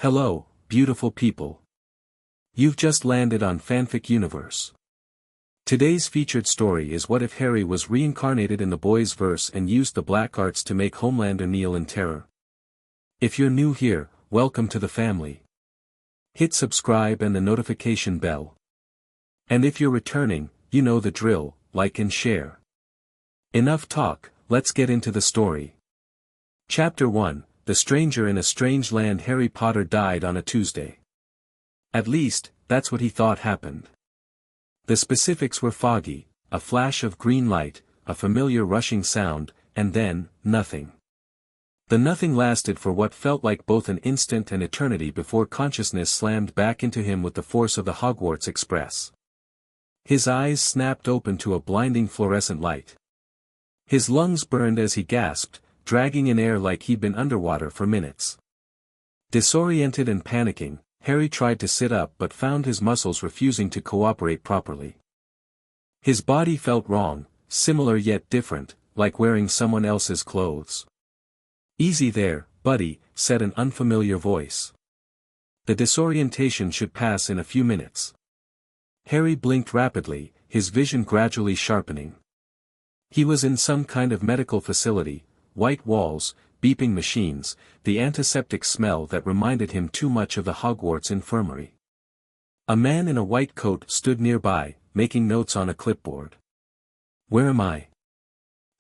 Hello, beautiful people. You've just landed on Fanfic Universe. Today's featured story is what if Harry was reincarnated in the boys' verse and used the black arts to make Homelander kneel in terror. If you're new here, welcome to the family. Hit subscribe and the notification bell. And if you're returning, you know the drill, like and share. Enough talk, let's get into the story. Chapter 1, The Stranger in a Strange Land. Harry Potter died on a Tuesday. At least, that's what he thought happened. The specifics were foggy, a flash of green light, a familiar rushing sound, and then, nothing. The nothing lasted for what felt like both an instant and eternity before consciousness slammed back into him with the force of the Hogwarts Express. His eyes snapped open to a blinding fluorescent light. His lungs burned as he gasped, dragging in air like he'd been underwater for minutes. Disoriented and panicking, Harry tried to sit up but found his muscles refusing to cooperate properly. His body felt wrong, similar yet different, like wearing someone else's clothes. "Easy there, buddy," said an unfamiliar voice. "The disorientation should pass in a few minutes." Harry blinked rapidly, his vision gradually sharpening. He was in some kind of medical facility, white walls, beeping machines, the antiseptic smell that reminded him too much of the Hogwarts infirmary. A man in a white coat stood nearby, making notes on a clipboard. "Where am I?"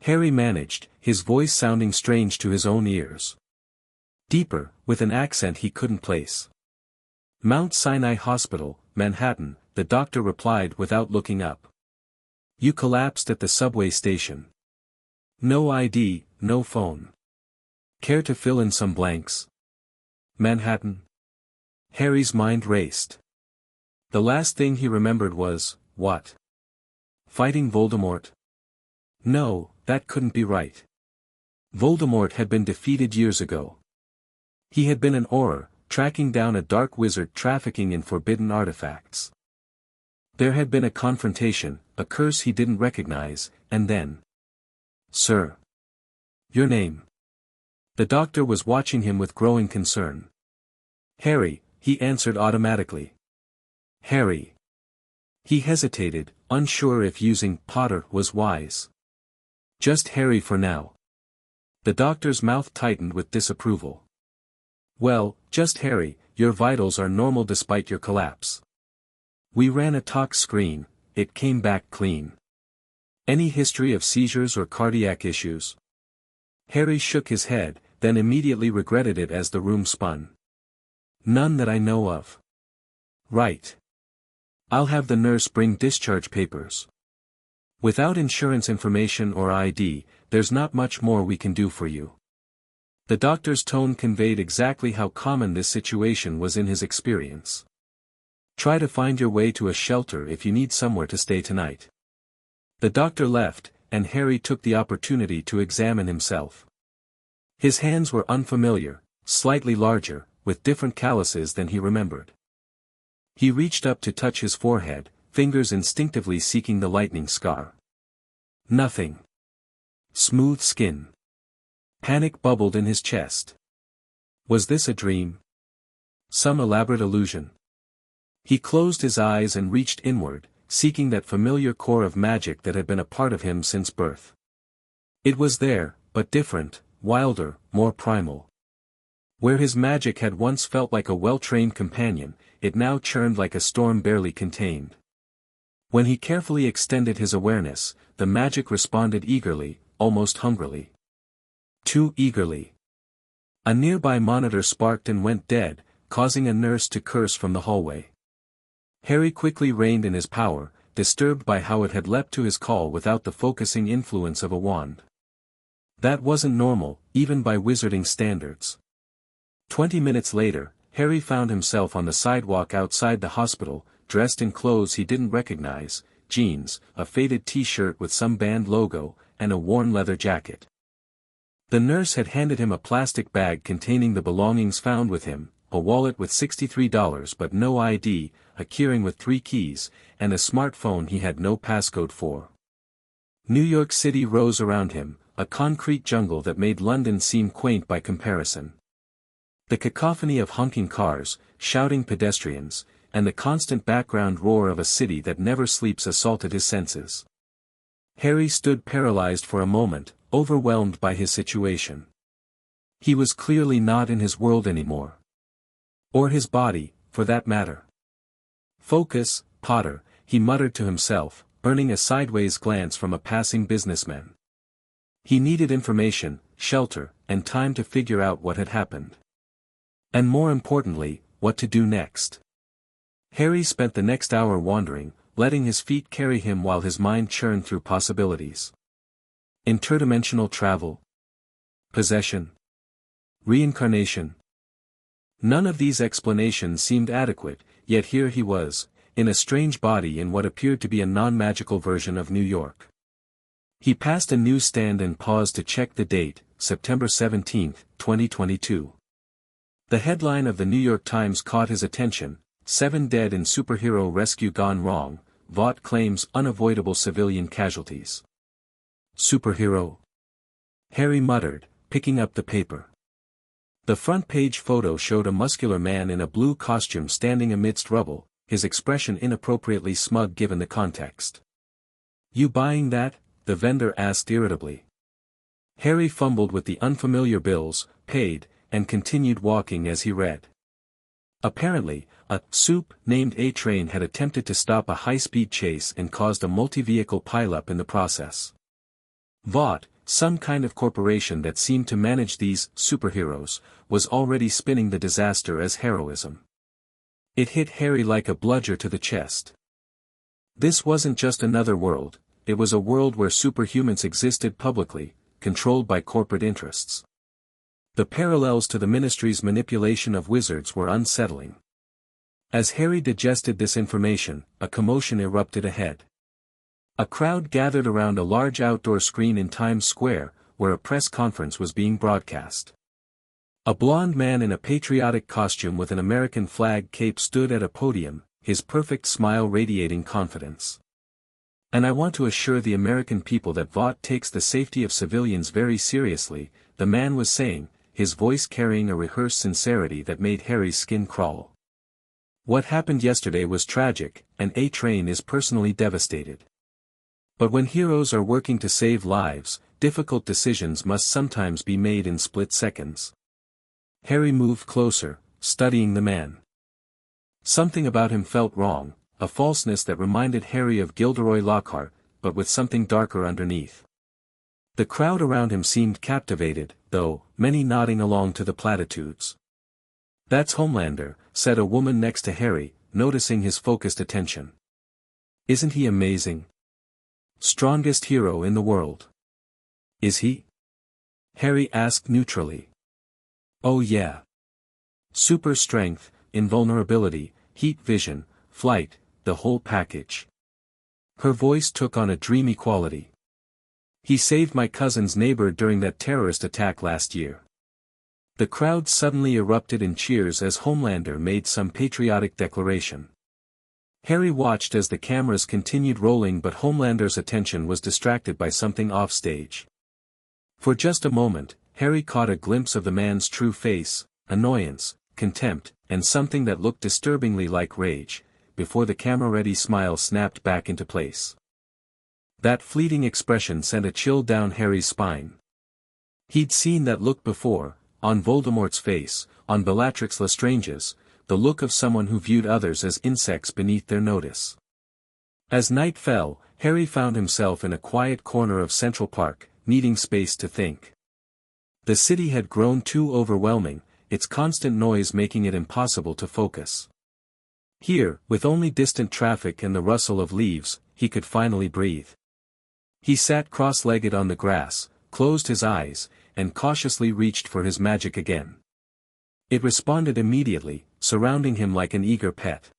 Harry managed, his voice sounding strange to his own ears. Deeper, with an accent he couldn't place. "Mount Sinai Hospital, Manhattan," the doctor replied without looking up. "You collapsed at the subway station. No ID, no phone. Care to fill in some blanks?" Manhattan? Harry's mind raced. The last thing he remembered was, what? Fighting Voldemort? No, that couldn't be right. Voldemort had been defeated years ago. He had been an Auror, tracking down a dark wizard trafficking in forbidden artifacts. There had been a confrontation, a curse he didn't recognize, and then... "Sir. Your name?" The doctor was watching him with growing concern. "Harry," he answered automatically. "Harry." He hesitated, unsure if using Potter was wise. "Just Harry for now." The doctor's mouth tightened with disapproval. "Well, just Harry, your vitals are normal despite your collapse. We ran a tox screen, it came back clean. Any history of seizures or cardiac issues?" Harry shook his head, then immediately regretted it as the room spun. "None that I know of." "Right. I'll have the nurse bring discharge papers. Without insurance information or ID, there's not much more we can do for you." The doctor's tone conveyed exactly how common this situation was in his experience. "Try to find your way to a shelter if you need somewhere to stay tonight." The doctor left, and Harry took the opportunity to examine himself. His hands were unfamiliar, slightly larger, with different calluses than he remembered. He reached up to touch his forehead, fingers instinctively seeking the lightning scar. Nothing. Smooth skin. Panic bubbled in his chest. Was this a dream? Some elaborate illusion? He closed his eyes and reached inward, seeking that familiar core of magic that had been a part of him since birth. It was there, but different, wilder, more primal. Where his magic had once felt like a well-trained companion, it now churned like a storm barely contained. When he carefully extended his awareness, the magic responded eagerly, almost hungrily. Too eagerly. A nearby monitor sparked and went dead, causing a nurse to curse from the hallway. Harry quickly reined in his power, disturbed by how it had leapt to his call without the focusing influence of a wand. That wasn't normal, even by wizarding standards. 20 minutes later, Harry found himself on the sidewalk outside the hospital, dressed in clothes he didn't recognize, jeans, a faded t-shirt with some band logo, and a worn leather jacket. The nurse had handed him a plastic bag containing the belongings found with him, a wallet with $63 but no ID, a keyring with 3 keys, and a smartphone he had no passcode for. New York City rose around him, a concrete jungle that made London seem quaint by comparison. The cacophony of honking cars, shouting pedestrians, and the constant background roar of a city that never sleeps assaulted his senses. Harry stood paralyzed for a moment, overwhelmed by his situation. He was clearly not in his world anymore. Or his body, for that matter. "Focus, Potter," he muttered to himself, earning a sideways glance from a passing businessman. He needed information, shelter, and time to figure out what had happened. And more importantly, what to do next. Harry spent the next hour wandering, letting his feet carry him while his mind churned through possibilities. Interdimensional travel. Possession. Reincarnation. None of these explanations seemed adequate, yet here he was, in a strange body in what appeared to be a non-magical version of New York. He passed a newsstand and paused to check the date, September 17, 2022. The headline of the New York Times caught his attention: 7 dead in superhero rescue gone wrong, Vought claims unavoidable civilian casualties. Superhero? Harry muttered, picking up the paper. The front page photo showed a muscular man in a blue costume standing amidst rubble, his expression inappropriately smug given the context. "You buying that?" the vendor asked irritably. Harry fumbled with the unfamiliar bills, paid, and continued walking as he read. Apparently, a soup named A-Train had attempted to stop a high-speed chase and caused a multi-vehicle pileup in the process. Vought, some kind of corporation that seemed to manage these superheroes, was already spinning the disaster as heroism. It hit Harry like a bludgeon to the chest. This wasn't just another world, it was a world where superhumans existed publicly, controlled by corporate interests. The parallels to the Ministry's manipulation of wizards were unsettling. As Harry digested this information, a commotion erupted ahead. A crowd gathered around a large outdoor screen in Times Square, where a press conference was being broadcast. A blond man in a patriotic costume with an American flag cape stood at a podium, his perfect smile radiating confidence. "And I want to assure the American people that Vought takes the safety of civilians very seriously," the man was saying, his voice carrying a rehearsed sincerity that made Harry's skin crawl. "What happened yesterday was tragic, and A-Train is personally devastated. But when heroes are working to save lives, difficult decisions must sometimes be made in split seconds." Harry moved closer, studying the man. Something about him felt wrong, a falseness that reminded Harry of Gilderoy Lockhart, but with something darker underneath. The crowd around him seemed captivated, though, many nodding along to the platitudes. "That's Homelander," said a woman next to Harry, noticing his focused attention. "Isn't he amazing? Strongest hero in the world." "Is he?" Harry asked neutrally. "Oh yeah. Super strength, invulnerability, heat vision, flight, the whole package." Her voice took on a dreamy quality. "He saved my cousin's neighbor during that terrorist attack last year." The crowd suddenly erupted in cheers as Homelander made some patriotic declaration. Harry watched as the cameras continued rolling, but Homelander's attention was distracted by something offstage. For just a moment, Harry caught a glimpse of the man's true face, annoyance, contempt, and something that looked disturbingly like rage, before the camera-ready smile snapped back into place. That fleeting expression sent a chill down Harry's spine. He'd seen that look before, on Voldemort's face, on Bellatrix Lestrange's, the look of someone who viewed others as insects beneath their notice. As night fell, Harry found himself in a quiet corner of Central Park, needing space to think. The city had grown too overwhelming, its constant noise making it impossible to focus. Here, with only distant traffic and the rustle of leaves, he could finally breathe. He sat cross-legged on the grass, closed his eyes, and cautiously reached for his magic again. It responded immediately, surrounding him like an eager pet.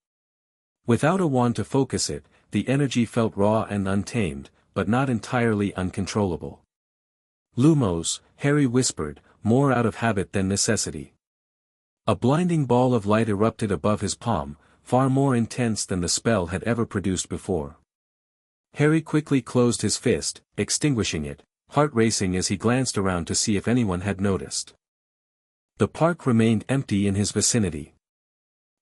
Without a wand to focus it, the energy felt raw and untamed, but not entirely uncontrollable. "Lumos," Harry whispered, more out of habit than necessity. A blinding ball of light erupted above his palm, far more intense than the spell had ever produced before. Harry quickly closed his fist, extinguishing it, heart racing as he glanced around to see if anyone had noticed. The park remained empty in his vicinity.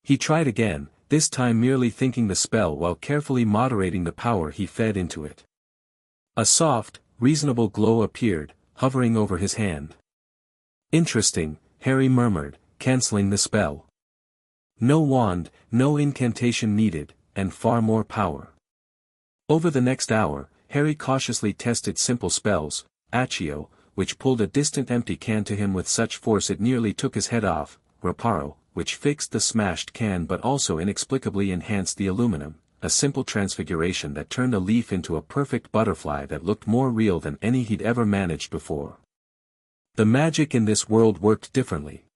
He tried again, this time merely thinking the spell while carefully moderating the power he fed into it. A soft, reasonable glow appeared, hovering over his hand. Interesting, Harry murmured, cancelling the spell. No wand, no incantation needed, and far more power. Over the next hour, Harry cautiously tested simple spells, Accio, which pulled a distant empty can to him with such force it nearly took his head off, Reparo, which fixed the smashed can but also inexplicably enhanced the aluminum, a simple transfiguration that turned a leaf into a perfect butterfly that looked more real than any he'd ever managed before. The magic in this world worked differently.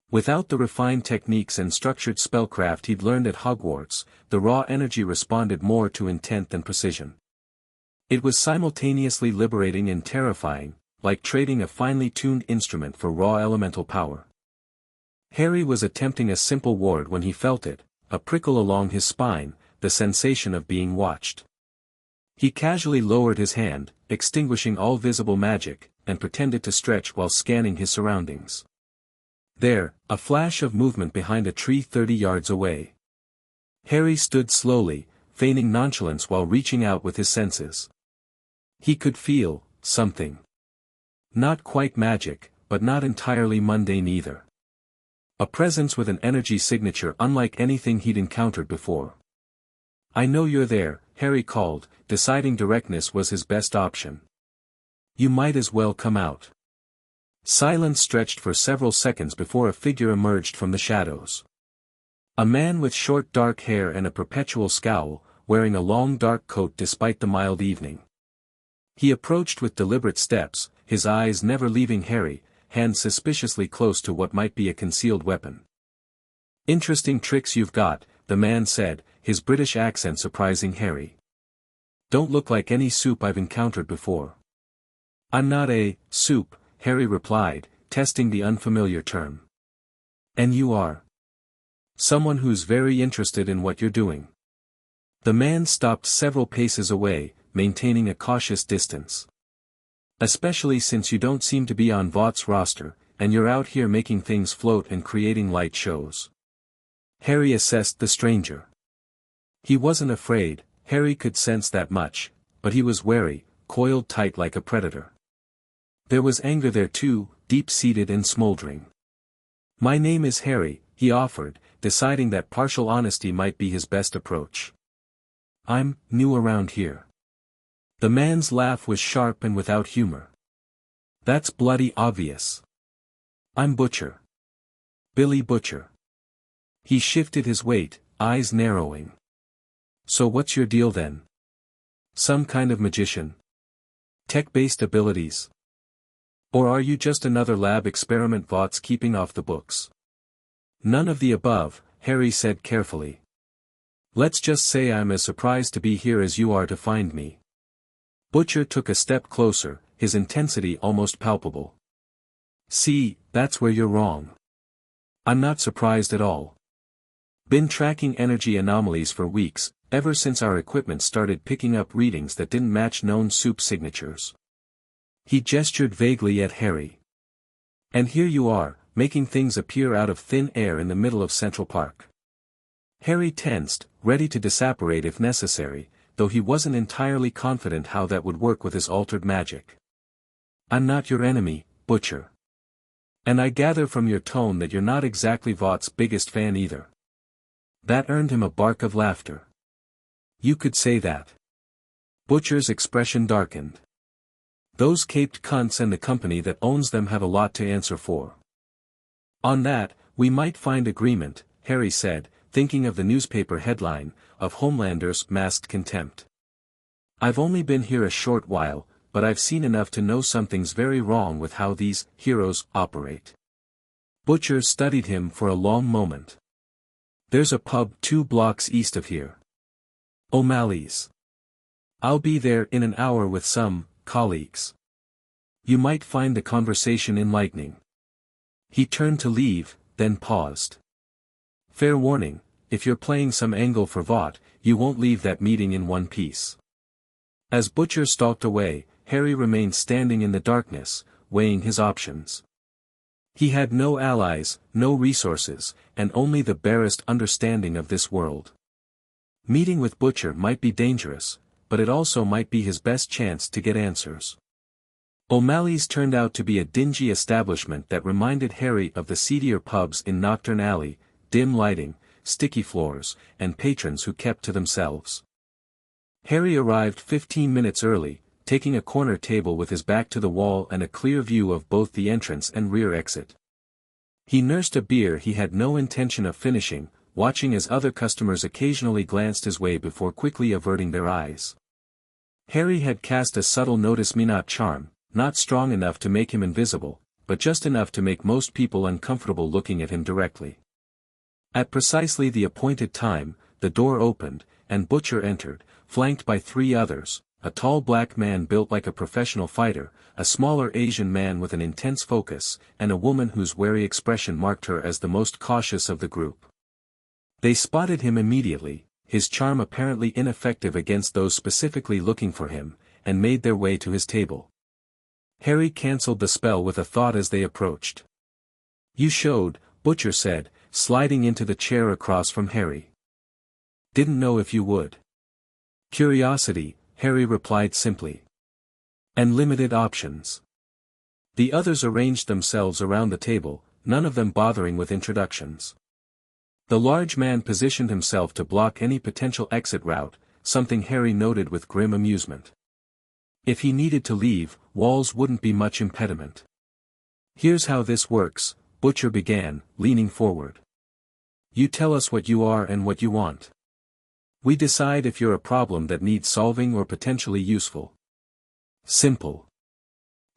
Without the refined techniques and structured spellcraft he'd learned at Hogwarts, the raw energy responded more to intent than precision. It was simultaneously liberating and terrifying, like trading a finely tuned instrument for raw elemental power. Harry was attempting a simple ward when he felt it, a prickle along his spine, the sensation of being watched. He casually lowered his hand, extinguishing all visible magic, and pretended to stretch while scanning his surroundings. There, a flash of movement behind a tree 30 yards away. Harry stood slowly, feigning nonchalance while reaching out with his senses. He could feel something. Not quite magic, but not entirely mundane either. A presence with an energy signature unlike anything he'd encountered before. "I know you're there," Harry called, deciding directness was his best option. "You might as well come out." Silence stretched for several seconds before a figure emerged from the shadows. A man with short dark hair and a perpetual scowl, wearing a long dark coat despite the mild evening. He approached with deliberate steps, his eyes never leaving Harry, hands suspiciously close to what might be a concealed weapon. "Interesting tricks you've got," the man said, his British accent surprising Harry. "Don't look like any soup I've encountered before." "I'm not a soup," Harry replied, testing the unfamiliar term. "And you are?" "Someone who's very interested in what you're doing." The man stopped several paces away, maintaining a cautious distance. "Especially since you don't seem to be on Vaught's roster, and you're out here making things float and creating light shows." Harry assessed the stranger. He wasn't afraid, Harry could sense that much, but he was wary, coiled tight like a predator. There was anger there too, deep-seated and smoldering. "My name is Harry," he offered, deciding that partial honesty might be his best approach. "I'm new around here." The man's laugh was sharp and without humor. "That's bloody obvious. I'm Butcher. Billy Butcher." He shifted his weight, eyes narrowing. "So what's your deal then? Some kind of magician? Tech-based abilities? Or are you just another lab experiment Vaught's keeping off the books?" "None of the above," Harry said carefully. "Let's just say I'm as surprised to be here as you are to find me." Butcher took a step closer, his intensity almost palpable. "See, that's where you're wrong. I'm not surprised at all. Been tracking energy anomalies for weeks, ever since our equipment started picking up readings that didn't match known soup signatures." He gestured vaguely at Harry. "And here you are, making things appear out of thin air in the middle of Central Park." Harry tensed, ready to disapparate if necessary, though he wasn't entirely confident how that would work with his altered magic. "I'm not your enemy, Butcher. And I gather from your tone that you're not exactly Vaught's biggest fan either." That earned him a bark of laughter. "You could say that." Butcher's expression darkened. "Those caped cunts and the company that owns them have a lot to answer for." "On that, we might find agreement," Harry said, thinking of the newspaper headline, of Homelander's masked contempt. "I've only been here a short while, but I've seen enough to know something's very wrong with how these heroes operate." Butcher studied him for a long moment. "There's a pub 2 blocks east of here. O'Malley's. I'll be there in an hour with some colleagues. You might find the conversation enlightening." He turned to leave, then paused. "Fair warning, if you're playing some angle for Vought, you won't leave that meeting in one piece." As Butcher stalked away, Harry remained standing in the darkness, weighing his options. He had no allies, no resources, and only the barest understanding of this world. Meeting with Butcher might be dangerous, but it also might be his best chance to get answers. O'Malley's turned out to be a dingy establishment that reminded Harry of the seedier pubs in Nocturne Alley, dim lighting, sticky floors, and patrons who kept to themselves. Harry arrived 15 minutes early, taking a corner table with his back to the wall and a clear view of both the entrance and rear exit. He nursed a beer he had no intention of finishing, watching as other customers occasionally glanced his way before quickly averting their eyes. Harry had cast a subtle notice-me-not charm, not strong enough to make him invisible, but just enough to make most people uncomfortable looking at him directly. At precisely the appointed time, the door opened, and Butcher entered, flanked by three others, a tall black man built like a professional fighter, a smaller Asian man with an intense focus, and a woman whose wary expression marked her as the most cautious of the group. They spotted him immediately, his charm apparently ineffective against those specifically looking for him, and made their way to his table. Harry cancelled the spell with a thought as they approached. "You showed," Butcher said, sliding into the chair across from Harry. "Didn't know if you would." "Curiosity," Harry replied simply. "And limited options." The others arranged themselves around the table, none of them bothering with introductions. The large man positioned himself to block any potential exit route, something Harry noted with grim amusement. If he needed to leave, walls wouldn't be much impediment. "Here's how this works," Butcher began, leaning forward. "You tell us what you are and what you want. We decide if you're a problem that needs solving or potentially useful. Simple."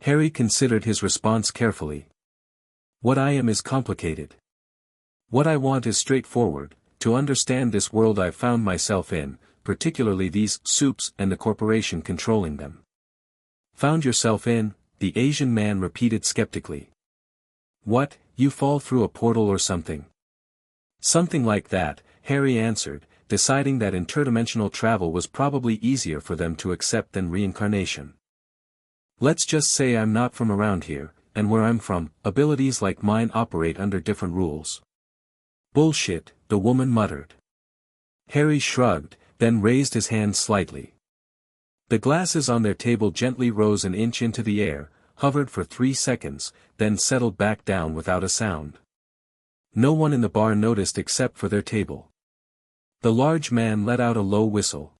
Harry considered his response carefully. "What I am is complicated. What I want is straightforward, to understand this world I've found myself in, particularly these soups and the corporation controlling them." "Found yourself in?" the Asian man repeated skeptically. "What, you fall through a portal or something?" "Something like that," Harry answered, deciding that interdimensional travel was probably easier for them to accept than reincarnation. "Let's just say I'm not from around here, and where I'm from, abilities like mine operate under different rules." "Bullshit," the woman muttered. Harry shrugged, then raised his hand slightly. The glasses on their table gently rose an inch into the air, hovered for 3 seconds, then settled back down without a sound. No one in the bar noticed except for their table. The large man let out a low whistle.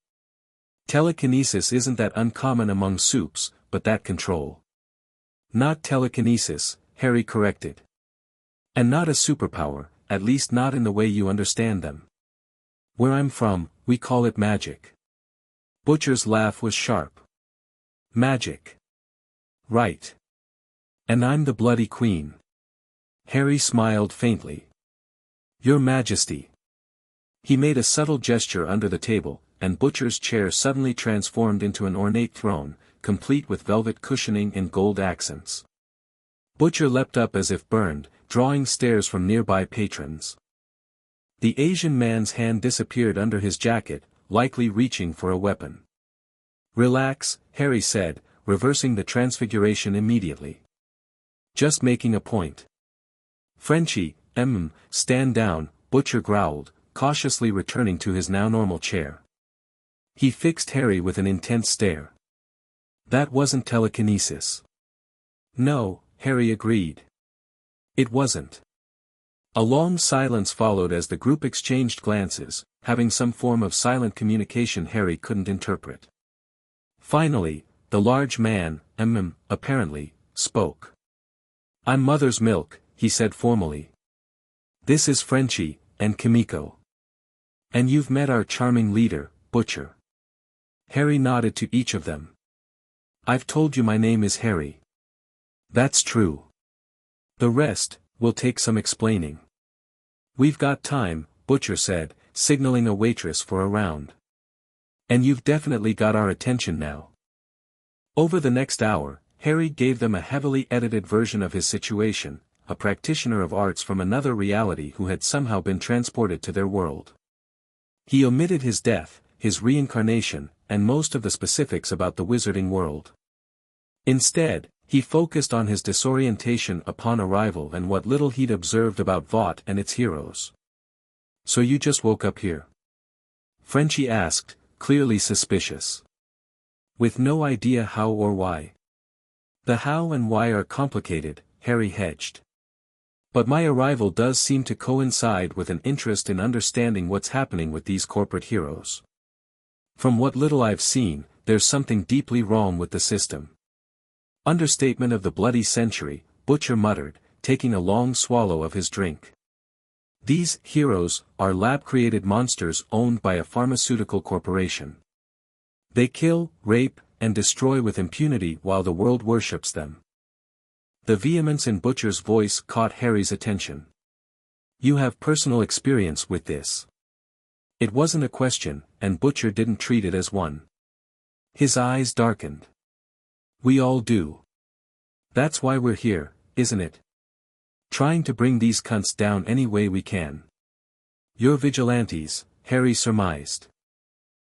"Telekinesis isn't that uncommon among soups, but that control." "Not telekinesis," Harry corrected. "And not a superpower, at least not in the way you understand them. Where I'm from, we call it magic." Butcher's laugh was sharp. "Magic. Right. And I'm the Bloody Queen." Harry smiled faintly. "Your Majesty." He made a subtle gesture under the table, and Butcher's chair suddenly transformed into an ornate throne, complete with velvet cushioning and gold accents. Butcher leapt up as if burned, drawing stares from nearby patrons. The Asian man's hand disappeared under his jacket, likely reaching for a weapon. "Relax," Harry said, reversing the transfiguration immediately. "Just making a point." "Frenchie, stand down," Butcher growled, cautiously returning to his now normal chair. He fixed Harry with an intense stare. "That wasn't telekinesis." "No," Harry agreed. "It wasn't." A long silence followed as the group exchanged glances, having some form of silent communication Harry couldn't interpret. Finally, the large man, apparently, spoke. "I'm Mother's Milk," he said formally. "This is Frenchie, and Kimiko. And you've met our charming leader, Butcher." Harry nodded to each of them. "I've told you my name is Harry." "That's true. The rest will take some explaining." "We've got time," Butcher said, signaling a waitress for a round. "And you've definitely got our attention now." Over the next hour, Harry gave them a heavily edited version of his situation, a practitioner of arts from another reality who had somehow been transported to their world. He omitted his death, his reincarnation, and most of the specifics about the wizarding world. Instead, He focused on his disorientation upon arrival and what little he'd observed about Vought and its heroes. "So you just woke up here?" Frenchie asked, clearly suspicious. "With no idea how or why." "The how and why are complicated," Harry hedged. "But my arrival does seem to coincide with an interest in understanding what's happening with these corporate heroes. From what little I've seen, there's something deeply wrong with the system." "Understatement of the bloody century," Butcher muttered, taking a long swallow of his drink. "These heroes are lab-created monsters owned by a pharmaceutical corporation. They kill, rape, and destroy with impunity while the world worships them." The vehemence in Butcher's voice caught Harry's attention. "You have personal experience with this." It wasn't a question, and Butcher didn't treat it as one. His eyes darkened. "We all do. That's why we're here, isn't it? Trying to bring these cunts down any way we can." "You're vigilantes," Harry surmised.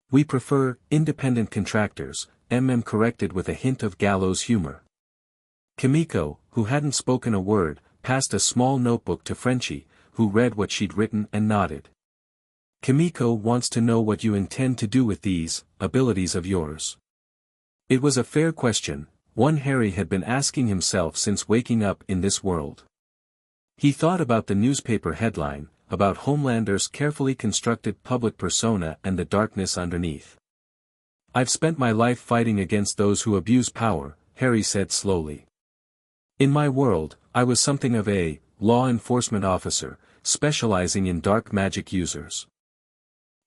"We prefer independent contractors," corrected with a hint of gallows humor. Kimiko, who hadn't spoken a word, passed a small notebook to Frenchie, who read what she'd written and nodded. "Kimiko wants to know what you intend to do with these abilities of yours." It was a fair question, one Harry had been asking himself since waking up in this world. He thought about the newspaper headline, about Homelander's carefully constructed public persona and the darkness underneath. "I've spent my life fighting against those who abuse power," Harry said slowly. "In my world, I was something of a law enforcement officer, specializing in dark magic users.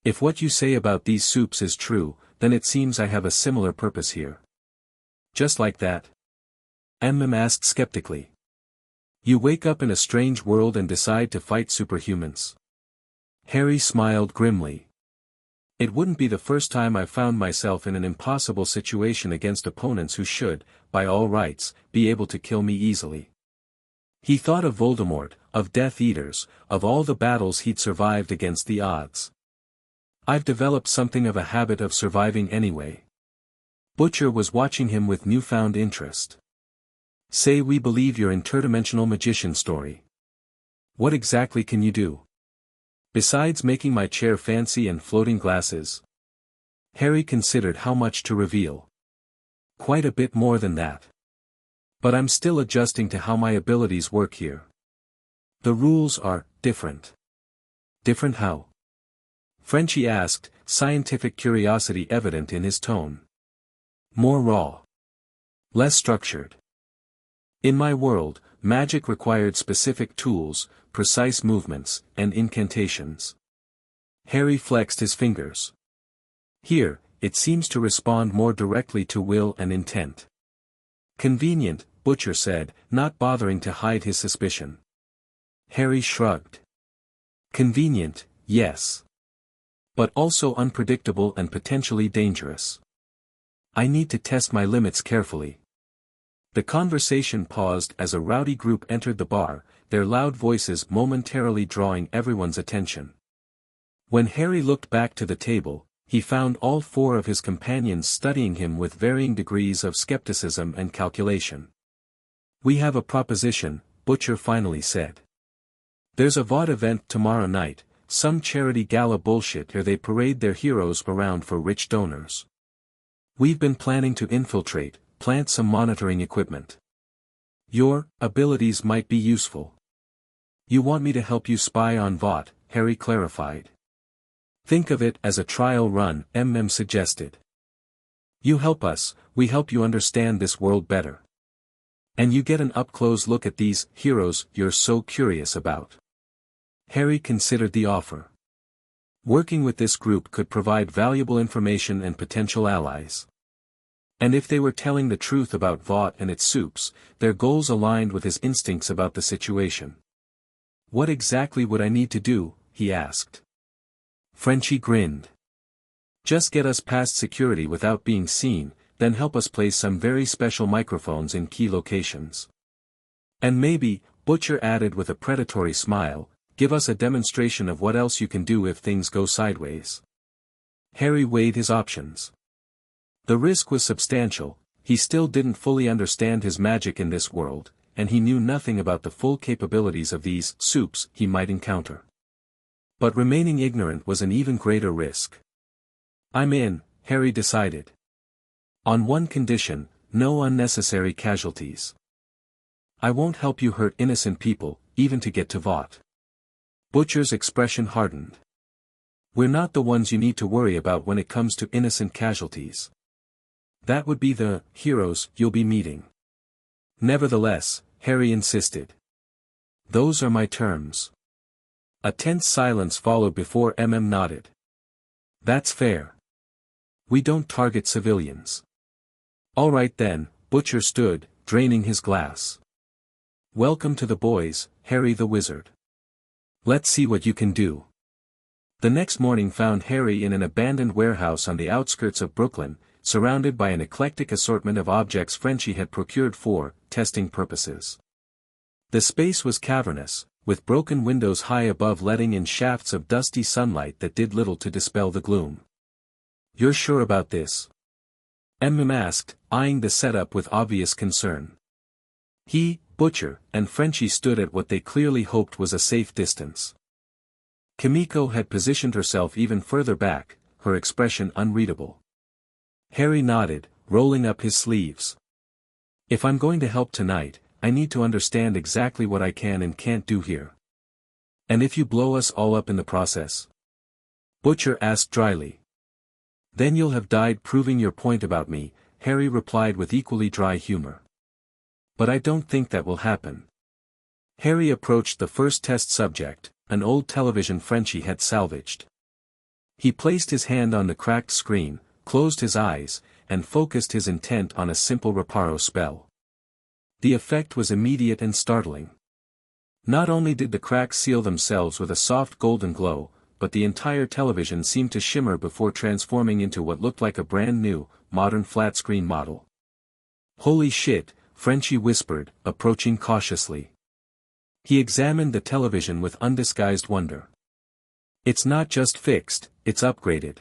If what you say about these soups is true, then it seems I have a similar purpose here." "Just like that?" asked skeptically. "You wake up in a strange world and decide to fight superhumans." Harry smiled grimly. "It wouldn't be the first time I've found myself in an impossible situation against opponents who should, by all rights, be able to kill me easily." He thought of Voldemort, of Death Eaters, of all the battles he'd survived against the odds. "I've developed something of a habit of surviving anyway." Butcher was watching him with newfound interest. "Say we believe your interdimensional magician story. What exactly can you do? Besides making my chair fancy and floating glasses?" Harry considered how much to reveal. "Quite a bit more than that. But I'm still adjusting to how my abilities work here. The rules are different." "Different how?" Frenchie asked, scientific curiosity evident in his tone. "More raw. Less structured. In my world, magic required specific tools, precise movements, and incantations." Harry flexed his fingers. "Here, it seems to respond more directly to will and intent." "Convenient," Butcher said, not bothering to hide his suspicion. Harry shrugged. "Convenient, yes. But also unpredictable and potentially dangerous. I need to test my limits carefully." The conversation paused as a rowdy group entered the bar, their loud voices momentarily drawing everyone's attention. When Harry looked back to the table, he found all four of his companions studying him with varying degrees of skepticism and calculation. "We have a proposition," Butcher finally said. "There's a Vought event tomorrow night, some charity gala bullshit where they parade their heroes around for rich donors. We've been planning to infiltrate, plant some monitoring equipment. Your abilities might be useful." "You want me to help you spy on Vought," Harry clarified. "Think of it as a trial run," suggested. "You help us, we help you understand this world better. And you get an up-close look at these heroes you're so curious about." Harry considered the offer. Working with this group could provide valuable information and potential allies. And if they were telling the truth about Vought and its soups, their goals aligned with his instincts about the situation. "What exactly would I need to do?" he asked. Frenchie grinned. "Just get us past security without being seen, then help us place some very special microphones in key locations. And maybe," Butcher added with a predatory smile, "give us a demonstration of what else you can do if things go sideways." Harry weighed his options. The risk was substantial, He still didn't fully understand his magic in this world, and he knew nothing about the full capabilities of these soups he might encounter. But remaining ignorant was an even greater risk. "I'm in," Harry decided. "On one condition, no unnecessary casualties. I won't help you hurt innocent people, even to get to Vought." Butcher's expression hardened. "We're not the ones you need to worry about when it comes to innocent casualties. That would be the heroes you'll be meeting." "Nevertheless," Harry insisted. "Those are my terms." A tense silence followed before nodded. "That's fair. We don't target civilians." "All right then," Butcher stood, draining his glass. "Welcome to the boys, Harry the Wizard. Let's see what you can do." The next morning found Harry in an abandoned warehouse on the outskirts of Brooklyn, surrounded by an eclectic assortment of objects Frenchie had procured for testing purposes. The space was cavernous, with broken windows high above letting in shafts of dusty sunlight that did little to dispel the gloom. "You're sure about this?" asked, eyeing the setup with obvious concern. He, Butcher, and Frenchie stood at what they clearly hoped was a safe distance. Kimiko had positioned herself even further back, her expression unreadable. Harry nodded, rolling up his sleeves. "If I'm going to help tonight, I need to understand exactly what I can and can't do here." "And if you blow us all up in the process?" Butcher asked dryly. "Then you'll have died proving your point about me," Harry replied with equally dry humor. "But I don't think that will happen." Harry approached the first test subject, an old television Frenchie had salvaged. He placed his hand on the cracked screen, closed his eyes, and focused his intent on a simple reparo spell. The effect was immediate and startling. Not only did the cracks seal themselves with a soft golden glow, but the entire television seemed to shimmer before transforming into what looked like a brand new, modern flat-screen model. "Holy shit," Frenchie whispered, approaching cautiously. He examined the television with undisguised wonder. "It's not just fixed, it's upgraded.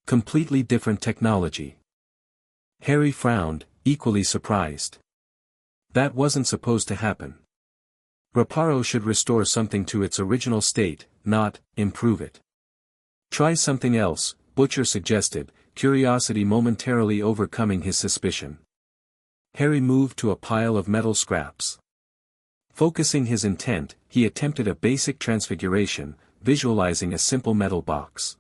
Completely different technology." Harry frowned, equally surprised. That wasn't supposed to happen. Reparo should restore something to its original state, not improve it. "Try something else," Butcher suggested, curiosity momentarily overcoming his suspicion. Harry moved to a pile of metal scraps. Focusing his intent, he attempted a basic transfiguration, visualizing a simple metal box.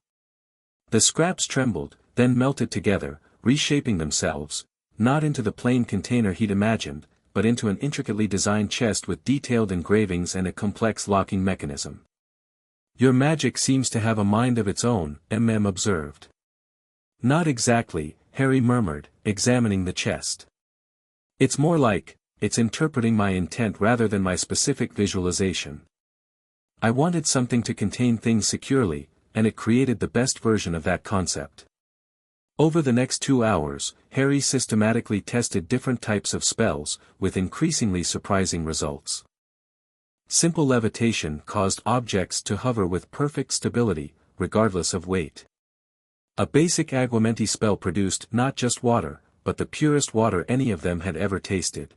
The scraps trembled, then melted together, reshaping themselves, not into the plain container he'd imagined, but into an intricately designed chest with detailed engravings and a complex locking mechanism. "Your magic seems to have a mind of its own," observed. "Not exactly," Harry murmured, examining the chest. "It's more like, it's interpreting my intent rather than my specific visualization. I wanted something to contain things securely, and it created the best version of that concept." Over the next 2 hours, Harry systematically tested different types of spells, with increasingly surprising results. Simple levitation caused objects to hover with perfect stability, regardless of weight. A basic aguamenti spell produced not just water, but the purest water any of them had ever tasted.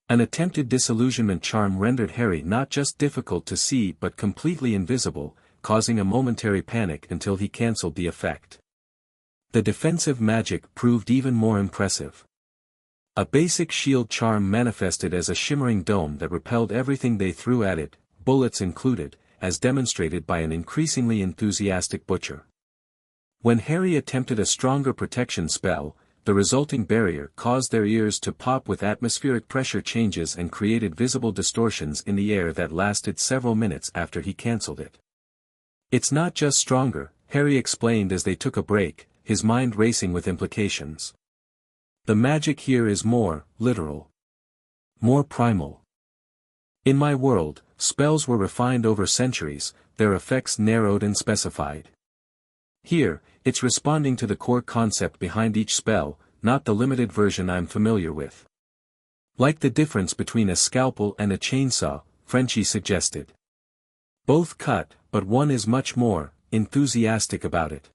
An attempted disillusionment charm rendered Harry not just difficult to see but completely invisible, causing a momentary panic until he cancelled the effect. The defensive magic proved even more impressive. A basic shield charm manifested as a shimmering dome that repelled everything they threw at it, bullets included, as demonstrated by an increasingly enthusiastic Butcher. When Harry attempted a stronger protection spell, the resulting barrier caused their ears to pop with atmospheric pressure changes and created visible distortions in the air that lasted several minutes after he cancelled it. "It's not just stronger," Harry explained as they took a break, his mind racing with implications. "The magic here is more literal. More primal. In my world, spells were refined over centuries, their effects narrowed and specified. Here, it's responding to the core concept behind each spell, not the limited version I'm familiar with. Like the difference between a scalpel and a chainsaw," Frenchie suggested. "Both cut, but one is much more enthusiastic about it."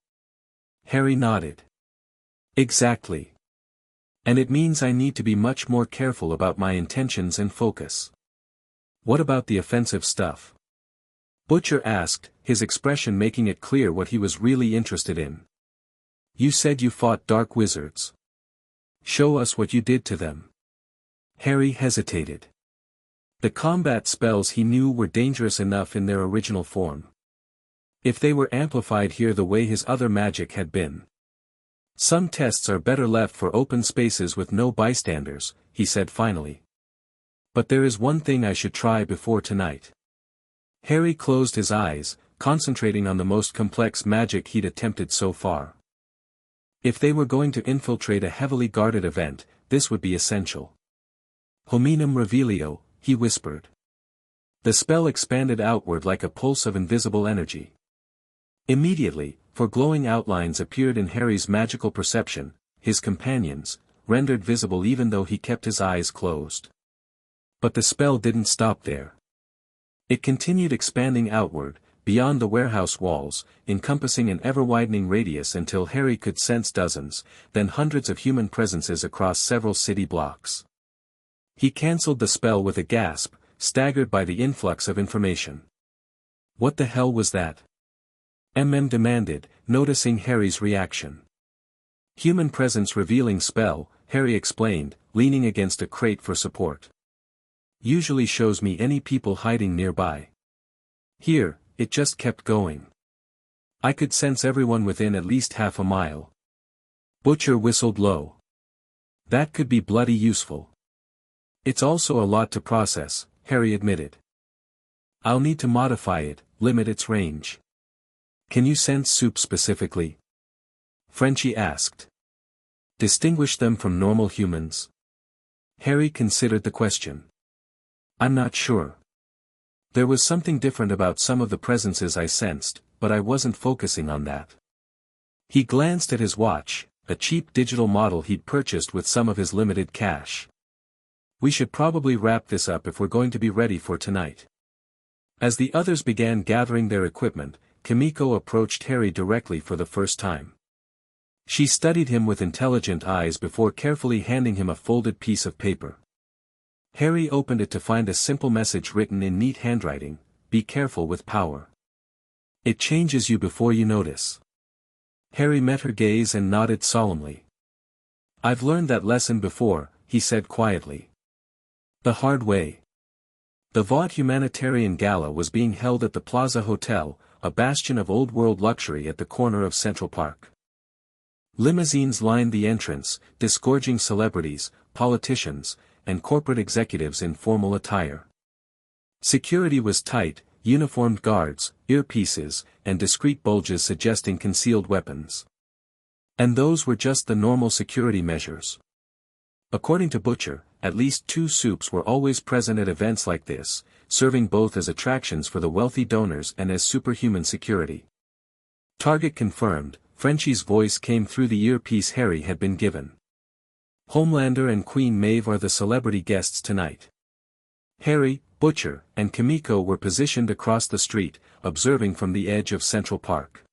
Harry nodded. "Exactly. And it means I need to be much more careful about my intentions and focus. What about the offensive stuff? Butcher asked, his expression making it clear what he was really interested in. You said you fought dark wizards. Show us what you did to them. Harry hesitated. The combat spells he knew were dangerous enough in their original form. If they were amplified here the way his other magic had been. Some tests are better left for open spaces with no bystanders, he said finally. But there is one thing I should try before tonight. Harry closed his eyes, concentrating on the most complex magic he'd attempted so far. If they were going to infiltrate a heavily guarded event, this would be essential. Hominum revelio, he whispered. The spell expanded outward like a pulse of invisible energy. Immediately, four glowing outlines appeared in Harry's magical perception, his companions, rendered visible even though he kept his eyes closed. But the spell didn't stop there. It continued expanding outward, beyond the warehouse walls, encompassing an ever-widening radius until Harry could sense dozens, then hundreds of human presences across several city blocks. He cancelled the spell with a gasp, staggered by the influx of information. What the hell was that? Demanded, noticing Harry's reaction. Human presence revealing spell, Harry explained, leaning against a crate for support. Usually shows me any people hiding nearby. Here, it just kept going. I could sense everyone within at least half a mile. Butcher whistled low. That could be bloody useful. It's also a lot to process, Harry admitted. I'll need to modify it, limit its range. Can you sense soup specifically? Frenchie asked. Distinguish them from normal humans? Harry considered the question. I'm not sure. There was something different about some of the presences I sensed, but I wasn't focusing on that. He glanced at his watch, a cheap digital model he'd purchased with some of his limited cash. We should probably wrap this up if we're going to be ready for tonight. As the others began gathering their equipment, Kimiko approached Harry directly for the first time. She studied him with intelligent eyes before carefully handing him a folded piece of paper. Harry opened it to find a simple message written in neat handwriting, "Be careful with power. It changes you before you notice." Harry met her gaze and nodded solemnly. I've learned that lesson before, he said quietly. The hard way. The Vought Humanitarian Gala was being held at the Plaza Hotel, a bastion of old-world luxury at the corner of Central Park. Limousines lined the entrance, disgorging celebrities, politicians, and corporate executives in formal attire. Security was tight, uniformed guards, earpieces, and discreet bulges suggesting concealed weapons. And those were just the normal security measures. According to Butcher, at least 2 soups were always present at events like this, serving both as attractions for the wealthy donors and as superhuman security. Target confirmed, Frenchie's voice came through the earpiece Harry had been given. Homelander and Queen Maeve are the celebrity guests tonight. Harry, Butcher, and Kimiko were positioned across the street, observing from the edge of Central Park.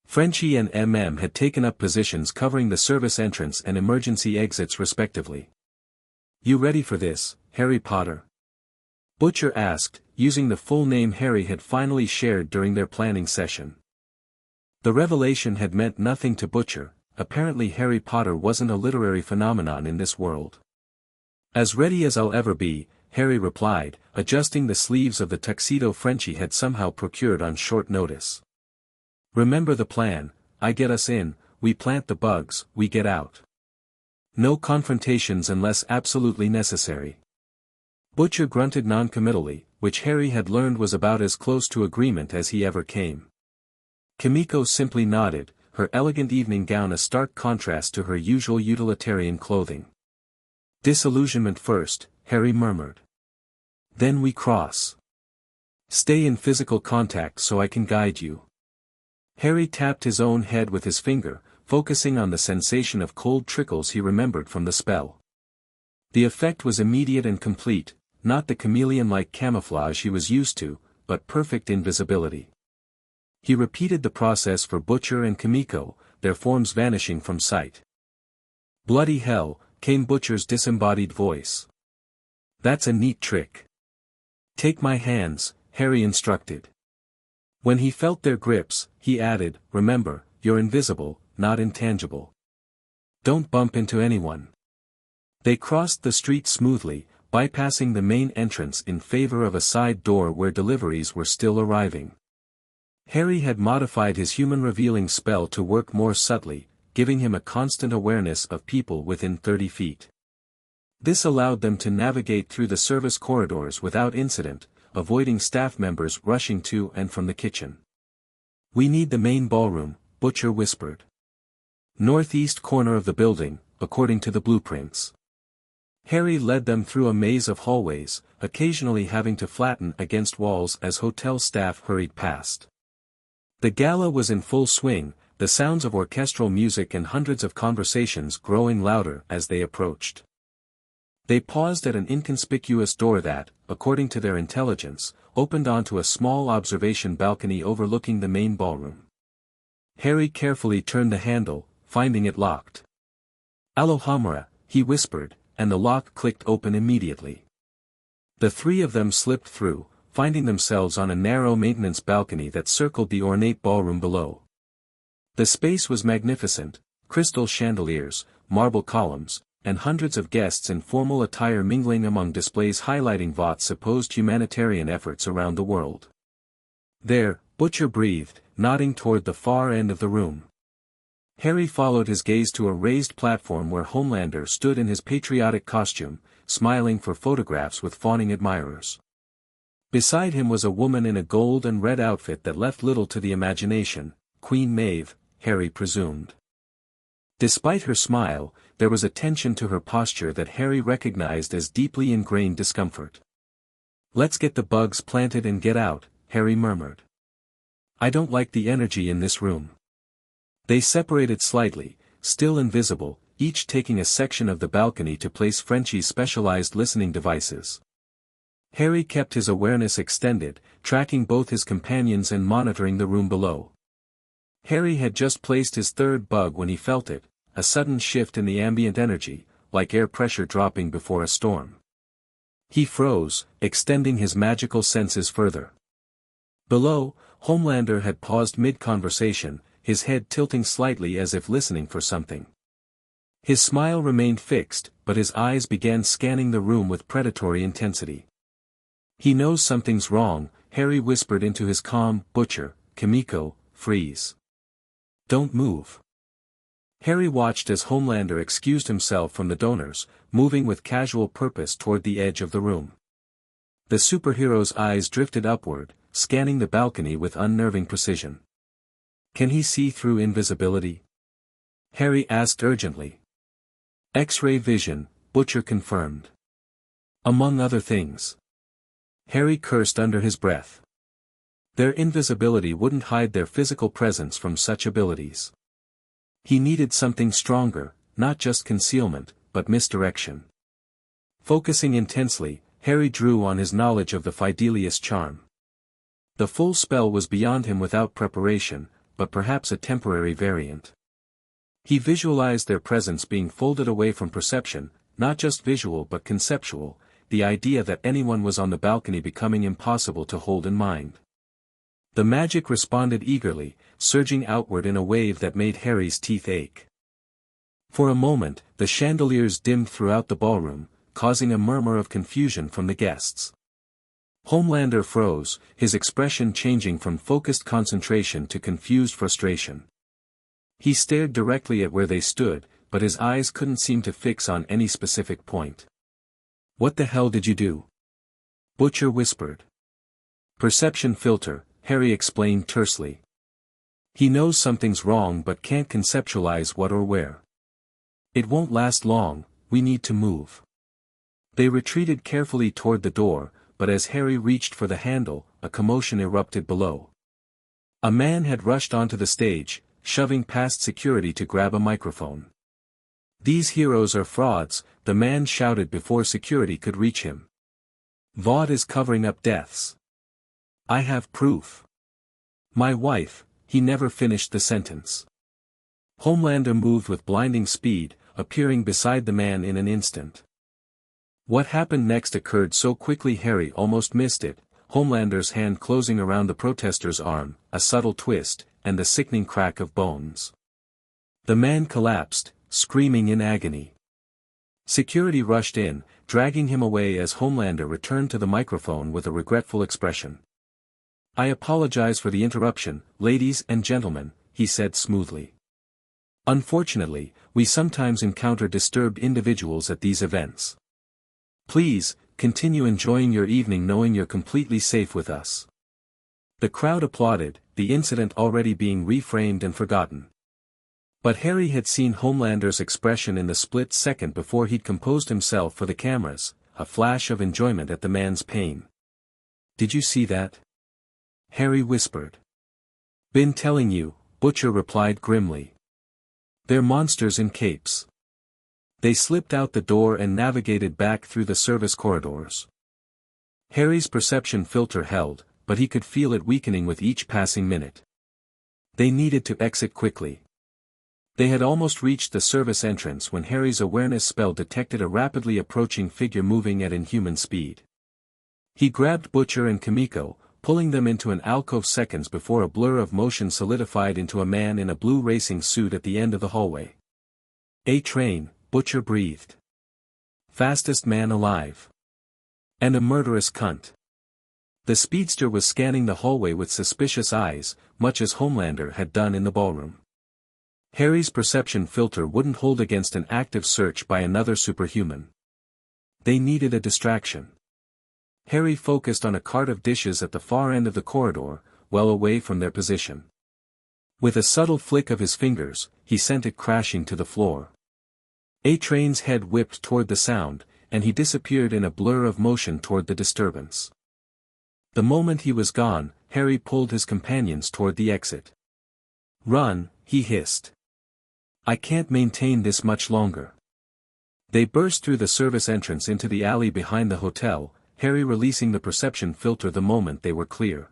Frenchie and had taken up positions covering the service entrance and emergency exits respectively. You ready for this, Harry Potter? Butcher asked, using the full name Harry had finally shared during their planning session. The revelation had meant nothing to Butcher. Apparently Harry Potter wasn't a literary phenomenon in this world. As ready as I'll ever be, Harry replied, adjusting the sleeves of the tuxedo Frenchie had somehow procured on short notice. Remember the plan, I get us in, we plant the bugs, we get out. No confrontations unless absolutely necessary. Butcher grunted noncommittally, which Harry had learned was about as close to agreement as he ever came. Kimiko simply nodded, her elegant evening gown a stark contrast to her usual utilitarian clothing. Disillusionment first, Harry murmured. Then we cross. Stay in physical contact so I can guide you. Harry tapped his own head with his finger, focusing on the sensation of cold trickles he remembered from the spell. The effect was immediate and complete, not the chameleon-like camouflage he was used to, but perfect invisibility. He repeated the process for Butcher and Kimiko, their forms vanishing from sight. Bloody hell, came Butcher's disembodied voice. That's a neat trick. Take my hands, Harry instructed. When he felt their grips, he added, remember, you're invisible, not intangible. Don't bump into anyone. They crossed the street smoothly, bypassing the main entrance in favor of a side door where deliveries were still arriving. Harry had modified his human revealing spell to work more subtly, giving him a constant awareness of people within 30 feet. This allowed them to navigate through the service corridors without incident, avoiding staff members rushing to and from the kitchen. We need the main ballroom, Butcher whispered. Northeast corner of the building, according to the blueprints. Harry led them through a maze of hallways, occasionally having to flatten against walls as hotel staff hurried past. The gala was in full swing, the sounds of orchestral music and hundreds of conversations growing louder as they approached. They paused at an inconspicuous door that, according to their intelligence, opened onto a small observation balcony overlooking the main ballroom. Harry carefully turned the handle, finding it locked. Alohomora, he whispered, and the lock clicked open immediately. The three of them slipped through, finding themselves on a narrow maintenance balcony that circled the ornate ballroom below. The space was magnificent, crystal chandeliers, marble columns, and hundreds of guests in formal attire mingling among displays highlighting Vought's supposed humanitarian efforts around the world. There, Butcher breathed, nodding toward the far end of the room. Harry followed his gaze to a raised platform where Homelander stood in his patriotic costume, smiling for photographs with fawning admirers. Beside him was a woman in a gold and red outfit that left little to the imagination, Queen Maeve, Harry presumed. Despite her smile, there was a tension to her posture that Harry recognized as deeply ingrained discomfort. Let's get the bugs planted and get out, Harry murmured. I don't like the energy in this room. They separated slightly, still invisible, each taking a section of the balcony to place Frenchie's specialized listening devices. Harry kept his awareness extended, tracking both his companions and monitoring the room below. Harry had just placed his third bug when he felt it, a sudden shift in the ambient energy, like air pressure dropping before a storm. He froze, extending his magical senses further. Below, Homelander had paused mid-conversation, his head tilting slightly as if listening for something. His smile remained fixed, but his eyes began scanning the room with predatory intensity. He knows something's wrong, Harry whispered into his calm, Butcher, Kimiko, freeze. Don't move. Harry watched as Homelander excused himself from the donors, moving with casual purpose toward the edge of the room. The superhero's eyes drifted upward, scanning the balcony with unnerving precision. Can he see through invisibility? Harry asked urgently. X-ray vision, Butcher confirmed. Among other things. Harry cursed under his breath. Their invisibility wouldn't hide their physical presence from such abilities. He needed something stronger, not just concealment, but misdirection. Focusing intensely, Harry drew on his knowledge of the Fidelius charm. The full spell was beyond him without preparation, but perhaps a temporary variant. He visualized their presence being folded away from perception, not just visual but conceptual, the idea that anyone was on the balcony becoming impossible to hold in mind. The magic responded eagerly, surging outward in a wave that made Harry's teeth ache. For a moment, the chandeliers dimmed throughout the ballroom, causing a murmur of confusion from the guests. Homelander froze, his expression changing from focused concentration to confused frustration. He stared directly at where they stood, but his eyes couldn't seem to fix on any specific point. What the hell did you do? Butcher whispered. Perception filter, Harry explained tersely. He knows something's wrong but can't conceptualize what or where. It won't last long, we need to move. They retreated carefully toward the door, but as Harry reached for the handle, a commotion erupted below. A man had rushed onto the stage, shoving past security to grab a microphone. These heroes are frauds, the man shouted before security could reach him. Vought is covering up deaths. I have proof. My wife, he never finished the sentence. Homelander moved with blinding speed, appearing beside the man in an instant. What happened next occurred so quickly Harry almost missed it, Homelander's hand closing around the protester's arm, a subtle twist, and the sickening crack of bones. The man collapsed, screaming in agony. Security rushed in, dragging him away as Homelander returned to the microphone with a regretful expression. "I apologize for the interruption, ladies and gentlemen," he said smoothly. "Unfortunately, we sometimes encounter disturbed individuals at these events. Please, continue enjoying your evening knowing you're completely safe with us." The crowd applauded, the incident already being reframed and forgotten. But Harry had seen Homelander's expression in the split second before he'd composed himself for the cameras, a flash of enjoyment at the man's pain. "Did you see that?" Harry whispered. "Been telling you," Butcher replied grimly. "They're monsters in capes." They slipped out the door and navigated back through the service corridors. Harry's perception filter held, but he could feel it weakening with each passing minute. They needed to exit quickly. They had almost reached the service entrance when Harry's awareness spell detected a rapidly approaching figure moving at inhuman speed. He grabbed Butcher and Kimiko, pulling them into an alcove seconds before a blur of motion solidified into a man in a blue racing suit at the end of the hallway. "A train," Butcher breathed. "Fastest man alive. And a murderous cunt." The speedster was scanning the hallway with suspicious eyes, much as Homelander had done in the ballroom. Harry's perception filter wouldn't hold against an active search by another superhuman. They needed a distraction. Harry focused on a cart of dishes at the far end of the corridor, well away from their position. With a subtle flick of his fingers, he sent it crashing to the floor. A-Train's head whipped toward the sound, and he disappeared in a blur of motion toward the disturbance. The moment he was gone, Harry pulled his companions toward the exit. "Run," he hissed. "I can't maintain this much longer." They burst through the service entrance into the alley behind the hotel, Harry releasing the perception filter the moment they were clear.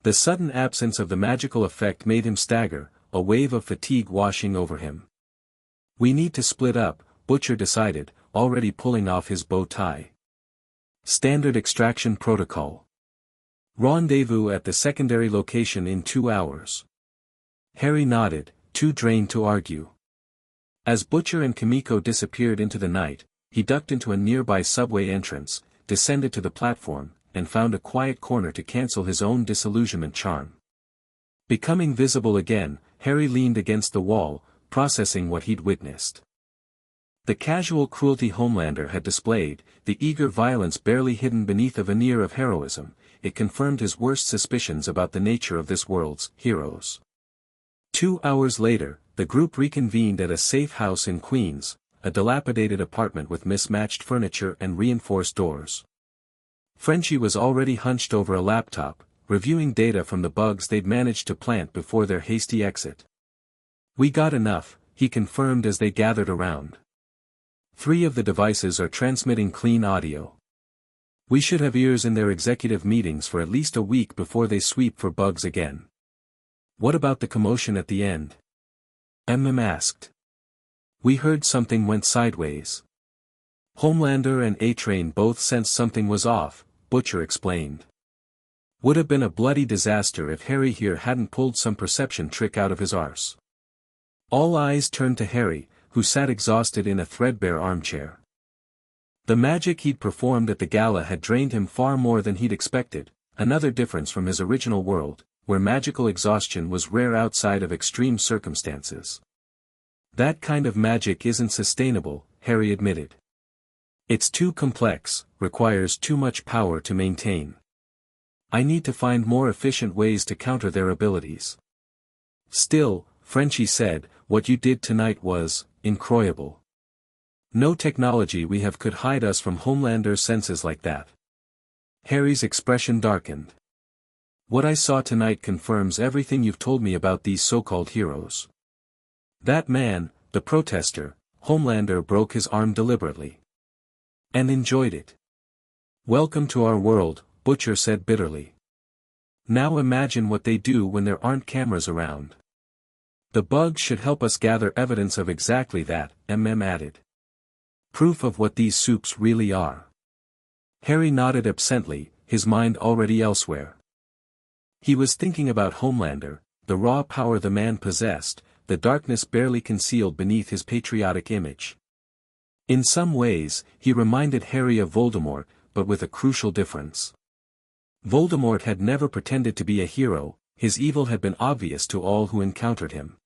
The sudden absence of the magical effect made him stagger, a wave of fatigue washing over him. "We need to split up," Butcher decided, already pulling off his bow tie. "Standard extraction protocol. Rendezvous at the secondary location in 2 hours." Harry nodded, too drained to argue. As Butcher and Kimiko disappeared into the night, he ducked into a nearby subway entrance, descended to the platform, and found a quiet corner to cancel his own disillusionment charm. Becoming visible again, Harry leaned against the wall, processing what he'd witnessed. The casual cruelty Homelander had displayed, the eager violence barely hidden beneath a veneer of heroism, it confirmed his worst suspicions about the nature of this world's heroes. 2 hours later, the group reconvened at a safe house in Queens, a dilapidated apartment with mismatched furniture and reinforced doors. Frenchie was already hunched over a laptop, reviewing data from the bugs they'd managed to plant before their hasty exit. "We got enough," he confirmed as they gathered around. 3 of the devices are transmitting clean audio. We should have ears in their executive meetings for at least a week before they sweep for bugs again. What about the commotion at the end? MM asked. We heard something went sideways. Homelander and A-Train both sensed something was off, Butcher explained. Would have been a bloody disaster if Harry here hadn't pulled some perception trick out of his arse. All eyes turned to Harry, who sat exhausted in a threadbare armchair. The magic he'd performed at the gala had drained him far more than he'd expected, another difference from his original world, where magical exhaustion was rare outside of extreme circumstances. That kind of magic isn't sustainable, Harry admitted. It's too complex, requires too much power to maintain. I need to find more efficient ways to counter their abilities. Still, Frenchie said, what you did tonight was incroyable. No technology we have could hide us from Homelander's senses like that. Harry's expression darkened. What I saw tonight confirms everything you've told me about these so-called heroes. That man, the protester, Homelander broke his arm deliberately. And enjoyed it. Welcome to our world, Butcher said bitterly. Now imagine what they do when there aren't cameras around. The bug should help us gather evidence of exactly that, added. Proof of what these soups really are. Harry nodded absently, his mind already elsewhere. He was thinking about Homelander, the raw power the man possessed, the darkness barely concealed beneath his patriotic image. In some ways, he reminded Harry of Voldemort, but with a crucial difference. Voldemort had never pretended to be a hero, his evil had been obvious to all who encountered him.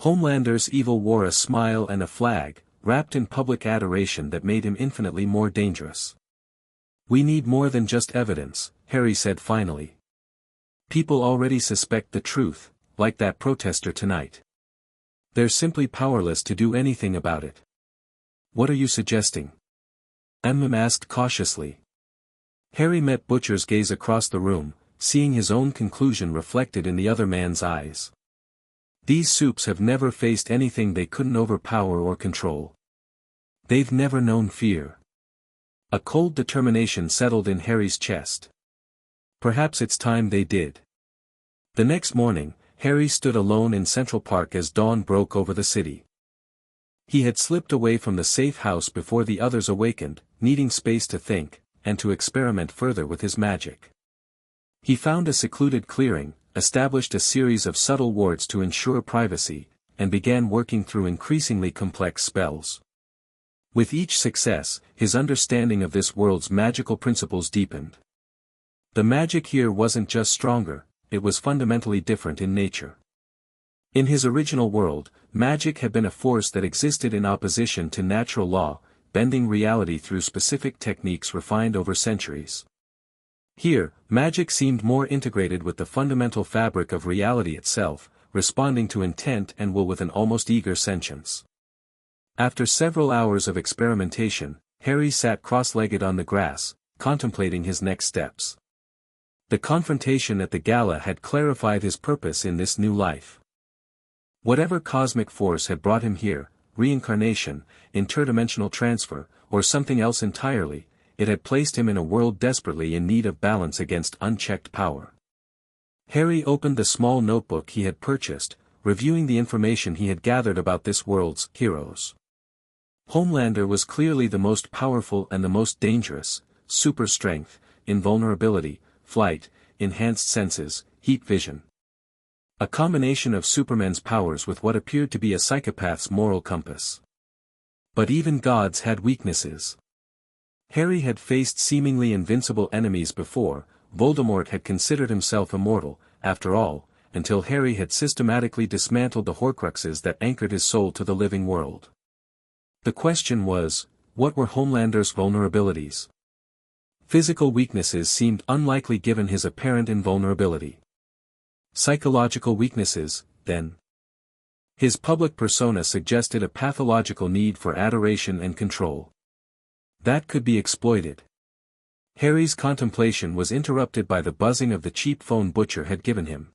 Homelander's evil wore a smile and a flag, wrapped in public adoration that made him infinitely more dangerous. We need more than just evidence, Harry said finally. People already suspect the truth, like that protester tonight. They're simply powerless to do anything about it. What are you suggesting? Asked cautiously. Harry met Butcher's gaze across the room, seeing his own conclusion reflected in the other man's eyes. These soups have never faced anything they couldn't overpower or control. They've never known fear. A cold determination settled in Harry's chest. Perhaps it's time they did. The next morning, Harry stood alone in Central Park as dawn broke over the city. He had slipped away from the safe house before the others awakened, needing space to think, and to experiment further with his magic. He found a secluded clearing, established a series of subtle wards to ensure privacy, and began working through increasingly complex spells. With each success, his understanding of this world's magical principles deepened. The magic here wasn't just stronger, it was fundamentally different in nature. In his original world, magic had been a force that existed in opposition to natural law, bending reality through specific techniques refined over centuries. Here, magic seemed more integrated with the fundamental fabric of reality itself, responding to intent and will with an almost eager sentience. After several hours of experimentation, Harry sat cross-legged on the grass, contemplating his next steps. The confrontation at the gala had clarified his purpose in this new life. Whatever cosmic force had brought him here, reincarnation, interdimensional transfer, or something else entirely, it had placed him in a world desperately in need of balance against unchecked power. Harry opened the small notebook he had purchased, reviewing the information he had gathered about this world's heroes. Homelander was clearly the most powerful and the most dangerous: super strength, invulnerability, flight, enhanced senses, heat vision. A combination of Superman's powers with what appeared to be a psychopath's moral compass. But even gods had weaknesses. Harry had faced seemingly invincible enemies before. Voldemort had considered himself immortal, after all, until Harry had systematically dismantled the Horcruxes that anchored his soul to the living world. The question was, what were Homelander's vulnerabilities? Physical weaknesses seemed unlikely given his apparent invulnerability. Psychological weaknesses, then. His public persona suggested a pathological need for adoration and control. That could be exploited. Harry's contemplation was interrupted by the buzzing of the cheap phone Butcher had given him.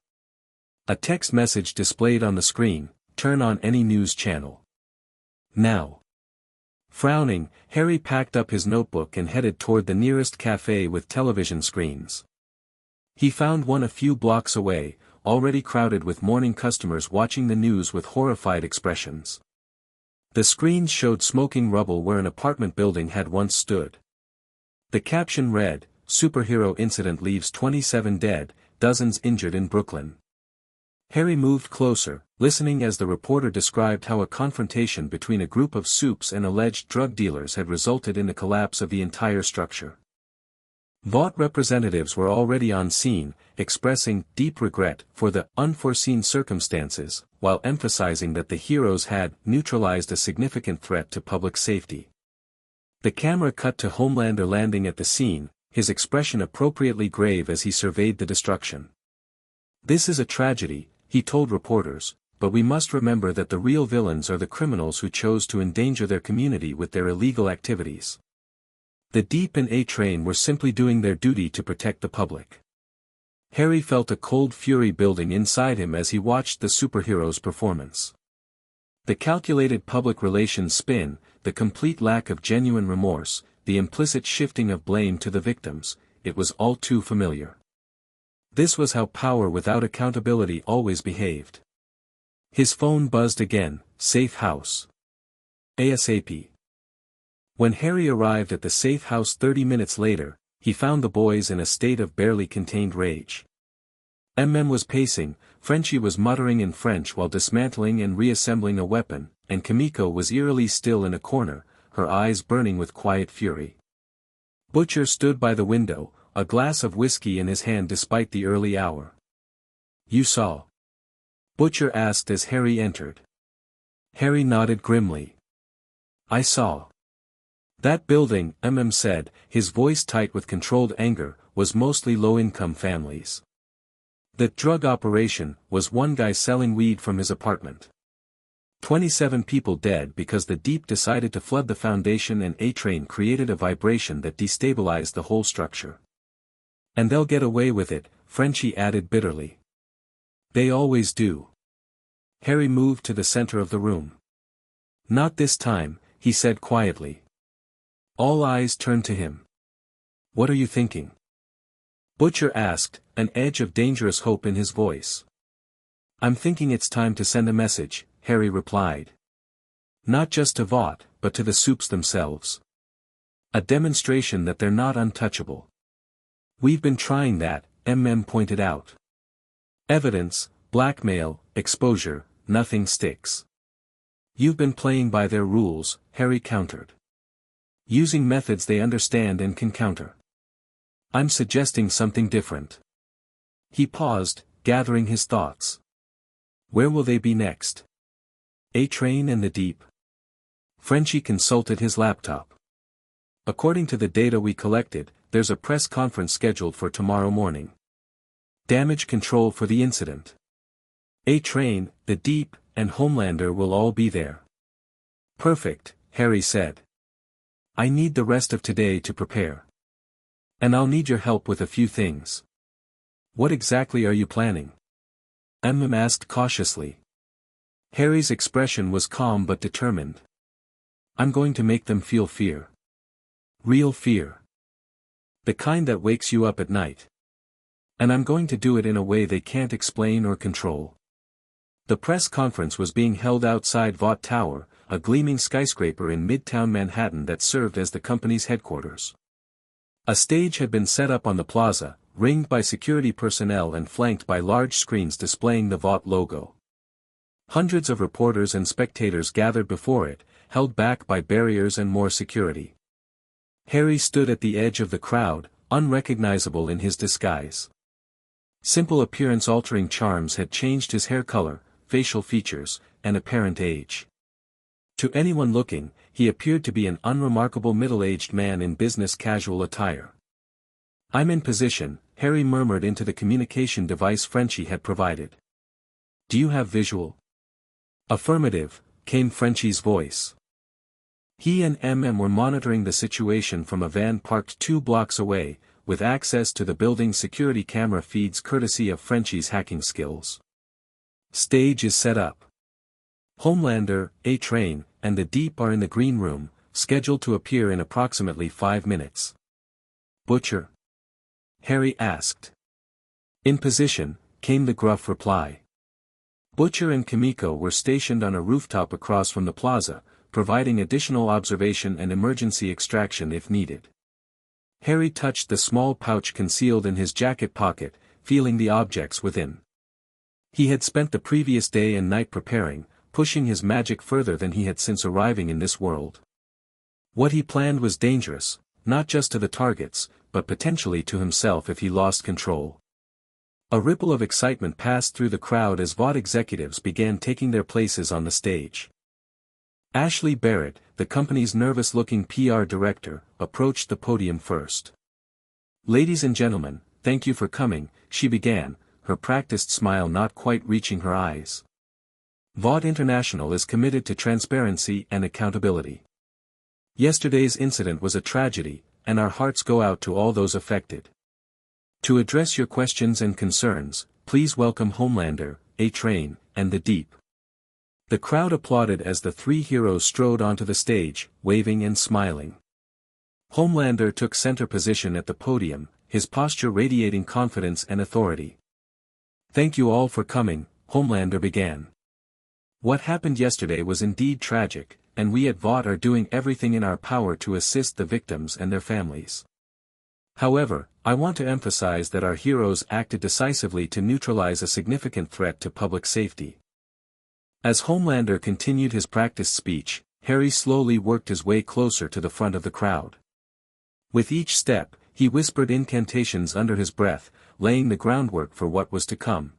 A text message displayed on the screen: turn on any news channel. Now. Frowning, Harry packed up his notebook and headed toward the nearest cafe with television screens. He found one a few blocks away, already crowded with morning customers watching the news with horrified expressions. The screens showed smoking rubble where an apartment building had once stood. The caption read, "Superhero incident leaves 27 dead, dozens injured in Brooklyn." Harry moved closer, listening as the reporter described how a confrontation between a group of supes and alleged drug dealers had resulted in the collapse of the entire structure. Vought representatives were already on scene, expressing deep regret for the unforeseen circumstances, while emphasizing that the heroes had neutralized a significant threat to public safety. The camera cut to Homelander landing at the scene, his expression appropriately grave as he surveyed the destruction. "This is a tragedy," he told reporters, "but we must remember that the real villains are the criminals who chose to endanger their community with their illegal activities. The Deep and A-Train were simply doing their duty to protect the public." Harry felt a cold fury building inside him as he watched the superhero's performance. The calculated public relations spin, the complete lack of genuine remorse, the implicit shifting of blame to the victims, it was all too familiar. This was how power without accountability always behaved. His phone buzzed again. Safe house. ASAP. When Harry arrived at the safe house 30 minutes later, he found the boys in a state of barely contained rage. Was pacing, Frenchie was muttering in French while dismantling and reassembling a weapon, and Kimiko was eerily still in a corner, her eyes burning with quiet fury. Butcher stood by the window, a glass of whiskey in his hand despite the early hour. "You saw?" Butcher asked as Harry entered. Harry nodded grimly. "I saw. That building," said, his voice tight with controlled anger, "was mostly low-income families. That drug operation was one guy selling weed from his apartment. 27 people dead because the Deep decided to flood the foundation and A-Train created a vibration that destabilized the whole structure. And they'll get away with it," Frenchie added bitterly. "They always do." Harry moved to the center of the room. "Not this time," he said quietly. All eyes turned to him. "What are you thinking?" Butcher asked, an edge of dangerous hope in his voice. "I'm thinking it's time to send a message," Harry replied. "Not just to Vought, but to the Supes themselves. A demonstration that they're not untouchable. We've been trying that," pointed out. "Evidence, blackmail, exposure, nothing sticks. You've been playing by their rules," Harry countered. "Using methods they understand and can counter. I'm suggesting something different." He paused, gathering his thoughts. Where will they be next? A-Train and the Deep? Frenchie consulted his laptop. "According to the data we collected, there's a press conference scheduled for tomorrow morning. Damage control for the incident. A-Train, the Deep, and Homelander will all be there." "Perfect," Harry said. "I need the rest of today to prepare. And I'll need your help with a few things." "What exactly are you planning?" asked cautiously. Harry's expression was calm but determined. "I'm going to make them feel fear. Real fear. The kind that wakes you up at night. And I'm going to do it in a way they can't explain or control." The press conference was being held outside Vought Tower, a gleaming skyscraper in midtown Manhattan that served as the company's headquarters. A stage had been set up on the plaza, ringed by security personnel and flanked by large screens displaying the Vought logo. Hundreds of reporters and spectators gathered before it, held back by barriers and more security. Harry stood at the edge of the crowd, unrecognizable in his disguise. Simple appearance-altering charms had changed his hair color, facial features, and apparent age. To anyone looking, he appeared to be an unremarkable middle-aged man in business casual attire. "I'm in position," Harry murmured into the communication device Frenchie had provided. "Do you have visual?" "Affirmative," came Frenchie's voice. He and were monitoring the situation from a van parked 2 blocks away, with access to the building's security camera feeds courtesy of Frenchie's hacking skills. "Stage is set up. Homelander, A-Train, and the Deep are in the green room, scheduled to appear in approximately 5 minutes. "Butcher?" Harry asked. "In position," came the gruff reply. Butcher and Kimiko were stationed on a rooftop across from the plaza, providing additional observation and emergency extraction if needed. Harry touched the small pouch concealed in his jacket pocket, feeling the objects within. He had spent the previous day and night preparing, pushing his magic further than he had since arriving in this world. What he planned was dangerous, not just to the targets, but potentially to himself if he lost control. A ripple of excitement passed through the crowd as Vought executives began taking their places on the stage. Ashley Barrett, the company's nervous-looking PR director, approached the podium first. "Ladies and gentlemen, thank you for coming," she began, her practiced smile not quite reaching her eyes. "Vought International is committed to transparency and accountability. Yesterday's incident was a tragedy, and our hearts go out to all those affected. To address your questions and concerns, please welcome Homelander, A-Train, and the Deep." The crowd applauded as the 3 heroes strode onto the stage, waving and smiling. Homelander took center position at the podium, his posture radiating confidence and authority. "Thank you all for coming," Homelander began. What happened yesterday was indeed tragic, and we at VOT are doing everything in our power to assist the victims and their families. However, I want to emphasize that our heroes acted decisively to neutralize a significant threat to public safety. As Homelander continued his practiced speech, Harry slowly worked his way closer to the front of the crowd. With each step, he whispered incantations under his breath, laying the groundwork for what was to come.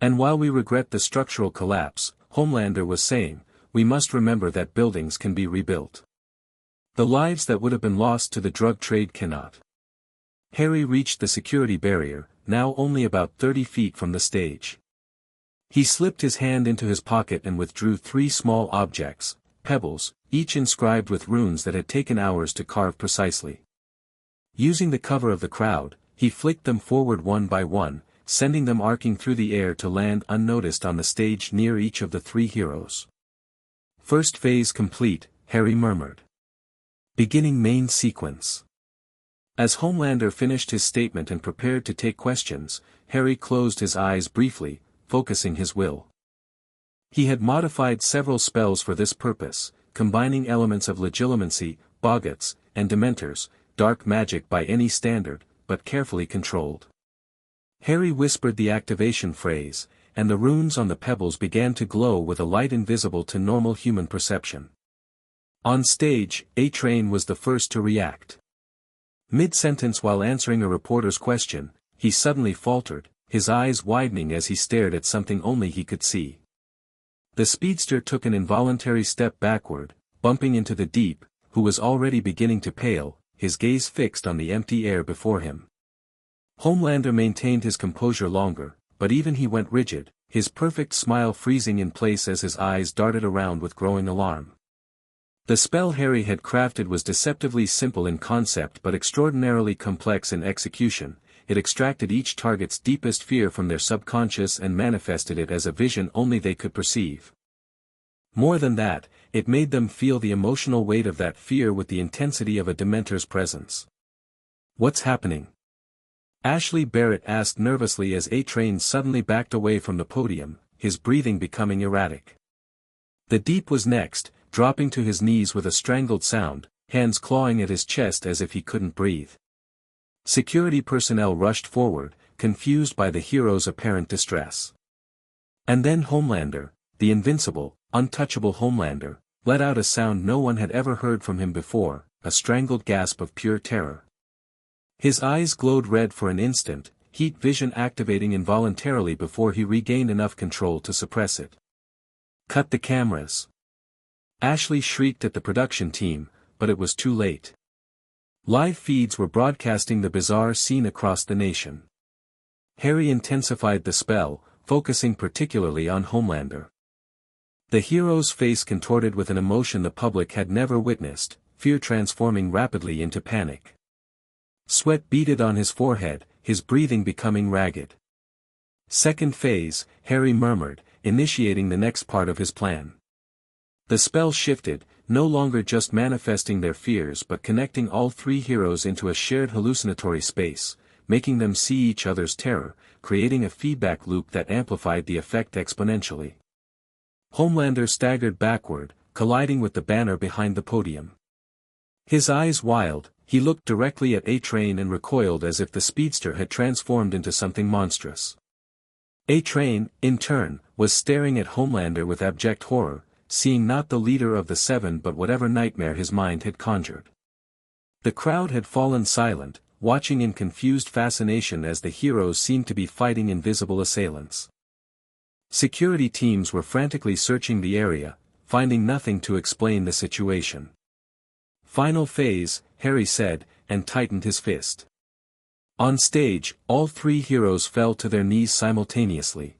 And while we regret the structural collapse, Homelander was saying, we must remember that buildings can be rebuilt. The lives that would have been lost to the drug trade cannot. Harry reached the security barrier, now only about 30 feet from the stage. He slipped his hand into his pocket and withdrew 3 small objects, pebbles, each inscribed with runes that had taken hours to carve precisely. Using the cover of the crowd, he flicked them forward one by one, sending them arcing through the air to land unnoticed on the stage near each of the 3 heroes. First phase complete, Harry murmured. Beginning main sequence. As Homelander finished his statement and prepared to take questions, Harry closed his eyes briefly, focusing his will. He had modified several spells for this purpose, combining elements of legilimency, boggots, and dementors, dark magic by any standard, but carefully controlled. Harry whispered the activation phrase, and the runes on the pebbles began to glow with a light invisible to normal human perception. On stage, A-Train was the first to react. Mid-sentence while answering a reporter's question, he suddenly faltered, his eyes widening as he stared at something only he could see. The speedster took an involuntary step backward, bumping into the Deep, who was already beginning to pale, his gaze fixed on the empty air before him. Homelander maintained his composure longer, but even he went rigid, his perfect smile freezing in place as his eyes darted around with growing alarm. The spell Harry had crafted was deceptively simple in concept but extraordinarily complex in execution. It extracted each target's deepest fear from their subconscious and manifested it as a vision only they could perceive. More than that, it made them feel the emotional weight of that fear with the intensity of a Dementor's presence. What's happening? Ashley Barrett asked nervously as A-Train suddenly backed away from the podium, his breathing becoming erratic. The Deep was next, dropping to his knees with a strangled sound, hands clawing at his chest as if he couldn't breathe. Security personnel rushed forward, confused by the hero's apparent distress. And then Homelander, the invincible, untouchable Homelander, let out a sound no one had ever heard from him before, a strangled gasp of pure terror. His eyes glowed red for an instant, heat vision activating involuntarily before he regained enough control to suppress it. Cut the cameras. Ashley shrieked at the production team, but it was too late. Live feeds were broadcasting the bizarre scene across the nation. Harry intensified the spell, focusing particularly on Homelander. The hero's face contorted with an emotion the public had never witnessed, fear transforming rapidly into panic. Sweat beaded on his forehead, his breathing becoming ragged. Second phase, Harry murmured, initiating the next part of his plan. The spell shifted, no longer just manifesting their fears but connecting all 3 heroes into a shared hallucinatory space, making them see each other's terror, creating a feedback loop that amplified the effect exponentially. Homelander staggered backward, colliding with the banner behind the podium. His eyes wild, he looked directly at A-Train and recoiled as if the speedster had transformed into something monstrous. A-Train, in turn, was staring at Homelander with abject horror, seeing not the leader of the 7 but whatever nightmare his mind had conjured. The crowd had fallen silent, watching in confused fascination as the heroes seemed to be fighting invisible assailants. Security teams were frantically searching the area, finding nothing to explain the situation. Final phase, Harry said, and tightened his fist. On stage, all 3 heroes fell to their knees simultaneously.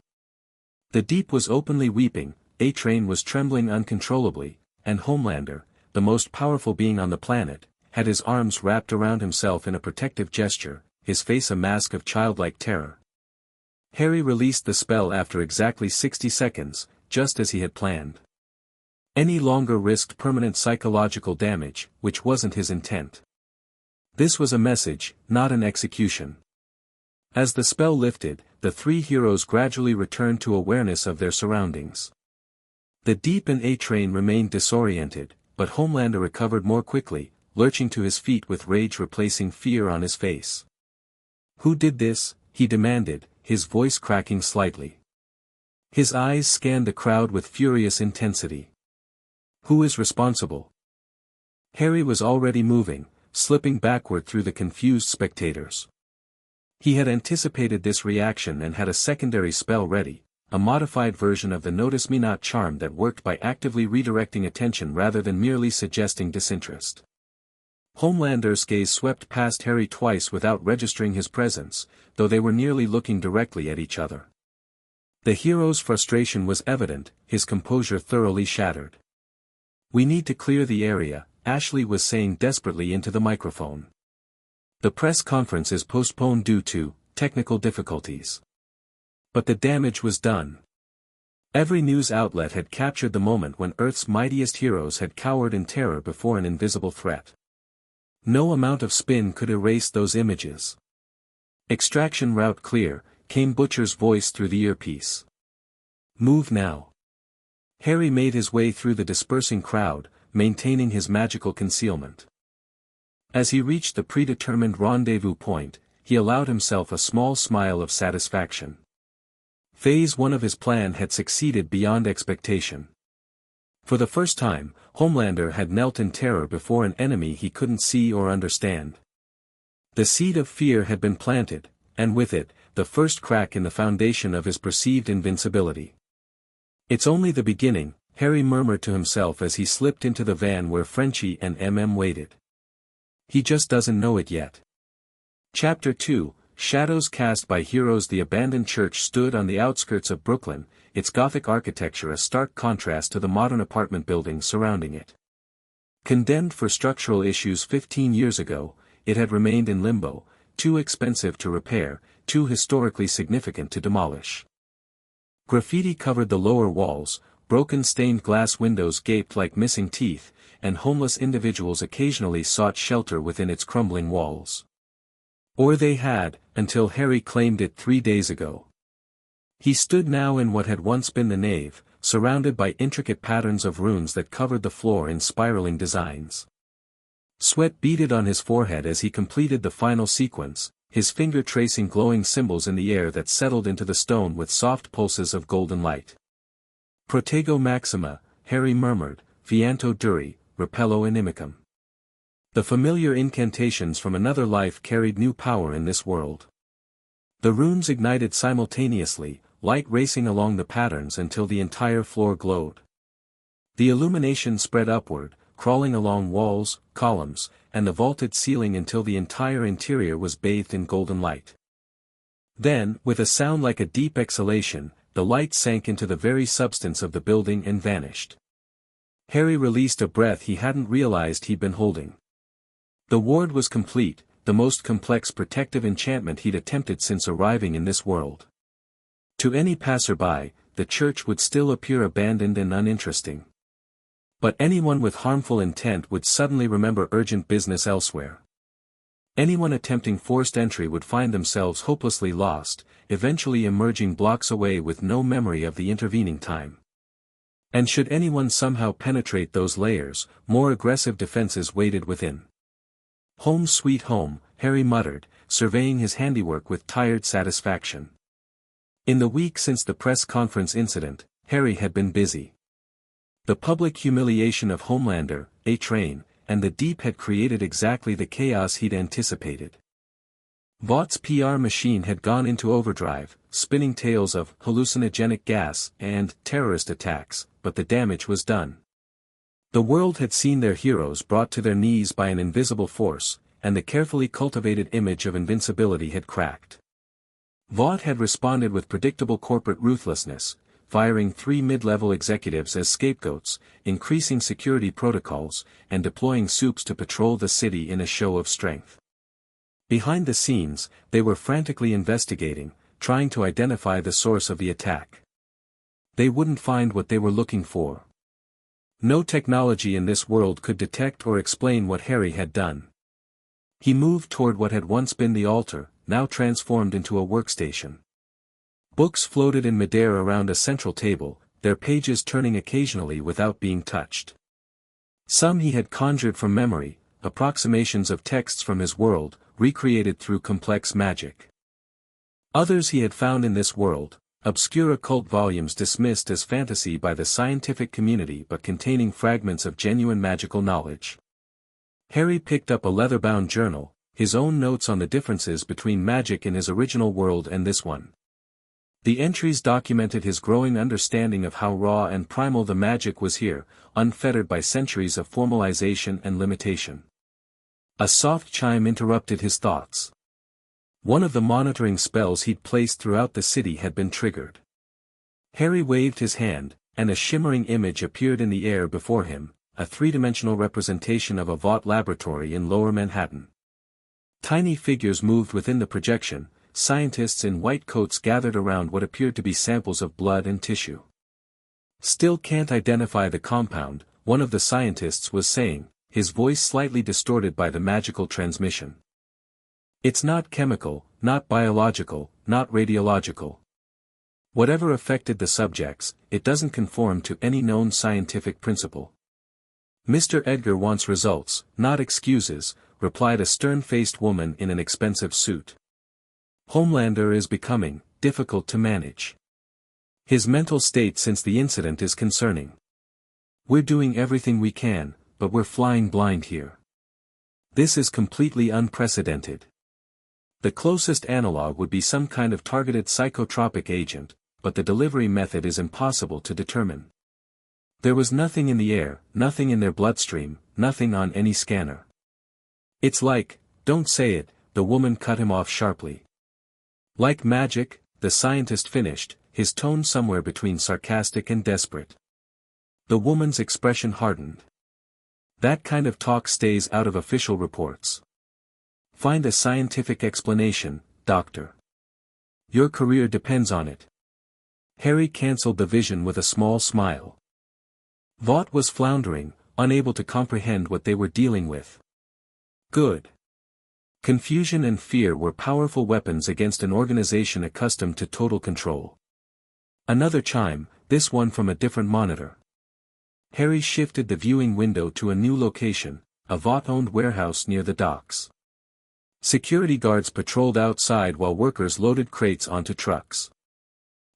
The Deep was openly weeping, A-Train was trembling uncontrollably, and Homelander, the most powerful being on the planet, had his arms wrapped around himself in a protective gesture, his face a mask of childlike terror. Harry released the spell after exactly 60 seconds, just as he had planned. Any longer risked permanent psychological damage, which wasn't his intent. This was a message, not an execution. As the spell lifted, the 3 heroes gradually returned to awareness of their surroundings. The Deep and A-Train remained disoriented, but Homelander recovered more quickly, lurching to his feet with rage replacing fear on his face. "Who did this?" he demanded, his voice cracking slightly. His eyes scanned the crowd with furious intensity. "Who is responsible?" Harry was already moving, slipping backward through the confused spectators. He had anticipated this reaction and had a secondary spell ready, a modified version of the Notice Me Not charm that worked by actively redirecting attention rather than merely suggesting disinterest. Homelander's gaze swept past Harry twice without registering his presence, though they were nearly looking directly at each other. The hero's frustration was evident, his composure thoroughly shattered. "We need to clear the area," Ashley was saying desperately into the microphone. "The press conference is postponed due to technical difficulties." But the damage was done. Every news outlet had captured the moment when Earth's mightiest heroes had cowered in terror before an invisible threat. No amount of spin could erase those images. "Extraction route clear," came Butcher's voice through the earpiece. "Move now." Harry made his way through the dispersing crowd, maintaining his magical concealment. As he reached the predetermined rendezvous point, he allowed himself a small smile of satisfaction. Phase 1 of his plan had succeeded beyond expectation. For the first time, Homelander had knelt in terror before an enemy he couldn't see or understand. The seed of fear had been planted, and with it, the first crack in the foundation of his perceived invincibility. "It's only the beginning," Harry murmured to himself as he slipped into the van where Frenchie and waited. "He just doesn't know it yet." Chapter 2, Shadows cast by heroes. The abandoned church stood on the outskirts of Brooklyn, its Gothic architecture a stark contrast to the modern apartment buildings surrounding it. Condemned for structural issues 15 years ago, it had remained in limbo, too expensive to repair, too historically significant to demolish. Graffiti covered the lower walls, broken stained glass windows gaped like missing teeth, and homeless individuals occasionally sought shelter within its crumbling walls. Or they had, until Harry claimed it 3 days ago. He stood now in what had once been the nave, surrounded by intricate patterns of runes that covered the floor in spiraling designs. Sweat beaded on his forehead as he completed the final sequence, his finger tracing glowing symbols in the air that settled into the stone with soft pulses of golden light. "Protego Maxima," Harry murmured, "Vianto Duri, Repello Inimicum." The familiar incantations from another life carried new power in this world. The runes ignited simultaneously, light racing along the patterns until the entire floor glowed. The illumination spread upward, crawling along walls, columns, and the vaulted ceiling until the entire interior was bathed in golden light. Then, with a sound like a deep exhalation, the light sank into the very substance of the building and vanished. Harry released a breath he hadn't realized he'd been holding. The ward was complete, the most complex protective enchantment he'd attempted since arriving in this world. To any passerby, the church would still appear abandoned and uninteresting. But anyone with harmful intent would suddenly remember urgent business elsewhere. Anyone attempting forced entry would find themselves hopelessly lost, eventually emerging blocks away with no memory of the intervening time. And should anyone somehow penetrate those layers, more aggressive defenses waited within. "Home sweet home," Harry muttered, surveying his handiwork with tired satisfaction. In the week since the press conference incident, Harry had been busy. The public humiliation of Homelander, A-Train, and the Deep had created exactly the chaos he'd anticipated. Vaught's PR machine had gone into overdrive, spinning tales of hallucinogenic gas and terrorist attacks, but the damage was done. The world had seen their heroes brought to their knees by an invisible force, and the carefully cultivated image of invincibility had cracked. Vought had responded with predictable corporate ruthlessness, firing 3 mid-level executives as scapegoats, increasing security protocols, and deploying soups to patrol the city in a show of strength. Behind the scenes, they were frantically investigating, trying to identify the source of the attack. They wouldn't find what they were looking for. No technology in this world could detect or explain what Harry had done. He moved toward what had once been the altar, now transformed into a workstation. Books floated in midair around a central table, their pages turning occasionally without being touched. Some he had conjured from memory, approximations of texts from his world, recreated through complex magic. Others he had found in this world, obscure occult volumes dismissed as fantasy by the scientific community but containing fragments of genuine magical knowledge. Harry picked up a leather-bound journal, his own notes on the differences between magic in his original world and this one. The entries documented his growing understanding of how raw and primal the magic was here, unfettered by centuries of formalization and limitation. A soft chime interrupted his thoughts. One of the monitoring spells he'd placed throughout the city had been triggered. Harry waved his hand, and a shimmering image appeared in the air before him, a three-dimensional representation of a Vought laboratory in Lower Manhattan. Tiny figures moved within the projection, scientists in white coats gathered around what appeared to be samples of blood and tissue. "Still can't identify the compound," one of the scientists was saying, his voice slightly distorted by the magical transmission. "It's not chemical, not biological, not radiological. Whatever affected the subjects, it doesn't conform to any known scientific principle." "Mr. Edgar wants results, not excuses," replied a stern-faced woman in an expensive suit. "Homelander is becoming difficult to manage. His mental state since the incident is concerning. We're doing everything we can, but we're flying blind here. This is completely unprecedented. The closest analog would be some kind of targeted psychotropic agent, but the delivery method is impossible to determine. There was nothing in the air, nothing in their bloodstream, nothing on any scanner. It's like, don't say it," the woman cut him off sharply. "Like magic," the scientist finished, his tone somewhere between sarcastic and desperate. The woman's expression hardened. "That kind of talk stays out of official reports. Find a scientific explanation, doctor. Your career depends on it." Harry cancelled the vision with a small smile. Vought was floundering, unable to comprehend what they were dealing with. Good. Confusion and fear were powerful weapons against an organization accustomed to total control. Another chime, this one from a different monitor. Harry shifted the viewing window to a new location, a Vought-owned warehouse near the docks. Security guards patrolled outside while workers loaded crates onto trucks.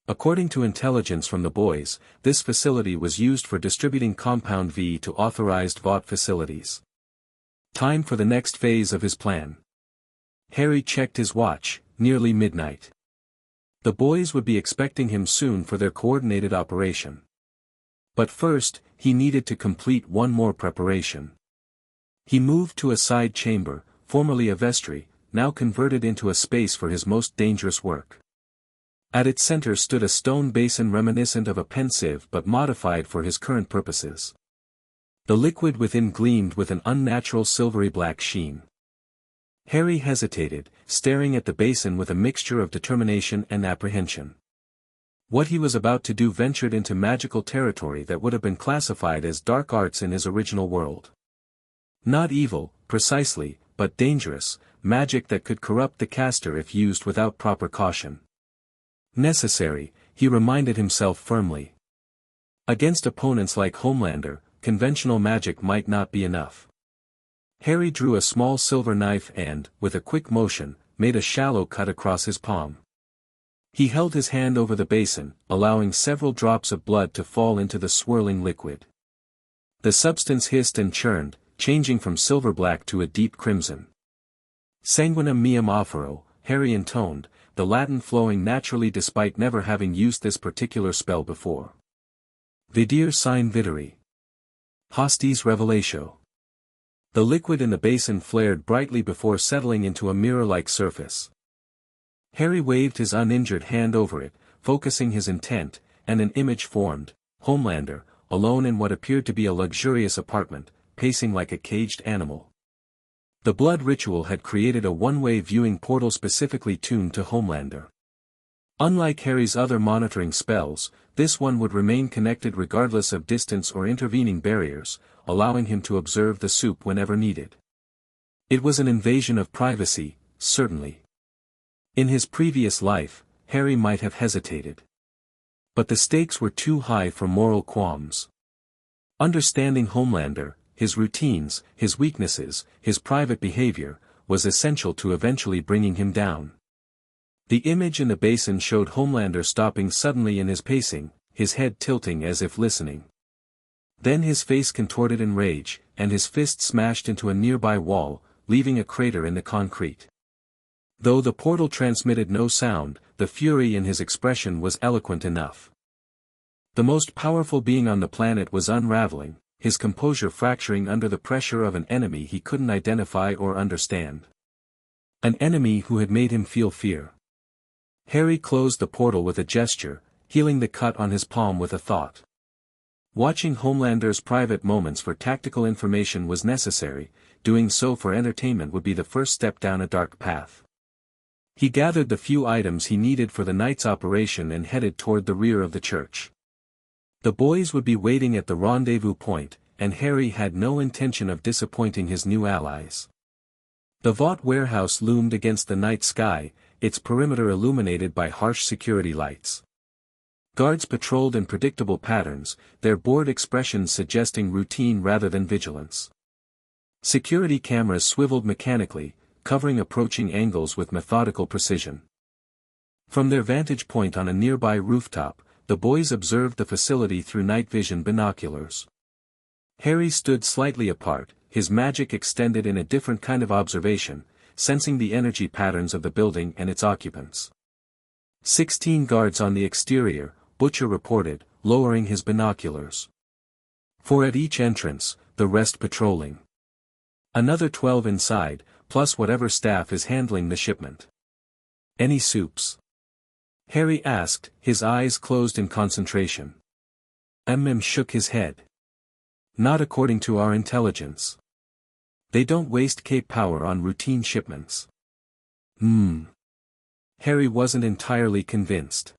According to intelligence from the boys, this facility was used for distributing Compound V to authorized Vought facilities. Time for the next phase of his plan. Harry checked his watch, nearly midnight. The boys would be expecting him soon for their coordinated operation. But first, he needed to complete one more preparation. He moved to a side chamber, formerly a vestry, now converted into a space for his most dangerous work. At its center stood a stone basin reminiscent of a pensieve but modified for his current purposes. The liquid within gleamed with an unnatural silvery black sheen. Harry hesitated, staring at the basin with a mixture of determination and apprehension. What he was about to do ventured into magical territory that would have been classified as dark arts in his original world. Not evil, precisely, but dangerous, magic that could corrupt the caster if used without proper caution. Necessary, he reminded himself firmly. Against opponents like Homelander, conventional magic might not be enough. Harry drew a small silver knife and, with a quick motion, made a shallow cut across his palm. He held his hand over the basin, allowing several drops of blood to fall into the swirling liquid. The substance hissed and churned, changing from silver black to a deep crimson. Sanguinem meum offero, Harry intoned, the Latin flowing naturally despite never having used this particular spell before. Videre sine videre. Hostis revelatio. The liquid in the basin flared brightly before settling into a mirror-like surface. Harry waved his uninjured hand over it, focusing his intent, and an image formed, Homelander, alone in what appeared to be a luxurious apartment, pacing like a caged animal. The blood ritual had created a one-way viewing portal specifically tuned to Homelander. Unlike Harry's other monitoring spells, this one would remain connected regardless of distance or intervening barriers, allowing him to observe the soup whenever needed. It was an invasion of privacy, certainly. In his previous life, Harry might have hesitated. But the stakes were too high for moral qualms. Understanding Homelander, his routines, his weaknesses, his private behavior, was essential to eventually bringing him down. The image in the basin showed Homelander stopping suddenly in his pacing, his head tilting as if listening. Then his face contorted in rage, and his fist smashed into a nearby wall, leaving a crater in the concrete. Though the portal transmitted no sound, the fury in his expression was eloquent enough. The most powerful being on the planet was unraveling, his composure fracturing under the pressure of an enemy he couldn't identify or understand. An enemy who had made him feel fear. Harry closed the portal with a gesture, healing the cut on his palm with a thought. Watching Homelander's private moments for tactical information was necessary, doing so for entertainment would be the first step down a dark path. He gathered the few items he needed for the night's operation and headed toward the rear of the church. The boys would be waiting at the rendezvous point, and Harry had no intention of disappointing his new allies. The Vought warehouse loomed against the night sky, its perimeter illuminated by harsh security lights. Guards patrolled in predictable patterns, their bored expressions suggesting routine rather than vigilance. Security cameras swiveled mechanically, covering approaching angles with methodical precision. From their vantage point on a nearby rooftop, the boys observed the facility through night vision binoculars. Harry stood slightly apart, his magic extended in a different kind of observation, sensing the energy patterns of the building and its occupants. 16 guards on the exterior, Butcher reported, lowering his binoculars. 4 at each entrance, the rest patrolling. Another 12 inside, plus whatever staff is handling the shipment. Any soups? Harry asked, his eyes closed in concentration. Shook his head. Not according to our intelligence. They don't waste Cape power on routine shipments. Harry wasn't entirely convinced.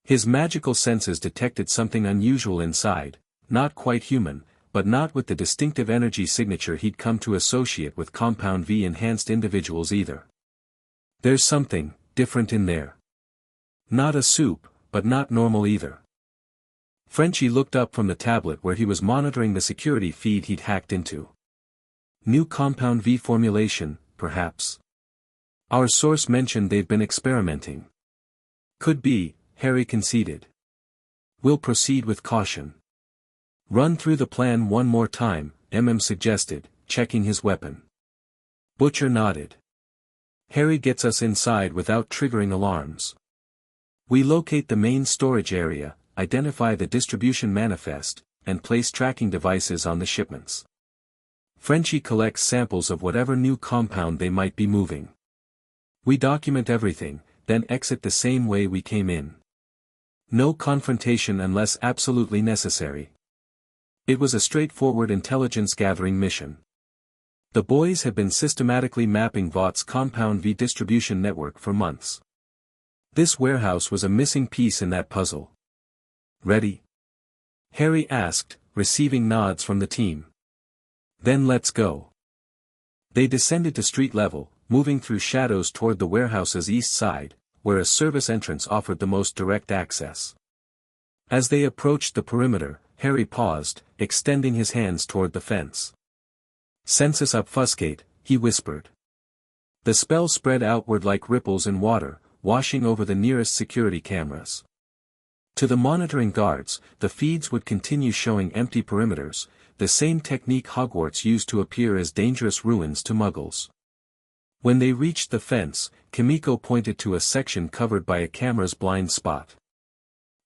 His magical senses detected something unusual inside, not quite human, but not with the distinctive energy signature he'd come to associate with Compound V enhanced individuals either. There's something different in there. Not a soup, but not normal either. Frenchie looked up from the tablet where he was monitoring the security feed he'd hacked into. New Compound V formulation, perhaps. Our source mentioned they've been experimenting. Could be, Harry conceded. We'll proceed with caution. Run through the plan one more time, suggested, checking his weapon. Butcher nodded. Harry gets us inside without triggering alarms. We locate the main storage area, identify the distribution manifest, and place tracking devices on the shipments. Frenchie collects samples of whatever new compound they might be moving. We document everything, then exit the same way we came in. No confrontation unless absolutely necessary. It was a straightforward intelligence-gathering mission. The boys had been systematically mapping Vaught's Compound V distribution network for months. This warehouse was a missing piece in that puzzle. Ready? Harry asked, receiving nods from the team. Then let's go. They descended to street level, moving through shadows toward the warehouse's east side, where a service entrance offered the most direct access. As they approached the perimeter, Harry paused, extending his hands toward the fence. Sensus obfuscate, he whispered. The spell spread outward like ripples in water, washing over the nearest security cameras. To the monitoring guards, the feeds would continue showing empty perimeters, the same technique Hogwarts used to appear as dangerous ruins to muggles. When they reached the fence, Kimiko pointed to a section covered by a camera's blind spot.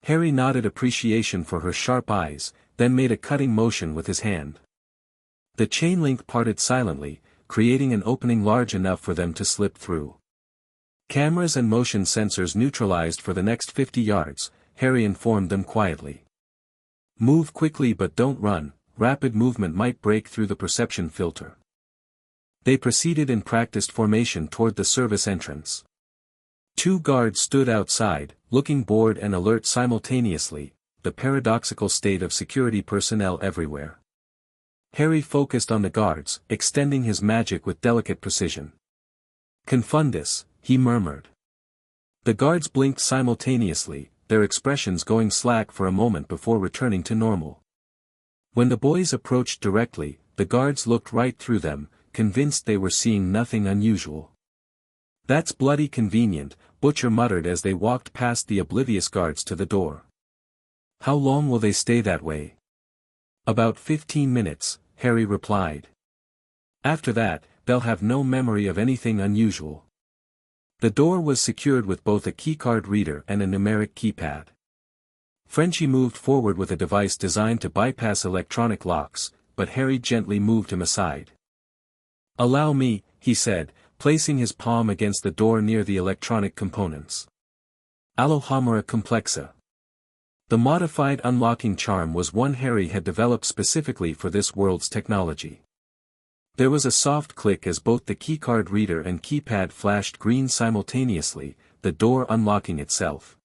Harry nodded appreciation for her sharp eyes, then made a cutting motion with his hand. The chain link parted silently, creating an opening large enough for them to slip through. Cameras and motion sensors neutralized for the next 50 yards, Harry informed them quietly. Move quickly but don't run, rapid movement might break through the perception filter. They proceeded in practiced formation toward the service entrance. 2 guards stood outside, looking bored and alert simultaneously, the paradoxical state of security personnel everywhere. Harry focused on the guards, extending his magic with delicate precision. Confundus, he murmured. The guards blinked simultaneously, their expressions going slack for a moment before returning to normal. When the boys approached directly, the guards looked right through them, convinced they were seeing nothing unusual. "That's bloody convenient," Butcher muttered as they walked past the oblivious guards to the door. "How long will they stay that way?" "About 15 minutes, Harry replied. "After that, they'll have no memory of anything unusual." The door was secured with both a keycard reader and a numeric keypad. Frenchie moved forward with a device designed to bypass electronic locks, but Harry gently moved him aside. "Allow me," he said, placing his palm against the door near the electronic components. Alohomora complexa. The modified unlocking charm was one Harry had developed specifically for this world's technology. There was a soft click as both the keycard reader and keypad flashed green simultaneously, the door unlocking itself.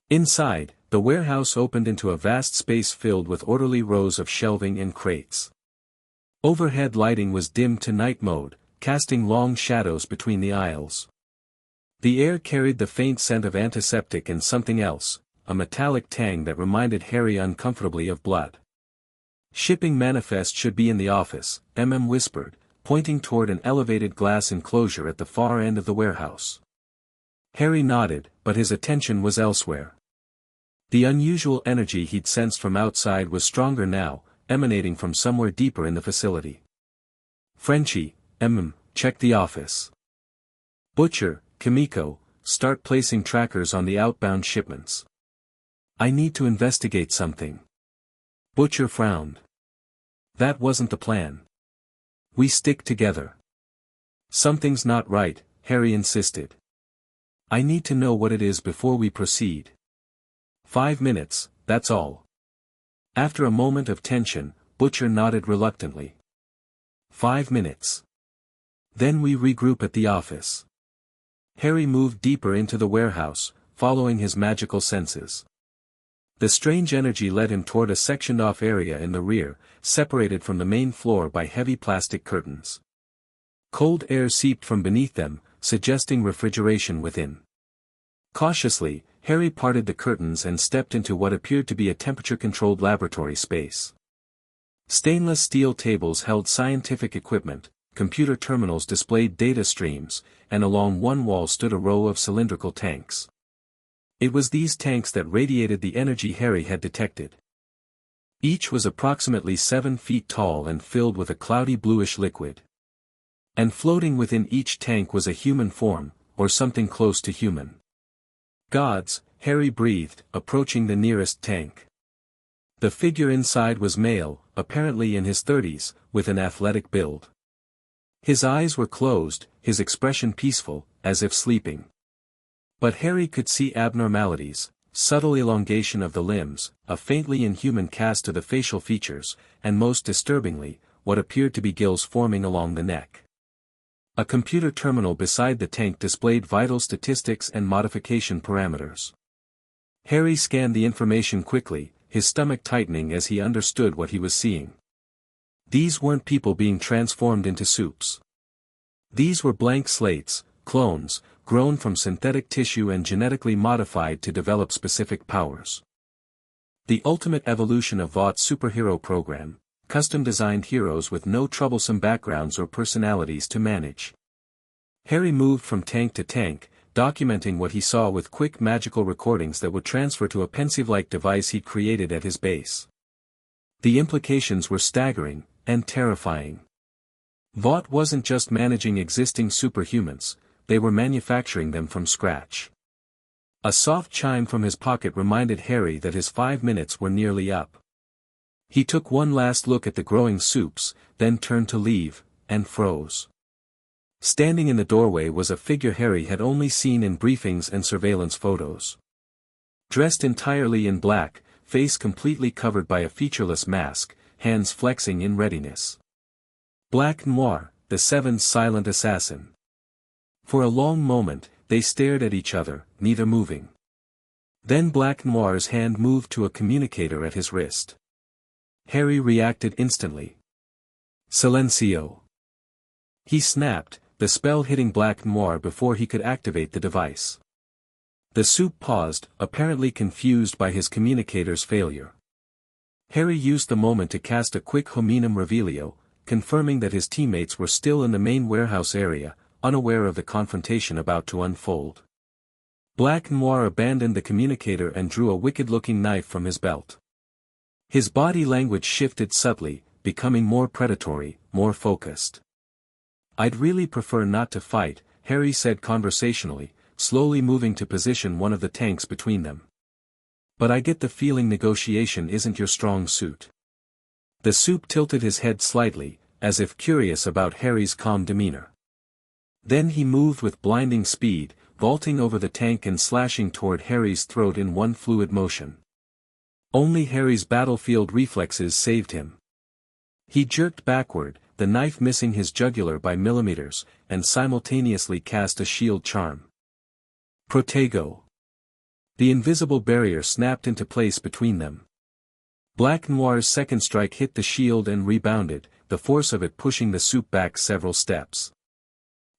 Inside, the warehouse opened into a vast space filled with orderly rows of shelving and crates. Overhead lighting was dimmed to night mode, casting long shadows between the aisles. The air carried the faint scent of antiseptic and something else, a metallic tang that reminded Harry uncomfortably of blood. "Shipping manifest should be in the office," whispered, pointing toward an elevated glass enclosure at the far end of the warehouse. Harry nodded, but his attention was elsewhere. The unusual energy he'd sensed from outside was stronger now, emanating from somewhere deeper in the facility. "Frenchie, check the office. Butcher, Kimiko, start placing trackers on the outbound shipments. I need to investigate something." Butcher frowned. "That wasn't the plan. We stick together." "Something's not right," Harry insisted. "I need to know what it is before we proceed." 5 minutes, that's all." After a moment of tension, Butcher nodded reluctantly. 5 minutes. Then we regroup at the office. Harry moved deeper into the warehouse, following his magical senses. The strange energy led him toward a sectioned-off area in the rear, separated from the main floor by heavy plastic curtains. Cold air seeped from beneath them, suggesting refrigeration within. Cautiously, Harry parted the curtains and stepped into what appeared to be a temperature-controlled laboratory space. Stainless steel tables held scientific equipment, computer terminals displayed data streams, and along one wall stood a row of cylindrical tanks. It was these tanks that radiated the energy Harry had detected. Each was approximately 7 feet tall and filled with a cloudy bluish liquid. And floating within each tank was a human form, or something close to human. "Gods," Harry breathed, approaching the nearest tank. The figure inside was male, apparently in his 30s, with an athletic build. His eyes were closed, his expression peaceful, as if sleeping. But Harry could see abnormalities, subtle elongation of the limbs, a faintly inhuman cast to the facial features, and most disturbingly, what appeared to be gills forming along the neck. A computer terminal beside the tank displayed vital statistics and modification parameters. Harry scanned the information quickly, his stomach tightening as he understood what he was seeing. These weren't people being transformed into soups. These were blank slates, clones, grown from synthetic tissue and genetically modified to develop specific powers. The ultimate evolution of Vought's superhero program, custom-designed heroes with no troublesome backgrounds or personalities to manage. Harry moved from tank to tank, documenting what he saw with quick magical recordings that would transfer to a pensive-like device he'd created at his base. The implications were staggering, and terrifying. Vought wasn't just managing existing superhumans, they were manufacturing them from scratch. A soft chime from his pocket reminded Harry that his 5 minutes were nearly up. He took one last look at the growing soups, then turned to leave, and froze. Standing in the doorway was a figure Harry had only seen in briefings and surveillance photos. Dressed entirely in black, face completely covered by a featureless mask, hands flexing in readiness. Black Noir, the Seven's silent assassin. For a long moment, they stared at each other, neither moving. Then Black Noir's hand moved to a communicator at his wrist. Harry reacted instantly. Silencio. He snapped, the spell hitting Black Noir before he could activate the device. The soup paused, apparently confused by his communicator's failure. Harry used the moment to cast a quick hominum revelio, confirming that his teammates were still in the main warehouse area, unaware of the confrontation about to unfold. Black Noir abandoned the communicator and drew a wicked-looking knife from his belt. His body language shifted subtly, becoming more predatory, more focused. "I'd really prefer not to fight," Harry said conversationally, slowly moving to position one of the tanks between them. "But I get the feeling negotiation isn't your strong suit." The soup tilted his head slightly, as if curious about Harry's calm demeanor. Then he moved with blinding speed, vaulting over the tank and slashing toward Harry's throat in one fluid motion. Only Harry's battlefield reflexes saved him. He jerked backward, the knife missing his jugular by millimeters, and simultaneously cast a shield charm. Protego. The invisible barrier snapped into place between them. Black Noir's second strike hit the shield and rebounded, the force of it pushing the soup back several steps.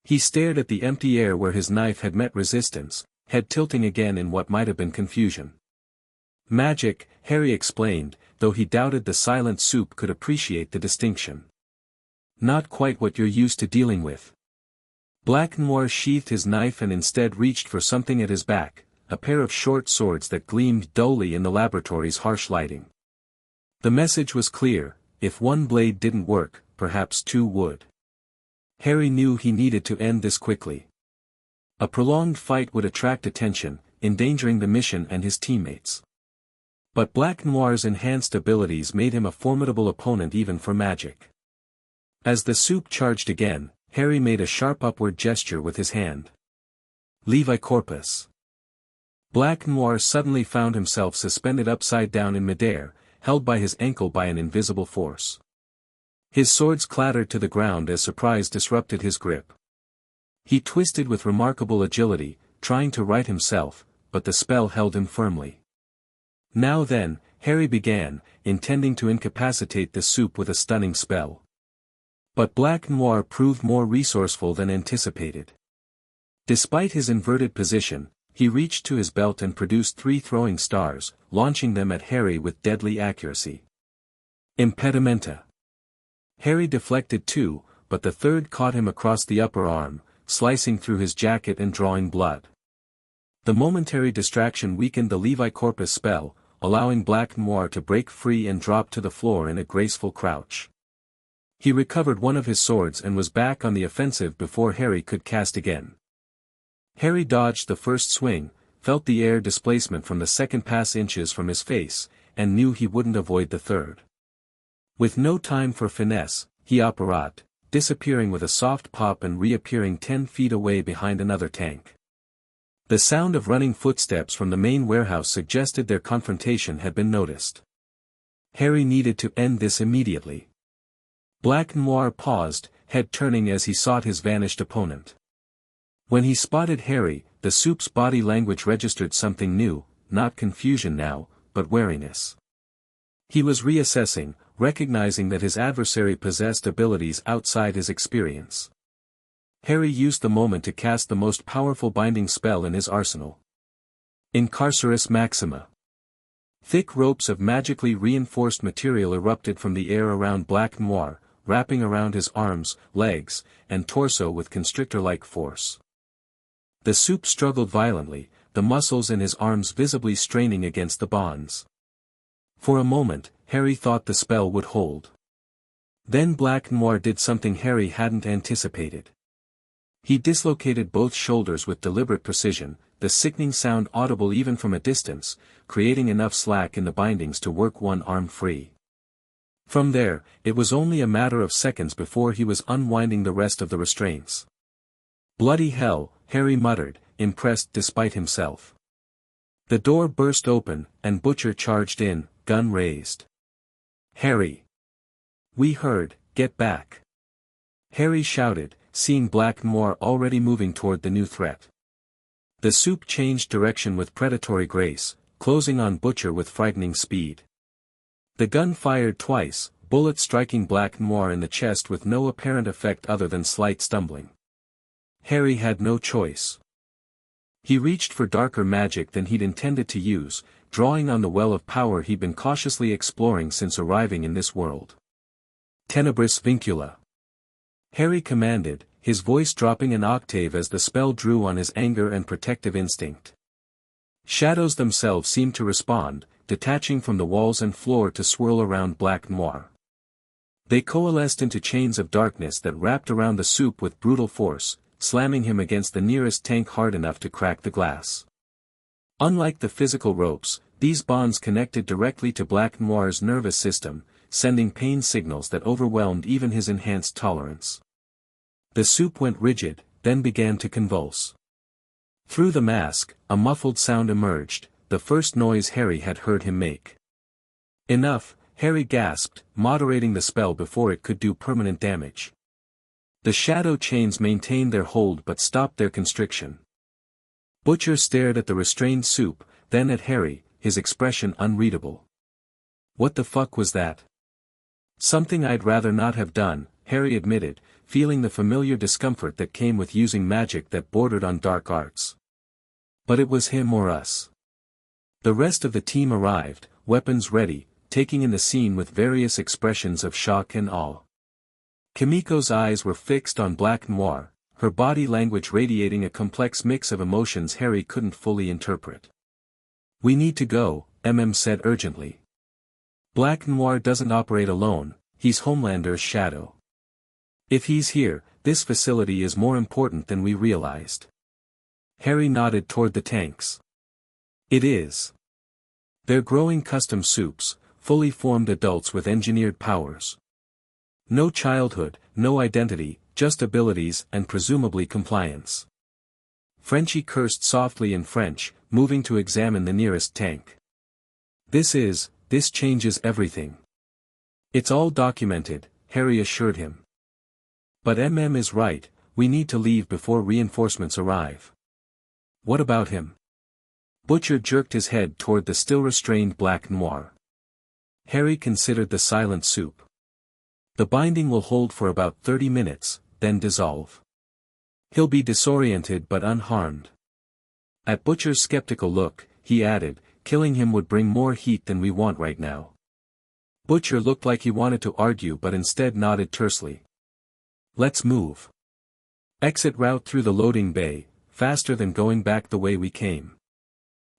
He stared at the empty air where his knife had met resistance, head tilting again in what might have been confusion. "Magic," Harry explained, though he doubted the silent soup could appreciate the distinction. "Not quite what you're used to dealing with." Black Noir sheathed his knife and instead reached for something at his back, a pair of short swords that gleamed dully in the laboratory's harsh lighting. The message was clear: if one blade didn't work, perhaps two would. Harry knew he needed to end this quickly. A prolonged fight would attract attention, endangering the mission and his teammates. But Black Noir's enhanced abilities made him a formidable opponent even for magic. As the soup charged again, Harry made a sharp upward gesture with his hand. "Levi corpus." Black Noir suddenly found himself suspended upside down in midair, held by his ankle by an invisible force. His swords clattered to the ground as surprise disrupted his grip. He twisted with remarkable agility, trying to right himself, but the spell held him firmly. "Now then," Harry began, intending to incapacitate the soup with a stunning spell. But Black Noir proved more resourceful than anticipated. Despite his inverted position, he reached to his belt and produced 3 throwing stars, launching them at Harry with deadly accuracy. Impedimenta. Harry deflected 2, but the third caught him across the upper arm, slicing through his jacket and drawing blood. The momentary distraction weakened the Levi Corpus spell, allowing Black Noir to break free and drop to the floor in a graceful crouch. He recovered one of his swords and was back on the offensive before Harry could cast again. Harry dodged the first swing, felt the air displacement from the second pass inches from his face, and knew he wouldn't avoid the third. With no time for finesse, he apparat, disappearing with a soft pop and reappearing 10 feet away behind another tank. The sound of running footsteps from the main warehouse suggested their confrontation had been noticed. Harry needed to end this immediately. Black Noir paused, head turning as he sought his vanished opponent. When he spotted Harry, the soup's body language registered something new, not confusion now, but wariness. He was reassessing, recognizing that his adversary possessed abilities outside his experience. Harry used the moment to cast the most powerful binding spell in his arsenal. Incarcerus Maxima. Thick ropes of magically reinforced material erupted from the air around Black Noir, wrapping around his arms, legs, and torso with constrictor-like force. The soup struggled violently, the muscles in his arms visibly straining against the bonds. For a moment, Harry thought the spell would hold. Then Black Noir did something Harry hadn't anticipated. He dislocated both shoulders with deliberate precision, the sickening sound audible even from a distance, creating enough slack in the bindings to work one arm free. From there, it was only a matter of seconds before he was unwinding the rest of the restraints. "Bloody hell," Harry muttered, impressed despite himself. The door burst open, and Butcher charged in, gun raised. "Harry! We heard, get back!" Harry shouted, seeing Black Noir already moving toward the new threat. The soup changed direction with predatory grace, closing on Butcher with frightening speed. The gun fired twice, bullets striking Black Noir in the chest with no apparent effect other than slight stumbling. Harry had no choice. He reached for darker magic than he'd intended to use, drawing on the well of power he'd been cautiously exploring since arriving in this world. Tenebris Vincula. Harry commanded, his voice dropping an octave as the spell drew on his anger and protective instinct. Shadows themselves seemed to respond, detaching from the walls and floor to swirl around Black Noir. They coalesced into chains of darkness that wrapped around the soup with brutal force, slamming him against the nearest tank hard enough to crack the glass. Unlike the physical ropes, these bonds connected directly to Black Noir's nervous system, sending pain signals that overwhelmed even his enhanced tolerance. The soup went rigid, then began to convulse. Through the mask, a muffled sound emerged, the first noise Harry had heard him make. Enough, Harry gasped, moderating the spell before it could do permanent damage. The shadow chains maintained their hold but stopped their constriction. Butcher stared at the restrained soup, then at Harry, his expression unreadable. What the fuck was that? Something I'd rather not have done, Harry admitted, feeling the familiar discomfort that came with using magic that bordered on dark arts. But it was him or us. The rest of the team arrived, weapons ready, taking in the scene with various expressions of shock and awe. Kimiko's eyes were fixed on Black Noir, her body language radiating a complex mix of emotions Harry couldn't fully interpret. "We need to go," said urgently. "Black Noir doesn't operate alone, he's Homelander's shadow. If he's here, this facility is more important than we realized." Harry nodded toward the tanks. "It is. They're growing custom soups, fully formed adults with engineered powers. No childhood, no identity, just abilities and presumably compliance." Frenchie cursed softly in French, moving to examine the nearest tank. This changes everything. "It's all documented," Harry assured him. "But is right, we need to leave before reinforcements arrive." "What about him?" Butcher jerked his head toward the still restrained Black Noir. Harry considered the silent soup. "The binding will hold for about 30 minutes, then dissolve. He'll be disoriented but unharmed." At Butcher's skeptical look, he added, "Killing him would bring more heat than we want right now." Butcher looked like he wanted to argue but instead nodded tersely. "Let's move. Exit route through the loading bay, faster than going back the way we came."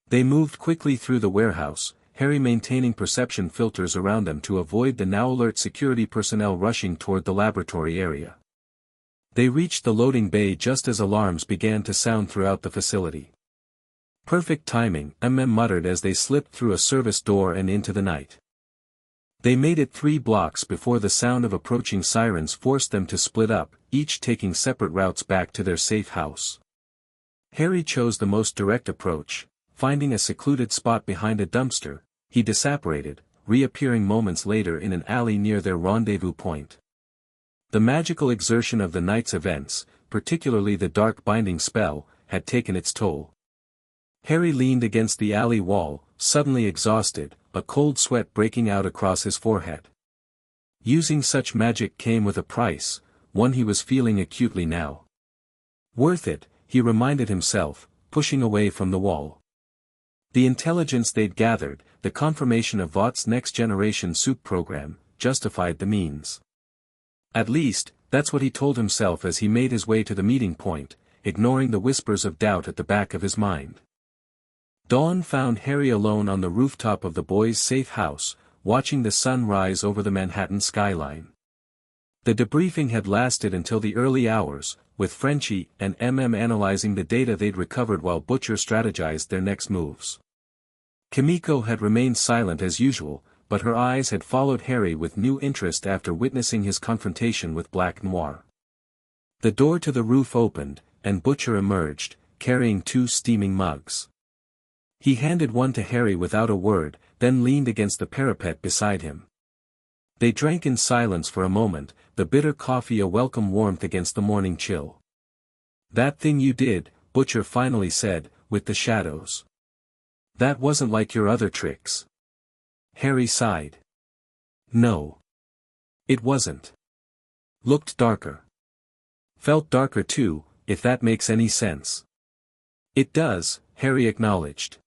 They moved quickly through the warehouse, Harry maintaining perception filters around them to avoid the now alert security personnel rushing toward the laboratory area. They reached the loading bay just as alarms began to sound throughout the facility. "Perfect timing," muttered as they slipped through a service door and into the night. They made it 3 blocks before the sound of approaching sirens forced them to split up, each taking separate routes back to their safe house. Harry chose the most direct approach. Finding a secluded spot behind a dumpster, he disapparated, reappearing moments later in an alley near their rendezvous point. The magical exertion of the night's events, particularly the dark binding spell, had taken its toll. Harry leaned against the alley wall, suddenly exhausted, a cold sweat breaking out across his forehead. Using such magic came with a price, one he was feeling acutely now. Worth it, he reminded himself, pushing away from the wall. The intelligence they'd gathered, the confirmation of Vought's next-generation soup program, justified the means. At least, that's what he told himself as he made his way to the meeting point, ignoring the whispers of doubt at the back of his mind. Dawn found Harry alone on the rooftop of the boys' safe house, watching the sun rise over the Manhattan skyline. The debriefing had lasted until the early hours, with Frenchie and analyzing the data they'd recovered while Butcher strategized their next moves. Kimiko had remained silent as usual, but her eyes had followed Harry with new interest after witnessing his confrontation with Black Noir. The door to the roof opened, and Butcher emerged, carrying 2 steaming mugs. He handed one to Harry without a word, then leaned against the parapet beside him. They drank in silence for a moment, the bitter coffee a welcome warmth against the morning chill. "That thing you did," Butcher finally said, "with the shadows. That wasn't like your other tricks." Harry sighed. "No. It wasn't. Looked darker. Felt darker too, if that makes any sense. It does, Harry acknowledged.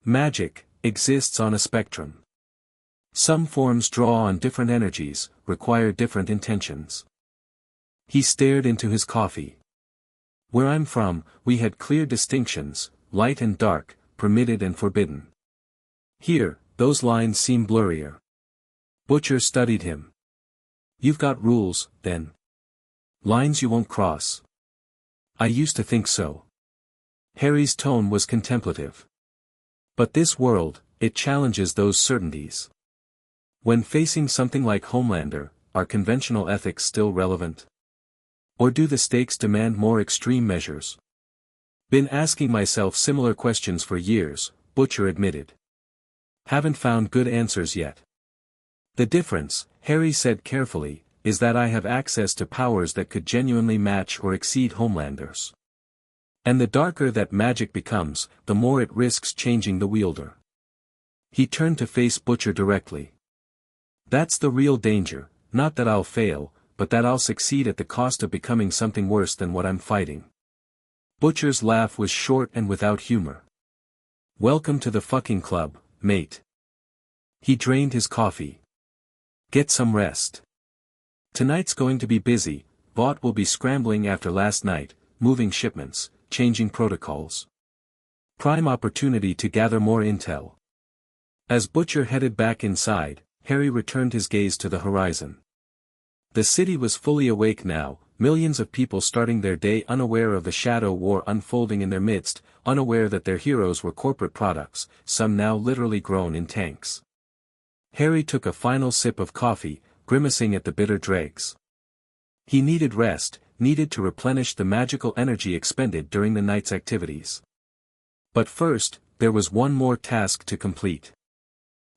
Magic exists on a spectrum. Some forms draw on different energies, require different intentions. He stared into his coffee. Where I'm from, we had clear distinctions, light and dark, permitted and forbidden. Here, those lines seem blurrier. Butcher studied him. You've got rules, then. Lines you won't cross. I used to think so. Harry's tone was contemplative. But this world, it challenges those certainties. When facing something like Homelander, are conventional ethics still relevant? Or do the stakes demand more extreme measures? Been asking myself similar questions for years, Butcher admitted. Haven't found good answers yet. The difference, Harry said carefully, is that I have access to powers that could genuinely match or exceed Homelander's. And the darker that magic becomes, the more it risks changing the wielder. He turned to face Butcher directly. That's the real danger, not that I'll fail, but that I'll succeed at the cost of becoming something worse than what I'm fighting. Butcher's laugh was short and without humor. Welcome to the fucking club, mate. He drained his coffee. Get some rest. Tonight's going to be busy. Vought will be scrambling after last night, moving shipments, changing protocols. Prime opportunity to gather more intel. As Butcher headed back inside, Harry returned his gaze to the horizon. The city was fully awake now, millions of people starting their day unaware of the shadow war unfolding in their midst, unaware that their heroes were corporate products, some now literally grown in tanks. Harry took a final sip of coffee, grimacing at the bitter dregs. He needed rest, needed to replenish the magical energy expended during the night's activities. But first, there was one more task to complete.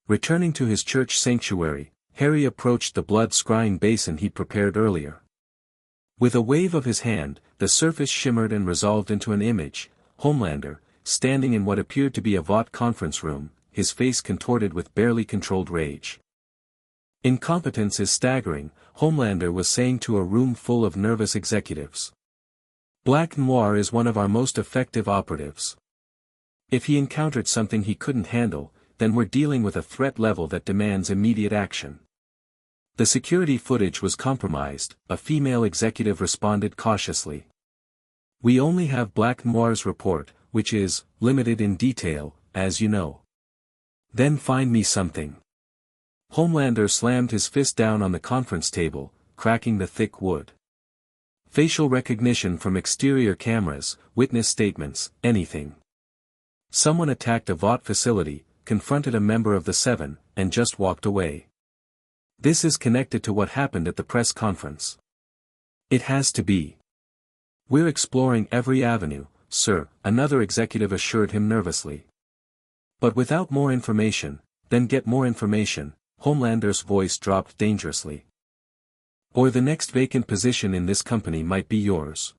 Returning to his church sanctuary, Harry approached the blood-scrying basin he'd prepared earlier. With a wave of his hand, the surface shimmered and resolved into an image, Homelander, standing in what appeared to be a Vought conference room, his face contorted with barely controlled rage. Incompetence is staggering, Homelander was saying to a room full of nervous executives. Black Noir is one of our most effective operatives. If he encountered something he couldn't handle, then we're dealing with a threat level that demands immediate action. The security footage was compromised, a female executive responded cautiously. We only have Black Noir's report, which is limited in detail, as you know. Then find me something. Homelander slammed his fist down on the conference table, cracking the thick wood. Facial recognition from exterior cameras, witness statements, anything. Someone attacked a Vought facility, confronted a member of the Seven, and just walked away. This is connected to what happened at the press conference. It has to be. We're exploring every avenue, sir, another executive assured him nervously. But without more information, then get more information, Homelander's voice dropped dangerously. Or the next vacant position in this company might be yours.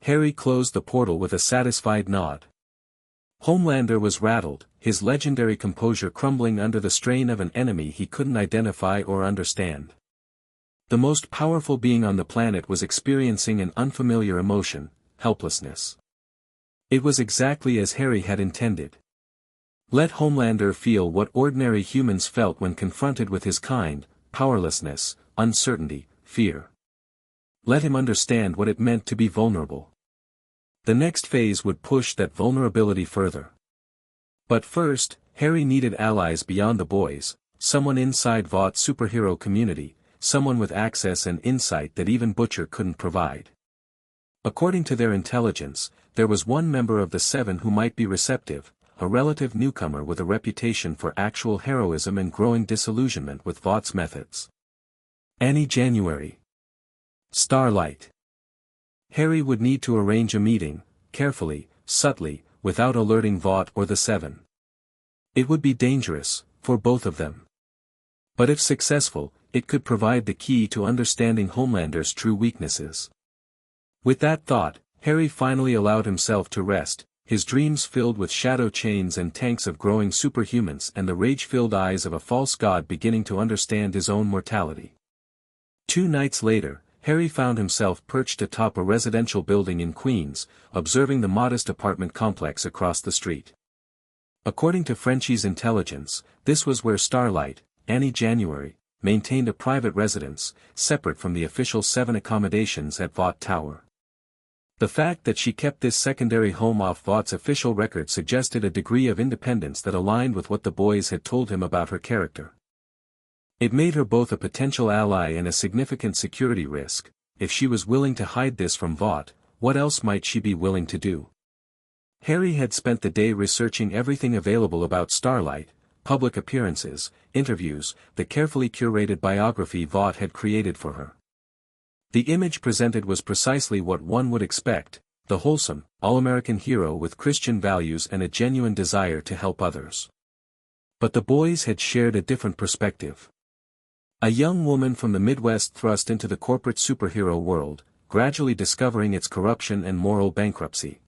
Harry closed the portal with a satisfied nod. Homelander was rattled, his legendary composure crumbling under the strain of an enemy he couldn't identify or understand. The most powerful being on the planet was experiencing an unfamiliar emotion, helplessness. It was exactly as Harry had intended. Let Homelander feel what ordinary humans felt when confronted with his kind, powerlessness, uncertainty, fear. Let him understand what it meant to be vulnerable. The next phase would push that vulnerability further. But first, Harry needed allies beyond the boys, someone inside Vaught's superhero community, someone with access and insight that even Butcher couldn't provide. According to their intelligence, there was one member of the Seven who might be receptive, a relative newcomer with a reputation for actual heroism and growing disillusionment with Vaught's methods. Annie January. Starlight. Harry would need to arrange a meeting, carefully, subtly, without alerting Vought or the Seven. It would be dangerous, for both of them. But if successful, it could provide the key to understanding Homelander's true weaknesses. With that thought, Harry finally allowed himself to rest, his dreams filled with shadow chains and tanks of growing superhumans and the rage-filled eyes of a false god beginning to understand his own mortality. 2 nights later, Harry found himself perched atop a residential building in Queens, observing the modest apartment complex across the street. According to Frenchie's intelligence, this was where Starlight, Annie January, maintained a private residence, separate from the official 7 accommodations at Vought Tower. The fact that she kept this secondary home off Vaught's official record suggested a degree of independence that aligned with what the boys had told him about her character. It made her both a potential ally and a significant security risk. If she was willing to hide this from Vought, what else might she be willing to do? Harry had spent the day researching everything available about Starlight, public appearances, interviews, the carefully curated biography Vought had created for her. The image presented was precisely what one would expect, the wholesome, all-American hero with Christian values and a genuine desire to help others. But the boys had shared a different perspective. A young woman from the Midwest thrust into the corporate superhero world, gradually discovering its corruption and moral bankruptcy.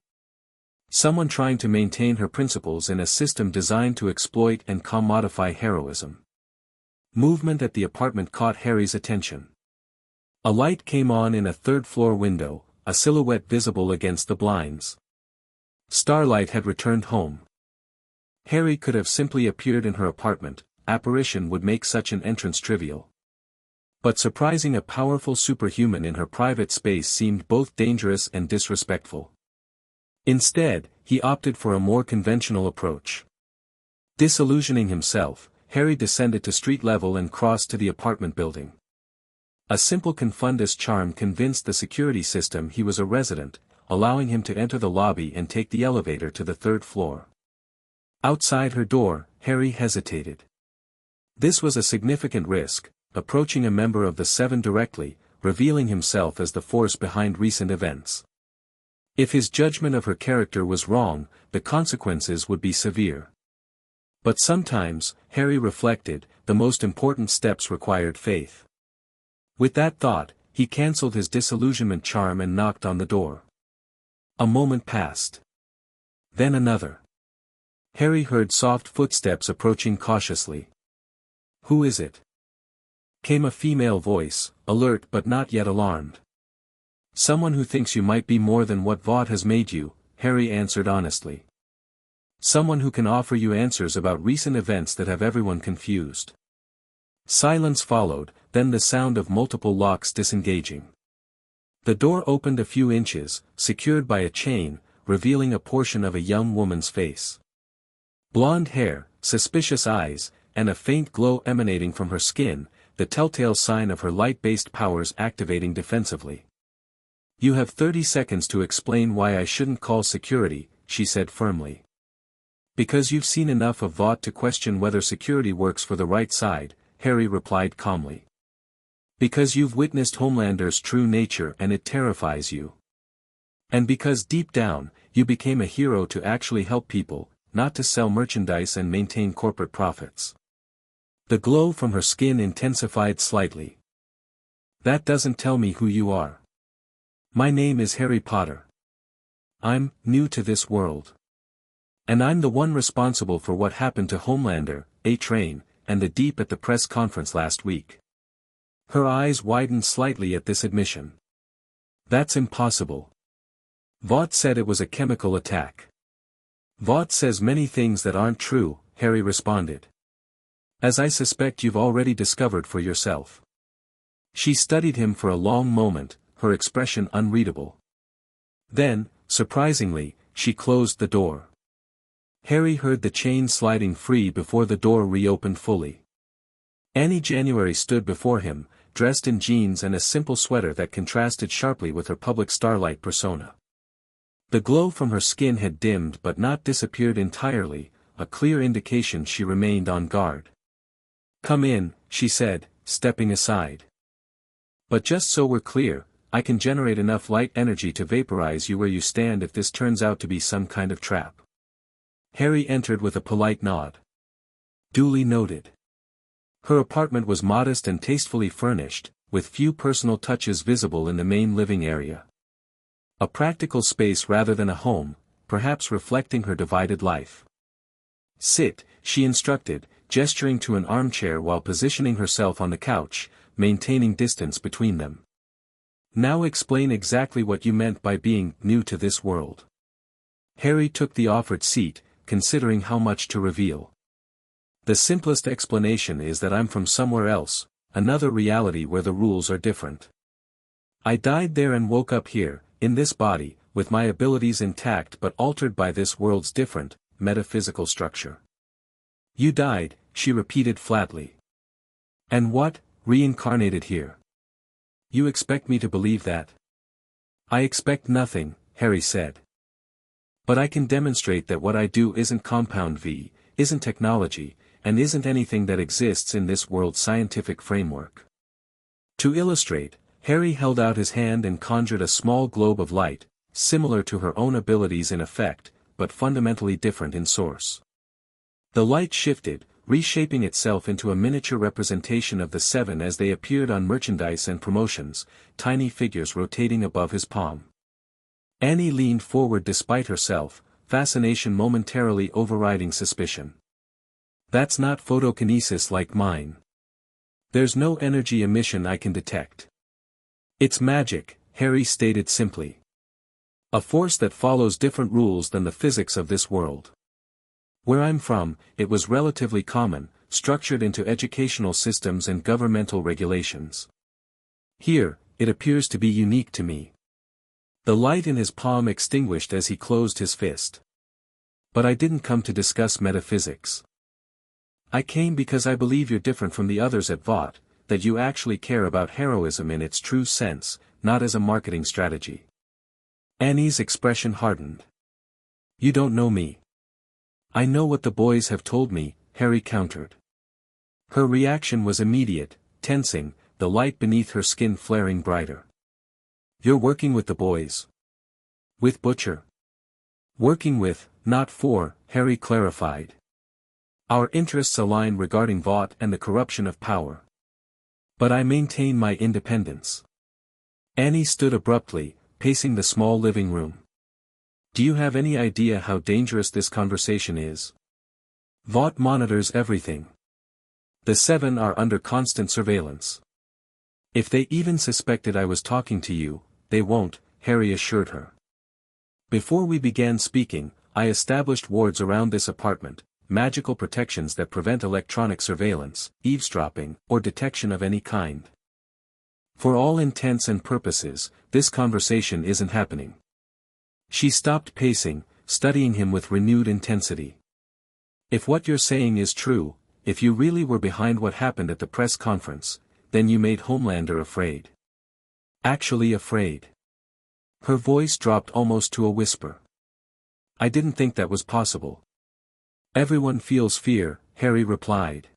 Someone trying to maintain her principles in a system designed to exploit and commodify heroism. Movement at the apartment caught Harry's attention. A light came on in a third-floor window, a silhouette visible against the blinds. Starlight had returned home. Harry could have simply appeared in her apartment, apparition would make such an entrance trivial. But surprising a powerful superhuman in her private space seemed both dangerous and disrespectful. Instead, he opted for a more conventional approach. Disillusioning himself, Harry descended to street level and crossed to the apartment building. A simple confundus charm convinced the security system he was a resident, allowing him to enter the lobby and take the elevator to the 3rd floor. Outside her door, Harry hesitated. This was a significant risk, approaching a member of the 7 directly, revealing himself as the force behind recent events. If his judgment of her character was wrong, the consequences would be severe. But sometimes, Harry reflected, the most important steps required faith. With that thought, he cancelled his disillusionment charm and knocked on the door. A moment passed. Then another. Harry heard soft footsteps approaching cautiously. "Who is it?" came a female voice, alert but not yet alarmed. "Someone who thinks you might be more than what Vought has made you," Harry answered honestly. "Someone who can offer you answers about recent events that have everyone confused." Silence followed, then the sound of multiple locks disengaging. The door opened a few inches, secured by a chain, revealing a portion of a young woman's face. Blonde hair, suspicious eyes, and a faint glow emanating from her skin, the telltale sign of her light-based powers activating defensively. "You have 30 seconds to explain why I shouldn't call security," she said firmly. "Because you've seen enough of Vought to question whether security works for the right side," Harry replied calmly. "Because you've witnessed Homelander's true nature and it terrifies you. And because deep down, you became a hero to actually help people, not to sell merchandise and maintain corporate profits." The glow from her skin intensified slightly. "That doesn't tell me who you are. My name is Harry Potter. I'm new to this world. And I'm the one responsible for what happened to Homelander, A-Train, and the Deep at the press conference last week." Her eyes widened slightly at this admission. "That's impossible. Vought said it was a chemical attack." "Vought says many things that aren't true," Harry responded. "As I suspect you've already discovered for yourself." She studied him for a long moment, her expression unreadable. Then, surprisingly, she closed the door. Harry heard the chain sliding free before the door reopened fully. Annie January stood before him, dressed in jeans and a simple sweater that contrasted sharply with her public starlight persona. The glow from her skin had dimmed but not disappeared entirely, a clear indication she remained on guard. "Come in," she said, stepping aside. "But just so we're clear, I can generate enough light energy to vaporize you where you stand if this turns out to be some kind of trap." Harry entered with a polite nod. Duly noted. Her apartment was modest and tastefully furnished, with few personal touches visible in the main living area. A practical space rather than a home, perhaps reflecting her divided life. "Sit," she instructed, gesturing to an armchair while positioning herself on the couch, maintaining distance between them. Now explain exactly what you meant by being new to this world. Harry took the offered seat, considering how much to reveal. The simplest explanation is that I'm from somewhere else, another reality where the rules are different. I died there and woke up here, in this body, with my abilities intact but altered by this world's different, metaphysical structure. You died, she repeated flatly. And what, reincarnated here? You expect me to believe that? I expect nothing, Harry said. But I can demonstrate that what I do isn't compound V, isn't technology, and isn't anything that exists in this world's scientific framework. To illustrate, Harry held out his hand and conjured a small globe of light, similar to her own abilities in effect, but fundamentally different in source. The light shifted, reshaping itself into a miniature representation of the seven as they appeared on merchandise and promotions, tiny figures rotating above his palm. Annie leaned forward despite herself, fascination momentarily overriding suspicion. That's not photokinesis like mine. There's no energy emission I can detect. It's magic, Harry stated simply. A force that follows different rules than the physics of this world. Where I'm from, it was relatively common, structured into educational systems and governmental regulations. Here, it appears to be unique to me. The light in his palm extinguished as he closed his fist. But I didn't come to discuss metaphysics. I came because I believe you're different from the others at Vought, that you actually care about heroism in its true sense, not as a marketing strategy. Annie's expression hardened. You don't know me. I know what the boys have told me, Harry countered. Her reaction was immediate, tensing, the light beneath her skin flaring brighter. You're working with the boys. With Butcher. Working with, not for, Harry clarified. Our interests align regarding Vought and the corruption of power. But I maintain my independence. Annie stood abruptly, pacing the small living room. Do you have any idea how dangerous this conversation is? Vought monitors everything. The seven are under constant surveillance. If they even suspected I was talking to you, they won't, Harry assured her. Before we began speaking, I established wards around this apartment, magical protections that prevent electronic surveillance, eavesdropping, or detection of any kind. For all intents and purposes, this conversation isn't happening. She stopped pacing, studying him with renewed intensity. If what you're saying is true, if you really were behind what happened at the press conference, then you made Homelander afraid. Actually afraid. Her voice dropped almost to a whisper. I didn't think that was possible. Everyone feels fear, Harry replied.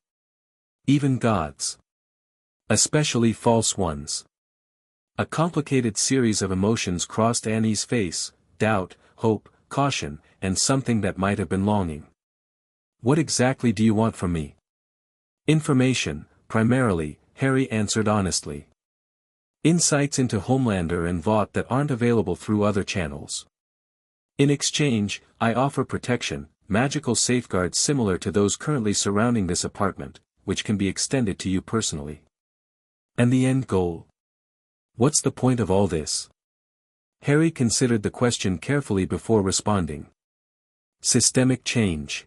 Even gods. Especially false ones. A complicated series of emotions crossed Annie's face, doubt, hope, caution, and something that might have been longing. What exactly do you want from me? Information, primarily, Harry answered honestly. Insights into Homelander and Vought that aren't available through other channels. In exchange, I offer protection, magical safeguards similar to those currently surrounding this apartment, which can be extended to you personally. And the end goal? What's the point of all this? Harry considered the question carefully before responding. Systemic change.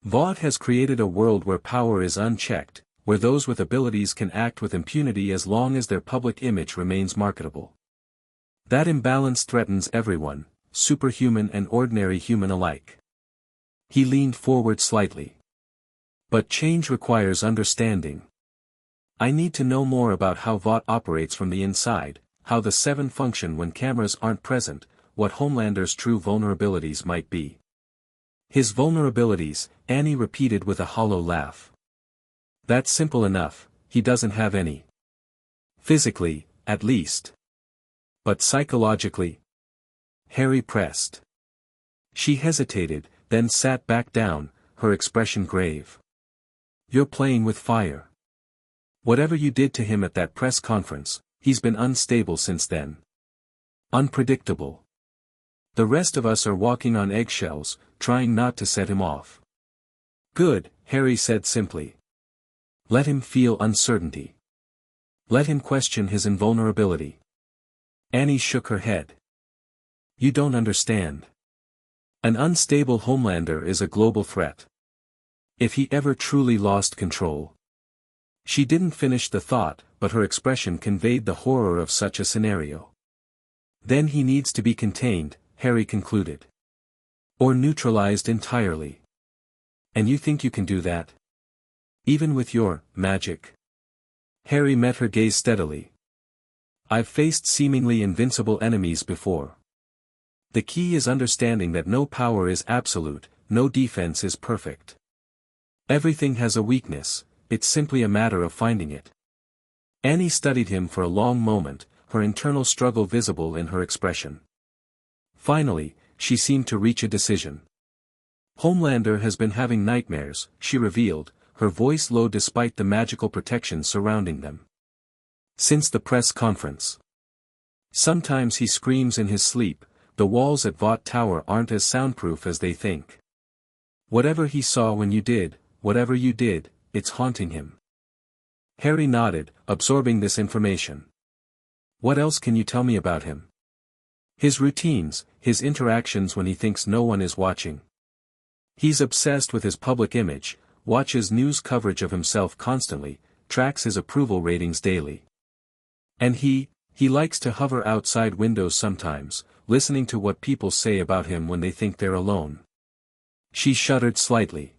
Vought has created a world where power is unchecked, where those with abilities can act with impunity as long as their public image remains marketable. That imbalance threatens everyone, superhuman and ordinary human alike. He leaned forward slightly. But change requires understanding. I need to know more about how Vought operates from the inside, how the seven function when cameras aren't present, what Homelander's true vulnerabilities might be. His vulnerabilities, Annie repeated with a hollow laugh. That's simple enough, he doesn't have any. Physically, at least. But psychologically? Harry pressed. She hesitated, then sat back down, her expression grave. You're playing with fire. Whatever you did to him at that press conference, he's been unstable since then. Unpredictable. The rest of us are walking on eggshells, trying not to set him off. Good, Harry said simply. Let him feel uncertainty. Let him question his invulnerability. Annie shook her head. You don't understand. An unstable Homelander is a global threat. If he ever truly lost control. She didn't finish the thought, but her expression conveyed the horror of such a scenario. Then he needs to be contained, Harry concluded. Or neutralized entirely. And you think you can do that? Even with your magic? Harry met her gaze steadily. I've faced seemingly invincible enemies before. The key is understanding that no power is absolute, no defense is perfect. Everything has a weakness, it's simply a matter of finding it. Annie studied him for a long moment, her internal struggle visible in her expression. Finally, she seemed to reach a decision. Homelander has been having nightmares, she revealed, her voice low despite the magical protection surrounding them. Since the press conference. Sometimes he screams in his sleep, the walls at Vought Tower aren't as soundproof as they think. Whatever he saw when you did, whatever you did, it's haunting him. Harry nodded, absorbing this information. What else can you tell me about him? His routines, his interactions when he thinks no one is watching. He's obsessed with his public image, watches news coverage of himself constantly, tracks his approval ratings daily. And he likes to hover outside windows sometimes, listening to what people say about him when they think they're alone. She shuddered slightly.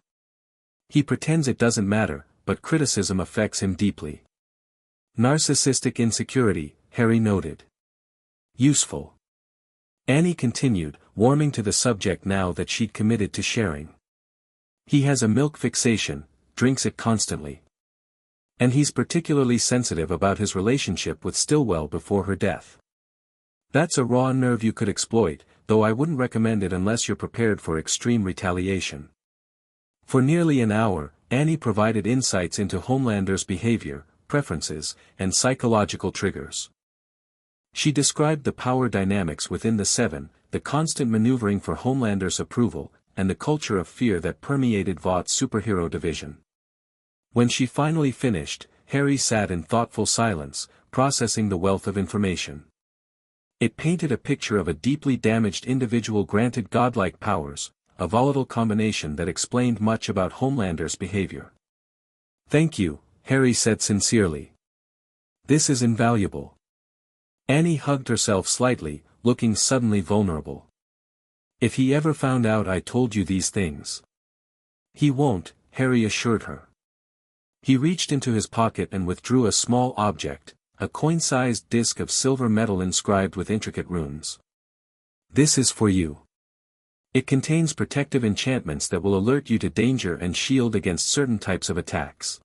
He pretends it doesn't matter, but criticism affects him deeply. Narcissistic insecurity, Harry noted. Useful. Annie continued, warming to the subject now that she'd committed to sharing. He has a milk fixation, drinks it constantly. And he's particularly sensitive about his relationship with Stillwell before her death. That's a raw nerve you could exploit, though I wouldn't recommend it unless you're prepared for extreme retaliation. For nearly an hour, Annie provided insights into Homelander's behavior, preferences, and psychological triggers. She described the power dynamics within the Seven, the constant maneuvering for Homelander's approval, and the culture of fear that permeated Vaught's superhero division. When she finally finished, Harry sat in thoughtful silence, processing the wealth of information. It painted a picture of a deeply damaged individual granted godlike powers, a volatile combination that explained much about Homelander's behavior. Thank you, Harry said sincerely. This is invaluable. Annie hugged herself slightly, looking suddenly vulnerable. If he ever found out I told you these things. He won't, Harry assured her. He reached into his pocket and withdrew a small object, a coin-sized disc of silver metal inscribed with intricate runes. This is for you. It contains protective enchantments that will alert you to danger and shield against certain types of attacks.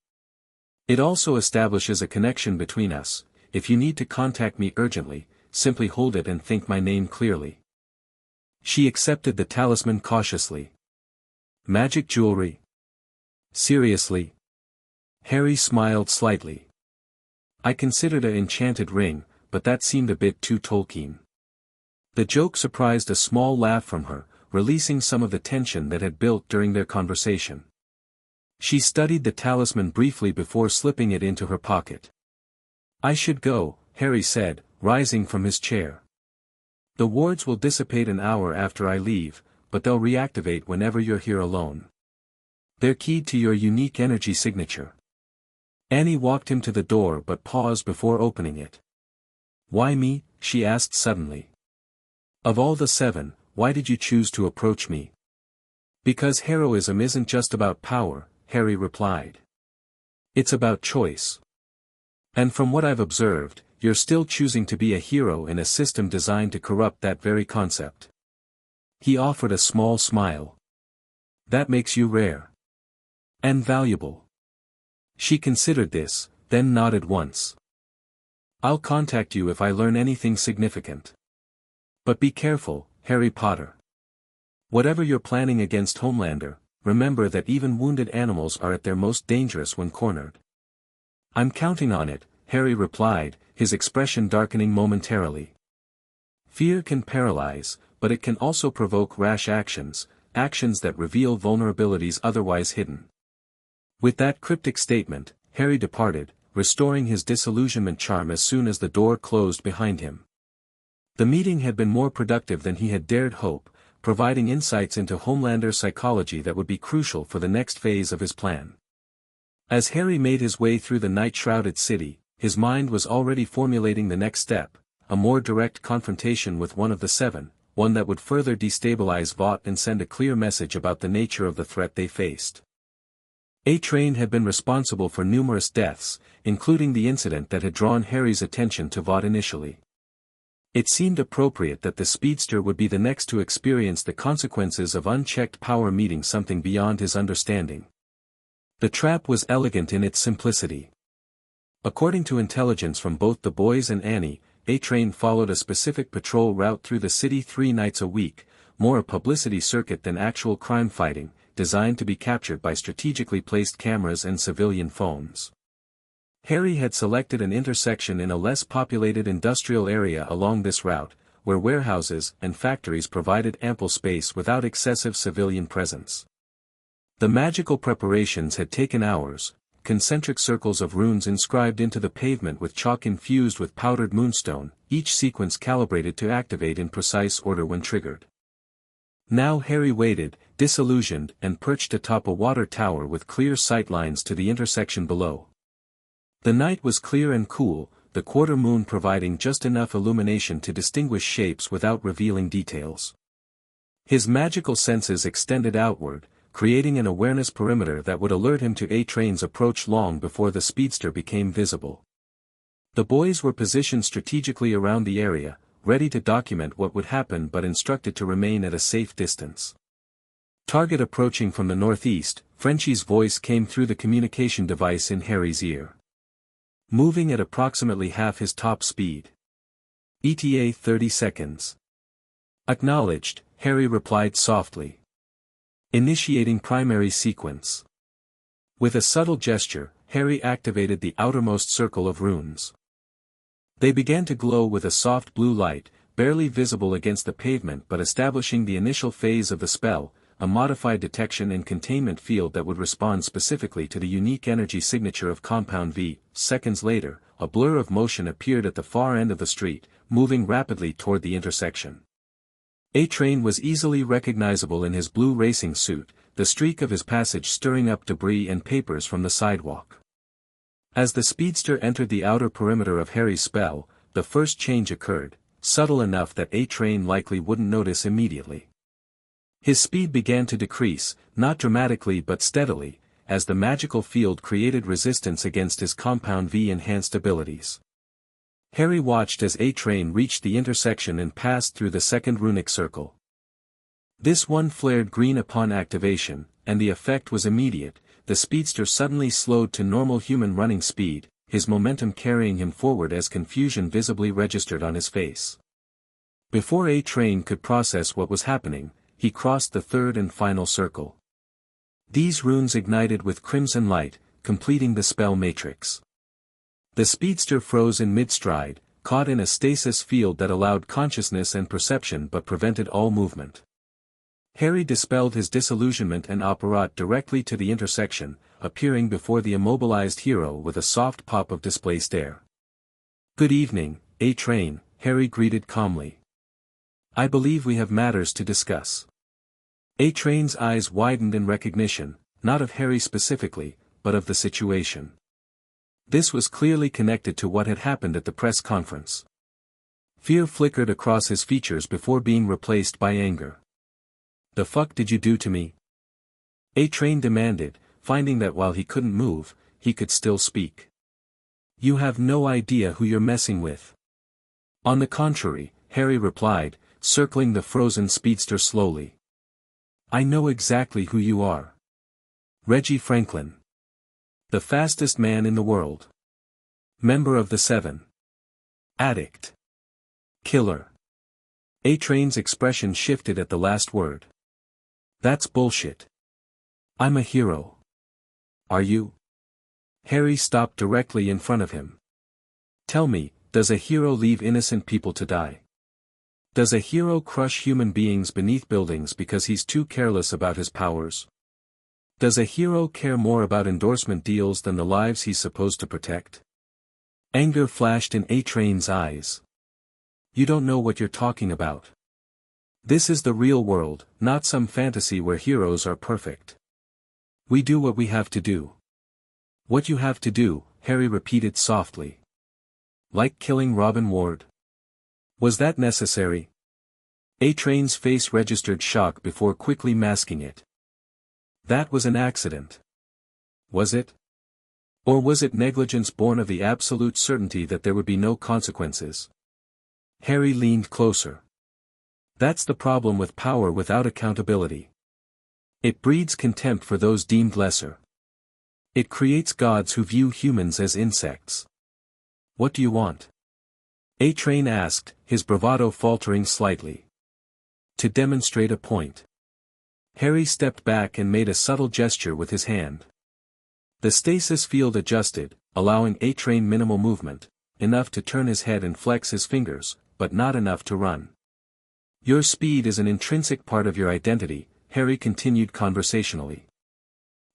It also establishes a connection between us. If you need to contact me urgently, simply hold it and think my name clearly. She accepted the talisman cautiously. Magic jewelry? Seriously? Harry smiled slightly. I considered an enchanted ring, but that seemed a bit too Tolkien. The joke surprised a small laugh from her, releasing some of the tension that had built during their conversation. She studied the talisman briefly before slipping it into her pocket. I should go, Harry said, rising from his chair. The wards will dissipate an hour after I leave, but they'll reactivate whenever you're here alone. They're keyed to your unique energy signature. Annie walked him to the door but paused before opening it. Why me? She asked suddenly. Of all the Seven, why did you choose to approach me? Because heroism isn't just about power, Harry replied. It's about choice. And from what I've observed, you're still choosing to be a hero in a system designed to corrupt that very concept. He offered a small smile. That makes you rare. And valuable. She considered this, then nodded once. I'll contact you if I learn anything significant. But be careful, Harry Potter. Whatever you're planning against Homelander, remember that even wounded animals are at their most dangerous when cornered. I'm counting on it, Harry replied, his expression darkening momentarily. Fear can paralyze, but it can also provoke rash actions, actions that reveal vulnerabilities otherwise hidden. With that cryptic statement, Harry departed, restoring his disillusionment charm as soon as the door closed behind him. The meeting had been more productive than he had dared hope, providing insights into Homelander's psychology that would be crucial for the next phase of his plan. As Harry made his way through the night-shrouded city, his mind was already formulating the next step, a more direct confrontation with one of the seven, one that would further destabilize Vought and send a clear message about the nature of the threat they faced. A-Train had been responsible for numerous deaths, including the incident that had drawn Harry's attention to Vought initially. It seemed appropriate that the speedster would be the next to experience the consequences of unchecked power meeting something beyond his understanding. The trap was elegant in its simplicity. According to intelligence from both the boys and Annie, A-Train followed a specific patrol route through the city 3 nights a week, more a publicity circuit than actual crime fighting, designed to be captured by strategically placed cameras and civilian phones. Harry had selected an intersection in a less populated industrial area along this route, where warehouses and factories provided ample space without excessive civilian presence. The magical preparations had taken hours, concentric circles of runes inscribed into the pavement with chalk infused with powdered moonstone, each sequence calibrated to activate in precise order when triggered. Now Harry waited, disillusioned and perched atop a water tower with clear sight lines to the intersection below. The night was clear and cool, the quarter moon providing just enough illumination to distinguish shapes without revealing details. His magical senses extended outward, creating an awareness perimeter that would alert him to A-Train's approach long before the speedster became visible. The boys were positioned strategically around the area, ready to document what would happen but instructed to remain at a safe distance. Target approaching from the northeast, Frenchie's voice came through the communication device in Harry's ear. Moving at approximately half his top speed. ETA 30 seconds. Acknowledged, Harry replied softly. Initiating primary sequence. With a subtle gesture, Harry activated the outermost circle of runes. They began to glow with a soft blue light, barely visible against the pavement but establishing the initial phase of the spell, a modified detection and containment field that would respond specifically to the unique energy signature of Compound V. Seconds later, a blur of motion appeared at the far end of the street, moving rapidly toward the intersection. A-Train was easily recognizable in his blue racing suit, the streak of his passage stirring up debris and papers from the sidewalk. As the speedster entered the outer perimeter of Harry's spell, the first change occurred, subtle enough that A-Train likely wouldn't notice immediately. His speed began to decrease, not dramatically but steadily, as the magical field created resistance against his Compound V enhanced abilities. Harry watched as A-Train reached the intersection and passed through the second runic circle. This one flared green upon activation, and the effect was immediate. The speedster suddenly slowed to normal human running speed, his momentum carrying him forward as confusion visibly registered on his face. Before A-Train could process what was happening, he crossed the third and final circle. These runes ignited with crimson light, completing the spell matrix. The speedster froze in mid-stride, caught in a stasis field that allowed consciousness and perception but prevented all movement. Harry dispelled his disillusionment and apparat directly to the intersection, appearing before the immobilized hero with a soft pop of displaced air. "Good evening, A-Train," Harry greeted calmly. "I believe we have matters to discuss." A-Train's eyes widened in recognition, not of Harry specifically, but of the situation. This was clearly connected to what had happened at the press conference. Fear flickered across his features before being replaced by anger. "The fuck did you do to me?" A-Train demanded, finding that while he couldn't move, he could still speak. "You have no idea who you're messing with." "On the contrary," Harry replied, circling the frozen speedster slowly. "I know exactly who you are. Reggie Franklin. The fastest man in the world. Member of the Seven. Addict. Killer." A-Train's expression shifted at the last word. "That's bullshit. I'm a hero." "Are you?" Harry stopped directly in front of him. "Tell me, does a hero leave innocent people to die? Does a hero crush human beings beneath buildings because he's too careless about his powers? Does a hero care more about endorsement deals than the lives he's supposed to protect?" Anger flashed in A-Train's eyes. You don't know what you're talking about. This is the real world, not some fantasy where heroes are perfect. We do what we have to do. What you have to do, Harry repeated softly. Like killing Robin Ward? Was that necessary? A-Train's face registered shock before quickly masking it. That was an accident. Was it? Or was it negligence born of the absolute certainty that there would be no consequences? Harry leaned closer. That's the problem with power without accountability. It breeds contempt for those deemed lesser. It creates gods who view humans as insects. What do you want? A-Train asked, his bravado faltering slightly. To demonstrate a point. Harry stepped back and made a subtle gesture with his hand. The stasis field adjusted, allowing A-Train minimal movement, enough to turn his head and flex his fingers, but not enough to run. Your speed is an intrinsic part of your identity, Harry continued conversationally.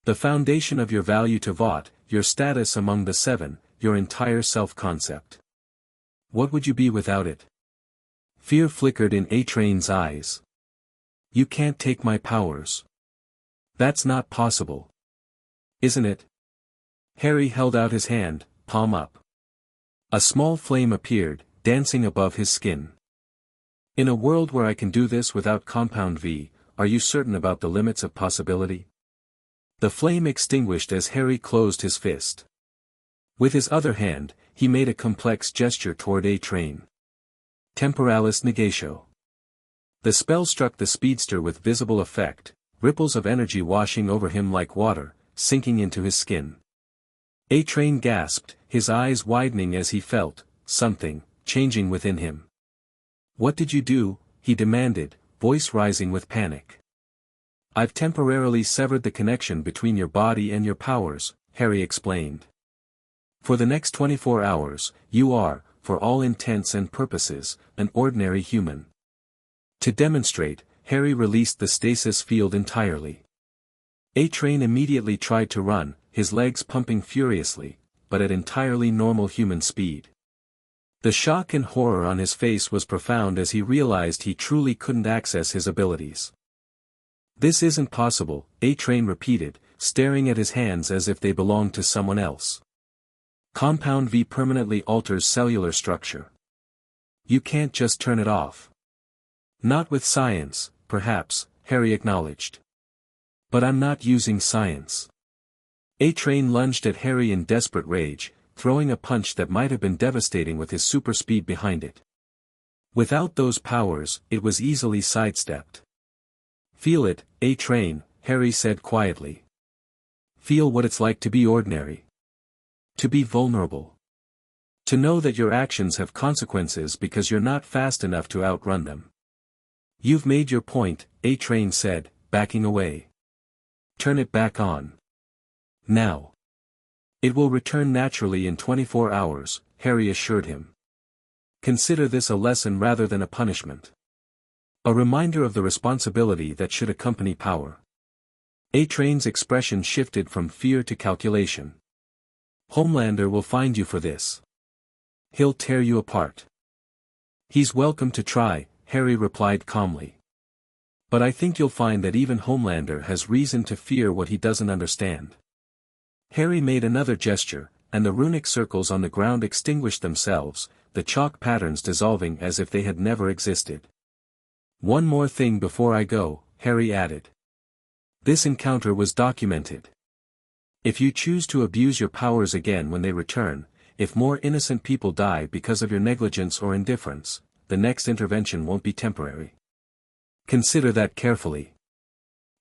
The foundation of your value to Vought, your status among the seven, your entire self-concept. What would you be without it? Fear flickered in A-Train's eyes. You can't take my powers. That's not possible. Isn't it? Harry held out his hand, palm up. A small flame appeared, dancing above his skin. In a world where I can do this without Compound V, are you certain about the limits of possibility? The flame extinguished as Harry closed his fist. With his other hand, he made a complex gesture toward A-Train. Temporalis negatio. The spell struck the speedster with visible effect, ripples of energy washing over him like water, sinking into his skin. A-Train gasped, his eyes widening as he felt something changing within him. What did you do? He demanded, voice rising with panic. I've temporarily severed the connection between your body and your powers, Harry explained. For the next 24 hours, you are, for all intents and purposes, an ordinary human. To demonstrate, Harry released the stasis field entirely. A-Train immediately tried to run, his legs pumping furiously, but at entirely normal human speed. The shock and horror on his face was profound as he realized he truly couldn't access his abilities. This isn't possible, A-Train repeated, staring at his hands as if they belonged to someone else. Compound V permanently alters cellular structure. You can't just turn it off. Not with science, perhaps, Harry acknowledged. But I'm not using science. A-Train lunged at Harry in desperate rage, throwing a punch that might have been devastating with his super speed behind it. Without those powers, it was easily sidestepped. Feel it, A-Train, Harry said quietly. Feel what it's like to be ordinary. To be vulnerable. To know that your actions have consequences because you're not fast enough to outrun them. You've made your point, A-Train said, backing away. Turn it back on. Now. It will return naturally in 24 hours, Harry assured him. Consider this a lesson rather than a punishment. A reminder of the responsibility that should accompany power. A-Train's expression shifted from fear to calculation. Homelander will find you for this. He'll tear you apart. He's welcome to try, Harry replied calmly. But I think you'll find that even Homelander has reason to fear what he doesn't understand. Harry made another gesture, and the runic circles on the ground extinguished themselves, the chalk patterns dissolving as if they had never existed. One more thing before I go, Harry added. This encounter was documented. If you choose to abuse your powers again when they return, if more innocent people die because of your negligence or indifference, the next intervention won't be temporary. Consider that carefully.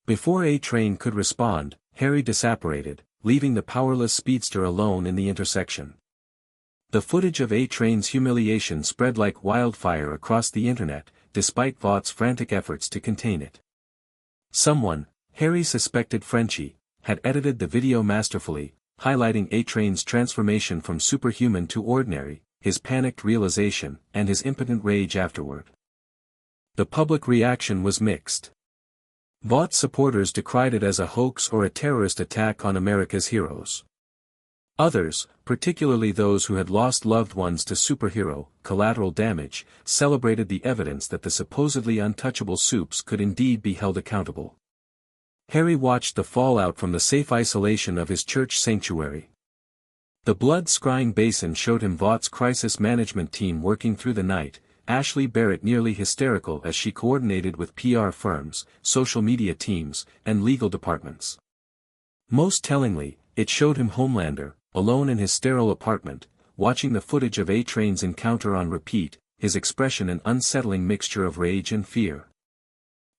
Before A-Train could respond, Harry disapparated, leaving the powerless speedster alone in the intersection. The footage of A-Train's humiliation spread like wildfire across the internet, despite Vaught's frantic efforts to contain it. Someone, Harry suspected Frenchie, had edited the video masterfully, highlighting A-Train's transformation from superhuman to ordinary, his panicked realization, and his impotent rage afterward. The public reaction was mixed. Vought supporters decried it as a hoax or a terrorist attack on America's heroes. Others, particularly those who had lost loved ones to superhero, collateral damage, celebrated the evidence that the supposedly untouchable soups could indeed be held accountable. Harry watched the fallout from the safe isolation of his church sanctuary. The blood scrying basin showed him Vought's crisis management team working through the night, Ashley Barrett nearly hysterical as she coordinated with PR firms, social media teams, and legal departments. Most tellingly, it showed him Homelander, alone in his sterile apartment, watching the footage of A-Train's encounter on repeat, his expression an unsettling mixture of rage and fear.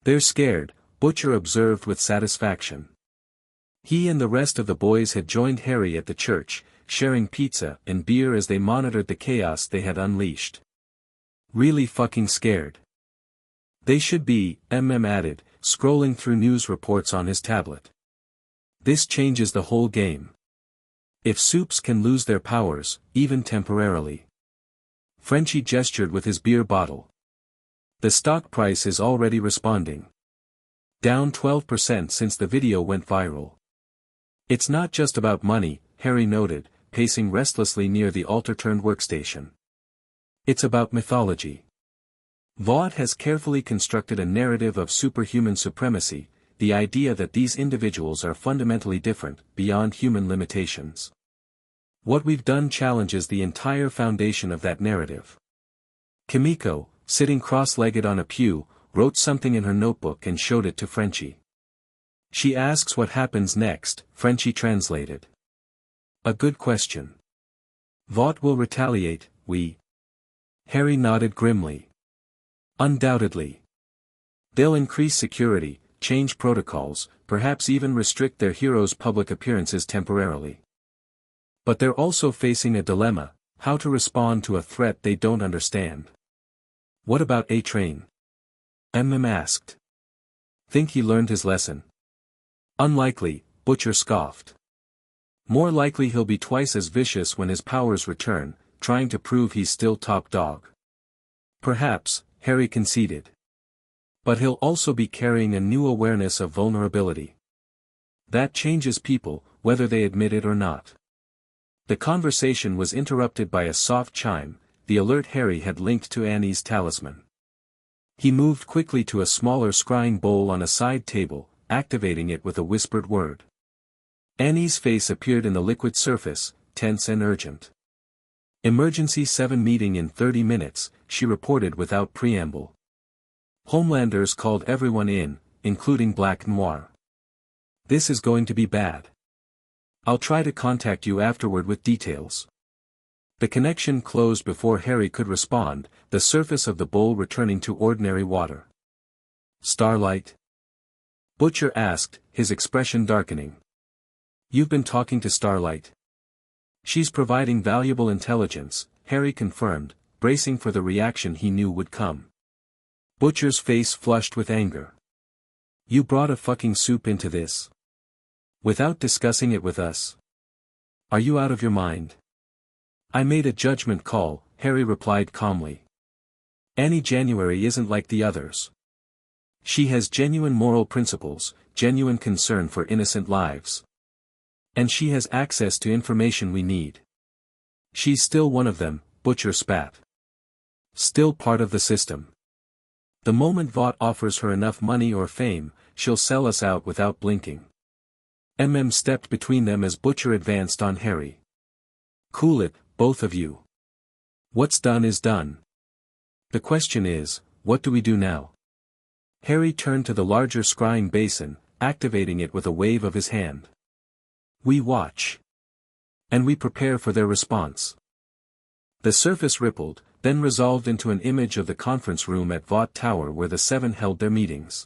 "They're scared," Butcher observed with satisfaction. He and the rest of the boys had joined Harry at the church, sharing pizza and beer as they monitored the chaos they had unleashed. "Really fucking scared. They should be," added, scrolling through news reports on his tablet. "This changes the whole game. If soups can lose their powers, even temporarily." Frenchie gestured with his beer bottle. "The stock price is already responding. Down 12% since the video went viral." "It's not just about money," Harry noted, pacing restlessly near the altar-turned workstation. "It's about mythology. Vought has carefully constructed a narrative of superhuman supremacy, the idea that these individuals are fundamentally different, beyond human limitations. What we've done challenges the entire foundation of that narrative." Kimiko, sitting cross-legged on a pew, wrote something in her notebook and showed it to Frenchie. "She asks what happens next," Frenchie translated. "A good question. Vought will retaliate, Harry nodded grimly. "Undoubtedly. They'll increase security, change protocols, perhaps even restrict their heroes' public appearances temporarily. But they're also facing a dilemma, how to respond to a threat they don't understand." "What about A-Train?" asked. "Think he learned his lesson?" "Unlikely," Butcher scoffed. "More likely he'll be twice as vicious when his powers return, trying to prove he's still top dog." "Perhaps," Harry conceded. "But he'll also be carrying a new awareness of vulnerability. That changes people, whether they admit it or not." The conversation was interrupted by a soft chime, the alert Harry had linked to Annie's talisman. He moved quickly to a smaller scrying bowl on a side table, activating it with a whispered word. Annie's face appeared in the liquid surface, tense and urgent. "Emergency 7 meeting in 30 minutes, she reported without preamble. Homelander's called everyone in, including Black Noir. This is going to be bad. I'll try to contact you afterward with details." The connection closed before Harry could respond, the surface of the bowl returning to ordinary water. "Starlight?" Butcher asked, his expression darkening. "You've been talking to Starlight?" "She's providing valuable intelligence," Harry confirmed, bracing for the reaction he knew would come. Butcher's face flushed with anger. "You brought a fucking soup into this? Without discussing it with us? Are you out of your mind?" "I made a judgment call," Harry replied calmly. "Annie January isn't like the others. She has genuine moral principles, genuine concern for innocent lives. And she has access to information we need. She's still one of them," Butcher spat. "Still part of the system. The moment Vought offers her enough money or fame, she'll sell us out without blinking." Stepped between them as Butcher advanced on Harry. "Cool it, both of you. What's done is done. The question is, what do we do now?" Harry turned to the larger scrying basin, activating it with a wave of his hand. "We watch. And we prepare for their response." The surface rippled, then resolved into an image of the conference room at Vought Tower where the Seven held their meetings.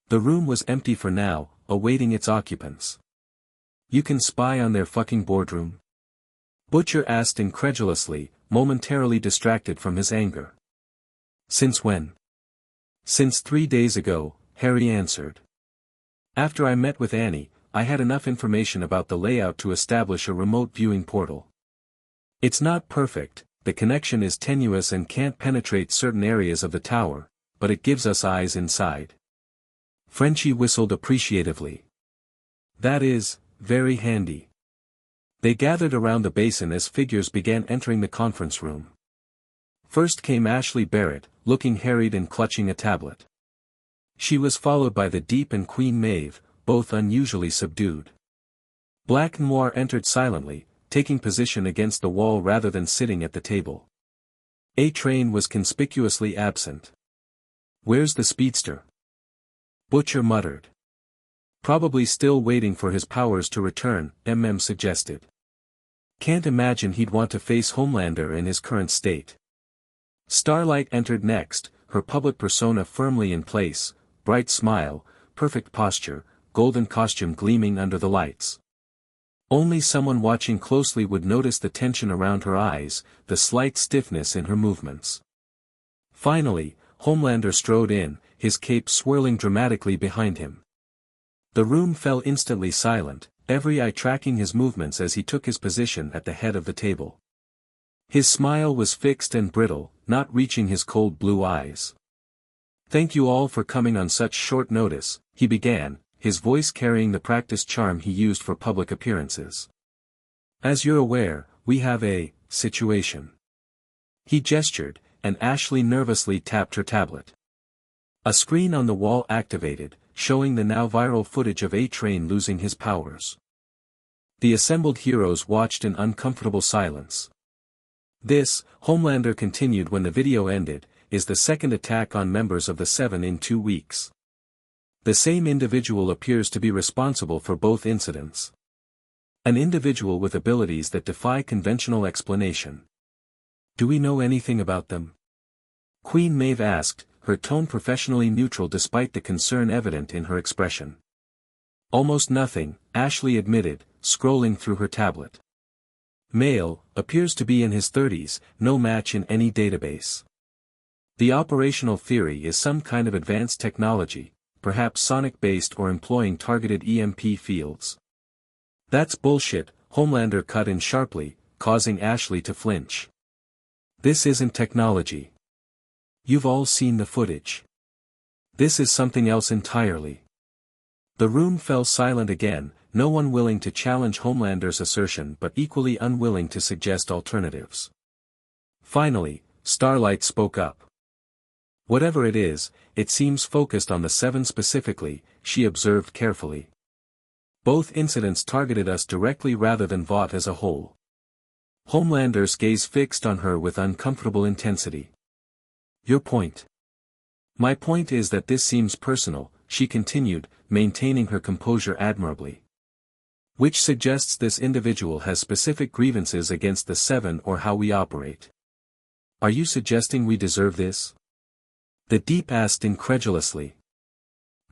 The room was empty for now, awaiting its occupants. "You can spy on their fucking boardroom?" Butcher asked incredulously, momentarily distracted from his anger. "Since when?" "Since 3 days ago," Harry answered. "After I met with Annie, I had enough information about the layout to establish a remote viewing portal. It's not perfect, the connection is tenuous and can't penetrate certain areas of the tower, but it gives us eyes inside." Frenchie whistled appreciatively. "That is, very handy." They gathered around the basin as figures began entering the conference room. First came Ashley Barrett, looking harried and clutching a tablet. She was followed by the Deep and Queen Maeve, both unusually subdued. Black Noir entered silently, taking position against the wall rather than sitting at the table. A-Train was conspicuously absent. "Where's the speedster?" Butcher muttered. "Probably still waiting for his powers to return," suggested. "Can't imagine he'd want to face Homelander in his current state." Starlight entered next, her public persona firmly in place, bright smile, perfect posture, golden costume gleaming under the lights. Only someone watching closely would notice the tension around her eyes, the slight stiffness in her movements. Finally, Homelander strode in, his cape swirling dramatically behind him. The room fell instantly silent, every eye tracking his movements as he took his position at the head of the table. His smile was fixed and brittle, not reaching his cold blue eyes. "Thank you all for coming on such short notice," he began, his voice carrying the practiced charm he used for public appearances. "As you're aware, we have a situation." He gestured, and Ashley nervously tapped her tablet. A screen on the wall activated, showing the now viral footage of A-Train losing his powers. The assembled heroes watched in uncomfortable silence. "This," Homelander continued when the video ended, "is the second attack on members of the Seven in 2 weeks. The same individual appears to be responsible for both incidents. An individual with abilities that defy conventional explanation. Do we know anything about them?" Queen Maeve asked, her tone professionally neutral despite the concern evident in her expression. "Almost nothing," Ashley admitted, scrolling through her tablet. "Male, appears to be in his 30s, no match in any database. The operational theory is some kind of advanced technology, perhaps sonic-based or employing targeted EMP fields." "That's bullshit," Homelander cut in sharply, causing Ashley to flinch. "This isn't technology. You've all seen the footage. This is something else entirely." The room fell silent again, no one willing to challenge Homelander's assertion but equally unwilling to suggest alternatives. Finally, Starlight spoke up. "Whatever it is, it seems focused on the Seven specifically," she observed carefully. "Both incidents targeted us directly rather than Vought as a whole." Homelander's gaze fixed on her with uncomfortable intensity. "Your point?" "My point is that this seems personal," she continued, maintaining her composure admirably. "Which suggests this individual has specific grievances against the Seven or how we operate. Are you suggesting we deserve this?" The Deep asked incredulously.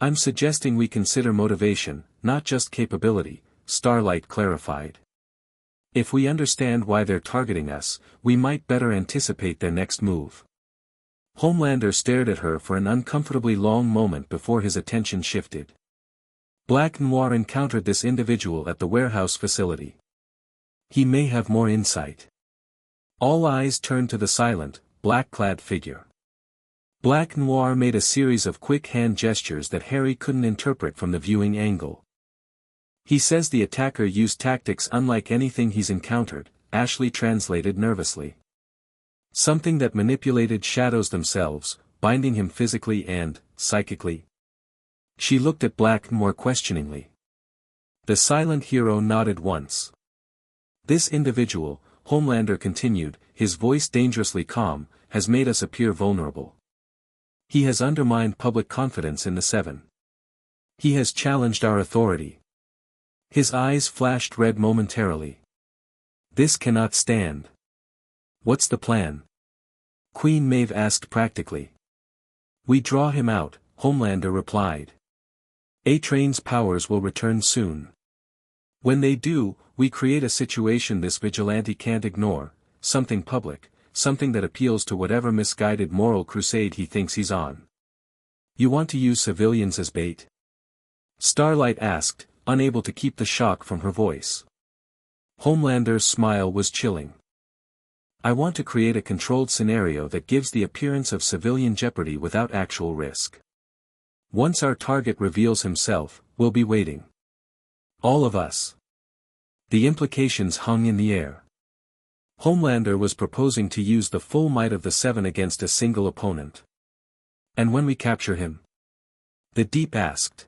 "I'm suggesting we consider motivation, not just capability," Starlight clarified. "If we understand why they're targeting us, we might better anticipate their next move." Homelander stared at her for an uncomfortably long moment before his attention shifted. Black Noir encountered this individual at the warehouse facility. He may have more insight. All eyes turned to the silent, black-clad figure. Black Noir made a series of quick hand gestures that Harry couldn't interpret from the viewing angle. "He says the attacker used tactics unlike anything he's encountered," Ashley translated nervously. "Something that manipulated shadows themselves, binding him physically and, psychically." She looked at Black Noir questioningly. The silent hero nodded once. "This individual," Homelander continued, his voice dangerously calm, "has made us appear vulnerable. He has undermined public confidence in the Seven. He has challenged our authority." His eyes flashed red momentarily. "This cannot stand. What's the plan?" Queen Maeve asked practically. "We draw him out," Homelander replied. "A-Train's powers will return soon. When they do, we create a situation this vigilante can't ignore, something public, something that appeals to whatever misguided moral crusade he thinks he's on." "You want to use civilians as bait?" Starlight asked, unable to keep the shock from her voice. Homelander's smile was chilling. "I want to create a controlled scenario that gives the appearance of civilian jeopardy without actual risk. Once our target reveals himself, we'll be waiting. All of us. The implications hung in the air. Homelander was proposing to use the full might of the Seven against a single opponent. And when we capture him? The Deep asked.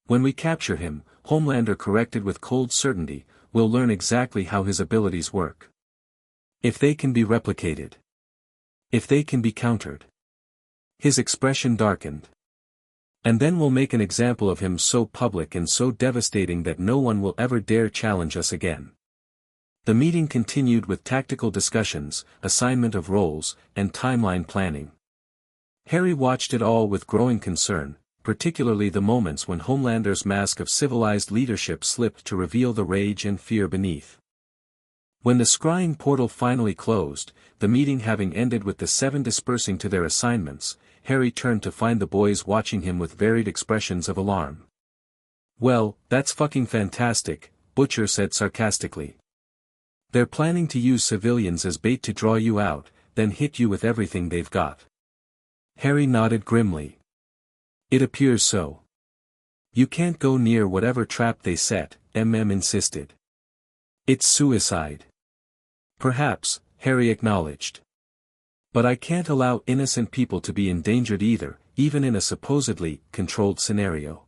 When we capture him, Homelander corrected with cold certainty, we'll learn exactly how his abilities work. If they can be replicated. If they can be countered. His expression darkened. And then we'll make an example of him so public and so devastating that no one will ever dare challenge us again. The meeting continued with tactical discussions, assignment of roles, and timeline planning. Harry watched it all with growing concern, particularly the moments when Homelander's mask of civilized leadership slipped to reveal the rage and fear beneath. When the scrying portal finally closed, the meeting having ended with the Seven dispersing to their assignments, Harry turned to find the boys watching him with varied expressions of alarm. "Well, that's fucking fantastic," Butcher said sarcastically. "They're planning to use civilians as bait to draw you out, then hit you with everything they've got." Harry nodded grimly. "It appears so. You can't go near whatever trap they set," insisted. "It's suicide." "Perhaps," Harry acknowledged. "But I can't allow innocent people to be endangered either, even in a supposedly controlled scenario.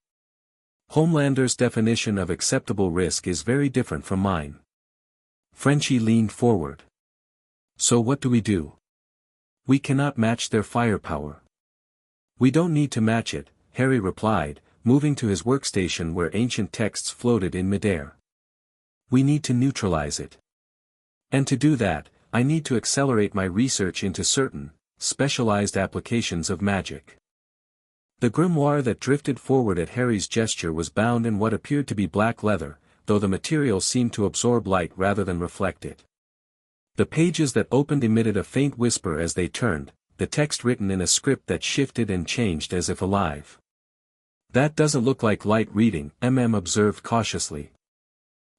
Homelander's definition of acceptable risk is very different from mine." Frenchie leaned forward. "So what do we do? We cannot match their firepower." "We don't need to match it," Harry replied, moving to his workstation where ancient texts floated in midair. "We need to neutralize it. And to do that, I need to accelerate my research into certain, specialized applications of magic." The grimoire that drifted forward at Harry's gesture was bound in what appeared to be black leather, though the material seemed to absorb light rather than reflect it. The pages that opened emitted a faint whisper as they turned, the text written in a script that shifted and changed as if alive. "That doesn't look like light reading," observed cautiously.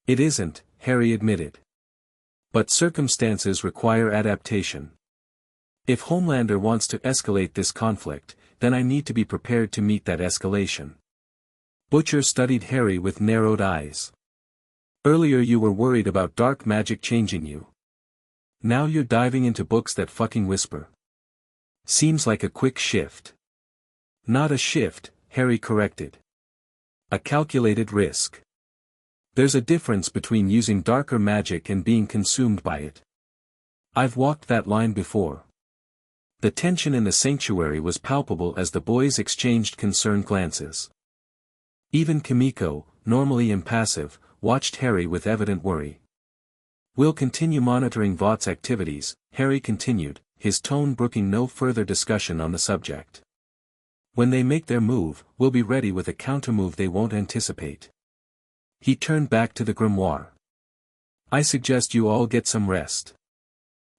"It isn't," Harry admitted. "But circumstances require adaptation. If Homelander wants to escalate this conflict, then I need to be prepared to meet that escalation." Butcher studied Harry with narrowed eyes. "Earlier you were worried about dark magic changing you. Now you're diving into books that fucking whisper. Seems like a quick shift." "Not a shift," Harry corrected. "A calculated risk. There's a difference between using darker magic and being consumed by it. I've walked that line before." The tension in the sanctuary was palpable as the boys exchanged concerned glances. Even Kimiko, normally impassive, watched Harry with evident worry. "We'll continue monitoring Vought's activities," Harry continued, his tone brooking no further discussion on the subject. "When they make their move, we'll be ready with a countermove they won't anticipate." He turned back to the grimoire. "I suggest you all get some rest.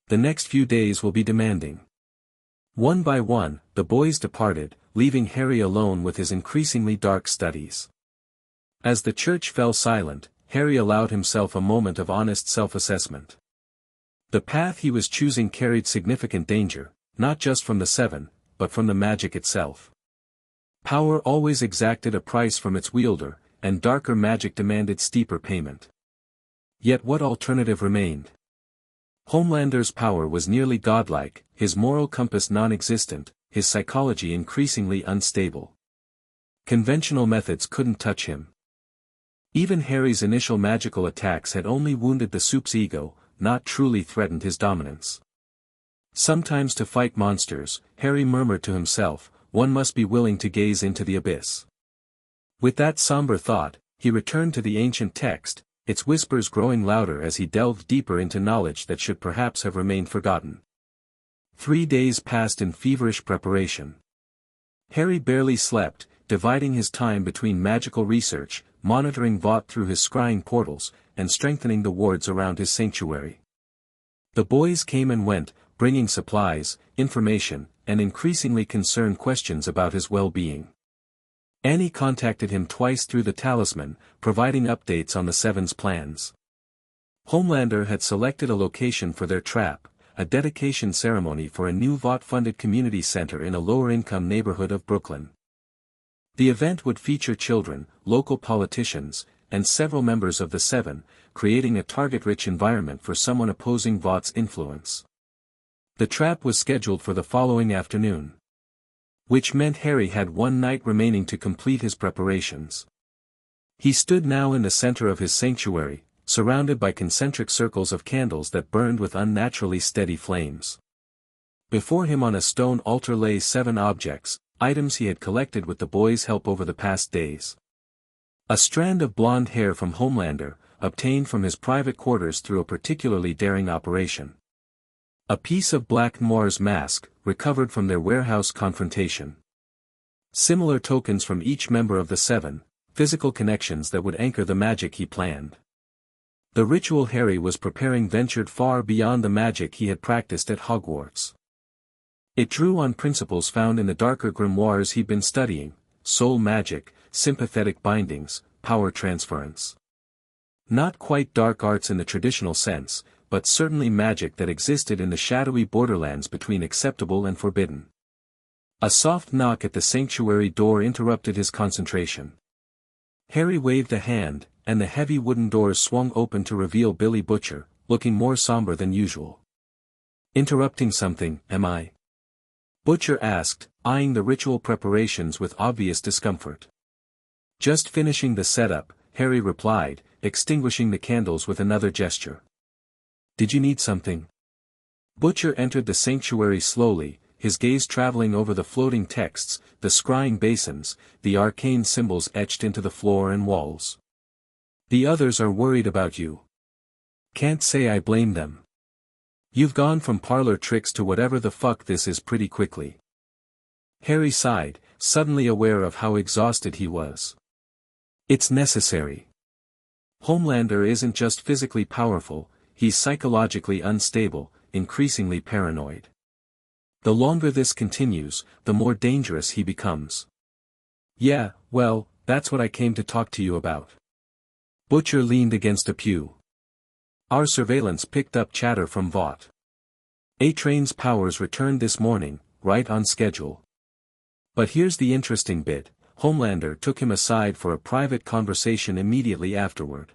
The next few days will be demanding." One by one, the boys departed, leaving Harry alone with his increasingly dark studies. As the church fell silent, Harry allowed himself a moment of honest self-assessment. The path he was choosing carried significant danger, not just from the Seven, but from the magic itself. Power always exacted a price from its wielder, and darker magic demanded steeper payment. Yet what alternative remained? Homelander's power was nearly godlike, his moral compass non-existent, his psychology increasingly unstable. Conventional methods couldn't touch him. Even Harry's initial magical attacks had only wounded the soup's ego, not truly threatened his dominance. Sometimes to fight monsters, Harry murmured to himself, one must be willing to gaze into the abyss. With that somber thought, he returned to the ancient text, its whispers growing louder as he delved deeper into knowledge that should perhaps have remained forgotten. 3 days passed in feverish preparation. Harry barely slept, dividing his time between magical research, monitoring Vought through his scrying portals, and strengthening the wards around his sanctuary. The boys came and went, bringing supplies, information, and increasingly concerned questions about his well-being. Annie contacted him twice through the talisman, providing updates on the Seven's plans. Homelander had selected a location for their trap, a dedication ceremony for a new Vought-funded community center in a lower-income neighborhood of Brooklyn. The event would feature children, local politicians, and several members of the Seven, creating a target-rich environment for someone opposing Vought's influence. The trap was scheduled for the following afternoon. Which meant Harry had one night remaining to complete his preparations. He stood now in the center of his sanctuary, surrounded by concentric circles of candles that burned with unnaturally steady flames. Before him on a stone altar lay 7 objects, items he had collected with the boys' help over the past days. A strand of blonde hair from Homelander, obtained from his private quarters through a particularly daring operation. A piece of Black Noir's mask, recovered from their warehouse confrontation. Similar tokens from each member of the Seven, physical connections that would anchor the magic he planned. The ritual Harry was preparing ventured far beyond the magic he had practiced at Hogwarts. It drew on principles found in the darker grimoires he'd been studying: soul magic, sympathetic bindings, power transference. Not quite dark arts in the traditional sense, but certainly magic that existed in the shadowy borderlands between acceptable and forbidden. A soft knock at the sanctuary door interrupted his concentration. Harry waved a hand, and the heavy wooden doors swung open to reveal Billy Butcher, looking more somber than usual. "Interrupting something, am I?" Butcher asked, eyeing the ritual preparations with obvious discomfort. "Just finishing the setup," Harry replied, extinguishing the candles with another gesture. "Did you need something?" Butcher entered the sanctuary slowly, his gaze traveling over the floating texts, the scrying basins, the arcane symbols etched into the floor and walls. "The others are worried about you. Can't say I blame them. You've gone from parlor tricks to whatever the fuck this is pretty quickly." Harry sighed, suddenly aware of how exhausted he was. "It's necessary. Homelander isn't just physically powerful, he's psychologically unstable, increasingly paranoid. The longer this continues, the more dangerous he becomes." "Yeah, well, that's what I came to talk to you about." Butcher leaned against a pew. "Our surveillance picked up chatter from Vought. A-Train's powers returned this morning, right on schedule. But here's the interesting bit: Homelander took him aside for a private conversation immediately afterward.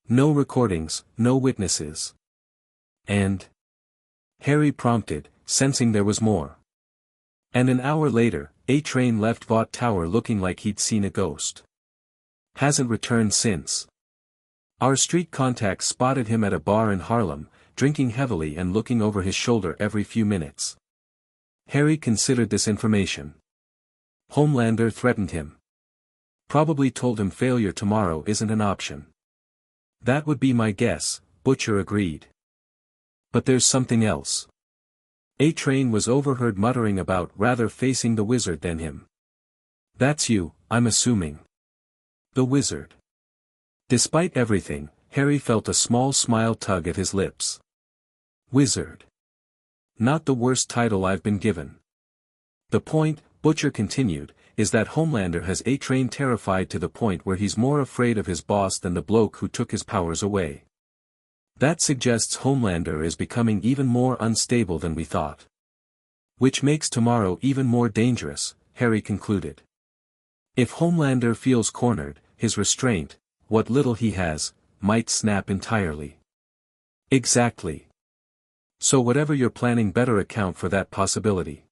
No recordings, no witnesses. And?" Harry prompted, sensing there was more. "And an hour later, A-Train left Vought Tower looking like he'd seen a ghost. Hasn't returned since. Our street contacts spotted him at a bar in Harlem, drinking heavily and looking over his shoulder every few minutes." Harry considered this information. "Homelander threatened him. Probably told him failure tomorrow isn't an option." "That would be my guess," Butcher agreed. "But there's something else." A-Train was overheard muttering about rather facing the wizard than him. "That's you, I'm assuming." The wizard. Despite everything, Harry felt a small smile tug at his lips. Wizard. Not the worst title I've been given. "The point," Butcher continued, "is that Homelander has A-Train terrified to the point where he's more afraid of his boss than the bloke who took his powers away. That suggests Homelander is becoming even more unstable than we thought. Which makes tomorrow even more dangerous," Harry concluded. "If Homelander feels cornered, his restraint, what little he has, might snap entirely." "Exactly. So whatever you're planning better account for that possibility."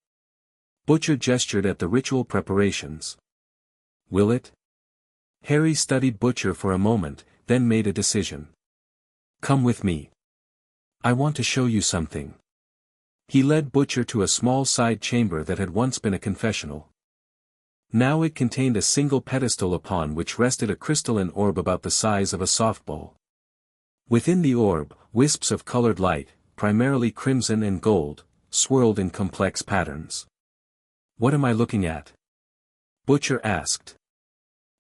Butcher gestured at the ritual preparations. "Will it?" Harry studied Butcher for a moment, then made a decision. "Come with me. I want to show you something." He led Butcher to a small side chamber that had once been a confessional. Now it contained a single pedestal upon which rested a crystalline orb about the size of a softball. Within the orb, wisps of colored light, primarily crimson and gold, swirled in complex patterns. "What am I looking at?" Butcher asked.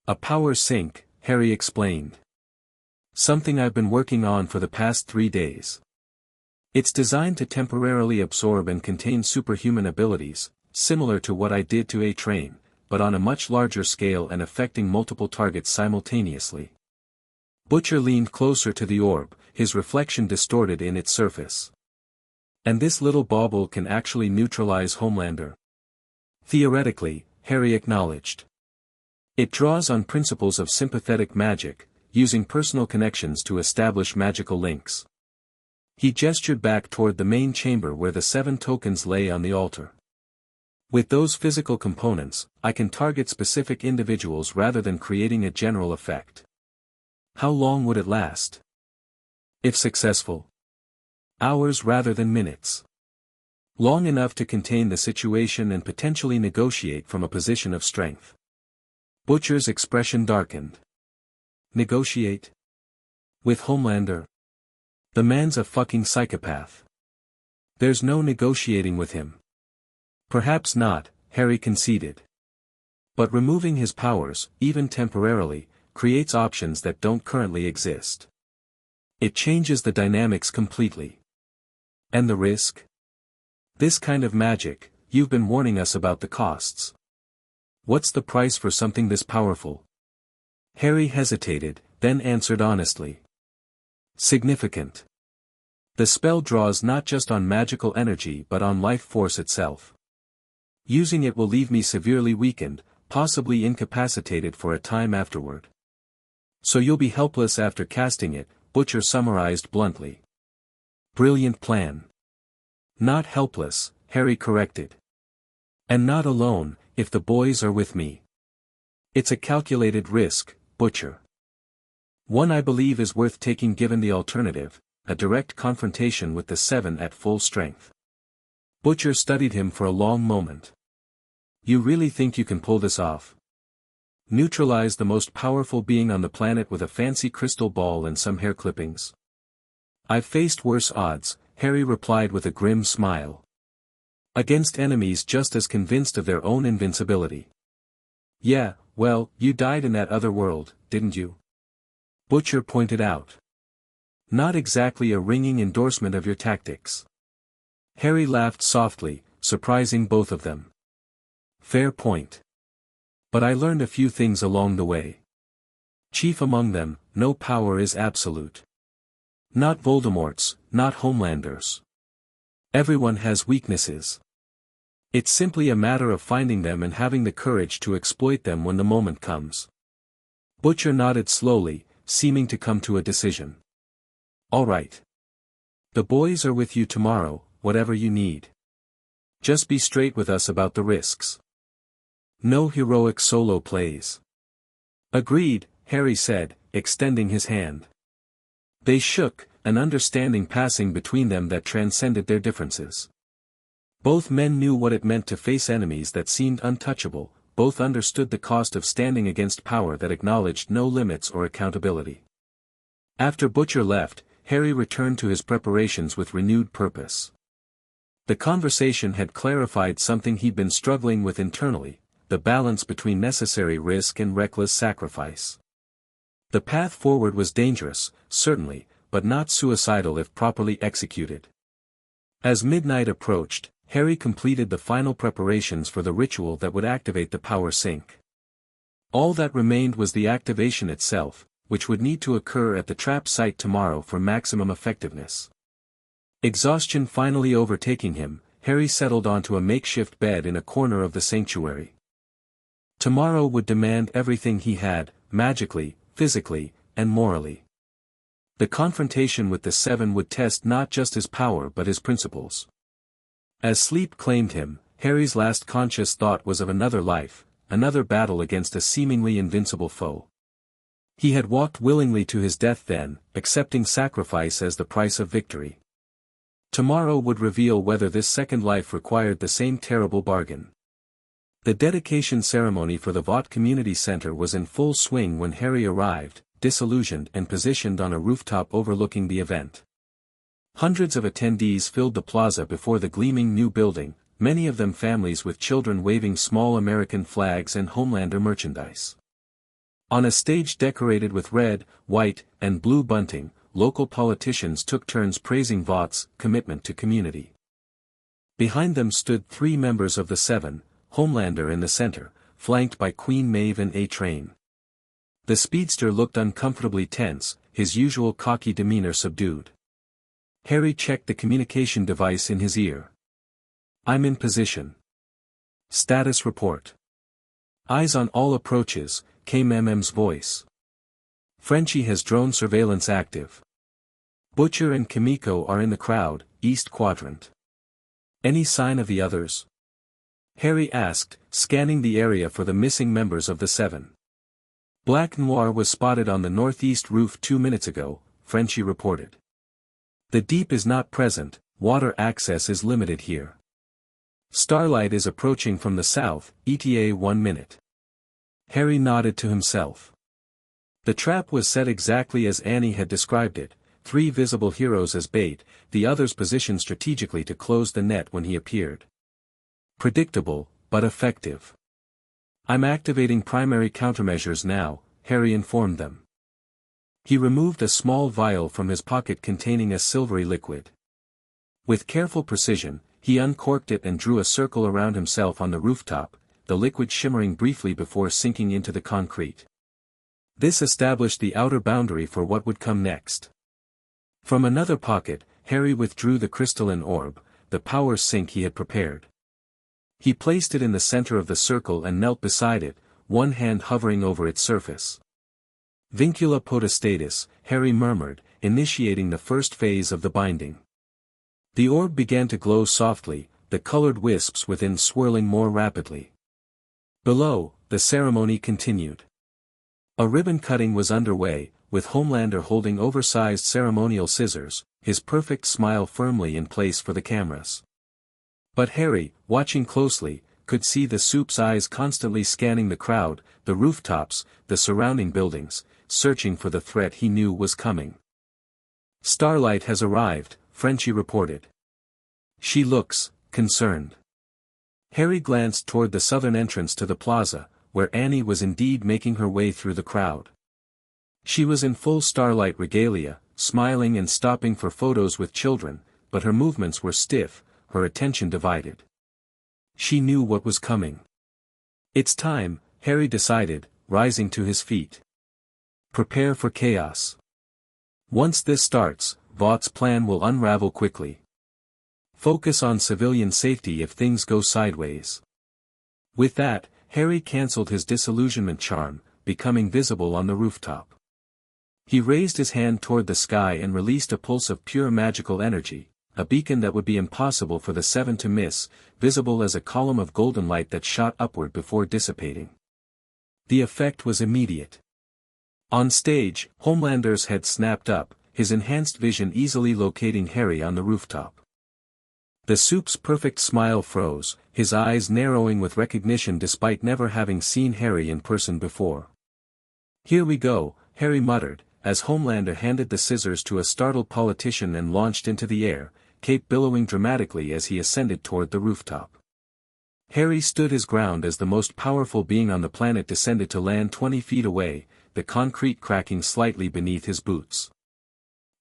"A power sink," Harry explained. "Something I've been working on for the past 3 days. It's designed to temporarily absorb and contain superhuman abilities, similar to what I did to A-Train, but on a much larger scale and affecting multiple targets simultaneously." Butcher leaned closer to the orb, his reflection distorted in its surface. "And this little bauble can actually neutralize Homelander?" "Theoretically," Harry acknowledged. "It draws on principles of sympathetic magic, using personal connections to establish magical links. He gestured back toward the main chamber where the 7 tokens lay on the altar. With those physical components, I can target specific individuals rather than creating a general effect. How long would it last? If successful, hours rather than minutes. Long enough to contain the situation and potentially negotiate from a position of strength. Butcher's expression darkened. Negotiate? With Homelander? The man's a fucking psychopath. There's no negotiating with him. Perhaps not, Harry conceded. But removing his powers, even temporarily, creates options that don't currently exist. It changes the dynamics completely. And the risk? This kind of magic, you've been warning us about the costs. What's the price for something this powerful? Harry hesitated, then answered honestly. Significant. The spell draws not just on magical energy but on life force itself. Using it will leave me severely weakened, possibly incapacitated for a time afterward. So you'll be helpless after casting it, Butcher summarized bluntly. Brilliant plan. Not helpless, Harry corrected. And not alone, if the boys are with me. It's a calculated risk, Butcher. One I believe is worth taking given the alternative, a direct confrontation with the 7 at full strength. Butcher studied him for a long moment. You really think you can pull this off? Neutralize the most powerful being on the planet with a fancy crystal ball and some hair clippings? I've faced worse odds, Harry replied with a grim smile. Against enemies just as convinced of their own invincibility. Yeah, well, you died in that other world, didn't you? Butcher pointed out. Not exactly a ringing endorsement of your tactics. Harry laughed softly, surprising both of them. Fair point. But I learned a few things along the way. Chief among them, no power is absolute. Not Voldemort's, not Homelander's. Everyone has weaknesses. It's simply a matter of finding them and having the courage to exploit them when the moment comes. Butcher nodded slowly, seeming to come to a decision. All right. The boys are with you tomorrow, whatever you need. Just be straight with us about the risks. No heroic solo plays. Agreed, Harry said, extending his hand. They shook, an understanding passing between them that transcended their differences. Both men knew what it meant to face enemies that seemed untouchable, both understood the cost of standing against power that acknowledged no limits or accountability. After Butcher left, Harry returned to his preparations with renewed purpose. The conversation had clarified something he'd been struggling with internally, the balance between necessary risk and reckless sacrifice. The path forward was dangerous, certainly, but not suicidal if properly executed. As midnight approached, Harry completed the final preparations for the ritual that would activate the power sink. All that remained was the activation itself, which would need to occur at the trap site tomorrow for maximum effectiveness. Exhaustion finally overtaking him, Harry settled onto a makeshift bed in a corner of the sanctuary. Tomorrow would demand everything he had, magically, physically, and morally. The confrontation with the 7 would test not just his power but his principles. As sleep claimed him, Harry's last conscious thought was of another life, another battle against a seemingly invincible foe. He had walked willingly to his death then, accepting sacrifice as the price of victory. Tomorrow would reveal whether this second life required the same terrible bargain. The dedication ceremony for the Vought Community Center was in full swing when Harry arrived, disillusioned and positioned on a rooftop overlooking the event. Hundreds of attendees filled the plaza before the gleaming new building, many of them families with children waving small American flags and Homelander merchandise. On a stage decorated with red, white, and blue bunting, local politicians took turns praising Vaught's commitment to community. Behind them stood 3 members of the 7, Homelander in the center, flanked by Queen Maeve and A-Train. The speedster looked uncomfortably tense, his usual cocky demeanor subdued. Harry checked the communication device in his ear. I'm in position. Status report. Eyes on all approaches, came MM's voice. Frenchie has drone surveillance active. Butcher and Kimiko are in the crowd, East Quadrant. Any sign of the others? Harry asked, scanning the area for the missing members of the Seven. Black Noir was spotted on the northeast roof 2 minutes ago, Frenchie reported. The Deep is not present, water access is limited here. Starlight is approaching from the south, ETA 1 minute. Harry nodded to himself. The trap was set exactly as Annie had described it, 3 visible heroes as bait, the others positioned strategically to close the net when he appeared. Predictable, but effective. I'm activating primary countermeasures now, Harry informed them. He removed a small vial from his pocket containing a silvery liquid. With careful precision, he uncorked it and drew a circle around himself on the rooftop, the liquid shimmering briefly before sinking into the concrete. This established the outer boundary for what would come next. From another pocket, Harry withdrew the crystalline orb, the power sink he had prepared. He placed it in the center of the circle and knelt beside it, one hand hovering over its surface. Vincula potestatis, Harry murmured, initiating the first phase of the binding. The orb began to glow softly, the colored wisps within swirling more rapidly. Below, the ceremony continued. A ribbon cutting was underway, with Homelander holding oversized ceremonial scissors, his perfect smile firmly in place for the cameras. But Harry, watching closely, could see the Soup's eyes constantly scanning the crowd, the rooftops, the surrounding buildings, searching for the threat he knew was coming. Starlight has arrived, Frenchie reported. She looks concerned. Harry glanced toward the southern entrance to the plaza, where Annie was indeed making her way through the crowd. She was in full Starlight regalia, smiling and stopping for photos with children, but her movements were stiff, her attention divided. She knew what was coming. It's time, Harry decided, rising to his feet. Prepare for chaos. Once this starts, Vought's plan will unravel quickly. Focus on civilian safety if things go sideways. With that, Harry cancelled his disillusionment charm, becoming visible on the rooftop. He raised his hand toward the sky and released a pulse of pure magical energy, a beacon that would be impossible for the Seven to miss, visible as a column of golden light that shot upward before dissipating. The effect was immediate. On stage, Homelander's head snapped up, his enhanced vision easily locating Harry on the rooftop. The Soup's perfect smile froze, his eyes narrowing with recognition despite never having seen Harry in person before. Here we go, Harry muttered, as Homelander handed the scissors to a startled politician and launched into the air, cape billowing dramatically as he ascended toward the rooftop. Harry stood his ground as the most powerful being on the planet descended to land 20 feet away, the concrete cracking slightly beneath his boots.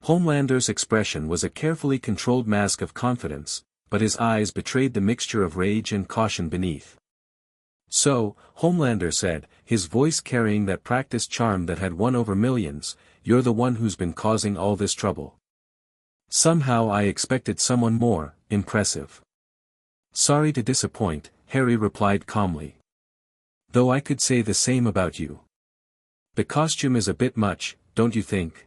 Homelander's expression was a carefully controlled mask of confidence, but his eyes betrayed the mixture of rage and caution beneath. So, Homelander said, his voice carrying that practiced charm that had won over millions, you're the one who's been causing all this trouble. Somehow I expected someone more impressive. Sorry to disappoint, Harry replied calmly. Though I could say the same about you. The costume is a bit much, don't you think?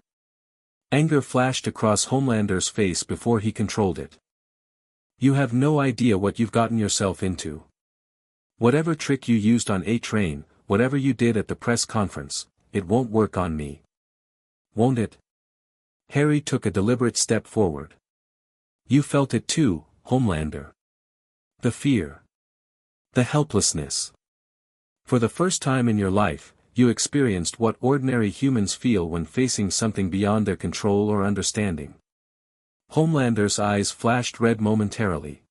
Anger flashed across Homelander's face before he controlled it. You have no idea what you've gotten yourself into. Whatever trick you used on A-Train, whatever you did at the press conference, it won't work on me. Won't it? Harry took a deliberate step forward. You felt it too, Homelander. The fear. The helplessness. For the first time in your life, you experienced what ordinary humans feel when facing something beyond their control or understanding. Homelander's eyes flashed red momentarily.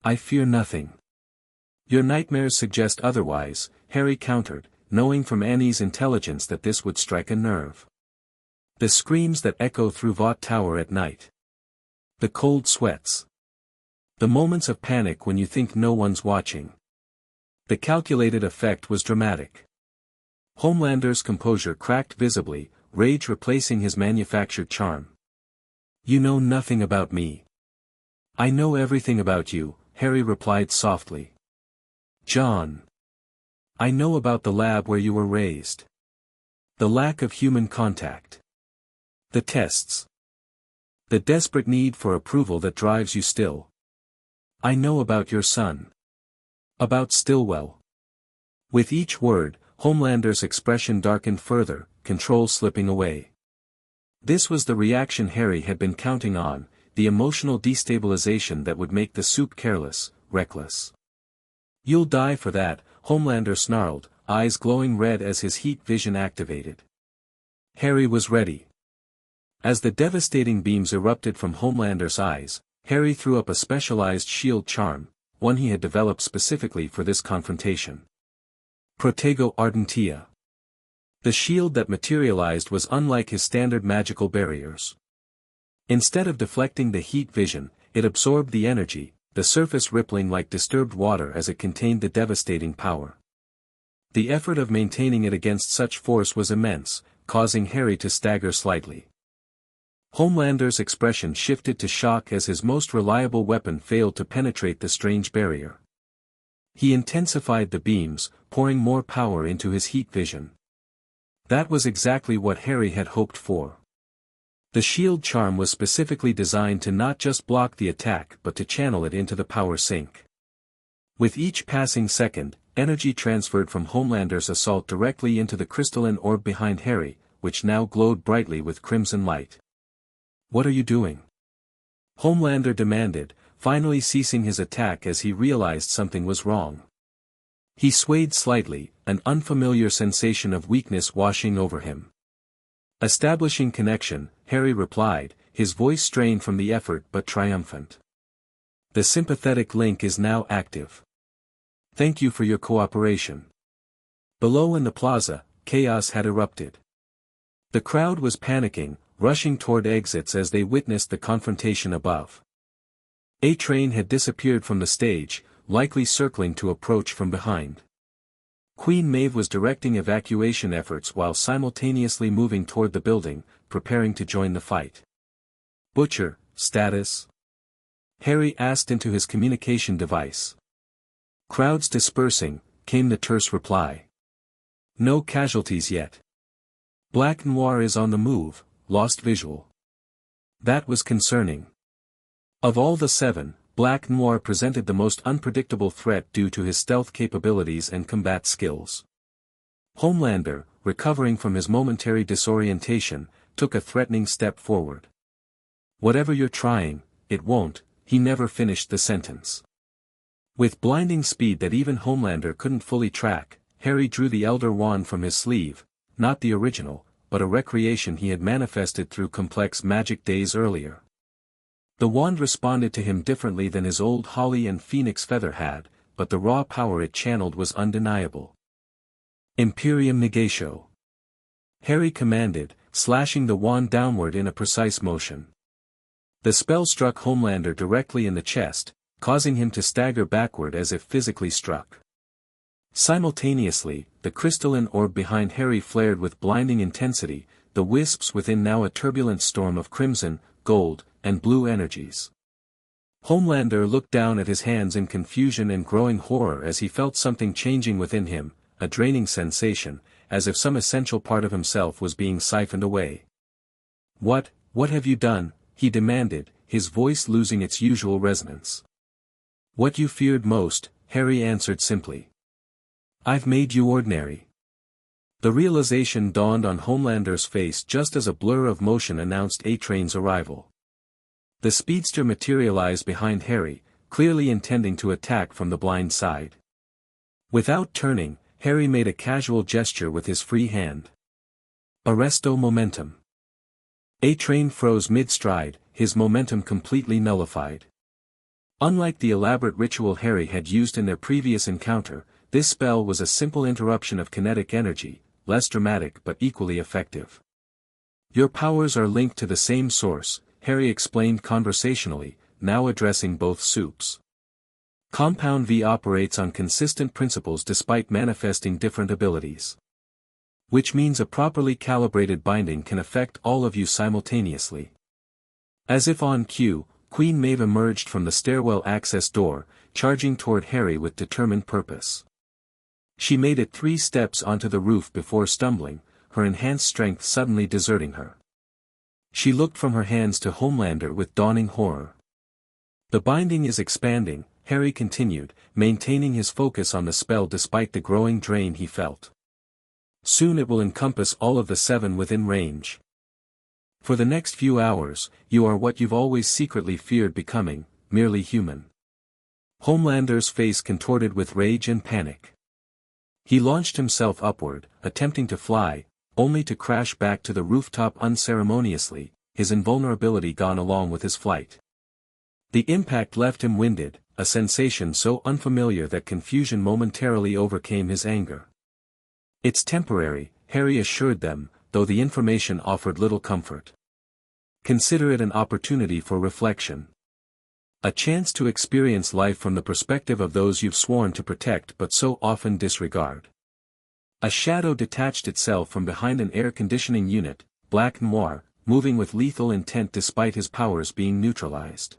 I fear nothing. Your nightmares suggest otherwise, Harry countered, knowing from Annie's intelligence that this would strike a nerve. The screams that echo through Vought Tower at night. The cold sweats. The moments of panic when you think no one's watching. The calculated effect was dramatic. Homelander's composure cracked visibly, rage replacing his manufactured charm. You know nothing about me. I know everything about you, Harry replied softly. John. I know about the lab where you were raised. The lack of human contact. The tests. The desperate need for approval that drives you still. I know about your son. About Stillwell. With each word, Homelander's expression darkened further, control slipping away. This was the reaction Harry had been counting on, the emotional destabilization that would make the soup careless, reckless. You'll die for that, Homelander snarled, eyes glowing red as his heat vision activated. Harry was ready. As the devastating beams erupted from Homelander's eyes, Harry threw up a specialized shield charm, one he had developed specifically for this confrontation. Protego Ardentia. The shield that materialized was unlike his standard magical barriers. Instead of deflecting the heat vision, it absorbed the energy, the surface rippling like disturbed water as it contained the devastating power. The effort of maintaining it against such force was immense, causing Harry to stagger slightly. Homelander's expression shifted to shock as his most reliable weapon failed to penetrate the strange barrier. He intensified the beams, pouring more power into his heat vision. That was exactly what Harry had hoped for. The shield charm was specifically designed to not just block the attack but to channel it into the power sink. With each passing second, energy transferred from Homelander's assault directly into the crystalline orb behind Harry, which now glowed brightly with crimson light. What are you doing? Homelander demanded, finally ceasing his attack as he realized something was wrong. He swayed slightly, an unfamiliar sensation of weakness washing over him. Establishing connection, Harry replied, his voice strained from the effort but triumphant. The sympathetic link is now active. Thank you for your cooperation. Below in the plaza, chaos had erupted. The crowd was panicking, rushing toward exits as they witnessed the confrontation above. A train had disappeared from the stage, likely circling to approach from behind. Queen Maeve was directing evacuation efforts while simultaneously moving toward the building, preparing to join the fight. Butcher, status? Harry asked into his communication device. Crowds dispersing, came the terse reply. No casualties yet. Black Noir is on the move, lost visual. That was concerning. Of all the 7, Black Noir presented the most unpredictable threat due to his stealth capabilities and combat skills. Homelander, recovering from his momentary disorientation, took a threatening step forward. Whatever you're trying, it won't, he never finished the sentence. With blinding speed that even Homelander couldn't fully track, Harry drew the Elder Wand from his sleeve, not the original, but a recreation he had manifested through complex magic days earlier. The wand responded to him differently than his old Holly and Phoenix feather had, but the raw power it channeled was undeniable. Imperium Negatio. Harry commanded, slashing the wand downward in a precise motion. The spell struck Homelander directly in the chest, causing him to stagger backward as if physically struck. Simultaneously, the crystalline orb behind Harry flared with blinding intensity, the wisps within now a turbulent storm of crimson, gold, and blue energies. Homelander looked down at his hands in confusion and growing horror as he felt something changing within him, a draining sensation, as if some essential part of himself was being siphoned away. What have you done? He demanded, his voice losing its usual resonance. What you feared most, Harry answered simply. I've made you ordinary. The realization dawned on Homelander's face just as a blur of motion announced A-Train's arrival. The speedster materialized behind Harry, clearly intending to attack from the blind side. Without turning, Harry made a casual gesture with his free hand. Arresto momentum. A-Train froze mid-stride, his momentum completely nullified. Unlike the elaborate ritual Harry had used in their previous encounter, this spell was a simple interruption of kinetic energy, less dramatic but equally effective. Your powers are linked to the same source, Harry explained conversationally, now addressing both soups. Compound V operates on consistent principles despite manifesting different abilities. Which means a properly calibrated binding can affect all of you simultaneously. As if on cue, Queen Maeve emerged from the stairwell access door, charging toward Harry with determined purpose. She made it 3 steps onto the roof before stumbling, her enhanced strength suddenly deserting her. She looked from her hands to Homelander with dawning horror. The binding is expanding, Harry continued, maintaining his focus on the spell despite the growing drain he felt. Soon it will encompass all of the 7 within range. For the next few hours, you are what you've always secretly feared becoming, merely human. Homelander's face contorted with rage and panic. He launched himself upward, attempting to fly, only to crash back to the rooftop unceremoniously, his invulnerability gone along with his flight. The impact left him winded, a sensation so unfamiliar that confusion momentarily overcame his anger. It's temporary, Harry assured them, though the information offered little comfort. Consider it an opportunity for reflection. A chance to experience life from the perspective of those you've sworn to protect but so often disregard. A shadow detached itself from behind an air conditioning unit, black noir, moving with lethal intent despite his powers being neutralized.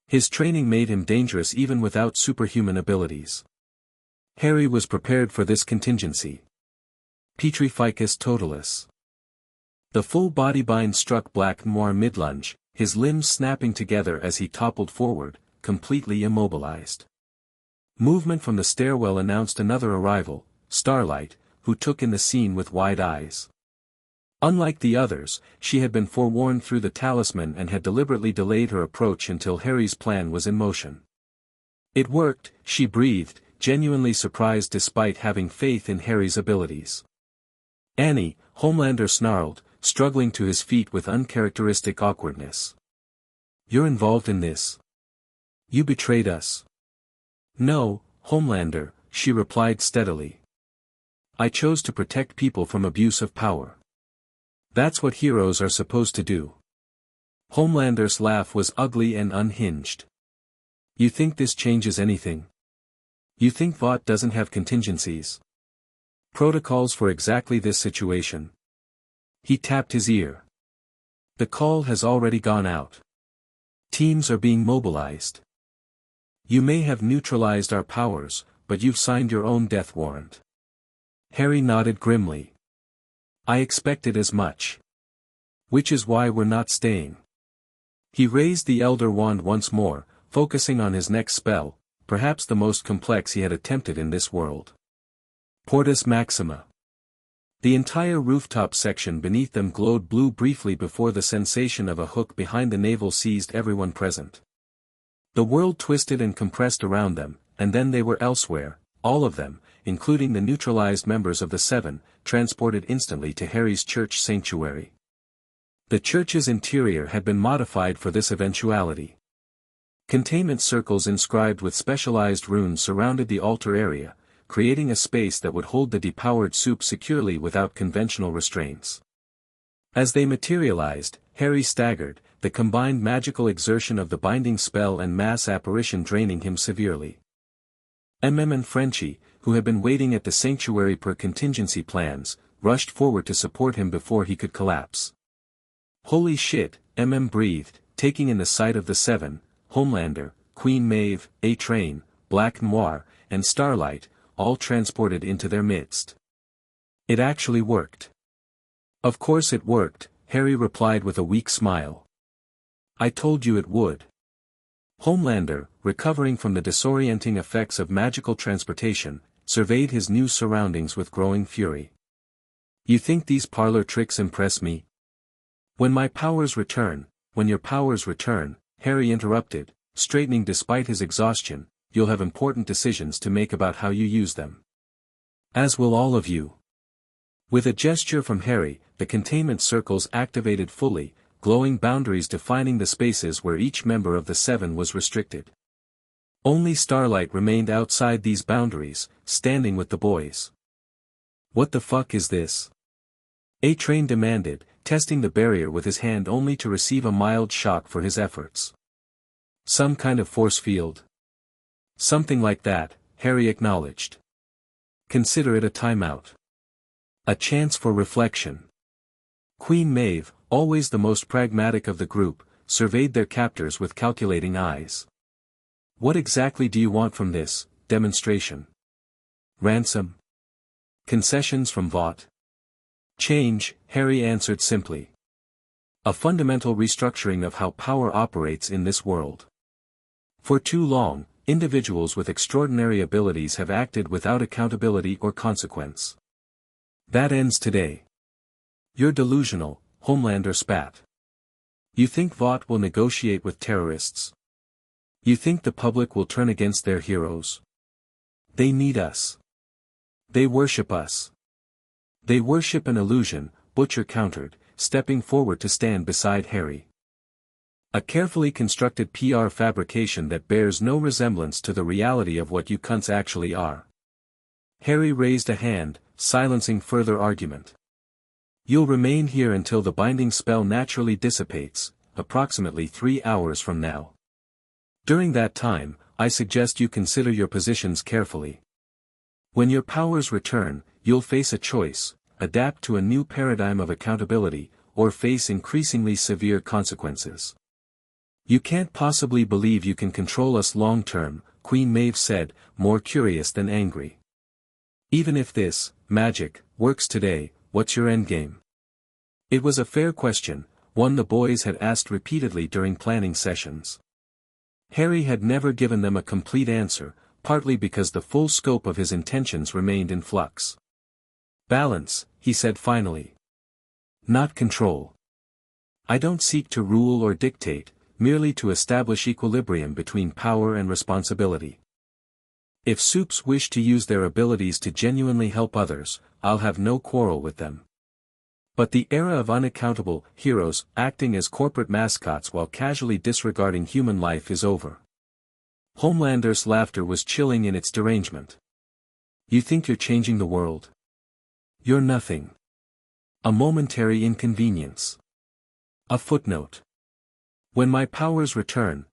His training made him dangerous even without superhuman abilities. Harry was prepared for this contingency. Petrificus totalis. The full body bind struck black noir mid-lunge, his limbs snapping together as he toppled forward, completely immobilized. Movement from the stairwell announced another arrival, Starlight, who took in the scene with wide eyes. Unlike the others, she had been forewarned through the talisman and had deliberately delayed her approach until Harry's plan was in motion. It worked, she breathed, genuinely surprised despite having faith in Harry's abilities. Annie, Homelander snarled, struggling to his feet with uncharacteristic awkwardness. You're involved in this. You betrayed us. No, Homelander, she replied steadily. I chose to protect people from abuse of power. That's what heroes are supposed to do. Homelander's laugh was ugly and unhinged. You think this changes anything? You think Vought doesn't have contingencies? Protocols for exactly this situation? He tapped his ear. The call has already gone out. Teams are being mobilized. You may have neutralized our powers, but you've signed your own death warrant. Harry nodded grimly. I expected as much. Which is why we're not staying. He raised the Elder Wand once more, focusing on his next spell, perhaps the most complex he had attempted in this world. Portus Maxima. The entire rooftop section beneath them glowed blue briefly before the sensation of a hook behind the navel seized everyone present. The world twisted and compressed around them, and then they were elsewhere, all of them, including the neutralized members of the 7, transported instantly to Harry's church sanctuary. The church's interior had been modified for this eventuality. Containment circles inscribed with specialized runes surrounded the altar area, creating a space that would hold the depowered soup securely without conventional restraints. As they materialized, Harry staggered, the combined magical exertion of the binding spell and mass apparition draining him severely. and Frenchie, who had been waiting at the sanctuary per contingency plans, rushed forward to support him before he could collapse. Holy shit, breathed, taking in the sight of the 7, Homelander, Queen Maeve, A-Train, Black Noir, and Starlight, all transported into their midst. It actually worked. Of course it worked, Harry replied with a weak smile. I told you it would. Homelander, recovering from the disorienting effects of magical transportation, surveyed his new surroundings with growing fury. You think these parlor tricks impress me? When your powers return, Harry interrupted, straightening despite his exhaustion, you'll have important decisions to make about how you use them. As will all of you. With a gesture from Harry, the containment circles activated fully, glowing boundaries defining the spaces where each member of the 7 was restricted. Only Starlight remained outside these boundaries, standing with the boys. What the fuck is this? A-Train demanded, testing the barrier with his hand only to receive a mild shock for his efforts. Some kind of force field? Something like that, Harry acknowledged. Consider it a timeout. A chance for reflection. Queen Maeve, always the most pragmatic of the group, surveyed their captors with calculating eyes. What exactly do you want from this demonstration? Ransom? Concessions from Vought? Change, Harry answered simply. A fundamental restructuring of how power operates in this world. For too long, individuals with extraordinary abilities have acted without accountability or consequence. That ends today. You're delusional, Homelander spat. You think Vought will negotiate with terrorists? You think the public will turn against their heroes? They need us. They worship us. They worship an illusion, Butcher countered, stepping forward to stand beside Harry. A carefully constructed PR fabrication that bears no resemblance to the reality of what you cunts actually are. Harry raised a hand, silencing further argument. You'll remain here until the binding spell naturally dissipates, approximately 3 hours from now. During that time, I suggest you consider your positions carefully. When your powers return, you'll face a choice: adapt to a new paradigm of accountability, or face increasingly severe consequences. You can't possibly believe you can control us long-term, Queen Maeve said, more curious than angry. Even if this, magic, works today, what's your endgame? It was a fair question, one the boys had asked repeatedly during planning sessions. Harry had never given them a complete answer, partly because the full scope of his intentions remained in flux. Balance, he said finally. Not control. I don't seek to rule or dictate, merely to establish equilibrium between power and responsibility. If Supes wish to use their abilities to genuinely help others, I'll have no quarrel with them. But the era of unaccountable heroes acting as corporate mascots while casually disregarding human life is over. Homelander's laughter was chilling in its derangement. You think you're changing the world? You're nothing. A momentary inconvenience. A footnote. When your powers return,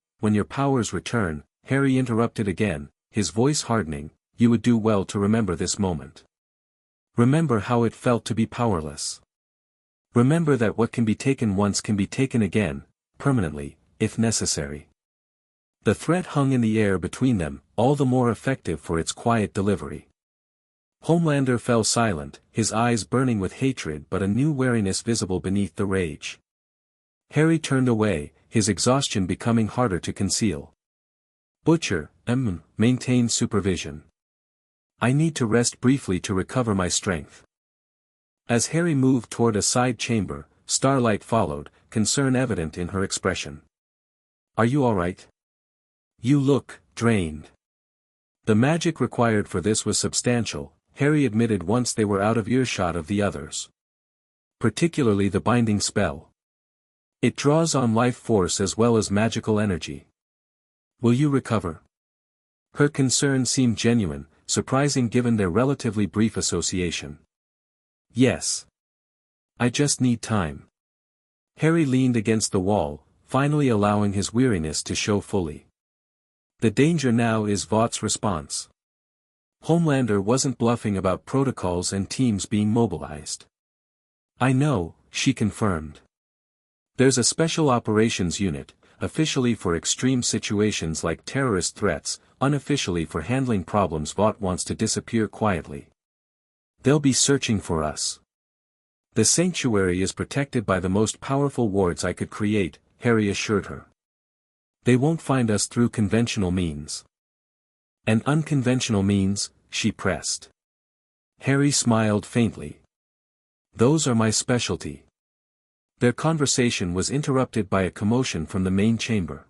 Harry interrupted again, his voice hardening, you would do well to remember this moment. Remember how it felt to be powerless. Remember that what can be taken once can be taken again, permanently, if necessary. The threat hung in the air between them, all the more effective for its quiet delivery. Homelander fell silent, his eyes burning with hatred but a new wariness visible beneath the rage. Harry turned away, his exhaustion becoming harder to conceal. Butcher, maintain supervision. I need to rest briefly to recover my strength. As Harry moved toward a side chamber, Starlight followed, concern evident in her expression. Are you all right? You look drained. The magic required for this was substantial, Harry admitted once they were out of earshot of the others. Particularly the binding spell. It draws on life force as well as magical energy. Will you recover? Her concern seemed genuine, surprising given their relatively brief association. Yes. I just need time. Harry leaned against the wall, finally allowing his weariness to show fully. The danger now is Vought's response. Homelander wasn't bluffing about protocols and teams being mobilized. I know, she confirmed. There's a special operations unit, officially for extreme situations like terrorist threats, unofficially for handling problems Vought wants to disappear quietly. They'll be searching for us. The sanctuary is protected by the most powerful wards I could create, Harry assured her. They won't find us through conventional means. And unconventional means, she pressed. Harry smiled faintly. Those are my specialty. Their conversation was interrupted by a commotion from the main chamber.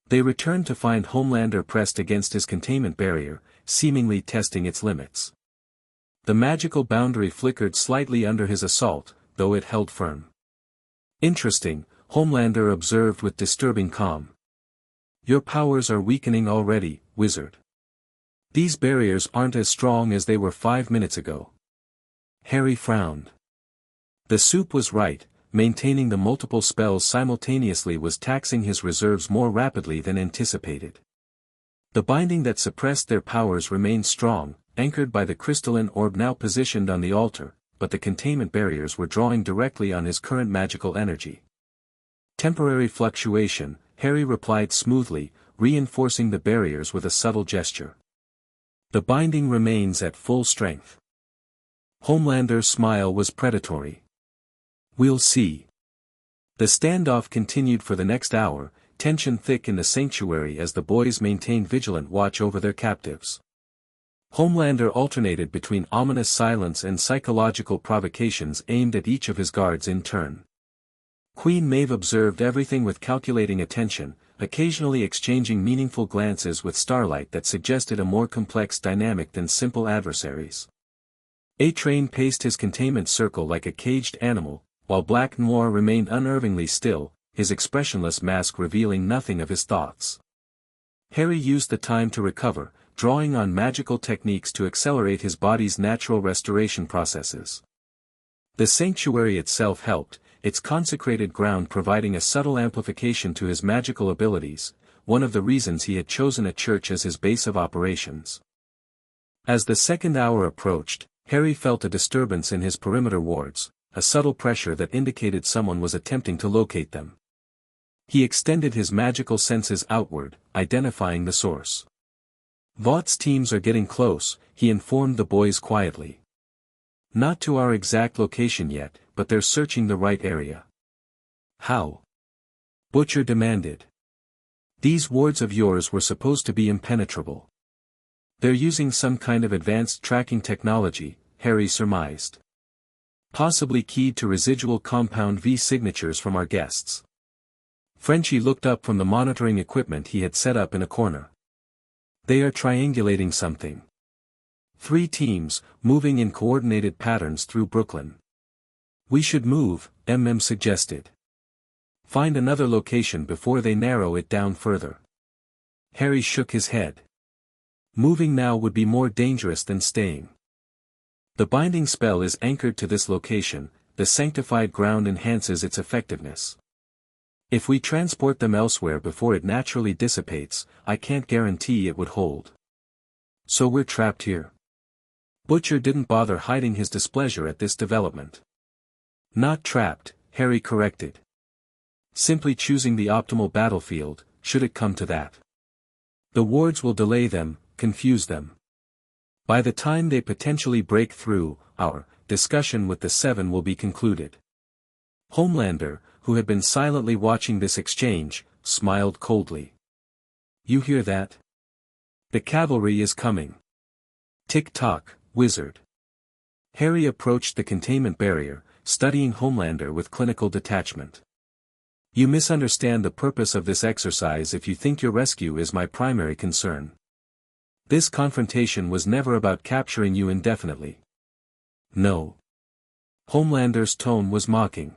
They returned to find Homelander pressed against his containment barrier, seemingly testing its limits. The magical boundary flickered slightly under his assault, though it held firm. Interesting, Homelander observed with disturbing calm. Your powers are weakening already, wizard. These barriers aren't as strong as they were 5 minutes ago. Harry frowned. The Supe was right. Maintaining the multiple spells simultaneously was taxing his reserves more rapidly than anticipated. The binding that suppressed their powers remained strong, anchored by the crystalline orb now positioned on the altar, but the containment barriers were drawing directly on his current magical energy. Temporary fluctuation, Harry replied smoothly, reinforcing the barriers with a subtle gesture. The binding remains at full strength. Homelander's smile was predatory. We'll see. The standoff continued for the next hour, tension thick in the sanctuary as the boys maintained vigilant watch over their captives. Homelander alternated between ominous silence and psychological provocations aimed at each of his guards in turn. Queen Maeve observed everything with calculating attention, occasionally exchanging meaningful glances with Starlight that suggested a more complex dynamic than simple adversaries. A-Train paced his containment circle like a caged animal, while Black Noir remained unnervingly still, his expressionless mask revealing nothing of his thoughts. Harry used the time to recover, drawing on magical techniques to accelerate his body's natural restoration processes. The sanctuary itself helped, its consecrated ground providing a subtle amplification to his magical abilities, one of the reasons he had chosen a church as his base of operations. As the second hour approached, Harry felt a disturbance in his perimeter wards, a subtle pressure that indicated someone was attempting to locate them. He extended his magical senses outward, identifying the source. Vaught's teams are getting close, he informed the boys quietly. Not to our exact location yet, but they're searching the right area. How? Butcher demanded. These wards of yours were supposed to be impenetrable. They're using some kind of advanced tracking technology, Harry surmised. Possibly keyed to residual compound V signatures from our guests. Frenchie looked up from the monitoring equipment he had set up in a corner. They are triangulating something. 3 teams, moving in coordinated patterns through Brooklyn. We should move, MM suggested. Find another location before they narrow it down further. Harry shook his head. Moving now would be more dangerous than staying. The binding spell is anchored to this location, the sanctified ground enhances its effectiveness. If we transport them elsewhere before it naturally dissipates, I can't guarantee it would hold. So we're trapped here. Butcher didn't bother hiding his displeasure at this development. Not trapped, Harry corrected. Simply choosing the optimal battlefield, should it come to that. The wards will delay them, confuse them. By the time they potentially break through, our discussion with the 7 will be concluded. Homelander, who had been silently watching this exchange, smiled coldly. You hear that? The cavalry is coming. Tick-tock, wizard. Harry approached the containment barrier, studying Homelander with clinical detachment. You misunderstand the purpose of this exercise if you think your rescue is my primary concern. This confrontation was never about capturing you indefinitely. No. Homelander's tone was mocking.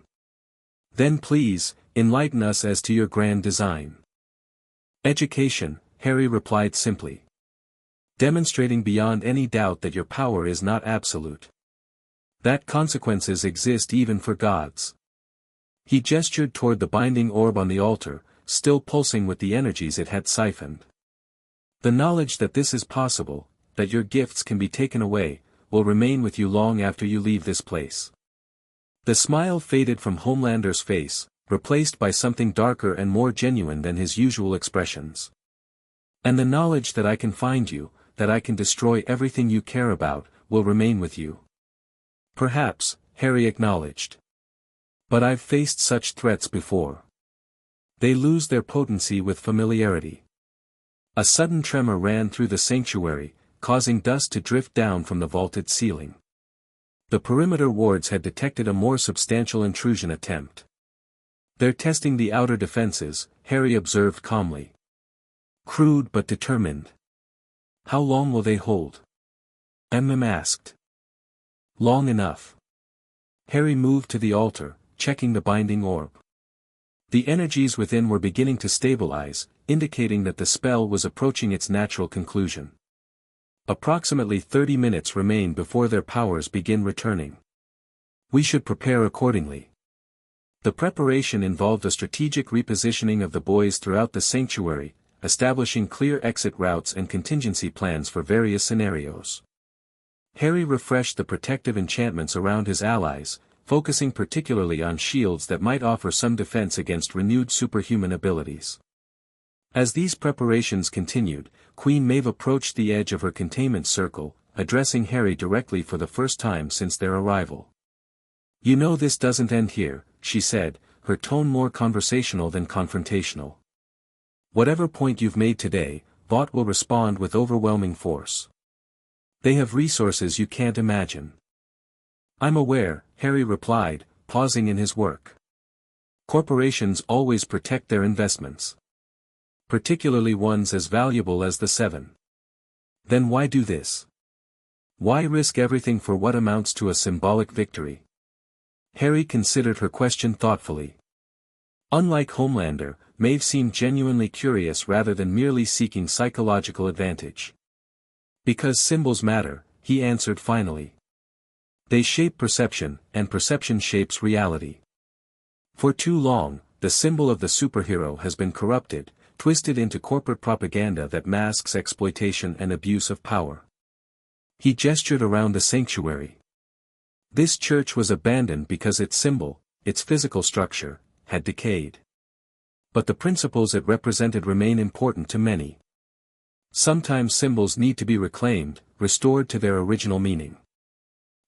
Then please, enlighten us as to your grand design. Education, Harry replied simply. Demonstrating beyond any doubt that your power is not absolute. That consequences exist even for gods. He gestured toward the binding orb on the altar, still pulsing with the energies it had siphoned. The knowledge that this is possible, that your gifts can be taken away, will remain with you long after you leave this place. The smile faded from Homelander's face, replaced by something darker and more genuine than his usual expressions. And the knowledge that I can find you, that I can destroy everything you care about, will remain with you. Perhaps, Harry acknowledged. But I've faced such threats before. They lose their potency with familiarity. A sudden tremor ran through the sanctuary, causing dust to drift down from the vaulted ceiling. The perimeter wards had detected a more substantial intrusion attempt. They're testing the outer defenses, Harry observed calmly. Crude but determined. How long will they hold? MM asked. Long enough. Harry moved to the altar, checking the binding orb. The energies within were beginning to stabilize, indicating that the spell was approaching its natural conclusion. Approximately 30 minutes remain before their powers begin returning. We should prepare accordingly. The preparation involved a strategic repositioning of the boys throughout the sanctuary, establishing clear exit routes and contingency plans for various scenarios. Harry refreshed the protective enchantments around his allies, focusing particularly on shields that might offer some defense against renewed superhuman abilities. As these preparations continued, Queen Maeve approached the edge of her containment circle, addressing Harry directly for the first time since their arrival. "You know this doesn't end here," she said, her tone more conversational than confrontational. "Whatever point you've made today, Vought will respond with overwhelming force. They have resources you can't imagine." "I'm aware," Harry replied, pausing in his work. "Corporations always protect their investments. Particularly ones as valuable as the Seven. Then why do this? Why risk everything for what amounts to a symbolic victory?" Harry considered her question thoughtfully. Unlike Homelander, Maeve seemed genuinely curious rather than merely seeking psychological advantage. "Because symbols matter," he answered finally. "They shape perception, and perception shapes reality. For too long, the symbol of the superhero has been corrupted, twisted into corporate propaganda that masks exploitation and abuse of power." He gestured around the sanctuary. "This church was abandoned because its symbol, its physical structure, had decayed. But the principles it represented remain important to many. Sometimes symbols need to be reclaimed, restored to their original meaning."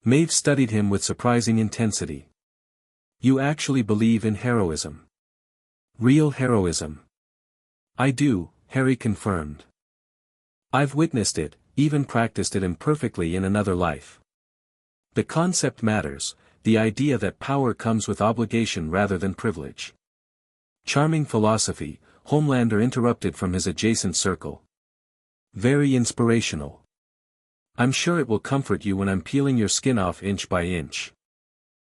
Maeve studied him with surprising intensity. "You actually believe in heroism? Real heroism?" "I do," Harry confirmed. "I've witnessed it, even practiced it imperfectly in another life. The concept matters, the idea that power comes with obligation rather than privilege." "Charming philosophy," Homelander interrupted from his adjacent circle. "Very inspirational. I'm sure it will comfort you when I'm peeling your skin off inch by inch."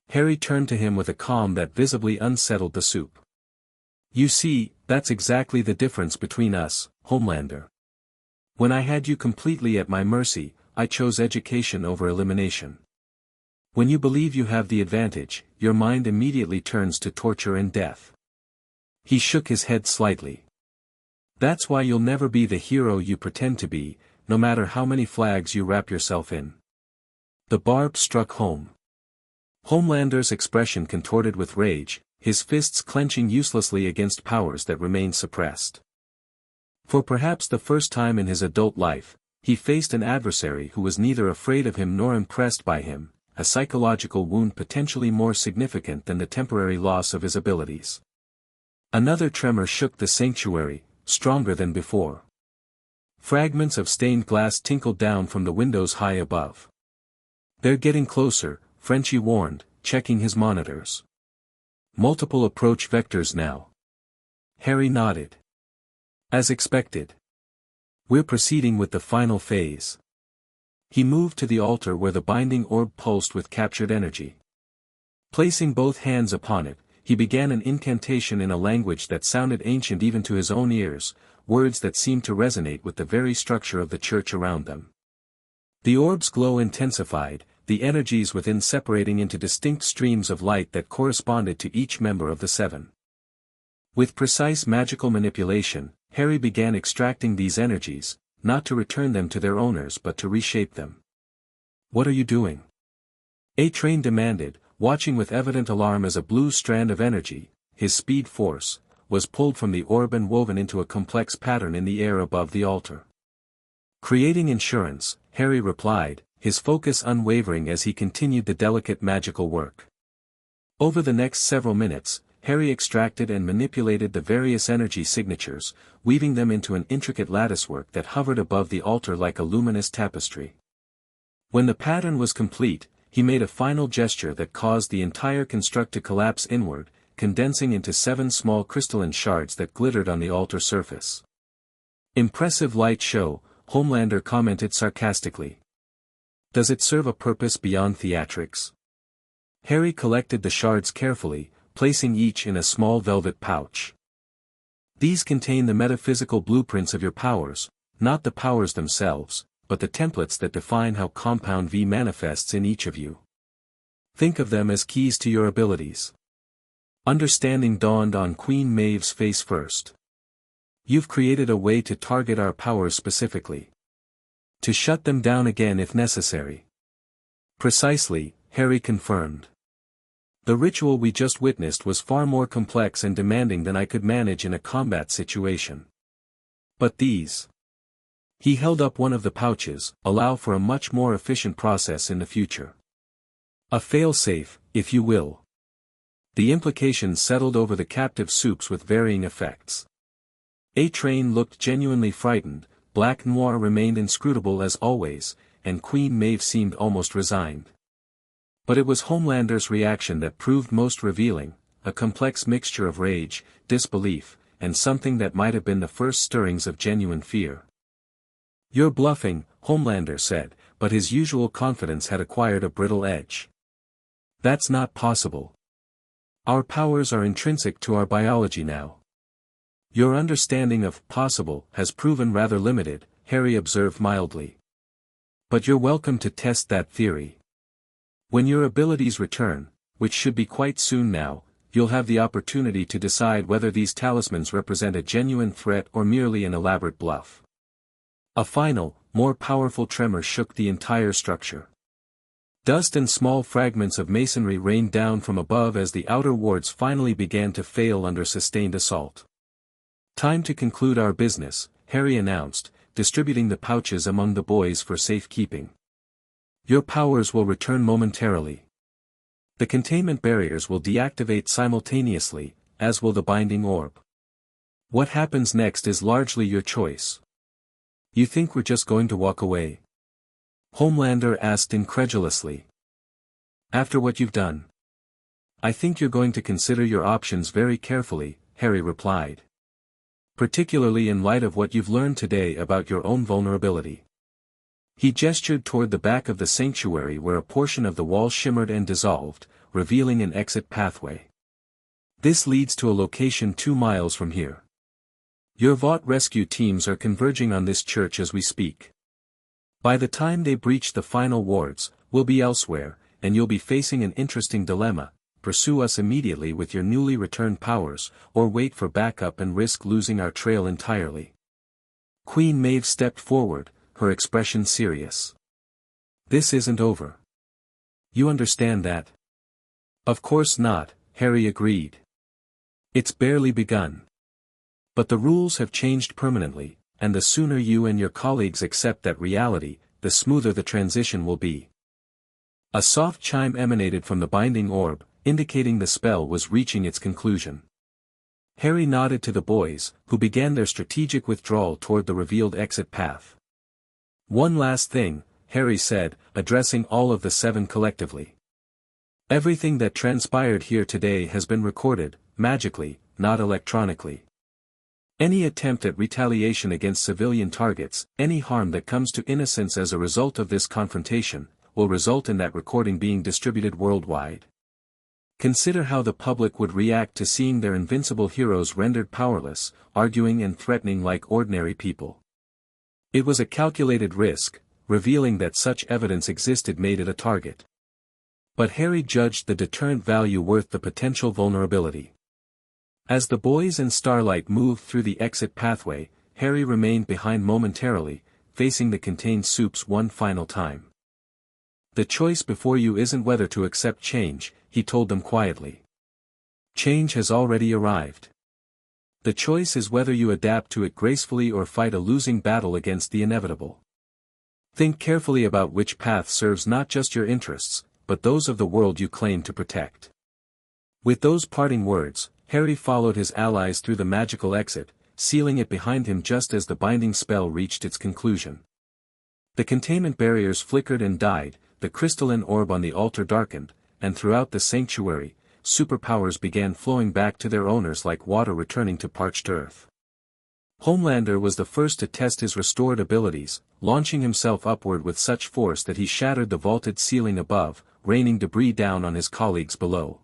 Harry turned to him with a calm that visibly unsettled the soup. "You see, that's exactly the difference between us, Homelander. When I had you completely at my mercy, I chose education over elimination. When you believe you have the advantage, your mind immediately turns to torture and death." He shook his head slightly. "That's why you'll never be the hero you pretend to be, no matter how many flags you wrap yourself in." The barb struck home. Homelander's expression contorted with rage, his fists clenching uselessly against powers that remained suppressed. For perhaps the first time in his adult life, he faced an adversary who was neither afraid of him nor impressed by him, a psychological wound potentially more significant than the temporary loss of his abilities. Another tremor shook the sanctuary, stronger than before. Fragments of stained glass tinkled down from the windows high above. "They're getting closer," Frenchie warned, checking his monitors. "Multiple approach vectors now." Harry nodded. "As expected. We're proceeding with the final phase." He moved to the altar where the binding orb pulsed with captured energy. Placing both hands upon it, he began an incantation in a language that sounded ancient even to his own ears, words that seemed to resonate with the very structure of the church around them. The orb's glow intensified, the energies within separating into distinct streams of light that corresponded to each member of the Seven. With precise magical manipulation, Harry began extracting these energies, not to return them to their owners but to reshape them. "What are you doing?" A-Train demanded, watching with evident alarm as a blue strand of energy, his speed force, was pulled from the orb and woven into a complex pattern in the air above the altar. "Creating insurance," Harry replied, his focus unwavering as he continued the delicate magical work. Over the next several minutes, Harry extracted and manipulated the various energy signatures, weaving them into an intricate latticework that hovered above the altar like a luminous tapestry. When the pattern was complete, he made a final gesture that caused the entire construct to collapse inward, condensing into 7 small crystalline shards that glittered on the altar surface. "Impressive light show," Homelander commented sarcastically. "Does it serve a purpose beyond theatrics?" Harry collected the shards carefully, placing each in a small velvet pouch. "These contain the metaphysical blueprints of your powers, not the powers themselves, but the templates that define how Compound V manifests in each of you. Think of them as keys to your abilities." Understanding dawned on Queen Maeve's face first. "You've created a way to target our powers specifically. To shut them down again if necessary." "Precisely," Harry confirmed. "The ritual we just witnessed was far more complex and demanding than I could manage in a combat situation. But these He held up one of the pouches, allow for a much more efficient process in the future. A fail-safe, if you will. The implications settled over the captive soups with varying effects. A-Train looked genuinely frightened, Black Noir remained inscrutable as always, and Queen Maeve seemed almost resigned. But it was Homelander's reaction that proved most revealing, a complex mixture of rage, disbelief, and something that might have been the first stirrings of genuine fear. "You're bluffing," Homelander said, but his usual confidence had acquired a brittle edge. "That's not possible. Our powers are intrinsic to our biology now." "Your understanding of possible has proven rather limited," Harry observed mildly. "But you're welcome to test that theory. When your abilities return, which should be quite soon now, you'll have the opportunity to decide whether these talismans represent a genuine threat or merely an elaborate bluff." A final, more powerful tremor shook the entire structure. Dust and small fragments of masonry rained down from above as the outer wards finally began to fail under sustained assault. "Time to conclude our business," Harry announced, distributing the pouches among the boys for safekeeping. "Your powers will return momentarily. The containment barriers will deactivate simultaneously, as will the binding orb. What happens next is largely your choice." "You think we're just going to walk away?" Homelander asked incredulously. "After what you've done?" "I think you're going to consider your options very carefully," Harry replied. "Particularly in light of what you've learned today about your own vulnerability." He gestured toward the back of the sanctuary where a portion of the wall shimmered and dissolved, revealing an exit pathway. "This leads to a location 2 miles from here. Your Vought rescue teams are converging on this church as we speak. By the time they breach the final wards, we'll be elsewhere, and you'll be facing an interesting dilemma: pursue us immediately with your newly returned powers, or wait for backup and risk losing our trail entirely." Queen Maeve stepped forward, her expression serious. "This isn't over. You understand that?" "Of course not," Harry agreed. "It's barely begun. But the rules have changed permanently, and the sooner you and your colleagues accept that reality, the smoother the transition will be." A soft chime emanated from the binding orb, indicating the spell was reaching its conclusion. Harry nodded to the boys, who began their strategic withdrawal toward the revealed exit path. "One last thing," Harry said, addressing all of the 7 collectively. "Everything that transpired here today has been recorded, magically, not electronically. Any attempt at retaliation against civilian targets, any harm that comes to innocents as a result of this confrontation, will result in that recording being distributed worldwide. Consider how the public would react to seeing their invincible heroes rendered powerless, arguing and threatening like ordinary people." It was a calculated risk, revealing that such evidence existed made it a target. But Harry judged the deterrent value worth the potential vulnerability. As the boys and Starlight moved through the exit pathway, Harry remained behind momentarily, facing the contained soups one final time. "The choice before you isn't whether to accept change," he told them quietly. "Change has already arrived. The choice is whether you adapt to it gracefully or fight a losing battle against the inevitable. Think carefully about which path serves not just your interests, but those of the world you claim to protect." With those parting words, Harry followed his allies through the magical exit, sealing it behind him just as the binding spell reached its conclusion. The containment barriers flickered and died, the crystalline orb on the altar darkened, and throughout the sanctuary, superpowers began flowing back to their owners like water returning to parched earth. Homelander was the first to test his restored abilities, launching himself upward with such force that he shattered the vaulted ceiling above, raining debris down on his colleagues below.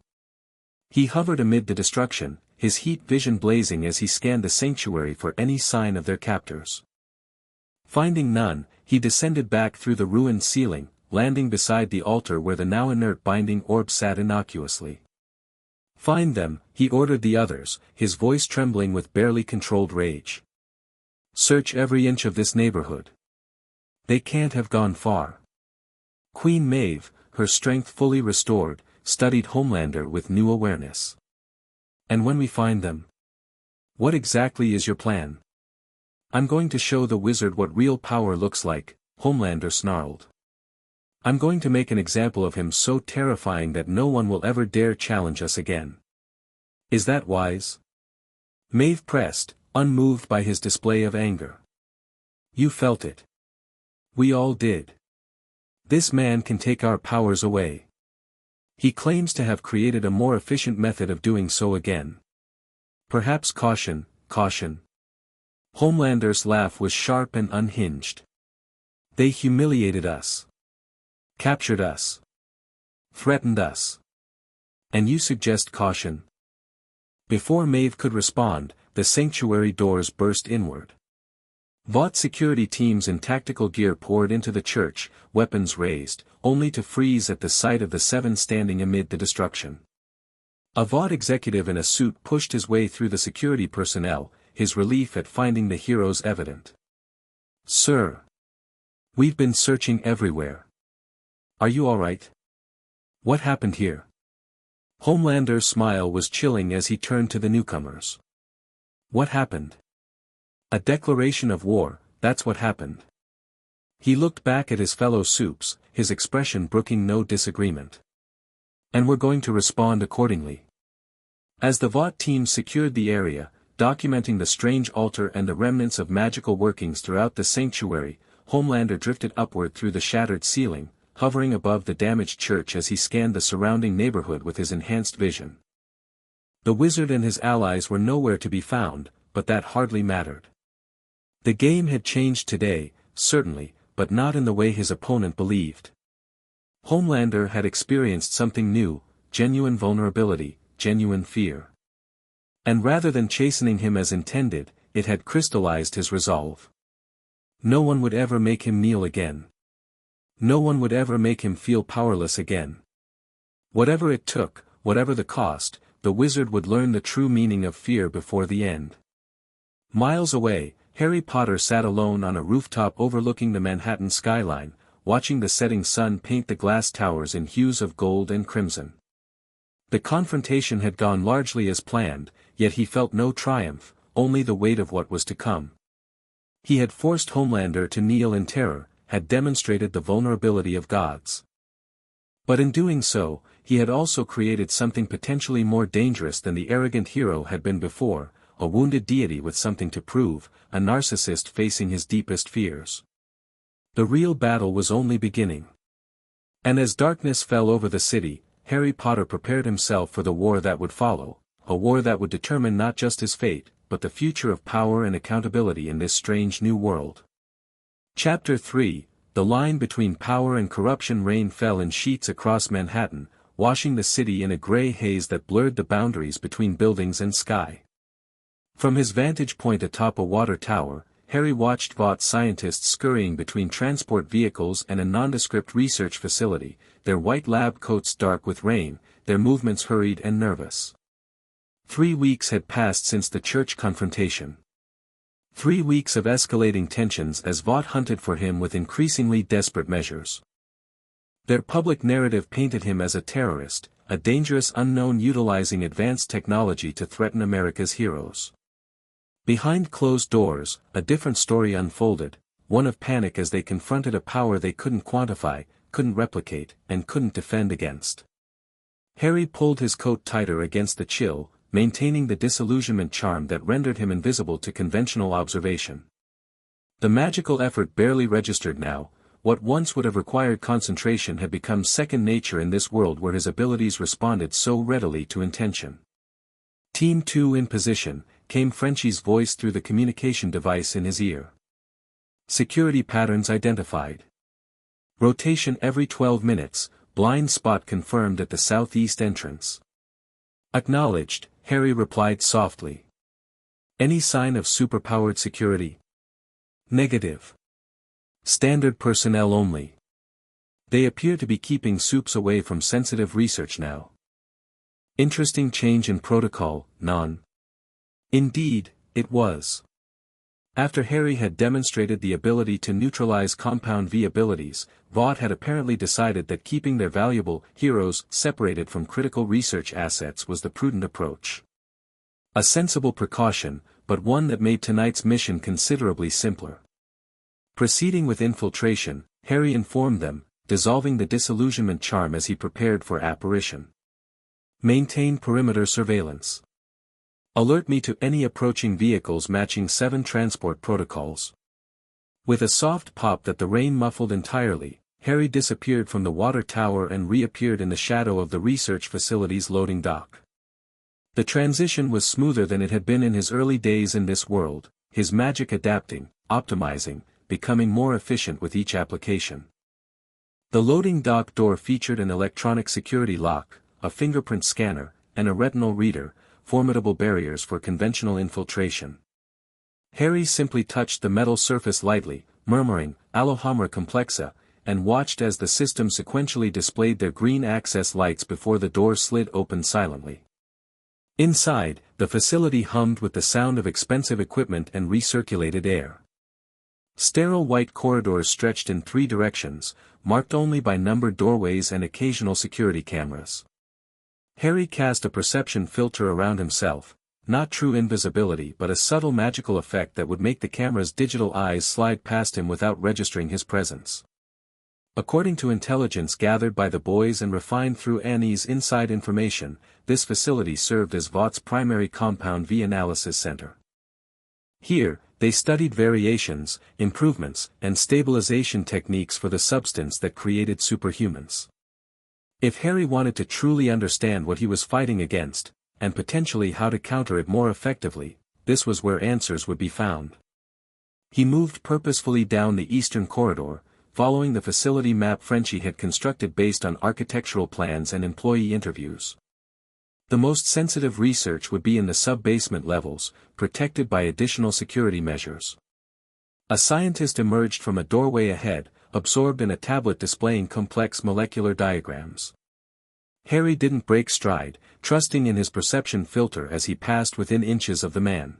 He hovered amid the destruction, his heat vision blazing as he scanned the sanctuary for any sign of their captors. Finding none, he descended back through the ruined ceiling, landing beside the altar where the now inert binding orb sat innocuously. "Find them," he ordered the others, his voice trembling with barely controlled rage. "Search every inch of this neighborhood. They can't have gone far." Queen Maeve, her strength fully restored, studied Homelander with new awareness. "And when we find them? What exactly is your plan?" I'm going to show the wizard what real power looks like, Homelander snarled. I'm going to make an example of him so terrifying that no one will ever dare challenge us again. Is that wise? Maeve pressed, unmoved by his display of anger. You felt it. We all did. This man can take our powers away. He claims to have created a more efficient method of doing so again. Perhaps caution, caution. Homelander's laugh was sharp and unhinged. They humiliated us. Captured us. Threatened us. And you suggest caution? Before Maeve could respond, the sanctuary doors burst inward. Vought security teams in tactical gear poured into the church, weapons raised, only to freeze at the sight of the seven standing amid the destruction. A Vought executive in a suit pushed his way through the security personnel, his relief at finding the heroes evident. Sir. We've been searching everywhere. Are you all right? What happened here? Homelander's smile was chilling as he turned to the newcomers. What happened? A declaration of war, that's what happened. He looked back at his fellow supes, his expression brooking no disagreement. And we're going to respond accordingly. As the Vought team secured the area, documenting the strange altar and the remnants of magical workings throughout the sanctuary, Homelander drifted upward through the shattered ceiling, hovering above the damaged church as he scanned the surrounding neighborhood with his enhanced vision. The wizard and his allies were nowhere to be found, but that hardly mattered. The game had changed today, certainly, but not in the way his opponent believed. Homelander had experienced something new, genuine vulnerability, genuine fear. And rather than chastening him as intended, it had crystallized his resolve. No one would ever make him kneel again. No one would ever make him feel powerless again. Whatever it took, whatever the cost, the wizard would learn the true meaning of fear before the end. Miles away, Harry Potter sat alone on a rooftop overlooking the Manhattan skyline, watching the setting sun paint the glass towers in hues of gold and crimson. The confrontation had gone largely as planned, yet he felt no triumph, only the weight of what was to come. He had forced Homelander to kneel in terror, had demonstrated the vulnerability of gods. But in doing so, he had also created something potentially more dangerous than the arrogant hero had been before, a wounded deity with something to prove, a narcissist facing his deepest fears. The real battle was only beginning. And as darkness fell over the city, Harry Potter prepared himself for the war that would follow, a war that would determine not just his fate, but the future of power and accountability in this strange new world. Chapter 3, The line between power and corruption. Rain fell in sheets across Manhattan, washing the city in a gray haze that blurred the boundaries between buildings and sky. From his vantage point atop a water tower, Harry watched Vought scientists scurrying between transport vehicles and a nondescript research facility, their white lab coats dark with rain, their movements hurried and nervous. 3 weeks had passed since the church confrontation. 3 weeks of escalating tensions as Vought hunted for him with increasingly desperate measures. Their public narrative painted him as a terrorist, a dangerous unknown utilizing advanced technology to threaten America's heroes. Behind closed doors, a different story unfolded, one of panic as they confronted a power they couldn't quantify, couldn't replicate, and couldn't defend against. Harry pulled his coat tighter against the chill, maintaining the disillusionment charm that rendered him invisible to conventional observation. The magical effort barely registered now. What once would have required concentration had become second nature in this world where his abilities responded so readily to intention. Team 2 in position, came Frenchie's voice through the communication device in his ear. Security patterns identified. Rotation every 12 minutes, blind spot confirmed at the southeast entrance. Acknowledged, Harry replied softly. Any sign of superpowered security? Negative. Standard personnel only. They appear to be keeping supes away from sensitive research now. Interesting change in protocol, none. Indeed, it was. After Harry had demonstrated the ability to neutralize compound V abilities, Vought had apparently decided that keeping their valuable heroes separated from critical research assets was the prudent approach. A sensible precaution, but one that made tonight's mission considerably simpler. Proceeding with infiltration, Harry informed them, dissolving the disillusionment charm as he prepared for apparition. Maintain perimeter surveillance. Alert me to any approaching vehicles matching 7 transport protocols. With a soft pop that the rain muffled entirely, Harry disappeared from the water tower and reappeared in the shadow of the research facility's loading dock. The transition was smoother than it had been in his early days in this world, his magic adapting, optimizing, becoming more efficient with each application. The loading dock door featured an electronic security lock, a fingerprint scanner, and a retinal reader, formidable barriers for conventional infiltration. Harry simply touched the metal surface lightly, murmuring, "Alohomra complexa," and watched as the system sequentially displayed their green access lights before the door slid open silently. Inside, the facility hummed with the sound of expensive equipment and recirculated air. Sterile white corridors stretched in 3 directions, marked only by numbered doorways and occasional security cameras. Harry cast a perception filter around himself, not true invisibility but a subtle magical effect that would make the camera's digital eyes slide past him without registering his presence. According to intelligence gathered by the boys and refined through Annie's inside information, this facility served as Vaught's primary compound V analysis center. Here, they studied variations, improvements, and stabilization techniques for the substance that created superhumans. If Harry wanted to truly understand what he was fighting against, and potentially how to counter it more effectively, this was where answers would be found. He moved purposefully down the eastern corridor, following the facility map Frenchie had constructed based on architectural plans and employee interviews. The most sensitive research would be in the sub-basement levels, protected by additional security measures. A scientist emerged from a doorway ahead, absorbed in a tablet displaying complex molecular diagrams. Harry didn't break stride, trusting in his perception filter as he passed within inches of the man.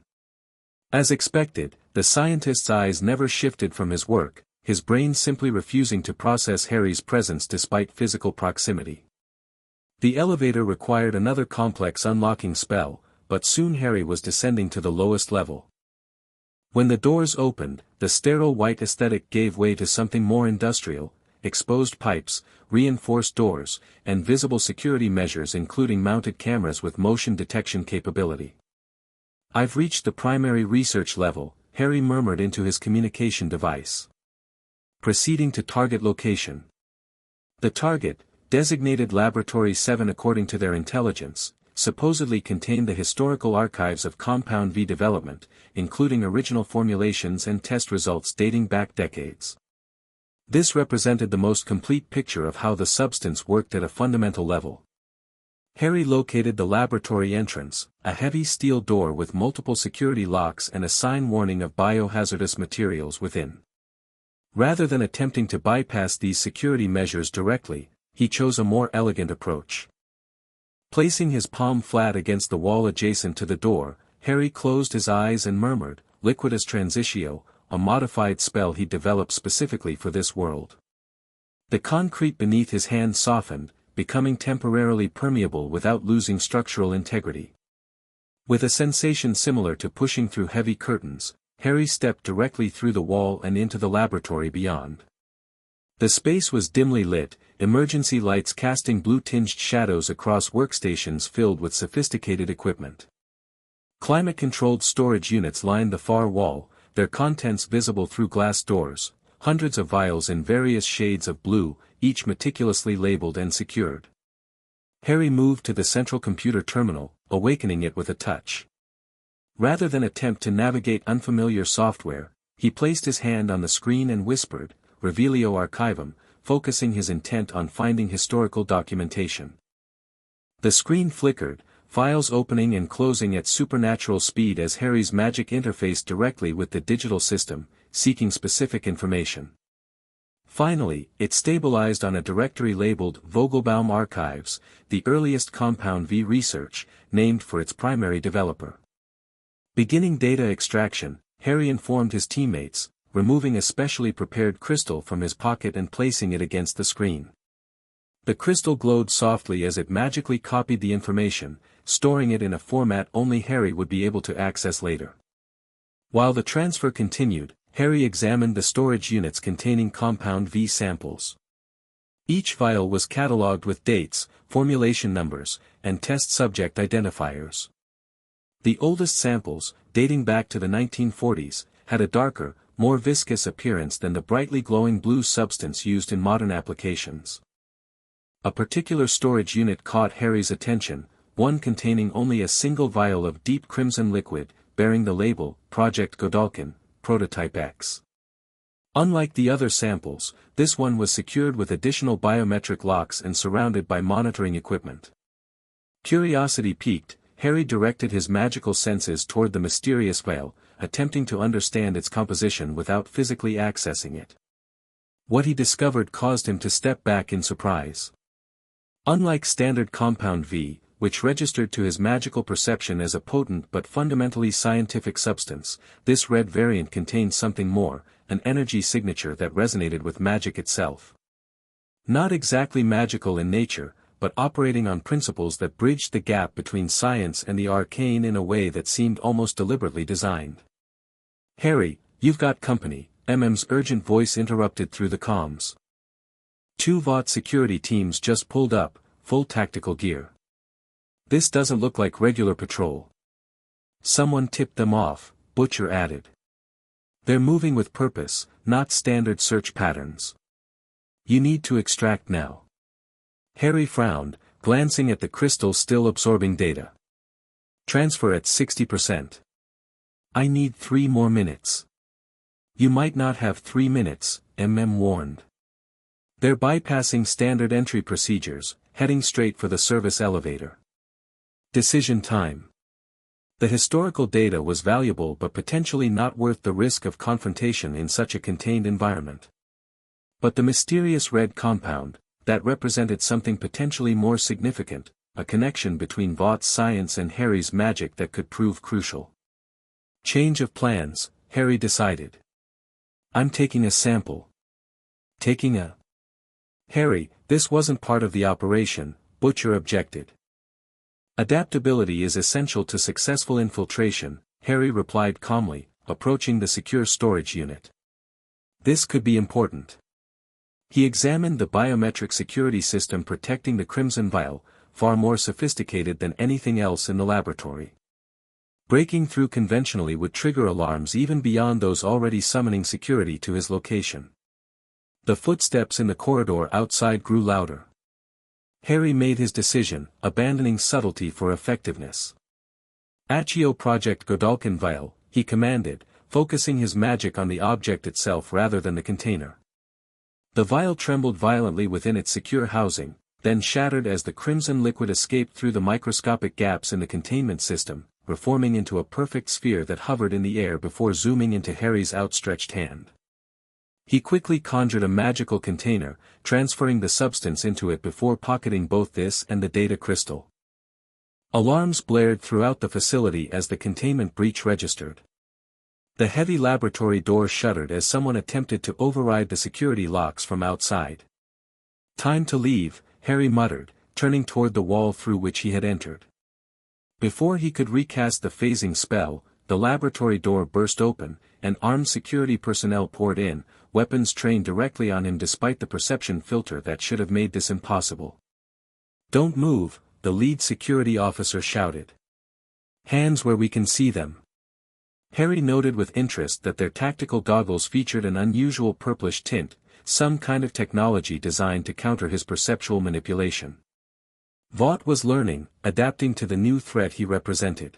As expected, the scientist's eyes never shifted from his work, his brain simply refusing to process Harry's presence despite physical proximity. The elevator required another complex unlocking spell, but soon Harry was descending to the lowest level. When the doors opened, the sterile white aesthetic gave way to something more industrial, exposed pipes, reinforced doors, and visible security measures including mounted cameras with motion detection capability. "I've reached the primary research level," Harry murmured into his communication device. Proceeding to target location. The target, designated Laboratory 7 according to their intelligence, supposedly contained the historical archives of Compound V development, including original formulations and test results dating back decades. This represented the most complete picture of how the substance worked at a fundamental level. Harry located the laboratory entrance, a heavy steel door with multiple security locks and a sign warning of biohazardous materials within. Rather than attempting to bypass these security measures directly, he chose a more elegant approach. Placing his palm flat against the wall adjacent to the door, Harry closed his eyes and murmured, "Liquidus transitio," a modified spell he developed specifically for this world. The concrete beneath his hand softened, becoming temporarily permeable without losing structural integrity. With a sensation similar to pushing through heavy curtains, Harry stepped directly through the wall and into the laboratory beyond. The space was dimly lit, emergency lights casting blue-tinged shadows across workstations filled with sophisticated equipment. Climate-controlled storage units lined the far wall, their contents visible through glass doors, hundreds of vials in various shades of blue, each meticulously labeled and secured. Harry moved to the central computer terminal, awakening it with a touch. Rather than attempt to navigate unfamiliar software, he placed his hand on the screen and whispered, "Revelio Archivum," focusing his intent on finding historical documentation. The screen flickered, files opening and closing at supernatural speed as Harry's magic interfaced directly with the digital system, seeking specific information. Finally, it stabilized on a directory labeled Vogelbaum Archives, the earliest Compound V research, named for its primary developer. Beginning data extraction, Harry informed his teammates, removing a specially prepared crystal from his pocket and placing it against the screen. The crystal glowed softly as it magically copied the information, storing it in a format only Harry would be able to access later. While the transfer continued, Harry examined the storage units containing Compound V samples. Each vial was catalogued with dates, formulation numbers, and test subject identifiers. The oldest samples, dating back to the 1940s, had a darker, more viscous appearance than the brightly glowing blue substance used in modern applications. A particular storage unit caught Harry's attention, one containing only a single vial of deep crimson liquid, bearing the label, Project Godolphin, Prototype X. Unlike the other samples, this one was secured with additional biometric locks and surrounded by monitoring equipment. Curiosity piqued, Harry directed his magical senses toward the mysterious vial, attempting to understand its composition without physically accessing it. What he discovered caused him to step back in surprise. Unlike standard Compound V, which registered to his magical perception as a potent but fundamentally scientific substance, this red variant contained something more, an energy signature that resonated with magic itself. Not exactly magical in nature, but operating on principles that bridged the gap between science and the arcane in a way that seemed almost deliberately designed. "Harry, you've got company," MM's urgent voice interrupted through the comms. 2 VOT security teams just pulled up, full tactical gear. "This doesn't look like regular patrol." "Someone tipped them off," Butcher added. "They're moving with purpose, not standard search patterns. You need to extract now." Harry frowned, glancing at the crystal still absorbing data. "Transfer at 60%. I need 3 more minutes." "You might not have 3 minutes," MM warned. "They're bypassing standard entry procedures, heading straight for the service elevator." Decision time. The historical data was valuable but potentially not worth the risk of confrontation in such a contained environment. But the mysterious red compound, that represented something potentially more significant, a connection between Vought's science and Harry's magic that could prove crucial. Change of plans, Harry decided. "I'm taking a sample." "Taking a?" "Harry, this wasn't part of the operation," Butcher objected. "Adaptability is essential to successful infiltration," Harry replied calmly, approaching the secure storage unit. "This could be important." He examined the biometric security system protecting the Crimson Vial, far more sophisticated than anything else in the laboratory. Breaking through conventionally would trigger alarms even beyond those already summoning security to his location. The footsteps in the corridor outside grew louder. Harry made his decision, abandoning subtlety for effectiveness. "Accio Project Godolphin Vial," he commanded, focusing his magic on the object itself rather than the container. The vial trembled violently within its secure housing, then shattered as the crimson liquid escaped through the microscopic gaps in the containment system, reforming into a perfect sphere that hovered in the air before zooming into Harry's outstretched hand. He quickly conjured a magical container, transferring the substance into it before pocketing both this and the data crystal. Alarms blared throughout the facility as the containment breach registered. The heavy laboratory door shuddered as someone attempted to override the security locks from outside. "Time to leave," Harry muttered, turning toward the wall through which he had entered. Before he could recast the phasing spell, the laboratory door burst open, and armed security personnel poured in, weapons trained directly on him despite the perception filter that should have made this impossible. "Don't move," the lead security officer shouted. "Hands where we can see them." Harry noted with interest that their tactical goggles featured an unusual purplish tint, some kind of technology designed to counter his perceptual manipulation. Vought was learning, adapting to the new threat he represented.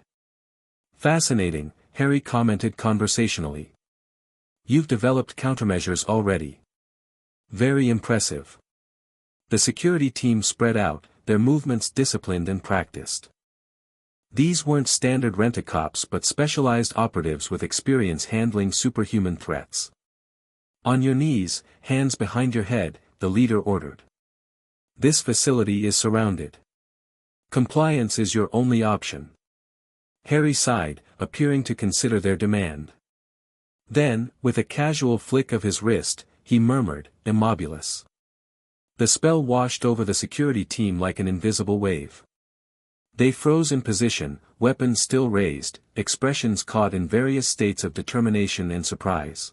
"Fascinating," Harry commented conversationally. "You've developed countermeasures already." "Very impressive." The security team spread out, their movements disciplined and practiced. These weren't standard rent-a-cops but specialized operatives with experience handling superhuman threats. "On your knees, hands behind your head," the leader ordered. "This facility is surrounded. Compliance is your only option." Harry sighed, appearing to consider their demand. Then, with a casual flick of his wrist, he murmured, "Immobilis." The spell washed over the security team like an invisible wave. They froze in position, weapons still raised, expressions caught in various states of determination and surprise.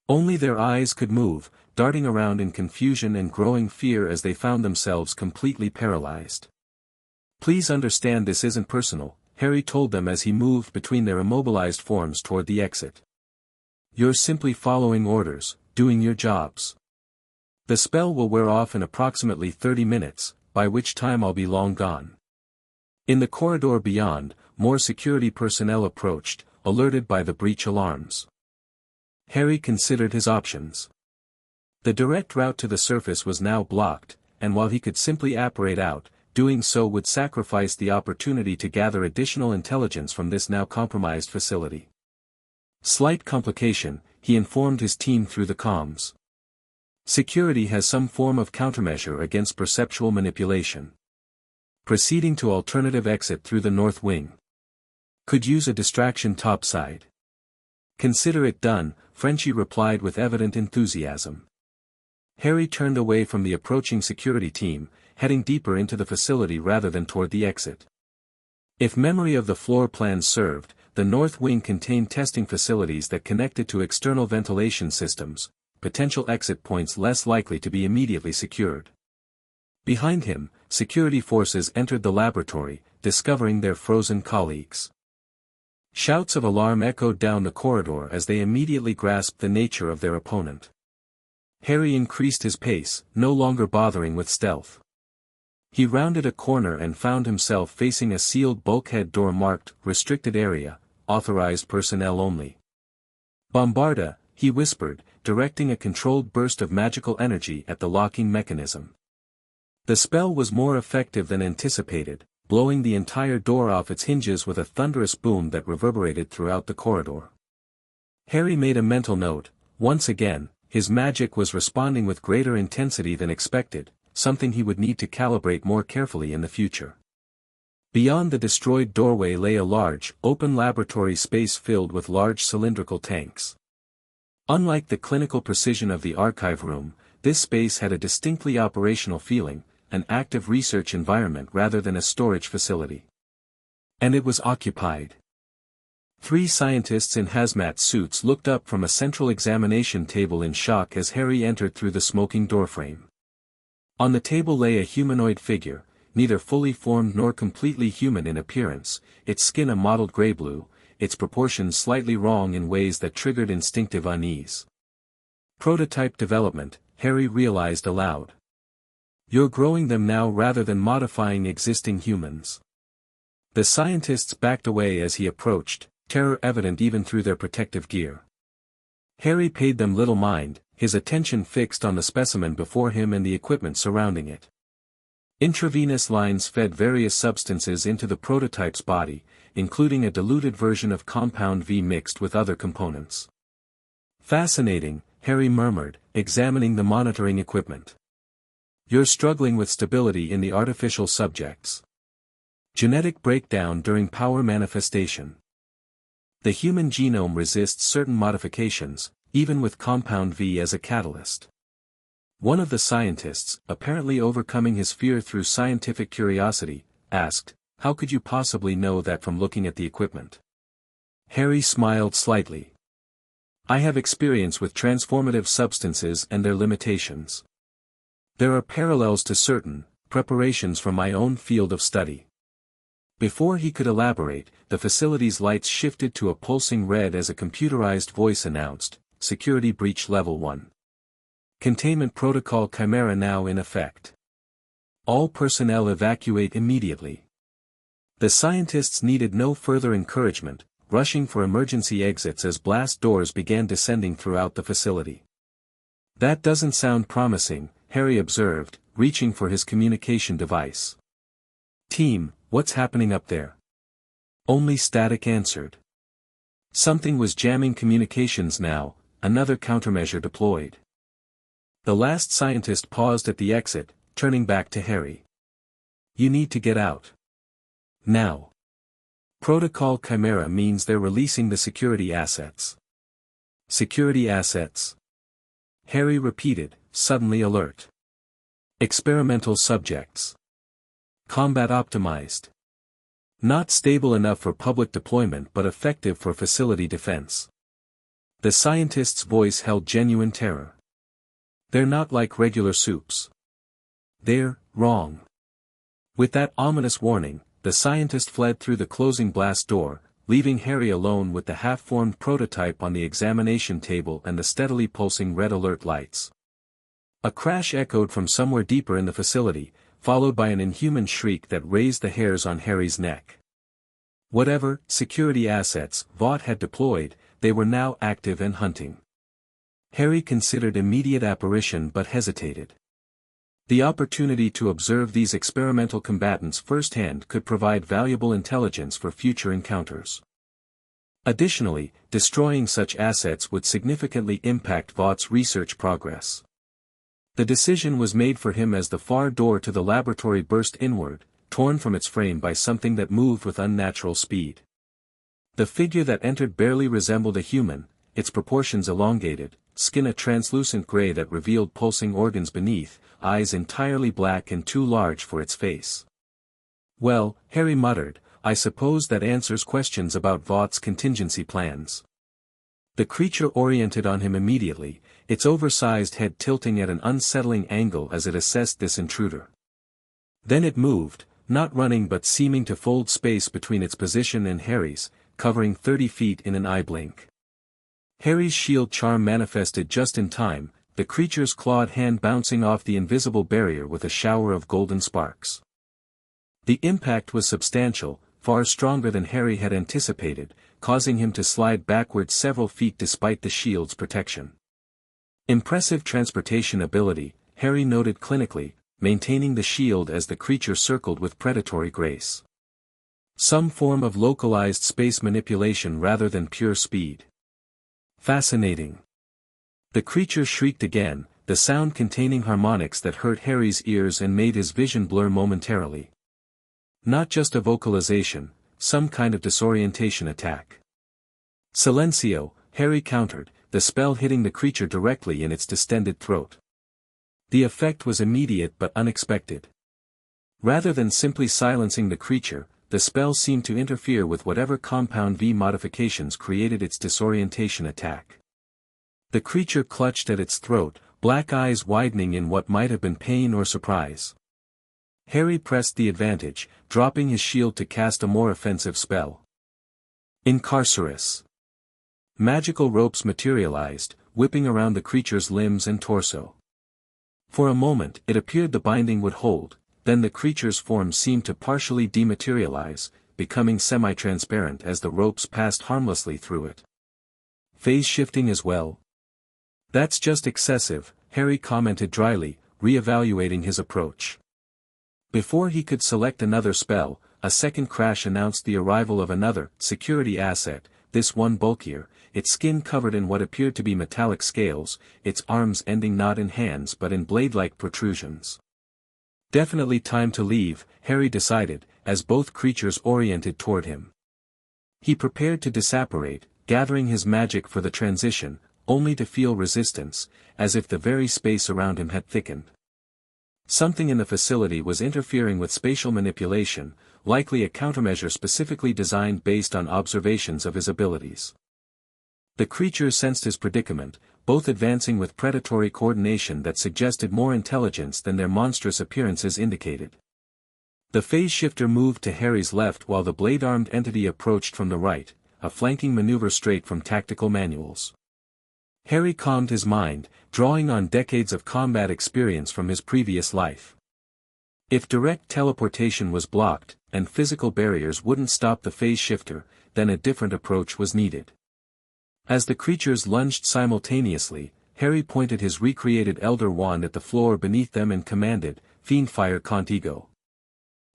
Only their eyes could move, darting around in confusion and growing fear as they found themselves completely paralyzed. "Please understand this isn't personal," Harry told them as he moved between their immobilized forms toward the exit. "You're simply following orders, doing your jobs. The spell will wear off in approximately 30 minutes, by which time I'll be long gone." In the corridor beyond, more security personnel approached, alerted by the breach alarms. Harry considered his options. The direct route to the surface was now blocked, and while he could simply apparate out, doing so would sacrifice the opportunity to gather additional intelligence from this now compromised facility. Slight complication, he informed his team through the comms. Security has some form of countermeasure against perceptual manipulation. Proceeding to alternative exit through the north wing. Could use a distraction topside. Consider it done, Frenchie replied with evident enthusiasm. Harry turned away from the approaching security team, heading deeper into the facility rather than toward the exit. If memory of the floor plan served, the north wing contained testing facilities that connected to external ventilation systems, potential exit points less likely to be immediately secured. Behind him, security forces entered the laboratory, discovering their frozen colleagues. Shouts of alarm echoed down the corridor as they immediately grasped the nature of their opponent. Harry increased his pace, no longer bothering with stealth. He rounded a corner and found himself facing a sealed bulkhead door marked, "Restricted Area, Authorized Personnel Only." "Bombarda," he whispered, directing a controlled burst of magical energy at the locking mechanism. The spell was more effective than anticipated, blowing the entire door off its hinges with a thunderous boom that reverberated throughout the corridor. Harry made a mental note. Once again, his magic was responding with greater intensity than expected, something he would need to calibrate more carefully in the future. Beyond the destroyed doorway lay a large, open laboratory space filled with large cylindrical tanks. Unlike the clinical precision of the archive room, this space had a distinctly operational feeling, an active research environment rather than a storage facility. And it was occupied. 3 scientists in hazmat suits looked up from a central examination table in shock as Harry entered through the smoking doorframe. On the table lay a humanoid figure, neither fully formed nor completely human in appearance, its skin a mottled gray-blue, its proportions slightly wrong in ways that triggered instinctive unease. "Prototype development," Harry realized aloud. "You're growing them now rather than modifying existing humans." The scientists backed away as he approached, terror evident even through their protective gear. Harry paid them little mind, his attention fixed on the specimen before him and the equipment surrounding it. Intravenous lines fed various substances into the prototype's body, including a diluted version of Compound V mixed with other components. "Fascinating," Harry murmured, examining the monitoring equipment. "You're struggling with stability in the artificial subjects. Genetic breakdown during power manifestation. The human genome resists certain modifications, even with Compound V as a catalyst." One of the scientists, apparently overcoming his fear through scientific curiosity, asked, "How could you possibly know that from looking at the equipment?" Harry smiled slightly. "I have experience with transformative substances and their limitations. There are parallels to certain preparations from my own field of study." Before he could elaborate, the facility's lights shifted to a pulsing red as a computerized voice announced, "Security breach level 1. Containment protocol Chimera now in effect. All personnel evacuate immediately." The scientists needed no further encouragement, rushing for emergency exits as blast doors began descending throughout the facility. "That doesn't sound promising," Harry observed, reaching for his communication device. "Team, what's happening up there?" Only static answered. Something was jamming communications now, another countermeasure deployed. The last scientist paused at the exit, turning back to Harry. "You need to get out. Now. Protocol Chimera means they're releasing the security assets." "Security assets?" Harry repeated, suddenly alert. "Experimental subjects. Combat optimized." Not stable enough for public deployment but effective for facility defense. The scientist's voice held genuine terror. They're not like regular soups. They're wrong. With that ominous warning, the scientist fled through the closing blast door, leaving Harry alone with the half-formed prototype on the examination table and the steadily pulsing red alert lights. A crash echoed from somewhere deeper in the facility, followed by an inhuman shriek that raised the hairs on Harry's neck. Whatever security assets Vought had deployed, they were now active and hunting. Harry considered immediate apparition but hesitated. The opportunity to observe these experimental combatants firsthand could provide valuable intelligence for future encounters. Additionally, destroying such assets would significantly impact Vaught's research progress. The decision was made for him as the far door to the laboratory burst inward, torn from its frame by something that moved with unnatural speed. The figure that entered barely resembled a human, its proportions elongated, skin a translucent gray that revealed pulsing organs beneath, eyes entirely black and too large for its face. "Well," Harry muttered, "I suppose that answers questions about Vaught's contingency plans." The creature oriented on him immediately, its oversized head tilting at an unsettling angle as it assessed this intruder. Then it moved, not running but seeming to fold space between its position and Harry's, covering 30 feet in an eye blink. Harry's shield charm manifested just in time, the creature's clawed hand bouncing off the invisible barrier with a shower of golden sparks. The impact was substantial, far stronger than Harry had anticipated, causing him to slide backward several feet despite the shield's protection. Impressive transportation ability, Harry noted clinically, maintaining the shield as the creature circled with predatory grace. Some form of localized space manipulation rather than pure speed. Fascinating. The creature shrieked again, the sound containing harmonics that hurt Harry's ears and made his vision blur momentarily. Not just a vocalization, some kind of disorientation attack. Silencio, Harry countered, the spell hitting the creature directly in its distended throat. The effect was immediate but unexpected. Rather than simply silencing the creature, the spell seemed to interfere with whatever compound V modifications created its disorientation attack. The creature clutched at its throat, black eyes widening in what might have been pain or surprise. Harry pressed the advantage, dropping his shield to cast a more offensive spell. Incarcerus. Magical ropes materialized, whipping around the creature's limbs and torso. For a moment it appeared the binding would hold, then the creature's form seemed to partially dematerialize, becoming semi-transparent as the ropes passed harmlessly through it. Phase shifting as well? That's just excessive, Harry commented dryly, re-evaluating his approach. Before he could select another spell, a second crash announced the arrival of another security asset, this one bulkier, its skin covered in what appeared to be metallic scales, its arms ending not in hands but in blade-like protrusions. Definitely time to leave, Harry decided, as both creatures oriented toward him. He prepared to disapparate, gathering his magic for the transition, only to feel resistance, as if the very space around him had thickened. Something in the facility was interfering with spatial manipulation, likely a countermeasure specifically designed based on observations of his abilities. The creature sensed his predicament, both advancing with predatory coordination that suggested more intelligence than their monstrous appearances indicated. The phase shifter moved to Harry's left while the blade-armed entity approached from the right, a flanking maneuver straight from tactical manuals. Harry calmed his mind, drawing on decades of combat experience from his previous life. If direct teleportation was blocked, and physical barriers wouldn't stop the phase shifter, then a different approach was needed. As the creatures lunged simultaneously, Harry pointed his recreated Elder Wand at the floor beneath them and commanded, "Fiendfire Contigo."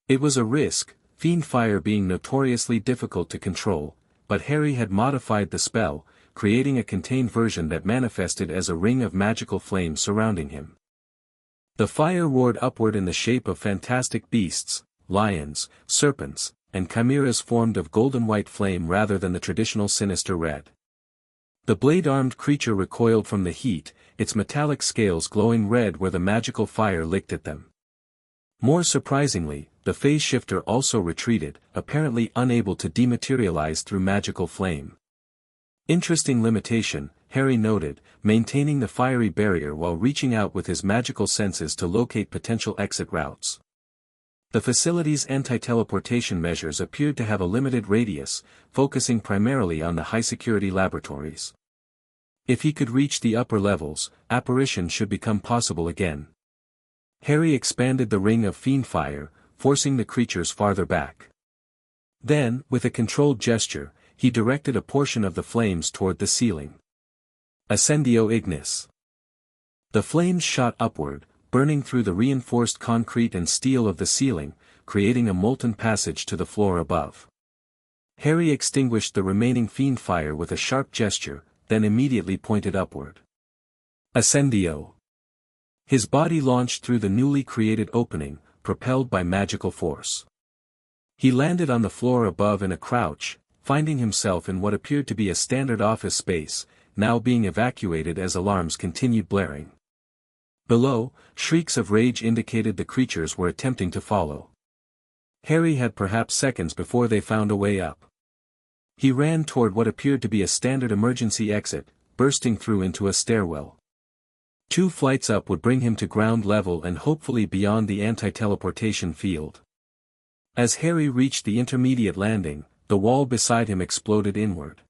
It was a risk, Fiendfire being notoriously difficult to control, but Harry had modified the spell, creating a contained version that manifested as a ring of magical flame surrounding him. The fire roared upward in the shape of fantastic beasts, lions, serpents, and chimeras formed of golden-white flame rather than the traditional sinister red. The blade-armed creature recoiled from the heat, its metallic scales glowing red where the magical fire licked at them. More surprisingly, the phase shifter also retreated, apparently unable to dematerialize through magical flame. Interesting limitation, Harry noted, maintaining the fiery barrier while reaching out with his magical senses to locate potential exit routes. The facility's anti-teleportation measures appeared to have a limited radius, focusing primarily on the high-security laboratories. If he could reach the upper levels, apparition should become possible again. Harry expanded the ring of fiend fire, forcing the creatures farther back. Then, with a controlled gesture, he directed a portion of the flames toward the ceiling. Ascendio ignis. The flames shot upward, burning through the reinforced concrete and steel of the ceiling, creating a molten passage to the floor above. Harry extinguished the remaining fiend fire with a sharp gesture, then immediately pointed upward. Ascendio. His body launched through the newly created opening, propelled by magical force. He landed on the floor above in a crouch, finding himself in what appeared to be a standard office space, now being evacuated as alarms continued blaring. Below, shrieks of rage indicated the creatures were attempting to follow. Harry had perhaps seconds before they found a way up. He ran toward what appeared to be a standard emergency exit, bursting through into a stairwell. 2 flights up would bring him to ground level and hopefully beyond the anti-teleportation field. As Harry reached the intermediate landing, the wall beside him exploded inward.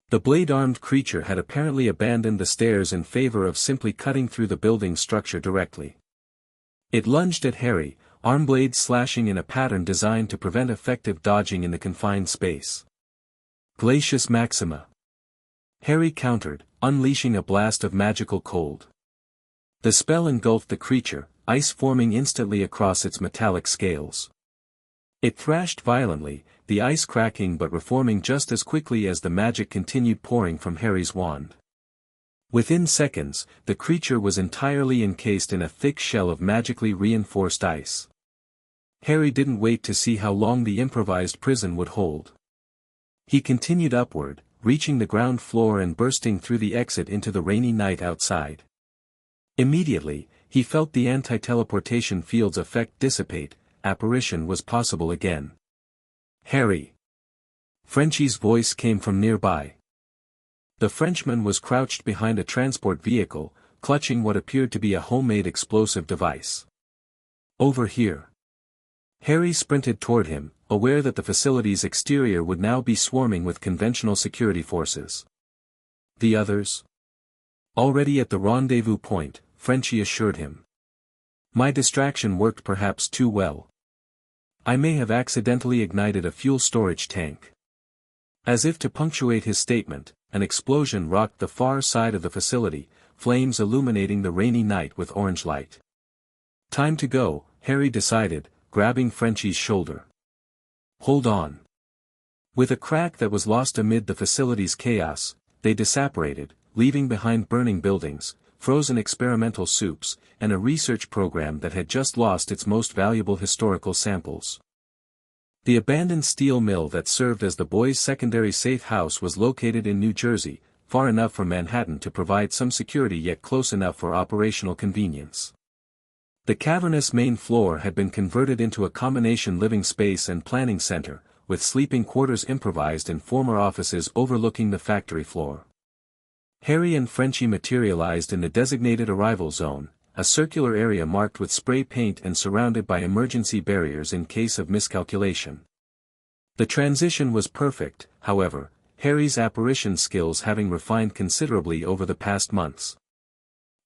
The blade-armed creature had apparently abandoned the stairs in favor of simply cutting through the building structure directly. It lunged at Harry, arm blades slashing in a pattern designed to prevent effective dodging in the confined space. Glacius Maxima. Harry countered, unleashing a blast of magical cold. The spell engulfed the creature, ice forming instantly across its metallic scales. It thrashed violently, the ice cracking but reforming just as quickly as the magic continued pouring from Harry's wand. Within seconds, the creature was entirely encased in a thick shell of magically reinforced ice. Harry didn't wait to see how long the improvised prison would hold. He continued upward, reaching the ground floor and bursting through the exit into the rainy night outside. Immediately, he felt the anti-teleportation field's effect dissipate, apparition was possible again. Harry. Frenchie's voice came from nearby. The Frenchman was crouched behind a transport vehicle, clutching what appeared to be a homemade explosive device. Over here. Harry sprinted toward him, aware that the facility's exterior would now be swarming with conventional security forces. The others? Already at the rendezvous point, Frenchie assured him. My distraction worked perhaps too well. I may have accidentally ignited a fuel storage tank. As if to punctuate his statement, an explosion rocked the far side of the facility, flames illuminating the rainy night with orange light. Time to go, Harry decided, grabbing Frenchie's shoulder. Hold on. With a crack that was lost amid the facility's chaos, they disapparated, leaving behind burning buildings, frozen experimental soups, and a research program that had just lost its most valuable historical samples. The abandoned steel mill that served as the boys' secondary safe house was located in New Jersey, far enough from Manhattan to provide some security yet close enough for operational convenience. The cavernous main floor had been converted into a combination living space and planning center, with sleeping quarters improvised in former offices overlooking the factory floor. Harry and Frenchie materialized in the designated arrival zone, a circular area marked with spray paint and surrounded by emergency barriers in case of miscalculation. The transition was perfect, however, Harry's apparition skills having refined considerably over the past months.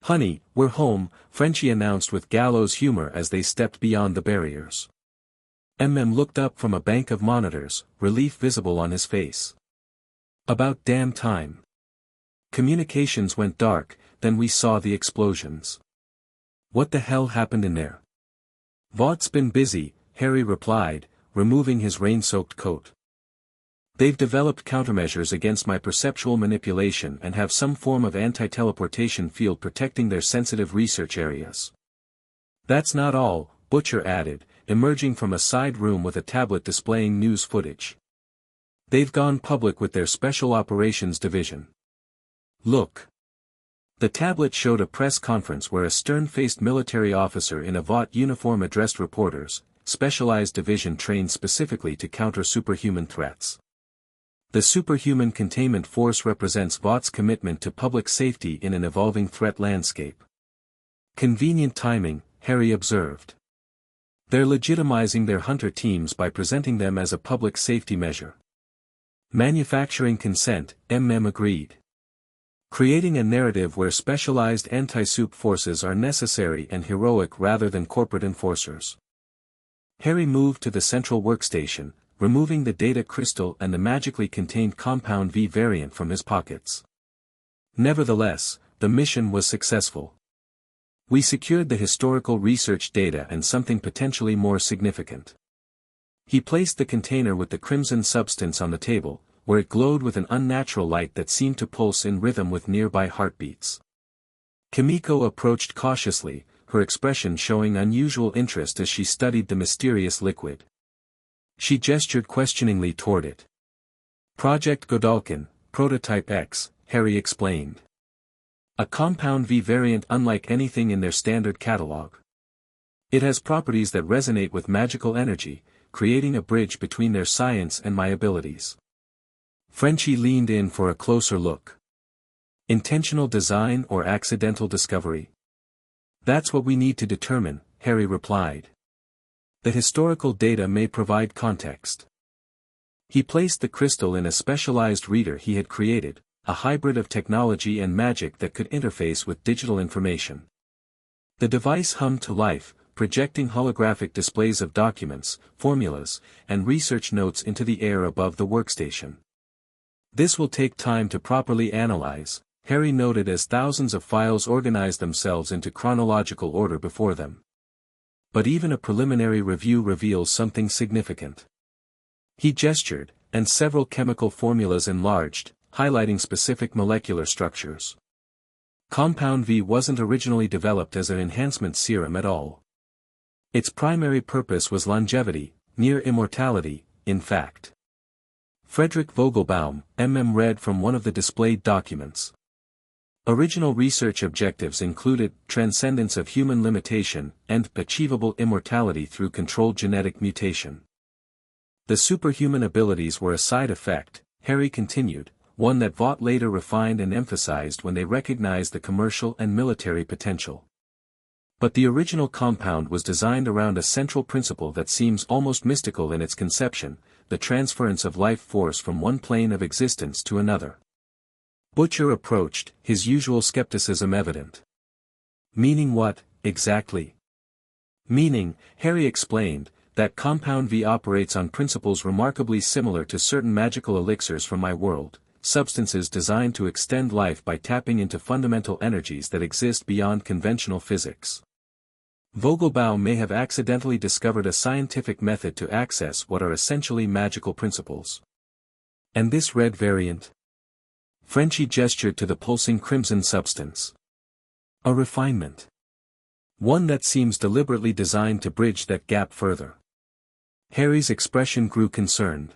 "Honey, we're home," Frenchie announced with gallows humor as they stepped beyond the barriers. Looked up from a bank of monitors, relief visible on his face. "About damn time." Communications went dark, then we saw the explosions. "What the hell happened in there?" "Vaught's been busy," Harry replied, removing his rain-soaked coat. "They've developed countermeasures against my perceptual manipulation and have some form of anti-teleportation field protecting their sensitive research areas." "That's not all," Butcher added, emerging from a side room with a tablet displaying news footage. "They've gone public with their Special Operations Division. Look. The tablet showed a press conference where a stern-faced military officer in a Vought uniform addressed reporters, specialized division trained specifically to counter superhuman threats. The Superhuman Containment Force represents Vought's commitment to public safety in an evolving threat landscape. Convenient timing, Harry observed. They're legitimizing their hunter teams by presenting them as a public safety measure. Manufacturing consent, agreed. Creating a narrative where specialized anti-sup forces are necessary and heroic rather than corporate enforcers. Harry moved to the central workstation, removing the data crystal and the magically contained Compound V variant from his pockets. Nevertheless, the mission was successful. We secured the historical research data and something potentially more significant. He placed the container with the crimson substance on the table, where it glowed with an unnatural light that seemed to pulse in rhythm with nearby heartbeats. Kimiko approached cautiously, her expression showing unusual interest as she studied the mysterious liquid. She gestured questioningly toward it. Project Godalkin, Prototype X, Harry explained. A Compound V variant unlike anything in their standard catalog. It has properties that resonate with magical energy, creating a bridge between their science and my abilities. Frenchie leaned in for a closer look. Intentional design or accidental discovery? That's what we need to determine, Harry replied. The historical data may provide context. He placed the crystal in a specialized reader he had created, a hybrid of technology and magic that could interface with digital information. The device hummed to life, projecting holographic displays of documents, formulas, and research notes into the air above the workstation. This will take time to properly analyze, Harry noted as thousands of files organized themselves into chronological order before them. But even a preliminary review reveals something significant. He gestured, and several chemical formulas enlarged, highlighting specific molecular structures. Compound V wasn't originally developed as an enhancement serum at all. Its primary purpose was longevity, near immortality, in fact. Frederick Vogelbaum, read from one of the displayed documents. Original research objectives included transcendence of human limitation and achievable immortality through controlled genetic mutation. The superhuman abilities were a side effect, Harry continued, one that Vought later refined and emphasized when they recognized the commercial and military potential. But the original compound was designed around a central principle that seems almost mystical in its conception, the transference of life force from one plane of existence to another. Butcher approached, his usual skepticism evident. Meaning what, exactly? Meaning, Harry explained, that Compound V operates on principles remarkably similar to certain magical elixirs from my world, substances designed to extend life by tapping into fundamental energies that exist beyond conventional physics. Vogelbaum may have accidentally discovered a scientific method to access what are essentially magical principles. And this red variant? Frenchie gestured to the pulsing crimson substance. A refinement. One that seems deliberately designed to bridge that gap further. Harry's expression grew concerned.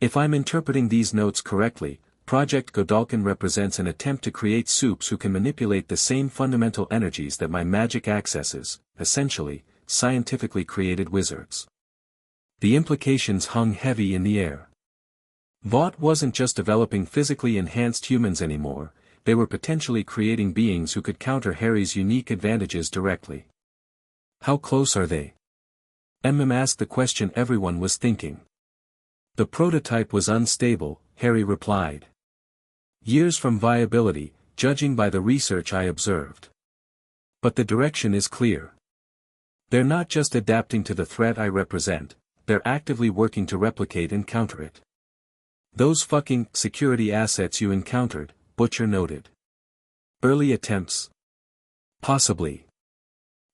If I'm interpreting these notes correctly, Project Godalkin represents an attempt to create soups who can manipulate the same fundamental energies that my magic accesses, essentially, scientifically created wizards. The implications hung heavy in the air. Vought wasn't just developing physically enhanced humans anymore, they were potentially creating beings who could counter Harry's unique advantages directly. How close are they? Asked the question everyone was thinking. The prototype was unstable, Harry replied. Years from viability, judging by the research I observed. But the direction is clear. They're not just adapting to the threat I represent, they're actively working to replicate and counter it. Those fucking security assets you encountered, Butcher noted. Early attempts? Possibly.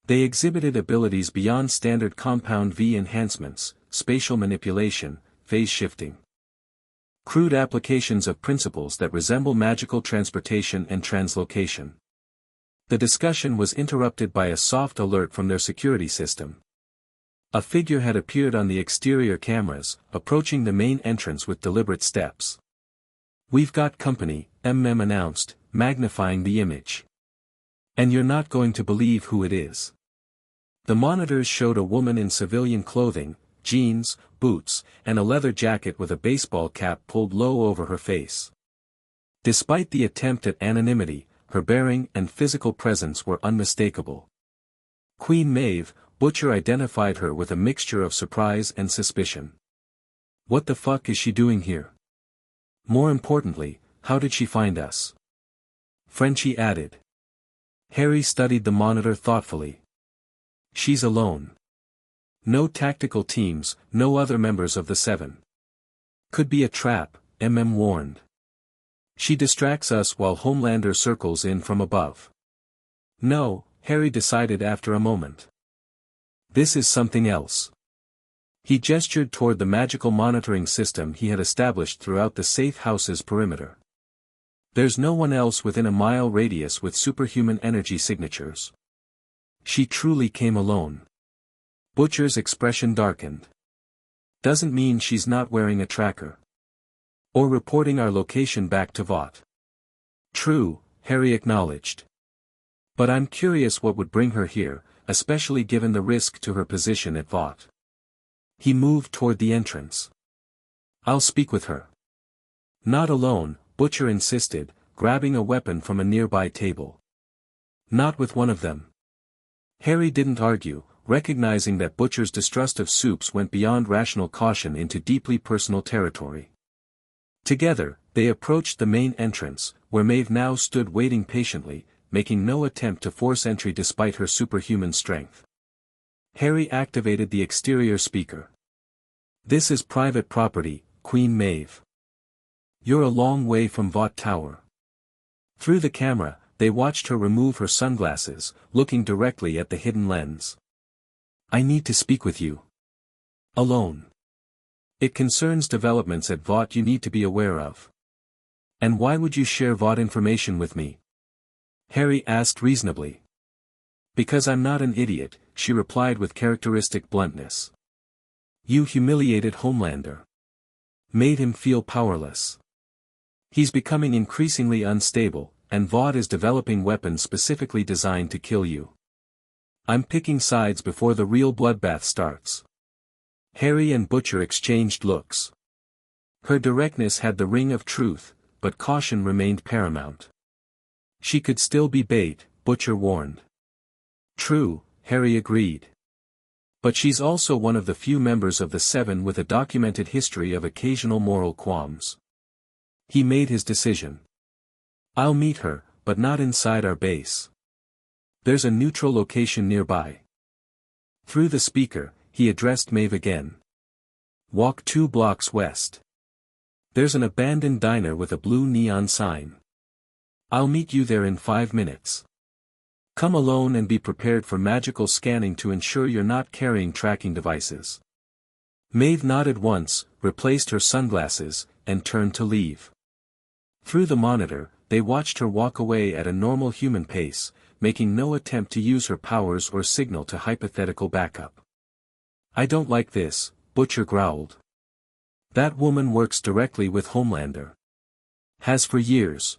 They exhibited abilities beyond standard Compound V enhancements, spatial manipulation, phase shifting. Crude applications of principles that resemble magical transportation and translocation. The discussion was interrupted by a soft alert from their security system. A figure had appeared on the exterior cameras, approaching the main entrance with deliberate steps. "We've got company," announced, magnifying the image. "And you're not going to believe who it is." The monitors showed a woman in civilian clothing, jeans, boots, and a leather jacket with a baseball cap pulled low over her face. Despite the attempt at anonymity, her bearing and physical presence were unmistakable. Queen Maeve, Butcher identified her with a mixture of surprise and suspicion. "What the fuck is she doing here? More importantly, how did she find us?" Frenchie added. Harry studied the monitor thoughtfully. "She's alone. No tactical teams, no other members of the Seven. Could be a trap," warned. "She distracts us while Homelander circles in from above." "No," Harry decided after a moment. "This is something else." He gestured toward the magical monitoring system he had established throughout the safe house's perimeter. "There's no one else within a mile radius with superhuman energy signatures. She truly came alone." Butcher's expression darkened. "Doesn't mean she's not wearing a tracker. Or reporting our location back to Vought." "True," Harry acknowledged. "But I'm curious what would bring her here, especially given the risk to her position at Vought." He moved toward the entrance. "I'll speak with her." "Not alone," Butcher insisted, grabbing a weapon from a nearby table. "Not with one of them." Harry didn't argue, recognizing that Butcher's distrust of Supes went beyond rational caution into deeply personal territory. Together, they approached the main entrance, where Maeve now stood waiting patiently, making no attempt to force entry despite her superhuman strength. Harry activated the exterior speaker. "This is private property, Queen Maeve. You're a long way from Vought Tower." Through the camera, they watched her remove her sunglasses, looking directly at the hidden lens. "I need to speak with you. Alone. It concerns developments at Vought you need to be aware of." "And why would you share Vought information with me?" Harry asked reasonably. "Because I'm not an idiot," she replied with characteristic bluntness. "You humiliated Homelander. Made him feel powerless. He's becoming increasingly unstable, and Vought is developing weapons specifically designed to kill you. I'm picking sides before the real bloodbath starts." Harry and Butcher exchanged looks. Her directness had the ring of truth, but caution remained paramount. "She could still be bait," Butcher warned. "True," Harry agreed. "But she's also one of the few members of the Seven with a documented history of occasional moral qualms." He made his decision. "I'll meet her, but not inside our base. There's a neutral location nearby." Through the speaker, he addressed Maeve again. "Walk 2 blocks west. There's an abandoned diner with a blue neon sign. I'll meet you there in 5 minutes. Come alone and be prepared for magical scanning to ensure you're not carrying tracking devices." Maeve nodded once, replaced her sunglasses, and turned to leave. Through the monitor, they watched her walk away at a normal human pace, making no attempt to use her powers or signal to hypothetical backup. "I don't like this," Butcher growled. "That woman works directly with Homelander. Has for years.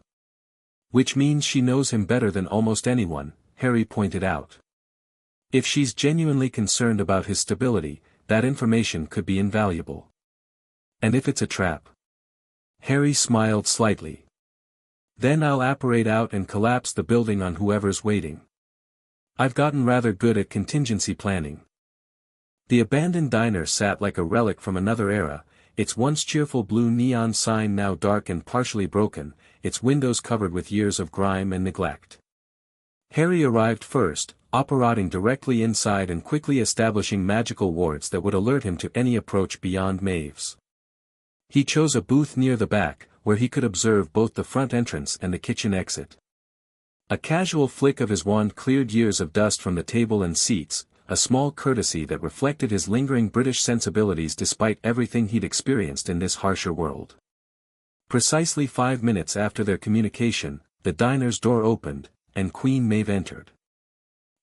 Which means she knows him better than almost anyone," Harry pointed out. "If she's genuinely concerned about his stability, that information could be invaluable. And if it's a trap?" Harry smiled slightly. "Then I'll apparate out and collapse the building on whoever's waiting. I've gotten rather good at contingency planning." The abandoned diner sat like a relic from another era, its once cheerful blue neon sign now dark and partially broken, its windows covered with years of grime and neglect. Harry arrived first, apparating directly inside and quickly establishing magical wards that would alert him to any approach beyond Maeve's. He chose a booth near the back, where he could observe both the front entrance and the kitchen exit. A casual flick of his wand cleared years of dust from the table and seats, a small courtesy that reflected his lingering British sensibilities despite everything he'd experienced in this harsher world. Precisely 5 minutes after their communication, the diner's door opened, and Queen Maeve entered.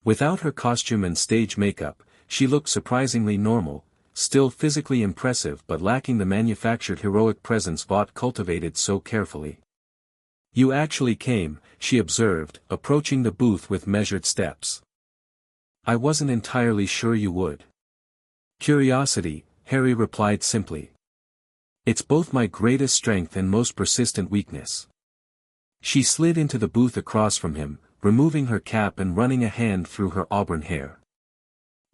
Without her costume and stage makeup, she looked surprisingly normal, still physically impressive but lacking the manufactured heroic presence Vought cultivated so carefully. "You actually came," she observed, approaching the booth with measured steps. "I wasn't entirely sure you would." "Curiosity," Harry replied simply. "It's both my greatest strength and most persistent weakness." She slid into the booth across from him, removing her cap and running a hand through her auburn hair.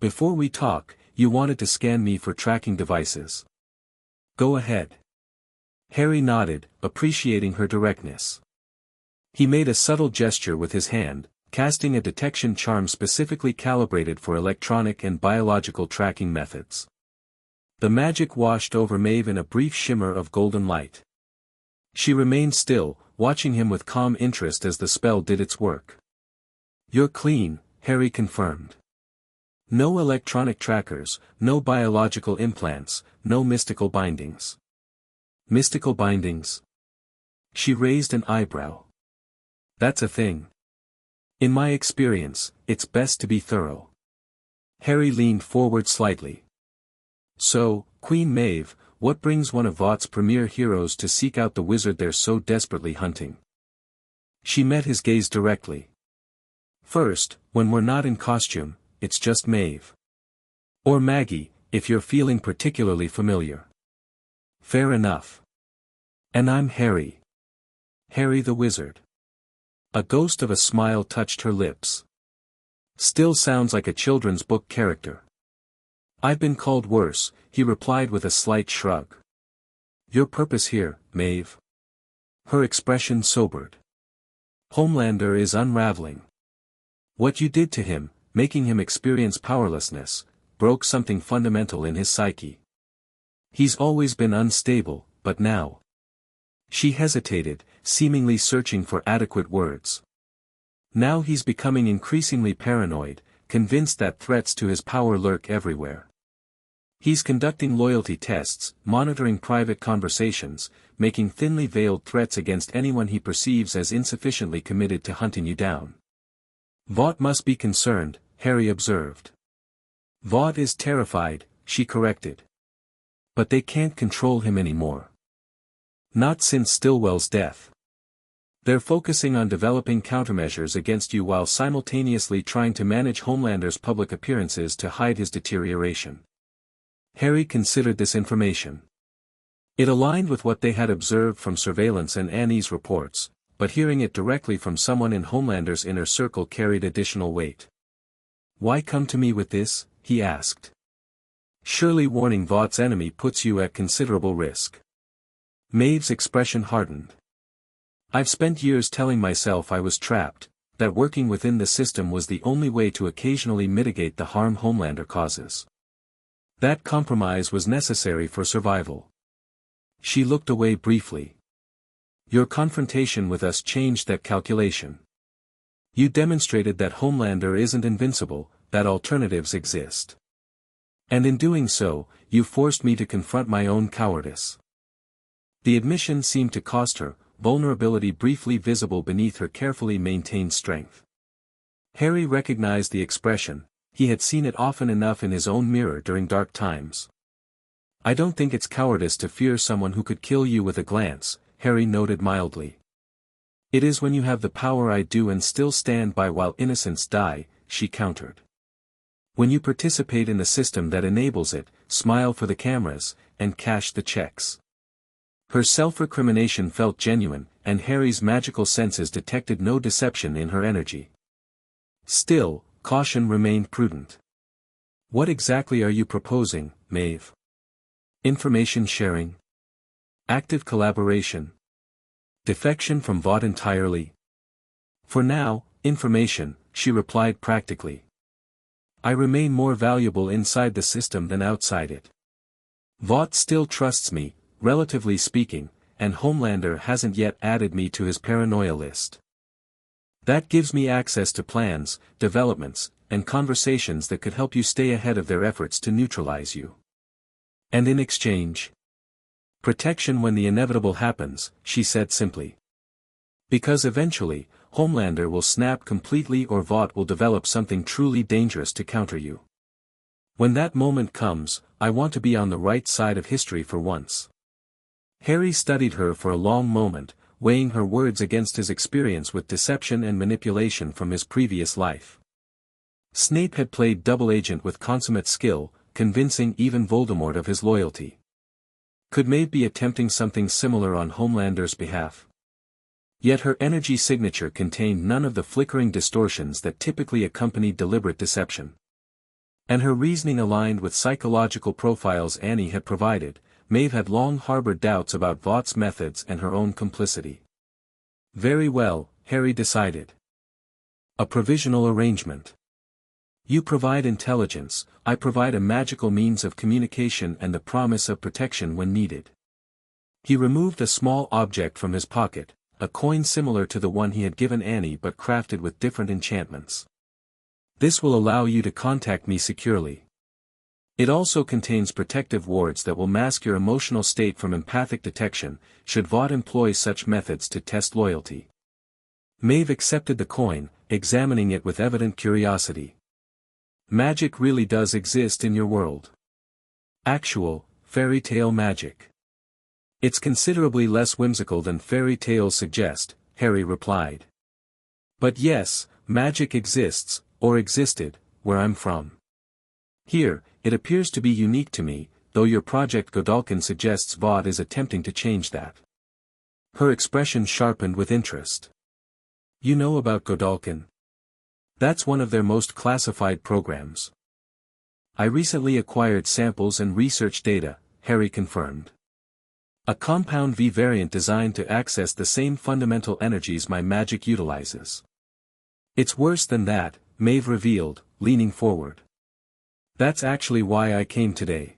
"Before we talk, you wanted to scan me for tracking devices. Go ahead." Harry nodded, appreciating her directness. He made a subtle gesture with his hand, casting a detection charm specifically calibrated for electronic and biological tracking methods. The magic washed over Maeve in a brief shimmer of golden light. She remained still, watching him with calm interest as the spell did its work. "You're clean," Harry confirmed. "No electronic trackers, no biological implants, no mystical bindings." "Mystical bindings?" She raised an eyebrow. "That's a thing." "In my experience, it's best to be thorough." Harry leaned forward slightly. "So, Queen Maeve, what brings one of Vought's premier heroes to seek out the wizard they're so desperately hunting?" She met his gaze directly. "First, when we're not in costume, it's just Maeve. Or Maggie, if you're feeling particularly familiar." "Fair enough. And I'm Harry. Harry the wizard." A ghost of a smile touched her lips. "Still sounds like a children's book character." "I've been called worse," he replied with a slight shrug. "Your purpose here, Maeve?" Her expression sobered. "Homelander is unraveling. What you did to him, making him experience powerlessness, broke something fundamental in his psyche. He's always been unstable, but now—" She hesitated, seemingly searching for adequate words. "Now he's becoming increasingly paranoid, convinced that threats to his power lurk everywhere. He's conducting loyalty tests, monitoring private conversations, making thinly veiled threats against anyone he perceives as insufficiently committed to hunting you down." "Vought must be concerned," Harry observed. "Vought is terrified," she corrected. "But they can't control him anymore. Not since Stillwell's death. They're focusing on developing countermeasures against you while simultaneously trying to manage Homelander's public appearances to hide his deterioration." Harry considered this information. It aligned with what they had observed from surveillance and Annie's reports, but hearing it directly from someone in Homelander's inner circle carried additional weight. "Why come to me with this?" he asked. "Surely warning Vought's enemy puts you at considerable risk." Maeve's expression hardened. "I've spent years telling myself I was trapped, that working within the system was the only way to occasionally mitigate the harm Homelander causes. That compromise was necessary for survival." She looked away briefly. "Your confrontation with us changed that calculation. You demonstrated that Homelander isn't invincible, that alternatives exist. And in doing so, you forced me to confront my own cowardice." The admission seemed to cost her, vulnerability briefly visible beneath her carefully maintained strength. Harry recognized the expression. He had seen it often enough in his own mirror during dark times. "I don't think it's cowardice to fear someone who could kill you with a glance," Harry noted mildly. "It is when you have the power I do and still stand by while innocents die," she countered. "When you participate in the system that enables it, smile for the cameras, and cash the checks." Her self-recrimination felt genuine, and Harry's magical senses detected no deception in her energy. Still, caution remained prudent. "What exactly are you proposing, Maeve? Information sharing? Active collaboration? Defection from Vought entirely?" "For now, information," she replied practically. "I remain more valuable inside the system than outside it. Vought still trusts me, relatively speaking, and Homelander hasn't yet added me to his paranoia list. That gives me access to plans, developments, and conversations that could help you stay ahead of their efforts to neutralize you. And in exchange, protection when the inevitable happens," she said simply. "Because eventually, Homelander will snap completely or Vought will develop something truly dangerous to counter you." When that moment comes, I want to be on the right side of history for once. Harry studied her for a long moment, weighing her words against his experience with deception and manipulation from his previous life. Snape had played double agent with consummate skill, convincing even Voldemort of his loyalty. Could Maeve be attempting something similar on Homelander's behalf? Yet her energy signature contained none of the flickering distortions that typically accompany deliberate deception. And her reasoning aligned with psychological profiles Annie had provided. Maeve had long harbored doubts about Vought's methods and her own complicity. Very well, Harry decided. A provisional arrangement. You provide intelligence, I provide a magical means of communication and the promise of protection when needed. He removed a small object from his pocket, a coin similar to the one he had given Annie but crafted with different enchantments. This will allow you to contact me securely. It also contains protective wards that will mask your emotional state from empathic detection, should Vought employ such methods to test loyalty. Maeve accepted the coin, examining it with evident curiosity. Magic really does exist in your world. Actual, fairy tale magic. It's considerably less whimsical than fairy tales suggest, Harry replied. But yes, magic exists, or existed, where I'm from. Here, it appears to be unique to me, though your Project Godolphin suggests Vought is attempting to change that. Her expression sharpened with interest. You know about Godolphin? That's one of their most classified programs. I recently acquired samples and research data, Harry confirmed. A compound V variant designed to access the same fundamental energies my magic utilizes. It's worse than that, Maeve revealed, leaning forward. That's actually why I came today.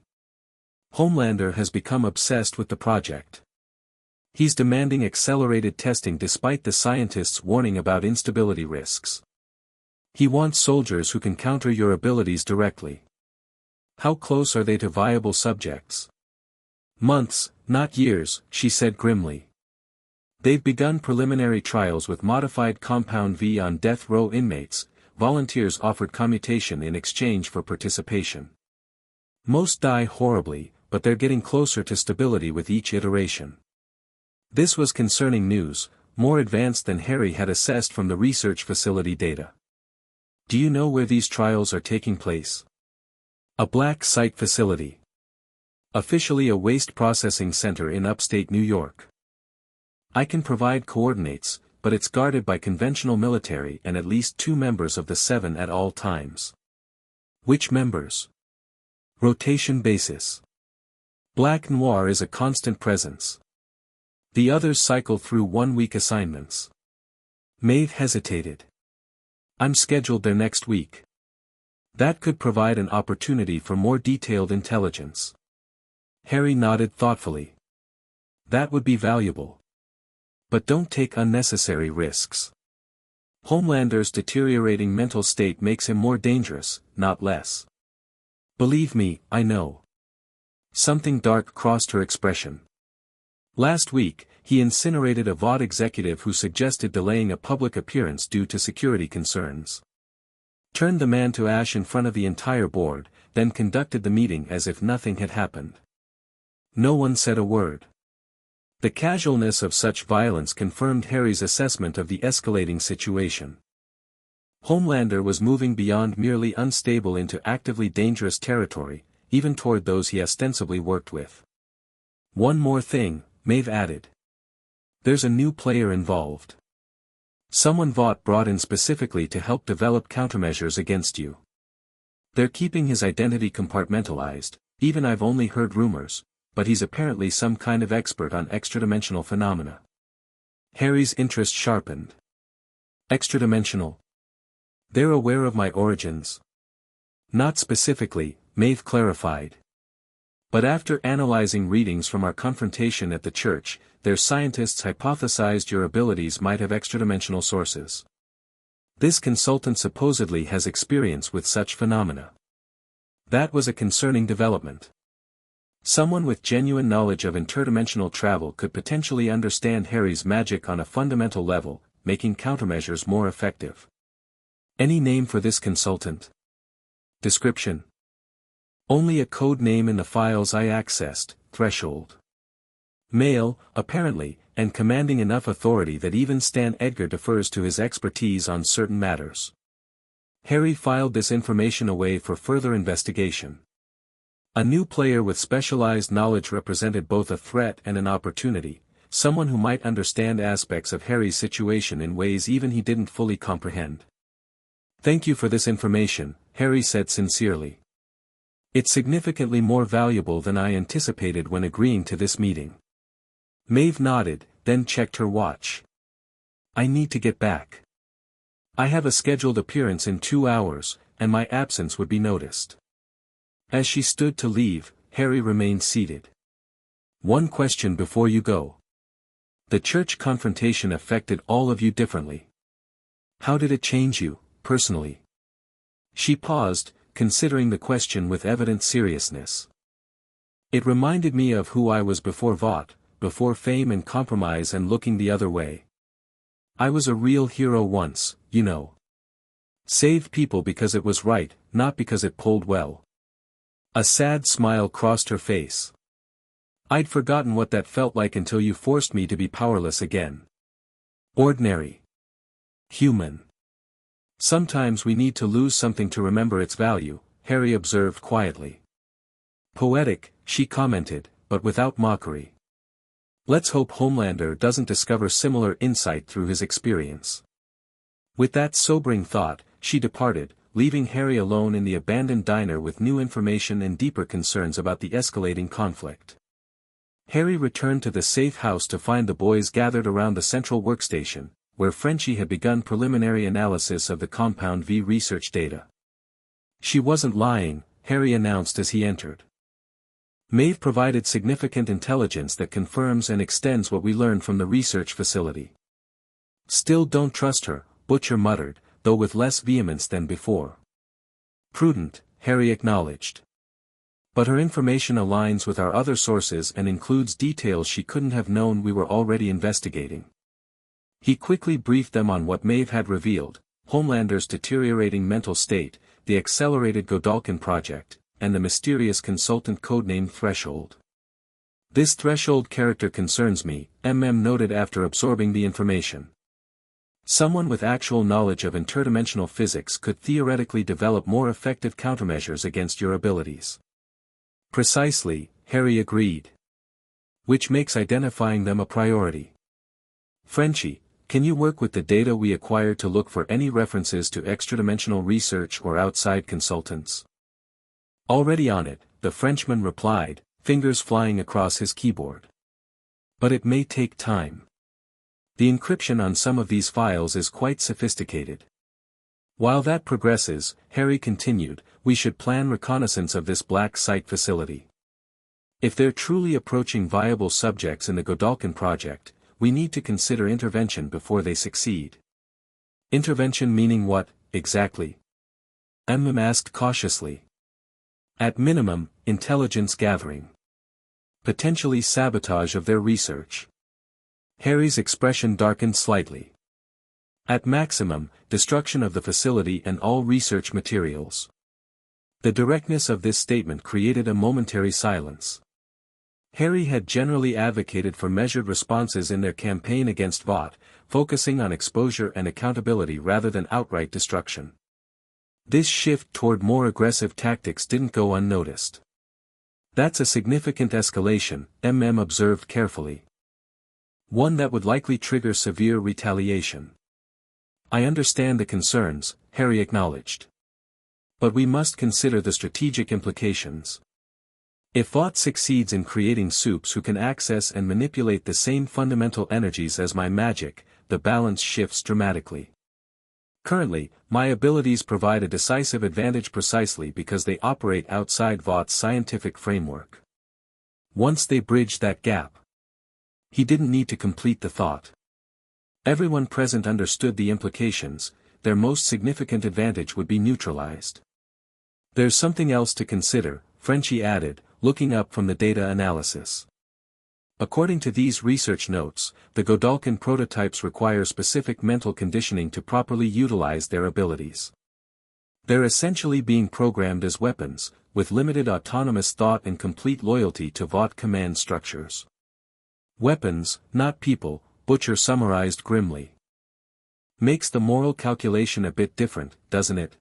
Homelander has become obsessed with the project. He's demanding accelerated testing despite the scientists' warning about instability risks. He wants soldiers who can counter your abilities directly. How close are they to viable subjects? Months, not years, she said grimly. They've begun preliminary trials with modified Compound V on death row inmates. Volunteers offered commutation in exchange for participation. Most die horribly, but they're getting closer to stability with each iteration. This was concerning news, more advanced than Harry had assessed from the research facility data. Do you know where these trials are taking place? A black site facility. Officially a waste processing center in upstate New York. I can provide coordinates, but it's guarded by conventional military and at least 2 members of the 7 at all times. Which members? Rotation basis. Black Noir is a constant presence. The others cycle through 1-week assignments. Maeve hesitated. I'm scheduled there next week. That could provide an opportunity for more detailed intelligence. Harry nodded thoughtfully. That would be valuable. But don't take unnecessary risks. Homelander's deteriorating mental state makes him more dangerous, not less. Believe me, I know. Something dark crossed her expression. Last week, he incinerated a Vought executive who suggested delaying a public appearance due to security concerns. Turned the man to ash in front of the entire board, then conducted the meeting as if nothing had happened. No one said a word. The casualness of such violence confirmed Harry's assessment of the escalating situation. Homelander was moving beyond merely unstable into actively dangerous territory, even toward those he ostensibly worked with. One more thing, Maeve added. There's a new player involved. Someone Vought brought in specifically to help develop countermeasures against you. They're keeping his identity compartmentalized, even I've only heard rumors, but he's apparently some kind of expert on extradimensional phenomena. Harry's interest sharpened. Extradimensional? They're aware of my origins. Not specifically, Maeve clarified. But after analyzing readings from our confrontation at the church, their scientists hypothesized your abilities might have extradimensional sources. This consultant supposedly has experience with such phenomena. That was a concerning development. Someone with genuine knowledge of interdimensional travel could potentially understand Harry's magic on a fundamental level, making countermeasures more effective. Any name for this consultant? Description. Only a code name in the files I accessed, threshold. Male, apparently, and commanding enough authority that even Stan Edgar defers to his expertise on certain matters. Harry filed this information away for further investigation. A new player with specialized knowledge represented both a threat and an opportunity, someone who might understand aspects of Harry's situation in ways even he didn't fully comprehend. "Thank you for this information," Harry said sincerely. "It's significantly more valuable than I anticipated when agreeing to this meeting." Maeve nodded, then checked her watch. "I need to get back. I have a scheduled appearance in 2 hours, and my absence would be noticed." As she stood to leave, Harry remained seated. "One question before you go. The church confrontation affected all of you differently. How did it change you, personally?" She paused, considering the question with evident seriousness. "It reminded me of who I was before Vought, before fame and compromise and looking the other way. I was a real hero once, you know. Saved people because it was right, not because it pulled well." A sad smile crossed her face. "I'd forgotten what that felt like until you forced me to be powerless again. Ordinary. Human. Sometimes we need to lose something to remember its value," Harry observed quietly. "Poetic," she commented, but without mockery. "Let's hope Homelander doesn't discover similar insight through his experience." With that sobering thought, she departed, leaving Harry alone in the abandoned diner with new information and deeper concerns about the escalating conflict. Harry returned to the safe house to find the boys gathered around the central workstation, where Frenchie had begun preliminary analysis of the Compound V research data. "She wasn't lying," Harry announced as he entered. "Maeve provided significant intelligence that confirms and extends what we learned from the research facility." "Still don't trust her," Butcher muttered, though with less vehemence than before. "Prudent," Harry acknowledged. "But her information aligns with our other sources and includes details she couldn't have known we were already investigating." He quickly briefed them on what Maeve had revealed: Homelander's deteriorating mental state, the accelerated Godalkin project, and the mysterious consultant codenamed Threshold. "This Threshold character concerns me," noted after absorbing the information. "Someone with actual knowledge of interdimensional physics could theoretically develop more effective countermeasures against your abilities." "Precisely," Harry agreed. "Which makes identifying them a priority. Frenchie, can you work with the data we acquired to look for any references to extradimensional research or outside consultants?" "Already on it," the Frenchman replied, fingers flying across his keyboard. "But it may take time. The encryption on some of these files is quite sophisticated. While that progresses," Harry continued, "we should plan reconnaissance of this black site facility. If they're truly approaching viable subjects in the Godalkin project, we need to consider intervention before they succeed." "Intervention meaning what, exactly?" asked cautiously. "At minimum, intelligence gathering. Potentially sabotage of their research." Harry's expression darkened slightly. "At maximum, destruction of the facility and all research materials." The directness of this statement created a momentary silence. Harry had generally advocated for measured responses in their campaign against Vought, focusing on exposure and accountability rather than outright destruction. This shift toward more aggressive tactics didn't go unnoticed. "That's a significant escalation," observed carefully. "One that would likely trigger severe retaliation." "I understand the concerns," Harry acknowledged. "But we must consider the strategic implications. If Vought succeeds in creating supes who can access and manipulate the same fundamental energies as my magic, the balance shifts dramatically. Currently, my abilities provide a decisive advantage precisely because they operate outside Vaught's scientific framework. Once they bridge that gap." He didn't need to complete the thought. Everyone present understood the implications: their most significant advantage would be neutralized. "There's something else to consider," Frenchie added, looking up from the data analysis. "According to these research notes, the Godalkin prototypes require specific mental conditioning to properly utilize their abilities. They're essentially being programmed as weapons, with limited autonomous thought and complete loyalty to Vought command structures. Weapons, not people, Butcher summarized grimly. Makes the moral calculation a bit different, doesn't it?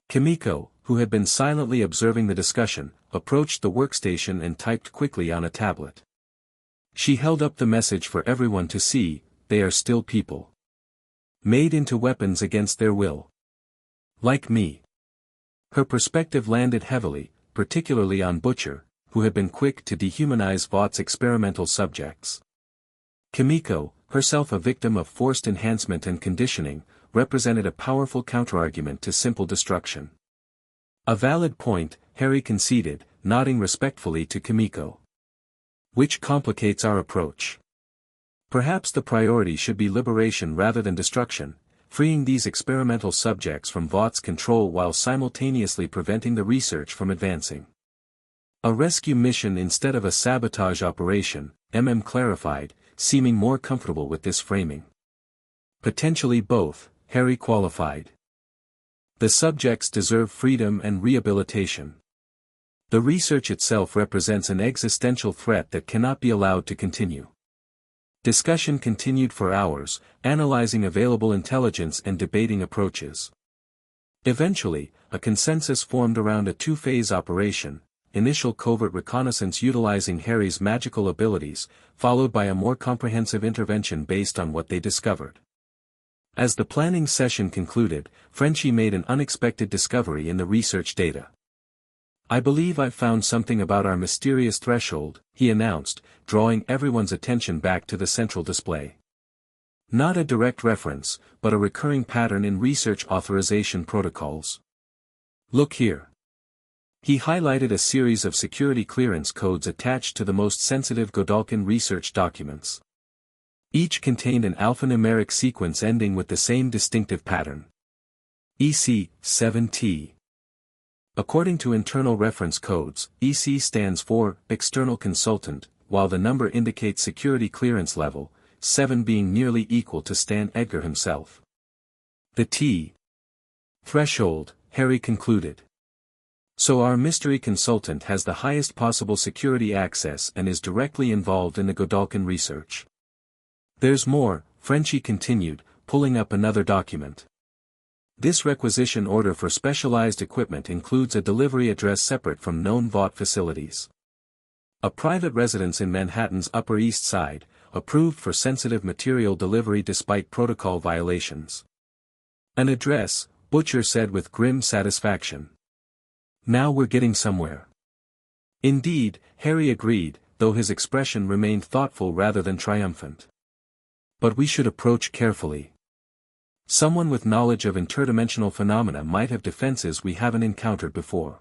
Kimiko, who had been silently observing the discussion, approached the workstation and typed quickly on a tablet. She held up the message for everyone to see: they are still people. Made into weapons against their will. Like me. Her perspective landed heavily, particularly on Butcher, who had been quick to dehumanize Vaught's experimental subjects. Kimiko, herself a victim of forced enhancement and conditioning, represented a powerful counterargument to simple destruction. A valid point, Harry conceded, nodding respectfully to Kimiko. Which complicates our approach. Perhaps the priority should be liberation rather than destruction, freeing these experimental subjects from Vaught's control while simultaneously preventing the research from advancing. A rescue mission instead of a sabotage operation, clarified, seeming more comfortable with this framing. Potentially both, Harry qualified. The subjects deserve freedom and rehabilitation. The research itself represents an existential threat that cannot be allowed to continue. Discussion continued for hours, analyzing available intelligence and debating approaches. Eventually, a consensus formed around a two-phase operation: initial covert reconnaissance utilizing Harry's magical abilities, followed by a more comprehensive intervention based on what they discovered. As the planning session concluded, Frenchie made an unexpected discovery in the research data. "I believe I've found something about our mysterious threshold," he announced, drawing everyone's attention back to the central display. Not a direct reference, but a recurring pattern in research authorization protocols. Look here. He highlighted a series of security clearance codes attached to the most sensitive Godalkin research documents. Each contained an alphanumeric sequence ending with the same distinctive pattern. EC-7T. According to internal reference codes, EC stands for External Consultant, while the number indicates security clearance level, 7 being nearly equal to Stan Edgar himself. The T. Threshold, Harry concluded. So our mystery consultant has the highest possible security access and is directly involved in the Godalkin research. There's more, Frenchie continued, pulling up another document. This requisition order for specialized equipment includes a delivery address separate from known Vought facilities. A private residence in Manhattan's Upper East Side, approved for sensitive material delivery despite protocol violations. An address, Butcher said with grim satisfaction. Now we're getting somewhere. Indeed, Harry agreed, though his expression remained thoughtful rather than triumphant. But we should approach carefully. Someone with knowledge of interdimensional phenomena might have defenses we haven't encountered before.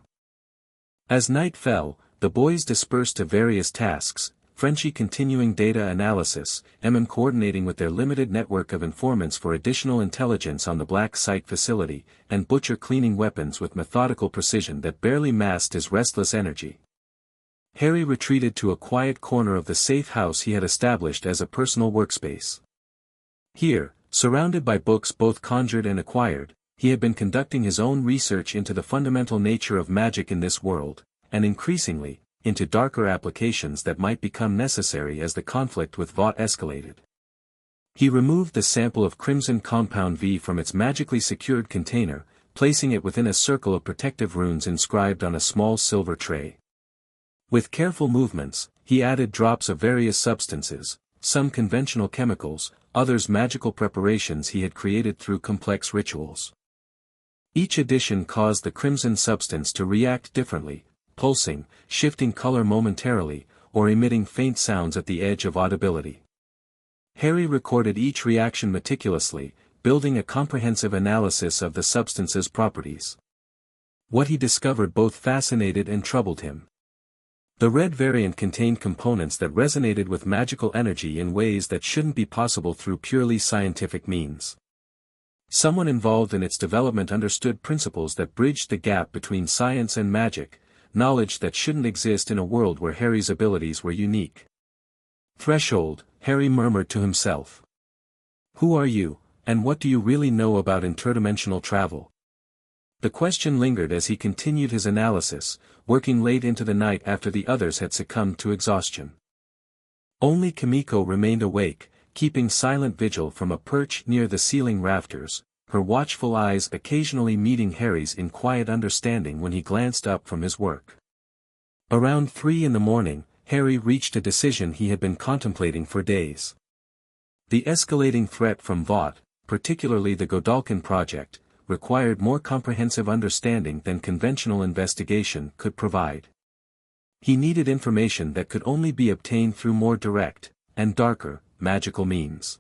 As night fell, the boys dispersed to various tasks, Frenchie continuing data analysis, coordinating with their limited network of informants for additional intelligence on the Black Site facility, and Butcher cleaning weapons with methodical precision that barely masked his restless energy. Harry retreated to a quiet corner of the safe house he had established as a personal workspace. Here, surrounded by books both conjured and acquired, he had been conducting his own research into the fundamental nature of magic in this world, and increasingly, into darker applications that might become necessary as the conflict with Vought escalated. He removed the sample of Crimson Compound V from its magically secured container, placing it within a circle of protective runes inscribed on a small silver tray. With careful movements, he added drops of various substances, some conventional chemicals, others magical preparations he had created through complex rituals. Each addition caused the crimson substance to react differently, pulsing, shifting color momentarily, or emitting faint sounds at the edge of audibility. Harry recorded each reaction meticulously, building a comprehensive analysis of the substance's properties. What he discovered both fascinated and troubled him. The red variant contained components that resonated with magical energy in ways that shouldn't be possible through purely scientific means. Someone involved in its development understood principles that bridged the gap between science and magic, knowledge that shouldn't exist in a world where Harry's abilities were unique. Threshold, Harry murmured to himself. Who are you, and what do you really know about interdimensional travel? The question lingered as he continued his analysis, working late into the night after the others had succumbed to exhaustion. Only Kimiko remained awake, keeping silent vigil from a perch near the ceiling rafters, her watchful eyes occasionally meeting Harry's in quiet understanding when he glanced up from his work. Around 3 in the morning, Harry reached a decision he had been contemplating for days. The escalating threat from Vought, particularly the Godalkin project, required more comprehensive understanding than conventional investigation could provide. He needed information that could only be obtained through more direct, and darker, magical means.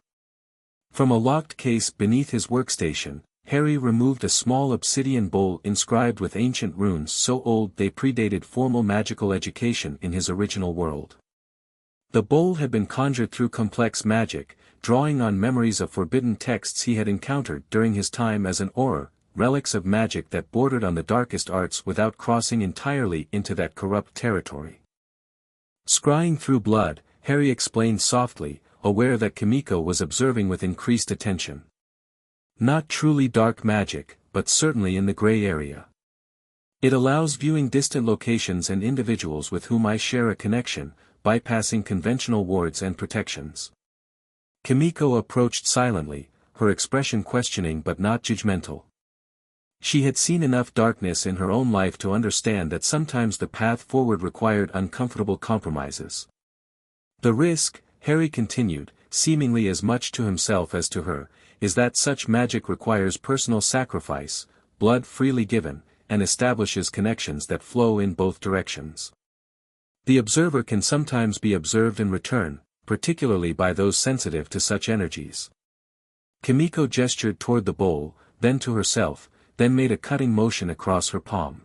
From a locked case beneath his workstation, Harry removed a small obsidian bowl inscribed with ancient runes so old they predated formal magical education in his original world. The bowl had been conjured through complex magic, drawing on memories of forbidden texts he had encountered during his time as an Auror, relics of magic that bordered on the darkest arts without crossing entirely into that corrupt territory. Scrying through blood, Harry explained softly, aware that Kimiko was observing with increased attention. Not truly dark magic, but certainly in the gray area. It allows viewing distant locations and individuals with whom I share a connection, bypassing conventional wards and protections. Kimiko approached silently, her expression questioning but not judgmental. She had seen enough darkness in her own life to understand that sometimes the path forward required uncomfortable compromises. The risk, Harry continued, seemingly as much to himself as to her, is that such magic requires personal sacrifice, blood freely given, and establishes connections that flow in both directions. The observer can sometimes be observed in return, particularly by those sensitive to such energies. Kimiko gestured toward the bowl, then to herself, then made a cutting motion across her palm.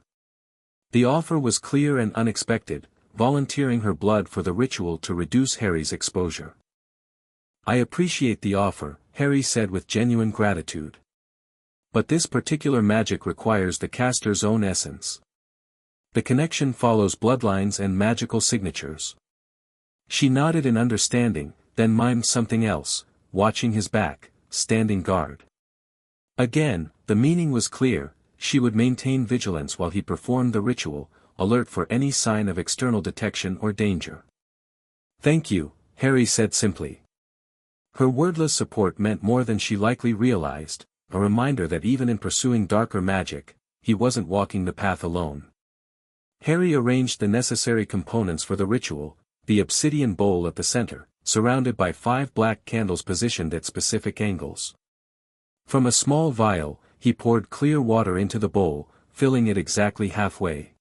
The offer was clear and unexpected, volunteering her blood for the ritual to reduce Harry's exposure. I appreciate the offer, Harry said with genuine gratitude. But this particular magic requires the caster's own essence. The connection follows bloodlines and magical signatures. She nodded in understanding, then mimed something else, watching his back, standing guard. Again, the meaning was clear, she would maintain vigilance while he performed the ritual, alert for any sign of external detection or danger. Thank you, Harry said simply. Her wordless support meant more than she likely realized, a reminder that even in pursuing darker magic, he wasn't walking the path alone. Harry arranged the necessary components for the ritual, the obsidian bowl at the center, surrounded by 5 black candles positioned at specific angles. From a small vial, he poured clear water into the bowl, filling it exactly halfway.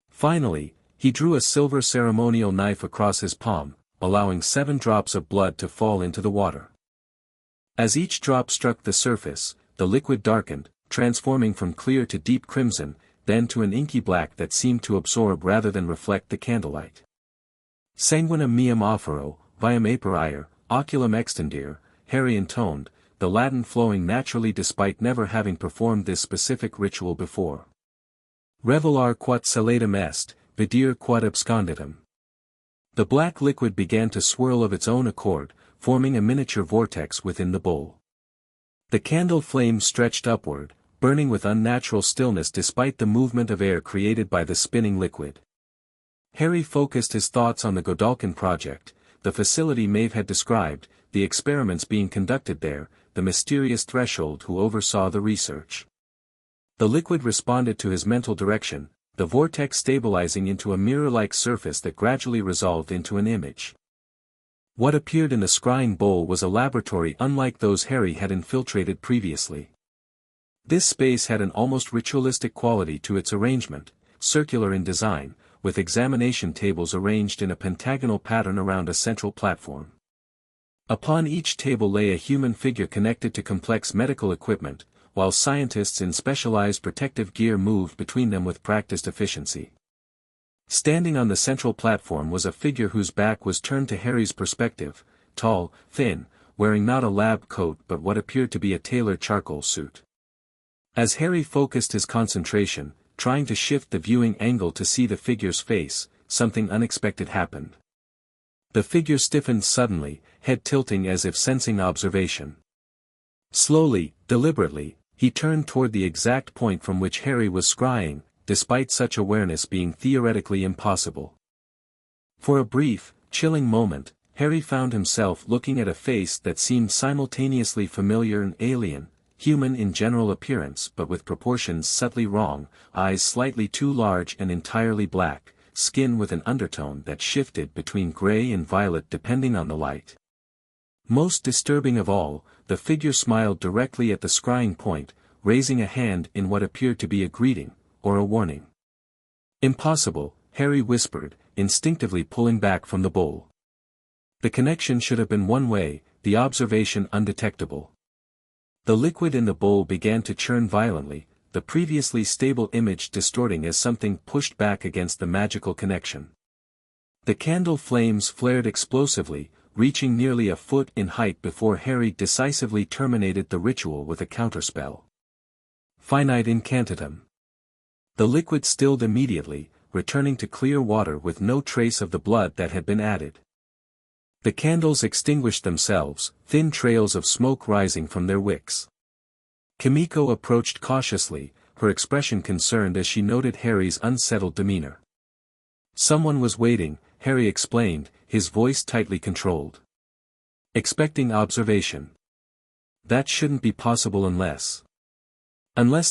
Finally, he drew a silver ceremonial knife across his palm, allowing 7 drops of blood to fall into the water. As each drop struck the surface, the liquid darkened, transforming from clear to deep crimson, then to an inky black that seemed to absorb rather than reflect the candlelight. Sanguinem meum offero, viam aperier, oculum extendere, Harry intoned, the Latin flowing naturally despite never having performed this specific ritual before. Revelar quod salatum est, videre quod absconditum. The black liquid began to swirl of its own accord, forming a miniature vortex within the bowl. The candle flame stretched upward, burning with unnatural stillness despite the movement of air created by the spinning liquid. Harry focused his thoughts on the Godalkin project, the facility Maeve had described, the experiments being conducted there, the mysterious threshold who oversaw the research. The liquid responded to his mental direction, the vortex stabilizing into a mirror-like surface that gradually resolved into an image. What appeared in the scrying bowl was a laboratory unlike those Harry had infiltrated previously. This space had an almost ritualistic quality to its arrangement, circular in design, with examination tables arranged in a pentagonal pattern around a central platform. Upon each table lay a human figure connected to complex medical equipment, while scientists in specialized protective gear moved between them with practiced efficiency. Standing on the central platform was a figure whose back was turned to Harry's perspective, tall, thin, wearing not a lab coat but what appeared to be a tailored charcoal suit. As Harry focused his concentration, trying to shift the viewing angle to see the figure's face, something unexpected happened. The figure stiffened suddenly, head tilting as if sensing observation. Slowly, deliberately, He turned toward the exact point from which Harry was scrying, despite such awareness being theoretically impossible. For a brief, chilling moment, Harry found himself looking at a face that seemed simultaneously familiar and alien, human in general appearance but with proportions subtly wrong, eyes slightly too large and entirely black, skin with an undertone that shifted between gray and violet depending on the light. Most disturbing of all, the figure smiled directly at the scrying point, raising a hand in what appeared to be a greeting, or a warning. "Impossible," Harry whispered, instinctively pulling back from the bowl. The connection should have been one way, the observation undetectable. The liquid in the bowl began to churn violently, the previously stable image distorting as something pushed back against the magical connection. The candle flames flared explosively, reaching nearly a foot in height before Harry decisively terminated the ritual with a counterspell. Finite incantatem. The liquid stilled immediately, returning to clear water with no trace of the blood that had been added. The candles extinguished themselves, thin trails of smoke rising from their wicks. Kimiko approached cautiously, her expression concerned as she noted Harry's unsettled demeanor. "Someone was waiting," Harry explained, his voice tightly controlled. "Expecting observation. That shouldn't be possible unless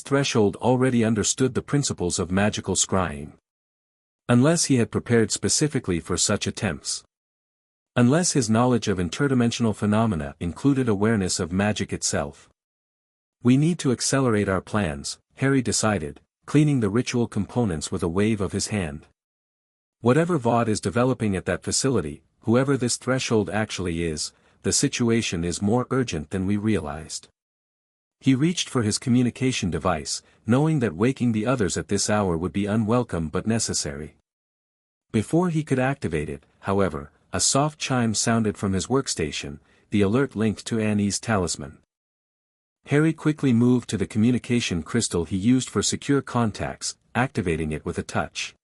Threshold already understood the principles of magical scrying. Unless he had prepared specifically for such attempts. Unless his knowledge of interdimensional phenomena included awareness of magic itself. We need to accelerate our plans," Harry decided, cleaning the ritual components with a wave of his hand. "Whatever Vought is developing at that facility, whoever this threshold actually is, the situation is more urgent than we realized." He reached for his communication device, knowing that waking the others at this hour would be unwelcome but necessary. Before he could activate it, however, a soft chime sounded from his workstation, the alert linked to Annie's talisman. Harry quickly moved to the communication crystal he used for secure contacts, activating it with a touch.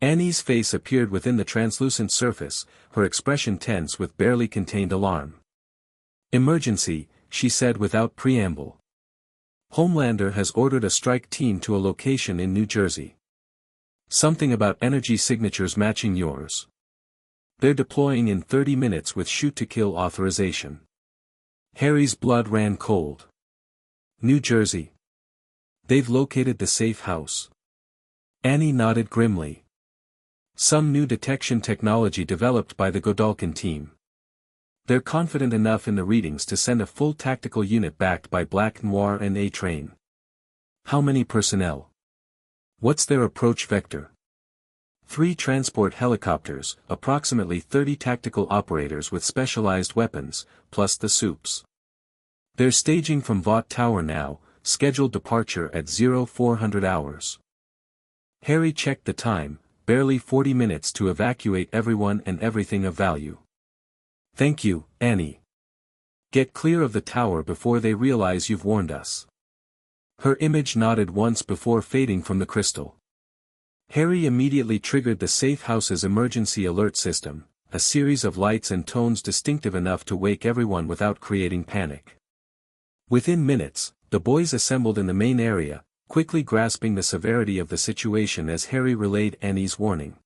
Annie's face appeared within the translucent surface, her expression tense with barely contained alarm. "Emergency," she said without preamble. "Homelander has ordered a strike team to a location in New Jersey. Something about energy signatures matching yours. They're deploying in 30 minutes with shoot-to-kill authorization." Harry's blood ran cold. "New Jersey. They've located the safe house." Annie nodded grimly. "Some new detection technology developed by the Godalkin team. They're confident enough in the readings to send a full tactical unit backed by Black Noir and A-Train." "How many personnel? What's their approach vector?" 3 transport helicopters, approximately 30 tactical operators with specialized weapons, plus the soups. They're staging from Vought Tower now, scheduled departure at 0400 hours. Harry checked the time, barely 40 minutes to evacuate everyone and everything of value. "Thank you, Annie. Get clear of the tower before they realize you've warned us." Her image nodded once before fading from the crystal. Harry immediately triggered the safe house's emergency alert system, a series of lights and tones distinctive enough to wake everyone without creating panic. Within minutes, the boys assembled in the main area, quickly grasping the severity of the situation as Harry relayed Annie's warning.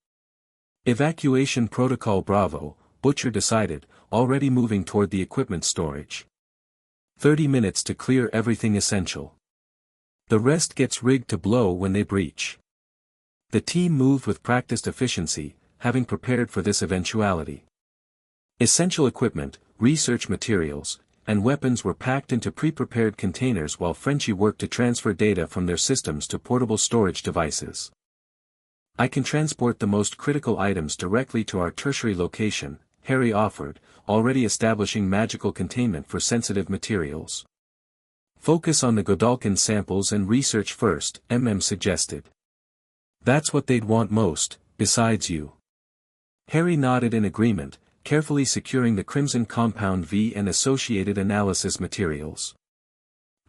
"Evacuation Protocol Bravo," Butcher decided, already moving toward the equipment storage. 30 minutes to clear everything essential. The rest gets rigged to blow when they breach. The team moved with practiced efficiency, having prepared for this eventuality. Essential equipment, research materials, and weapons were packed into pre-prepared containers while Frenchie worked to transfer data from their systems to portable storage devices. "I can transport the most critical items directly to our tertiary location," Harry offered, already establishing magical containment for sensitive materials. "Focus on the Godalkin samples and research first," suggested. "That's what they'd want most, besides you." Harry nodded in agreement, carefully securing the Crimson Compound V and associated analysis materials.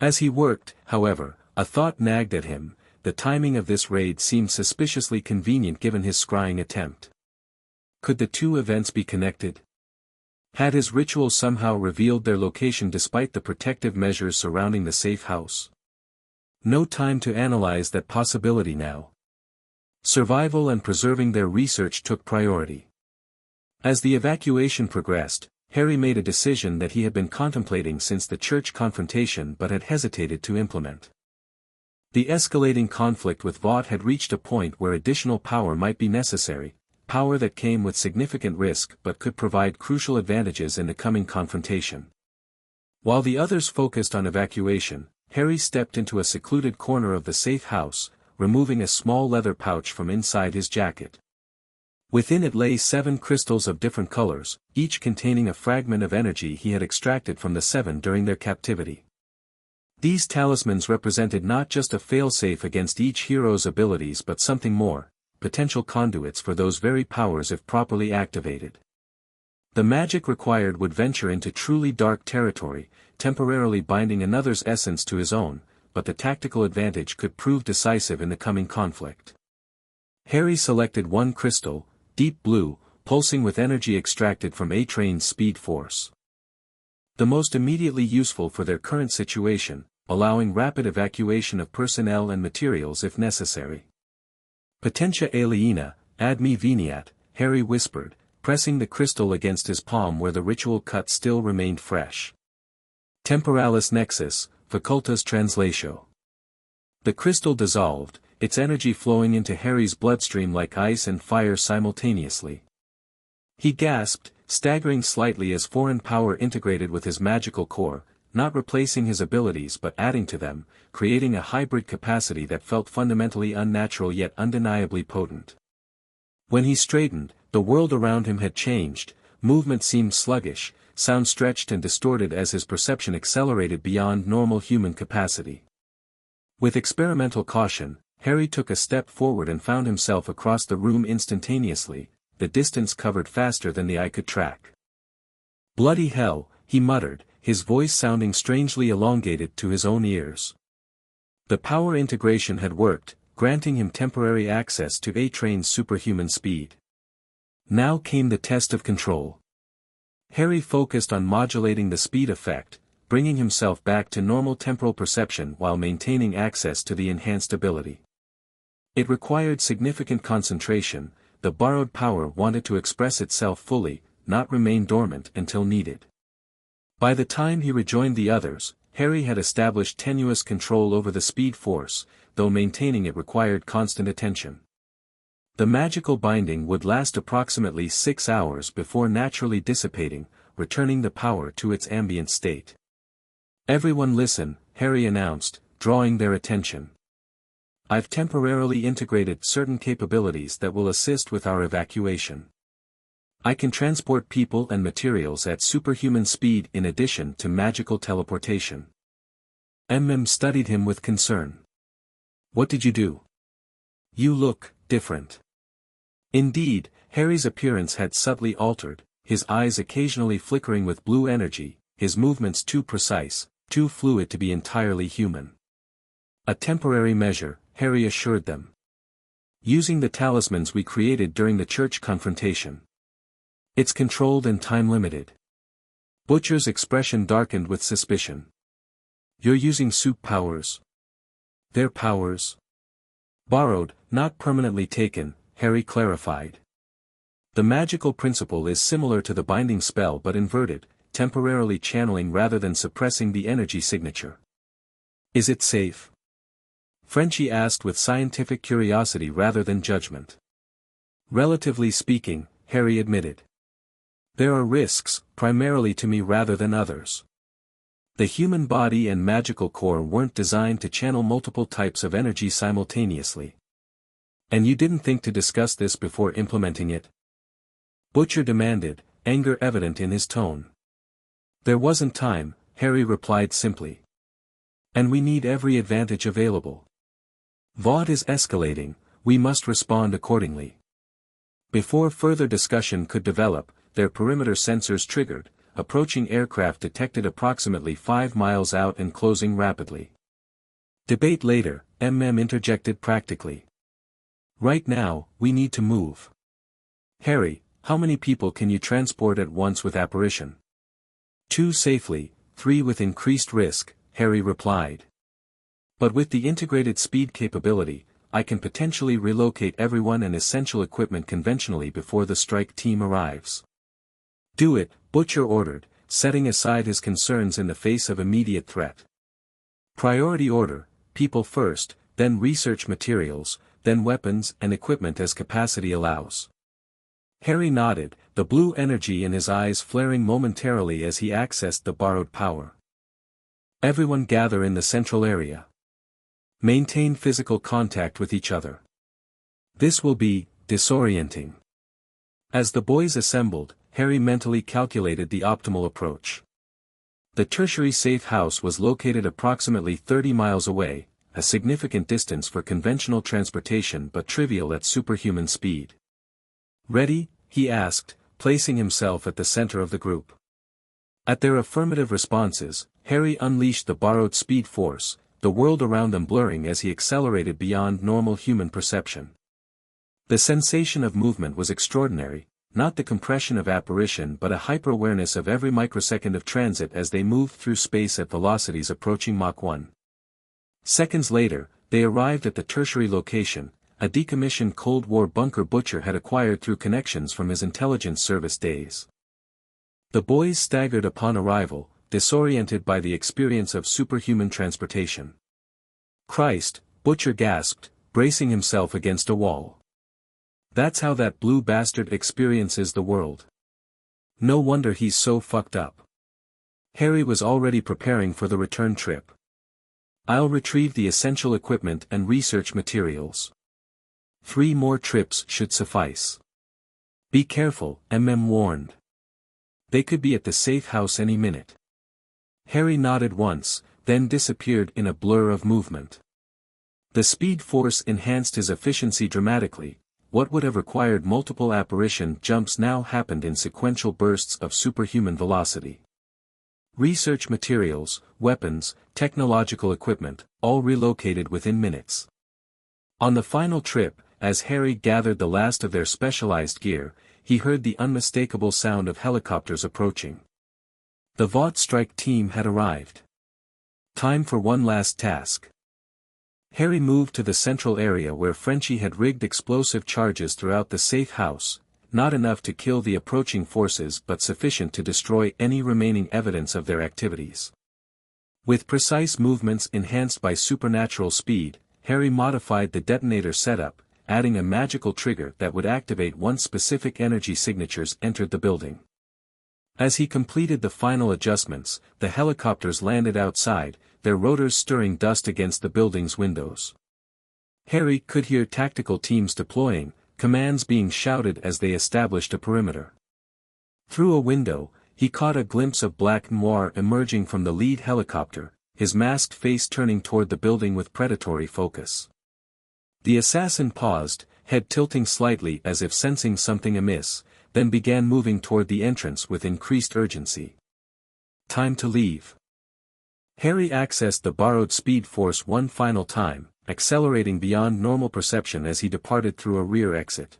As he worked, however, a thought nagged at him: the timing of this raid seemed suspiciously convenient given his scrying attempt. Could the two events be connected? Had his ritual somehow revealed their location despite the protective measures surrounding the safe house? No time to analyze that possibility now. Survival and preserving their research took priority. As the evacuation progressed, Harry made a decision that he had been contemplating since the church confrontation but had hesitated to implement. The escalating conflict with Vought had reached a point where additional power might be necessary, power that came with significant risk but could provide crucial advantages in the coming confrontation. While the others focused on evacuation, Harry stepped into a secluded corner of the safe house, removing a small leather pouch from inside his jacket. Within it lay 7 crystals of different colors, each containing a fragment of energy he had extracted from the 7 during their captivity. These talismans represented not just a failsafe against each hero's abilities but something more, potential conduits for those very powers if properly activated. The magic required would venture into truly dark territory, temporarily binding another's essence to his own, but the tactical advantage could prove decisive in the coming conflict. Harry selected one crystal, deep blue, pulsing with energy extracted from A-Train's speed force. The most immediately useful for their current situation, allowing rapid evacuation of personnel and materials if necessary. Potentia aliena, ad me veniat, Harry whispered, pressing the crystal against his palm where the ritual cut still remained fresh. Temporalis nexus, facultas translatio. The crystal dissolved, its energy flowing into Harry's bloodstream like ice and fire simultaneously. He gasped, staggering slightly as foreign power integrated with his magical core, not replacing his abilities but adding to them, creating a hybrid capacity that felt fundamentally unnatural yet undeniably potent. When he straightened, the world around him had changed, movement seemed sluggish, sound stretched and distorted as his perception accelerated beyond normal human capacity. With experimental caution, Harry took a step forward and found himself across the room instantaneously, the distance covered faster than the eye could track. "Bloody hell," he muttered, his voice sounding strangely elongated to his own ears. The power integration had worked, granting him temporary access to A-Train's superhuman speed. Now came the test of control. Harry focused on modulating the speed effect, bringing himself back to normal temporal perception while maintaining access to the enhanced ability. It required significant concentration, the borrowed power wanted to express itself fully, not remain dormant until needed. By the time he rejoined the others, Harry had established tenuous control over the speed force, though maintaining it required constant attention. The magical binding would last approximately 6 hours before naturally dissipating, returning the power to its ambient state. "Everyone listen," Harry announced, drawing their attention. "I've temporarily integrated certain capabilities that will assist with our evacuation. I can transport people and materials at superhuman speed in addition to magical teleportation." Studied him with concern. "What did you do? You look different." Indeed, Harry's appearance had subtly altered, his eyes occasionally flickering with blue energy, his movements too precise, too fluid to be entirely human. "A temporary measure," Harry assured them. "Using the talismans we created during the church confrontation. It's controlled and time-limited." Butcher's expression darkened with suspicion. "You're using soup powers?" "Their powers? Borrowed, not permanently taken," Harry clarified. "The magical principle is similar to the binding spell but inverted, temporarily channeling rather than suppressing the energy signature." "Is it safe?" Frenchie asked with scientific curiosity rather than judgment. "Relatively speaking," Harry admitted. "There are risks, primarily to me rather than others. The human body and magical core weren't designed to channel multiple types of energy simultaneously." "And you didn't think to discuss this before implementing it?" Butcher demanded, anger evident in his tone. "There wasn't time," Harry replied simply. "And we need every advantage available. Vought is escalating, we must respond accordingly." Before further discussion could develop, their perimeter sensors triggered, approaching aircraft detected approximately 5 miles out and closing rapidly. "Debate later," interjected practically. "Right now, we need to move. Harry, how many people can you transport at once with apparition?" "2 safely, 3 with increased risk," Harry replied. But with the integrated speed capability, I can potentially relocate everyone and essential equipment conventionally before the strike team arrives. Do it, Butcher ordered, setting aside his concerns in the face of immediate threat. Priority order, people first, then research materials, then weapons and equipment as capacity allows. Harry nodded, the blue energy in his eyes flaring momentarily as he accessed the borrowed power. Everyone gather in the central area. Maintain physical contact with each other. This will be disorienting. As the boys assembled, Harry mentally calculated the optimal approach. The tertiary safe house was located approximately 30 miles away, a significant distance for conventional transportation but trivial at superhuman speed. Ready? He asked, placing himself at the center of the group. At their affirmative responses, Harry unleashed the borrowed speed force, the world around them blurring as he accelerated beyond normal human perception. The sensation of movement was extraordinary, not the compression of apparition but a hyper-awareness of every microsecond of transit as they moved through space at velocities approaching Mach 1. Seconds later, they arrived at the tertiary location, a decommissioned Cold War bunker Butcher had acquired through connections from his intelligence service days. The boys staggered upon arrival, disoriented by the experience of superhuman transportation. Christ, Butcher gasped, bracing himself against a wall. That's how that blue bastard experiences the world. No wonder he's so fucked up. Harry was already preparing for the return trip. I'll retrieve the essential equipment and research materials. 3 more trips should suffice. Be careful, warned. They could be at the safe house any minute. Harry nodded once, then disappeared in a blur of movement. The speed force enhanced his efficiency dramatically. What would have required multiple apparition jumps now happened in sequential bursts of superhuman velocity. Research materials, weapons, technological equipment, all relocated within minutes. On the final trip, as Harry gathered the last of their specialized gear, he heard the unmistakable sound of helicopters approaching. The Vought strike team had arrived. Time for one last task. Harry moved to the central area where Frenchie had rigged explosive charges throughout the safe house, not enough to kill the approaching forces but sufficient to destroy any remaining evidence of their activities. With precise movements enhanced by supernatural speed, Harry modified the detonator setup, adding a magical trigger that would activate once specific energy signatures entered the building. As he completed the final adjustments, the helicopters landed outside, their rotors stirring dust against the building's windows. Harry could hear tactical teams deploying, commands being shouted as they established a perimeter. Through a window, he caught a glimpse of Black Noir emerging from the lead helicopter, his masked face turning toward the building with predatory focus. The assassin paused, head tilting slightly as if sensing something amiss, then began moving toward the entrance with increased urgency. Time to leave. Harry accessed the borrowed speed force one final time, accelerating beyond normal perception as he departed through a rear exit.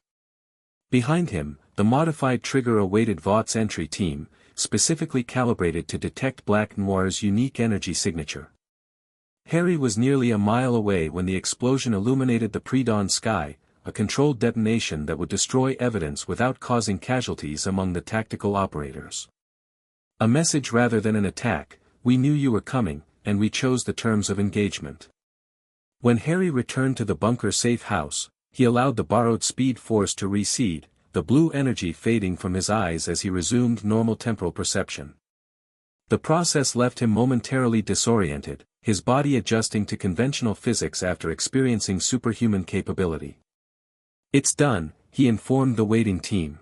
Behind him, the modified trigger awaited Vaught's entry team, specifically calibrated to detect Black Noir's unique energy signature. Harry was nearly a mile away when the explosion illuminated the pre-dawn sky, a controlled detonation that would destroy evidence without causing casualties among the tactical operators. A message rather than an attack, we knew you were coming, and we chose the terms of engagement. When Harry returned to the bunker safe house, he allowed the borrowed speed force to recede, the blue energy fading from his eyes as he resumed normal temporal perception. The process left him momentarily disoriented, his body adjusting to conventional physics after experiencing superhuman capability. It's done, he informed the waiting team.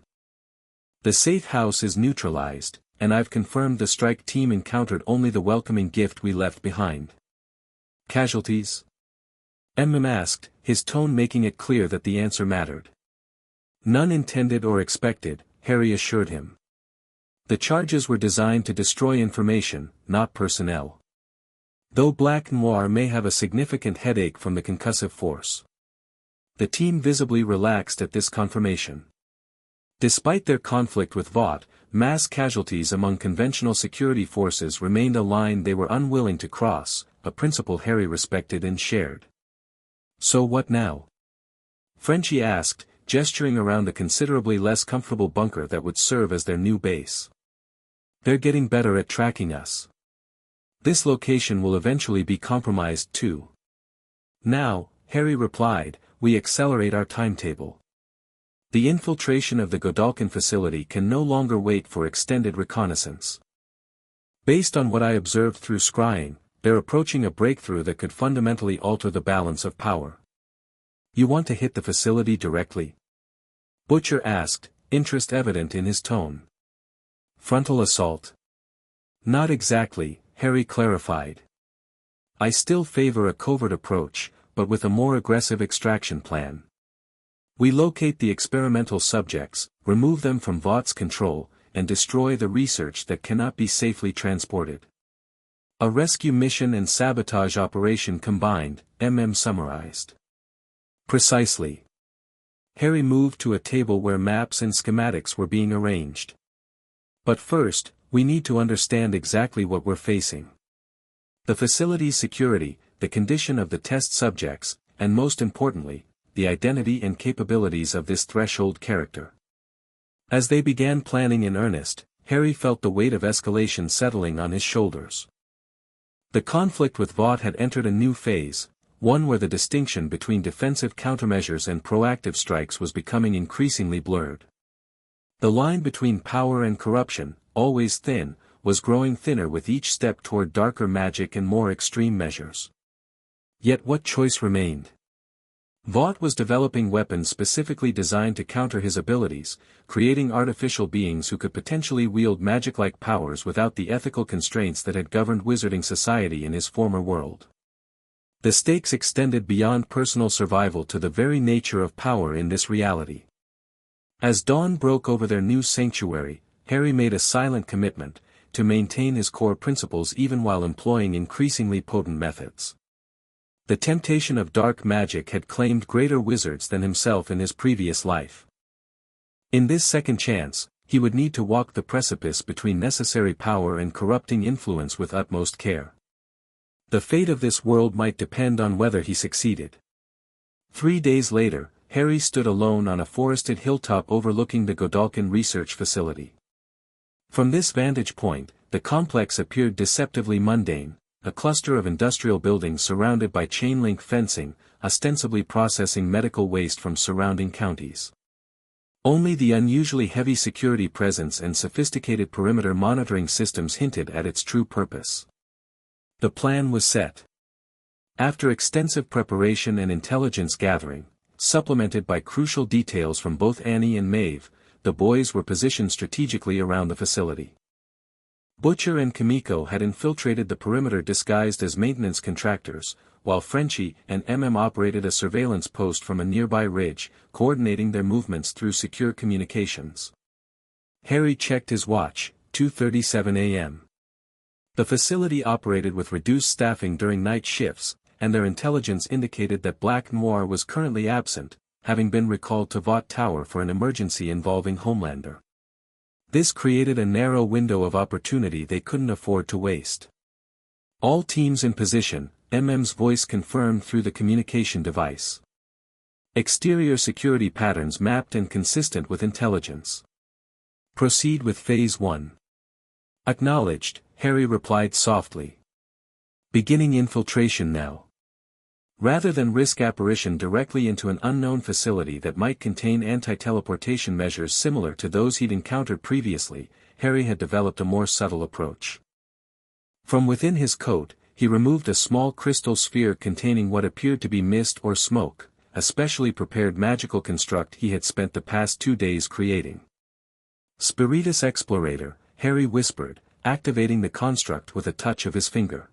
The safe house is neutralized, and I've confirmed the strike team encountered only the welcoming gift we left behind. Casualties? Asked, his tone making it clear that the answer mattered. None intended or expected, Harry assured him. The charges were designed to destroy information, not personnel. Though Black Noir may have a significant headache from the concussive force. The team visibly relaxed at this confirmation. Despite their conflict with Vought, mass casualties among conventional security forces remained a line they were unwilling to cross, a principle Harry respected and shared. "So what now?" Frenchie asked, gesturing around the considerably less comfortable bunker that would serve as their new base. "They're getting better at tracking us. This location will eventually be compromised too. Now," Harry replied, "we accelerate our timetable. The infiltration of the Godalkin facility can no longer wait for extended reconnaissance. Based on what I observed through scrying, they're approaching a breakthrough that could fundamentally alter the balance of power." "You want to hit the facility directly?" Butcher asked, interest evident in his tone. "Frontal assault?" "Not exactly," Harry clarified. "I still favor a covert approach, but with a more aggressive extraction plan. We locate the experimental subjects, remove them from Vought's control, and destroy the research that cannot be safely transported. A rescue mission and sabotage operation combined," summarized. "Precisely." Harry moved to a table where maps and schematics were being arranged. "But first, we need to understand exactly what we're facing. The facility's security, the condition of the test subjects, and most importantly, the identity and capabilities of this threshold character." As they began planning in earnest, Harry felt the weight of escalation settling on his shoulders. The conflict with Vought had entered a new phase, one where the distinction between defensive countermeasures and proactive strikes was becoming increasingly blurred. The line between power and corruption, always thin, was growing thinner with each step toward darker magic and more extreme measures. Yet what choice remained? Vought was developing weapons specifically designed to counter his abilities, creating artificial beings who could potentially wield magic-like powers without the ethical constraints that had governed wizarding society in his former world. The stakes extended beyond personal survival to the very nature of power in this reality. As dawn broke over their new sanctuary, Harry made a silent commitment to maintain his core principles even while employing increasingly potent methods. The temptation of dark magic had claimed greater wizards than himself in his previous life. In this second chance, he would need to walk the precipice between necessary power and corrupting influence with utmost care. The fate of this world might depend on whether he succeeded. 3 days later, Harry stood alone on a forested hilltop overlooking the Godalkin research facility. From this vantage point, the complex appeared deceptively mundane, a cluster of industrial buildings surrounded by chain-link fencing, ostensibly processing medical waste from surrounding counties. Only the unusually heavy security presence and sophisticated perimeter monitoring systems hinted at its true purpose. The plan was set. After extensive preparation and intelligence gathering, supplemented by crucial details from both Annie and Maeve, the boys were positioned strategically around the facility. Butcher and Kimiko had infiltrated the perimeter disguised as maintenance contractors, while Frenchie and operated a surveillance post from a nearby ridge, coordinating their movements through secure communications. Harry checked his watch, 2:37 a.m. The facility operated with reduced staffing during night shifts, and their intelligence indicated that Black Noir was currently absent, having been recalled to Vought Tower for an emergency involving Homelander. This created a narrow window of opportunity they couldn't afford to waste. "All teams in position," MM's voice confirmed through the communication device. "Exterior security patterns mapped and consistent with intelligence. Proceed with Phase 1. "Acknowledged," Harry replied softly. "Beginning infiltration now." Rather than risk apparition directly into an unknown facility that might contain anti-teleportation measures similar to those he'd encountered previously, Harry had developed a more subtle approach. From within his coat, he removed a small crystal sphere containing what appeared to be mist or smoke, a specially prepared magical construct he had spent the past 2 days creating. "Spiritus Explorator," Harry whispered, activating the construct with a touch of his finger.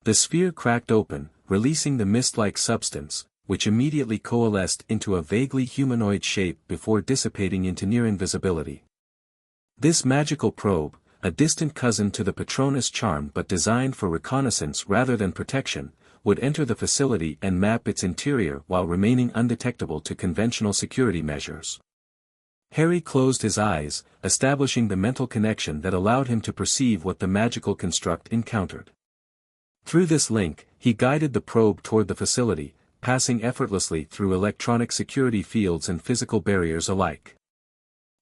The sphere cracked open, releasing the mist-like substance, which immediately coalesced into a vaguely humanoid shape before dissipating into near invisibility. This magical probe, a distant cousin to the Patronus charm but designed for reconnaissance rather than protection, would enter the facility and map its interior while remaining undetectable to conventional security measures. Harry closed his eyes, establishing the mental connection that allowed him to perceive what the magical construct encountered. Through this link, he guided the probe toward the facility, passing effortlessly through electronic security fields and physical barriers alike.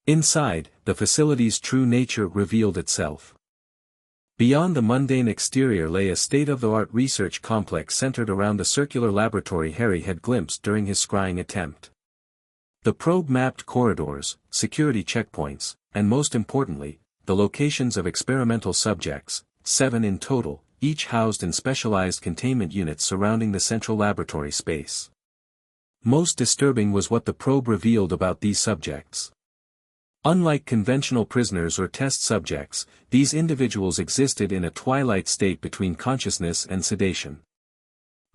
Inside, the facility's true nature revealed itself. Beyond the mundane exterior lay a state-of-the-art research complex centered around the circular laboratory Harry had glimpsed during his scrying attempt. The probe mapped corridors, security checkpoints, and most importantly, the locations of experimental subjects, 7 in total, each housed in specialized containment units surrounding the central laboratory space. Most disturbing was what the probe revealed about these subjects. Unlike conventional prisoners or test subjects, these individuals existed in a twilight state between consciousness and sedation.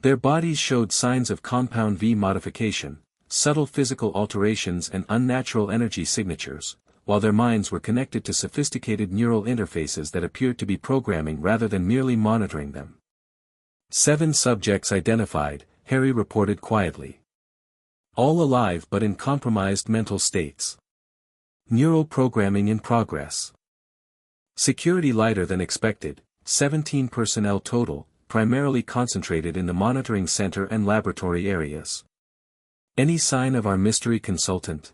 Their bodies showed signs of compound V modification, subtle physical alterations and unnatural energy signatures, while their minds were connected to sophisticated neural interfaces that appeared to be programming rather than merely monitoring them. 7 subjects identified, Harry reported quietly. All alive but in compromised mental states. Neural programming in progress. Security lighter than expected, 17 personnel total, primarily concentrated in the monitoring center and laboratory areas. Any sign of our mystery consultant?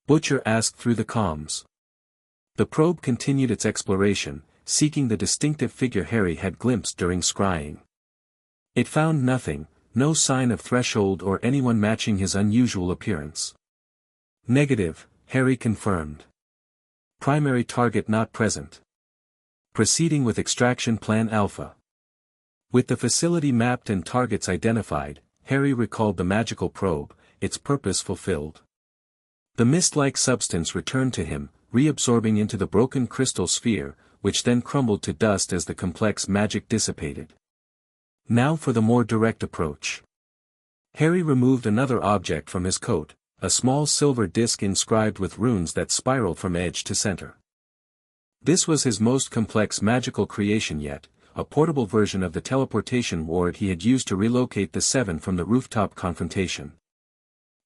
Butcher asked through the comms. The probe continued its exploration, seeking the distinctive figure Harry had glimpsed during scrying. It found nothing, no sign of threshold or anyone matching his unusual appearance. Negative, Harry confirmed. Primary target not present. Proceeding with extraction plan Alpha. With the facility mapped and targets identified, Harry recalled the magical probe, its purpose fulfilled. The mist-like substance returned to him, reabsorbing into the broken crystal sphere, which then crumbled to dust as the complex magic dissipated. Now for the more direct approach. Harry removed another object from his coat, a small silver disc inscribed with runes that spiraled from edge to center. This was his most complex magical creation yet, a portable version of the teleportation ward he had used to relocate the 7 from the rooftop confrontation.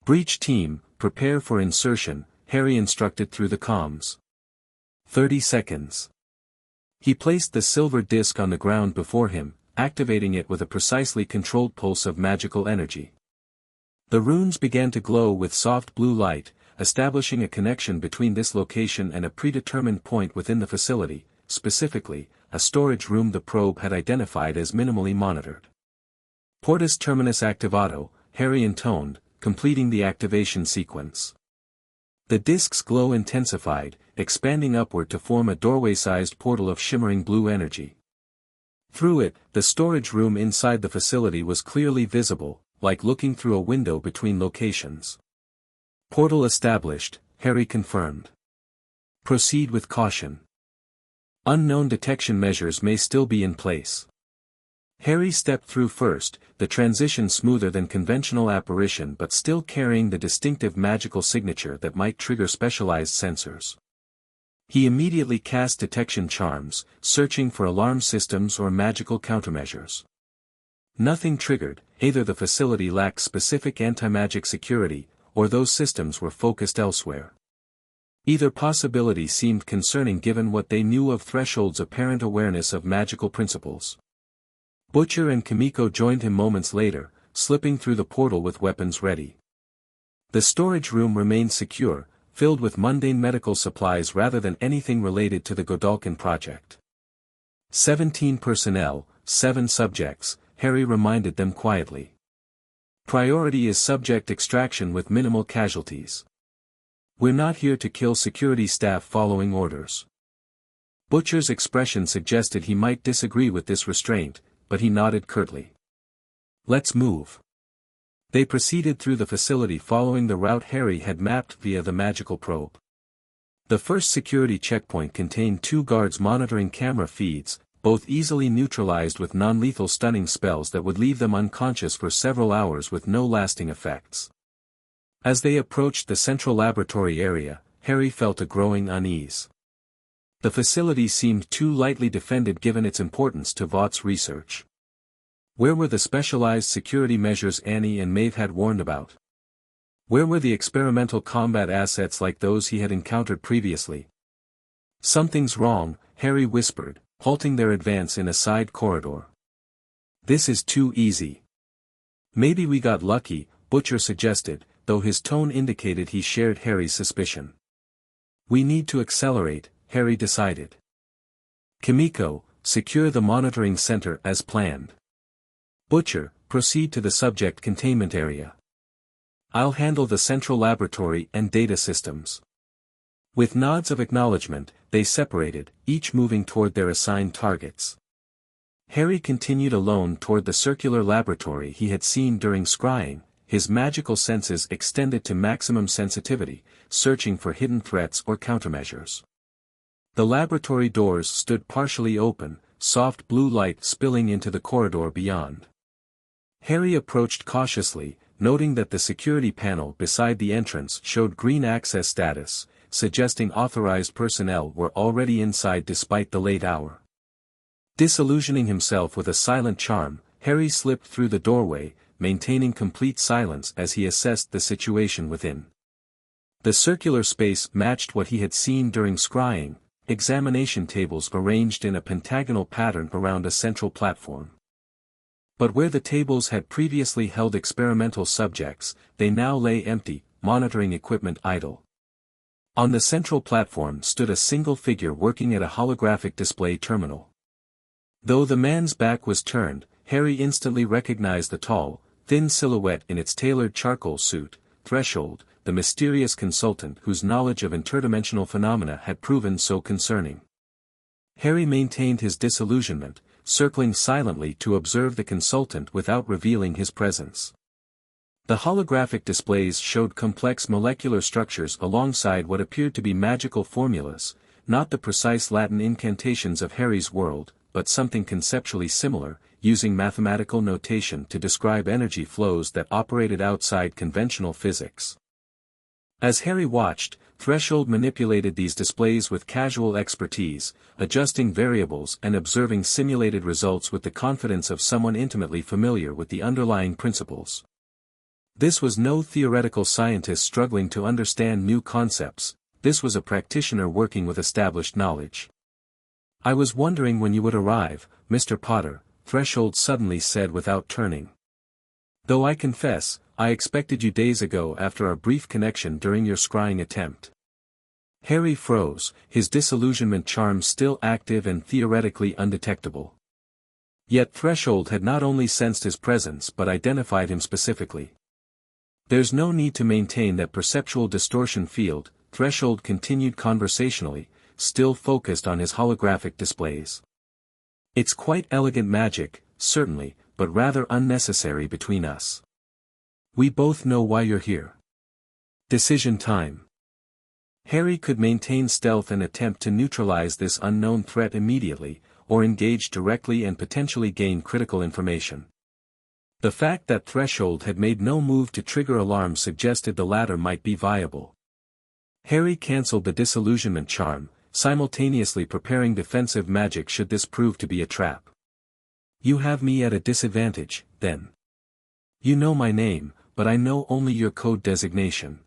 Breach team, prepare for insertion, Harry instructed through the comms. 30 seconds. He placed the silver disc on the ground before him, activating it with a precisely controlled pulse of magical energy. The runes began to glow with soft blue light, establishing a connection between this location and a predetermined point within the facility, specifically, a storage room the probe had identified as minimally monitored. Portus terminus activato, Harry intoned, completing the activation sequence. The disk's glow intensified, expanding upward to form a doorway-sized portal of shimmering blue energy. Through it, the storage room inside the facility was clearly visible, like looking through a window between locations. Portal established, Harry confirmed. Proceed with caution. Unknown detection measures may still be in place. Harry stepped through first, the transition smoother than conventional apparition but still carrying the distinctive magical signature that might trigger specialized sensors. He immediately cast detection charms, searching for alarm systems or magical countermeasures. Nothing triggered, either the facility lacked specific anti-magic security, or those systems were focused elsewhere. Either possibility seemed concerning given what they knew of Threshold's apparent awareness of magical principles. Butcher and Kimiko joined him moments later, slipping through the portal with weapons ready. The storage room remained secure, filled with mundane medical supplies rather than anything related to the Godalkin project. 17 personnel, 7 subjects, Harry reminded them quietly. Priority is subject extraction with minimal casualties. We're not here to kill security staff following orders. Butcher's expression suggested he might disagree with this restraint, but he nodded curtly. Let's move. They proceeded through the facility following the route Harry had mapped via the magical probe. The first security checkpoint contained 2 guards monitoring camera feeds, both easily neutralized with non-lethal stunning spells that would leave them unconscious for several hours with no lasting effects. As they approached the central laboratory area, Harry felt a growing unease. The facility seemed too lightly defended given its importance to Vaught's research. Where were the specialized security measures Annie and Maeve had warned about? Where were the experimental combat assets like those he had encountered previously? Something's wrong, Harry whispered, halting their advance in a side corridor. This is too easy. Maybe we got lucky, Butcher suggested, though his tone indicated he shared Harry's suspicion. We need to accelerate, Harry decided. Kimiko, secure the monitoring center as planned. Butcher, proceed to the subject containment area. I'll handle the central laboratory and data systems. With nods of acknowledgement, they separated, each moving toward their assigned targets. Harry continued alone toward the circular laboratory he had seen during scrying, his magical senses extended to maximum sensitivity, searching for hidden threats or countermeasures. The laboratory doors stood partially open, soft blue light spilling into the corridor beyond. Harry approached cautiously, noting that the security panel beside the entrance showed green access status, suggesting authorized personnel were already inside despite the late hour. Disillusioning himself with a silent charm, Harry slipped through the doorway, maintaining complete silence as he assessed the situation within. The circular space matched what he had seen during scrying, examination tables arranged in a pentagonal pattern around a central platform. But where the tables had previously held experimental subjects, they now lay empty, monitoring equipment idle. On the central platform stood a single figure working at a holographic display terminal. Though the man's back was turned, Harry instantly recognized the tall, thin silhouette in its tailored charcoal suit, Threshold, the mysterious consultant whose knowledge of interdimensional phenomena had proven so concerning. Harry maintained his disillusionment, circling silently to observe the consultant without revealing his presence. The holographic displays showed complex molecular structures alongside what appeared to be magical formulas, not the precise Latin incantations of Harry's world, but something conceptually similar, using mathematical notation to describe energy flows that operated outside conventional physics. As Harry watched, Threshold manipulated these displays with casual expertise, adjusting variables and observing simulated results with the confidence of someone intimately familiar with the underlying principles. This was no theoretical scientist struggling to understand new concepts, this was a practitioner working with established knowledge. I was wondering when you would arrive, Mr. Potter, Threshold suddenly said without turning. Though I confess, I expected you days ago after our brief connection during your scrying attempt. Harry froze, his disillusionment charm still active and theoretically undetectable. Yet Threshold had not only sensed his presence but identified him specifically. There's no need to maintain that perceptual distortion field, Threshold continued conversationally, still focused on his holographic displays. It's quite elegant magic, certainly, but rather unnecessary between us. We both know why you're here. Decision time. Harry could maintain stealth and attempt to neutralize this unknown threat immediately, or engage directly and potentially gain critical information. The fact that Threshold had made no move to trigger alarm suggested the latter might be viable. Harry cancelled the disillusionment charm, simultaneously preparing defensive magic should this prove to be a trap. You have me at a disadvantage, then. You know my name, but I know only your code designation.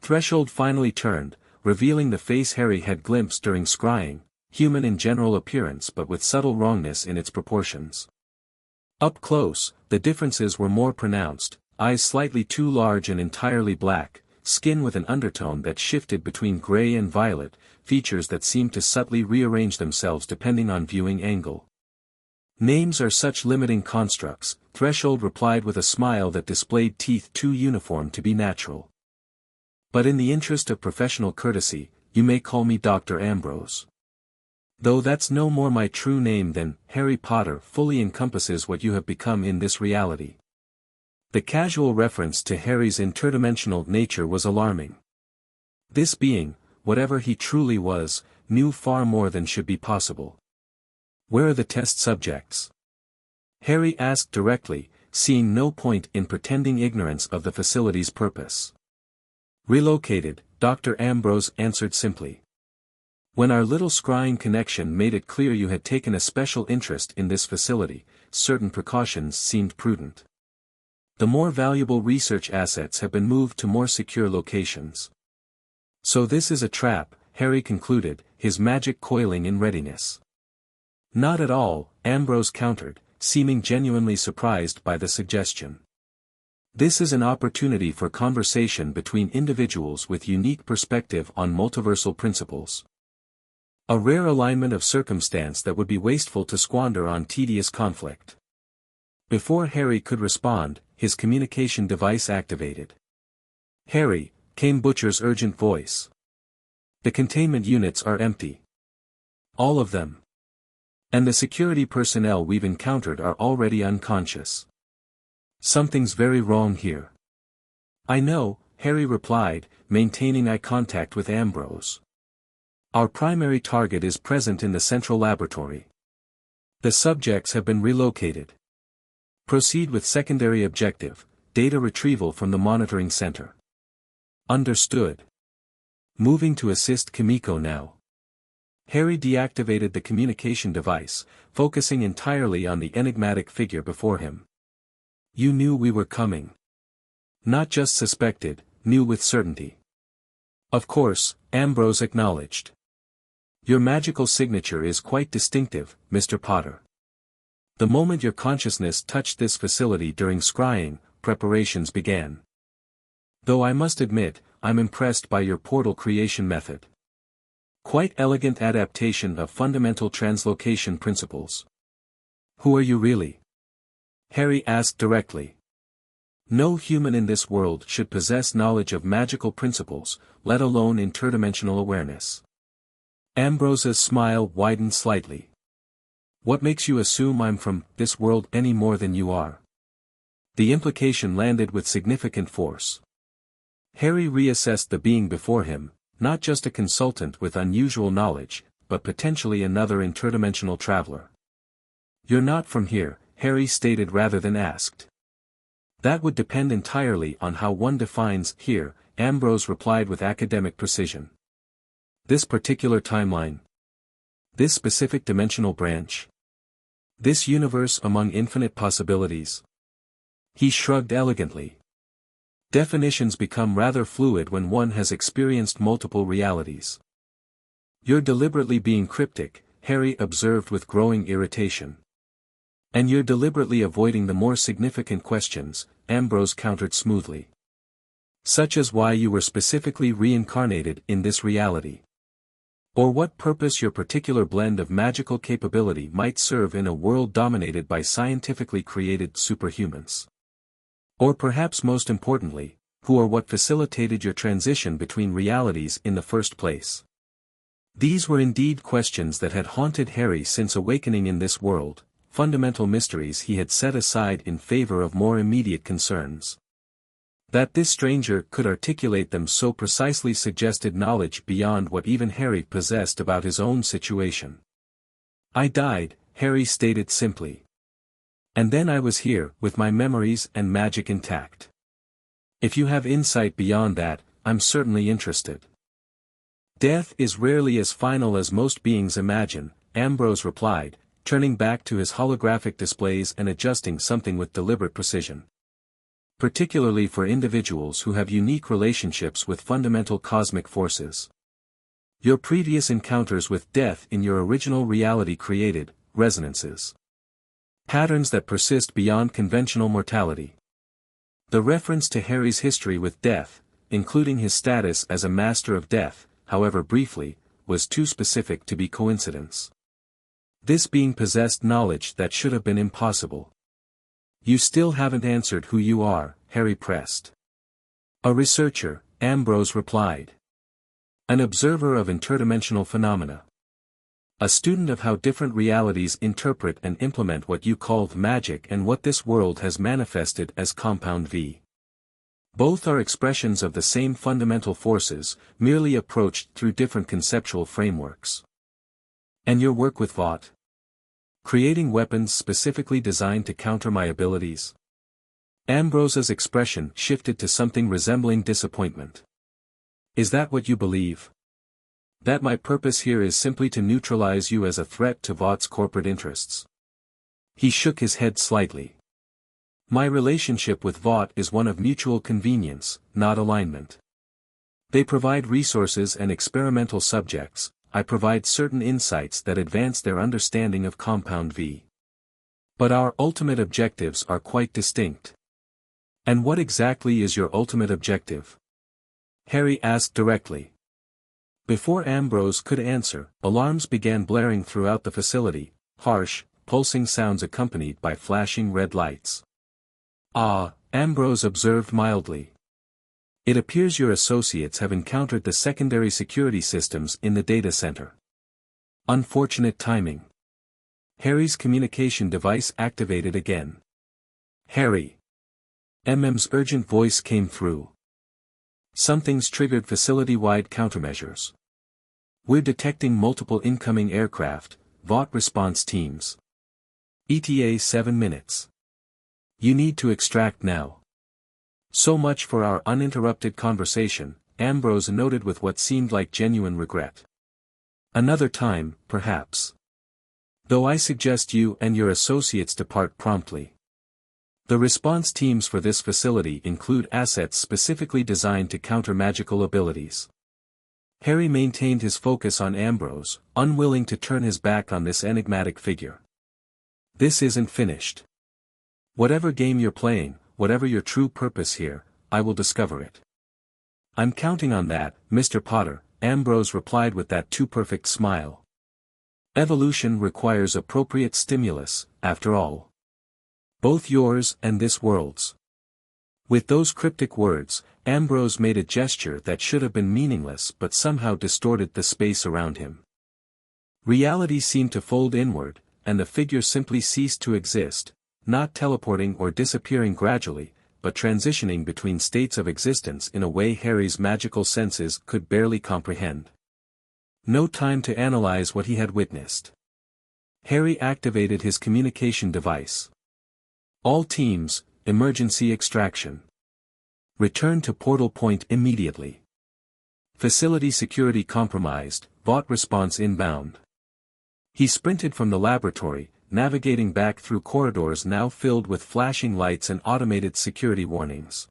Threshold finally turned, revealing the face Harry had glimpsed during scrying, human in general appearance but with subtle wrongness in its proportions. Up close, the differences were more pronounced, eyes slightly too large and entirely black, skin with an undertone that shifted between gray and violet, features that seemed to subtly rearrange themselves depending on viewing angle. Names are such limiting constructs, Threshold replied with a smile that displayed teeth too uniform to be natural. But in the interest of professional courtesy, you may call me Dr. Ambrose. Though that's no more my true name than Harry Potter fully encompasses what you have become in this reality. The casual reference to Harry's interdimensional nature was alarming. This being, whatever he truly was, knew far more than should be possible. Where are the test subjects? Harry asked directly, seeing no point in pretending ignorance of the facility's purpose. Relocated, Dr. Ambrose answered simply. When our little scrying connection made it clear you had taken a special interest in this facility, certain precautions seemed prudent. The more valuable research assets have been moved to more secure locations. So this is a trap, Harry concluded, his magic coiling in readiness. Not at all, Ambrose countered, seeming genuinely surprised by the suggestion. This is an opportunity for conversation between individuals with unique perspective on multiversal principles. A rare alignment of circumstance that would be wasteful to squander on tedious conflict. Before Harry could respond, his communication device activated. "Harry," came Butcher's urgent voice. "The containment units are empty. All of them. And the security personnel we've encountered are already unconscious. Something's very wrong here." "I know," Harry replied, maintaining eye contact with Ambrose. "Our primary target is present in the central laboratory. The subjects have been relocated. Proceed with secondary objective, data retrieval from the monitoring center." "Understood. Moving to assist Kimiko now." Harry deactivated the communication device, focusing entirely on the enigmatic figure before him. "You knew we were coming. Not just suspected, knew with certainty." "Of course," Ambrose acknowledged. "Your magical signature is quite distinctive, Mr. Potter. The moment your consciousness touched this facility during scrying, preparations began. Though I must admit, I'm impressed by your portal creation method. Quite elegant adaptation of fundamental translocation principles." "Who are you really?" Harry asked directly. "No human in this world should possess knowledge of magical principles, let alone interdimensional awareness." Ambrose's smile widened slightly. "What makes you assume I'm from this world any more than you are?" The implication landed with significant force. Harry reassessed the being before him, not just a consultant with unusual knowledge, but potentially another interdimensional traveler. "You're not from here," Harry stated rather than asked. "That would depend entirely on how one defines here," Ambrose replied with academic precision. "This particular timeline? This specific dimensional branch? This universe among infinite possibilities?" He shrugged elegantly. Definitions become rather fluid when one has experienced multiple realities. "You're deliberately being cryptic," Harry observed with growing irritation. "And you're deliberately avoiding the more significant questions," Ambrose countered smoothly. "Such as why you were specifically reincarnated in this reality. Or what purpose your particular blend of magical capability might serve in a world dominated by scientifically created superhumans. Or perhaps most importantly, who or what facilitated your transition between realities in the first place." These were indeed questions that had haunted Harry since awakening in this world, fundamental mysteries he had set aside in favor of more immediate concerns. That this stranger could articulate them so precisely suggested knowledge beyond what even Harry possessed about his own situation. "I died," Harry stated simply. "And then I was here, with my memories and magic intact. If you have insight beyond that, I'm certainly interested." "Death is rarely as final as most beings imagine," Ambrose replied, turning back to his holographic displays and adjusting something with deliberate precision. "Particularly for individuals who have unique relationships with fundamental cosmic forces. Your previous encounters with death in your original reality created resonances. Patterns that persist beyond conventional mortality." The reference to Harry's history with death, including his status as a master of death, however briefly, was too specific to be coincidence. This being possessed knowledge that should have been impossible. "You still haven't answered who you are," Harry pressed. "A researcher," Ambrose replied. "An observer of interdimensional phenomena. A student of how different realities interpret and implement what you called magic and what this world has manifested as Compound V. Both are expressions of the same fundamental forces, merely approached through different conceptual frameworks." "And your work with Vought? Creating weapons specifically designed to counter my abilities?" Ambrose's expression shifted to something resembling disappointment. "Is that what you believe? That my purpose here is simply to neutralize you as a threat to Vaught's corporate interests?" He shook his head slightly. "My relationship with Vought is one of mutual convenience, not alignment. They provide resources and experimental subjects, I provide certain insights that advance their understanding of Compound V. But our ultimate objectives are quite distinct. And what exactly is your ultimate objective? Harry asked directly. Before Ambrose could answer, alarms began blaring throughout the facility, harsh, pulsing sounds accompanied by flashing red lights. Ah, Ambrose observed mildly. It appears your associates have encountered the secondary security systems in the data center. Unfortunate timing. Harry's communication device activated again. Harry. MM's urgent voice came through. Something's triggered facility-wide countermeasures. We're detecting multiple incoming aircraft, VOT response teams. ETA 7 minutes. You need to extract now. So much for our uninterrupted conversation, Ambrose noted with what seemed like genuine regret. Another time, perhaps. Though I suggest you and your associates depart promptly. The response teams for this facility include assets specifically designed to counter magical abilities. Harry maintained his focus on Ambrose, unwilling to turn his back on this enigmatic figure. This isn't finished. Whatever game you're playing, whatever your true purpose here, I will discover it. I'm counting on that, Mr. Potter, Ambrose replied with that too-perfect smile. Evolution requires appropriate stimulus, after all. Both yours and this world's. With those cryptic words, Ambrose made a gesture that should have been meaningless but somehow distorted the space around him. Reality seemed to fold inward, and the figure simply ceased to exist, not teleporting or disappearing gradually, but transitioning between states of existence in a way Harry's magical senses could barely comprehend. No time to analyze what he had witnessed. Harry activated his communication device. All teams, emergency extraction. Return to portal point immediately. Facility security compromised, VOT response inbound. He sprinted from the laboratory, navigating back through corridors now filled with flashing lights and automated security warnings.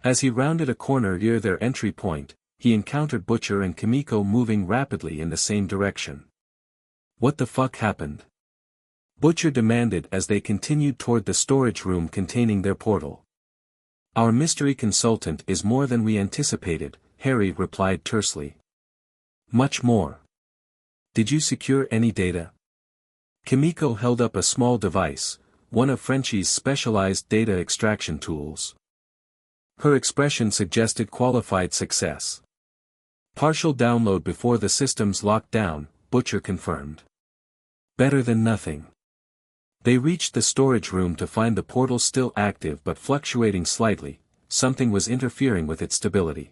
As he rounded a corner near their entry point, he encountered Butcher and Kimiko moving rapidly in the same direction. What the fuck happened? Butcher demanded as they continued toward the storage room containing their portal. Our mystery consultant is more than we anticipated, Harry replied tersely. Much more. Did you secure any data? Kimiko held up a small device, one of Frenchie's specialized data extraction tools. Her expression suggested qualified success. Partial download before the systems locked down, Butcher confirmed. Better than nothing. They reached the storage room to find the portal still active but fluctuating slightly. Something was interfering with its stability.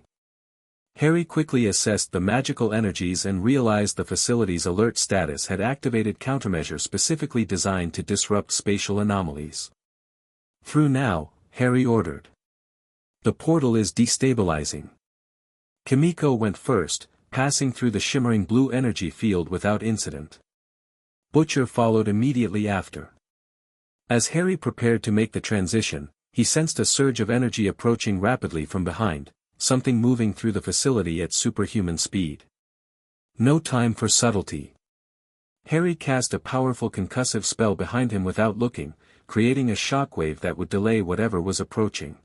Harry quickly assessed the magical energies and realized the facility's alert status had activated countermeasures specifically designed to disrupt spatial anomalies. Through now, Harry ordered. The portal is destabilizing. Kimiko went first, passing through the shimmering blue energy field without incident. Butcher followed immediately after. As Harry prepared to make the transition, he sensed a surge of energy approaching rapidly from behind, something moving through the facility at superhuman speed. No time for subtlety. Harry cast a powerful concussive spell behind him without looking, creating a shockwave that would delay whatever was approaching.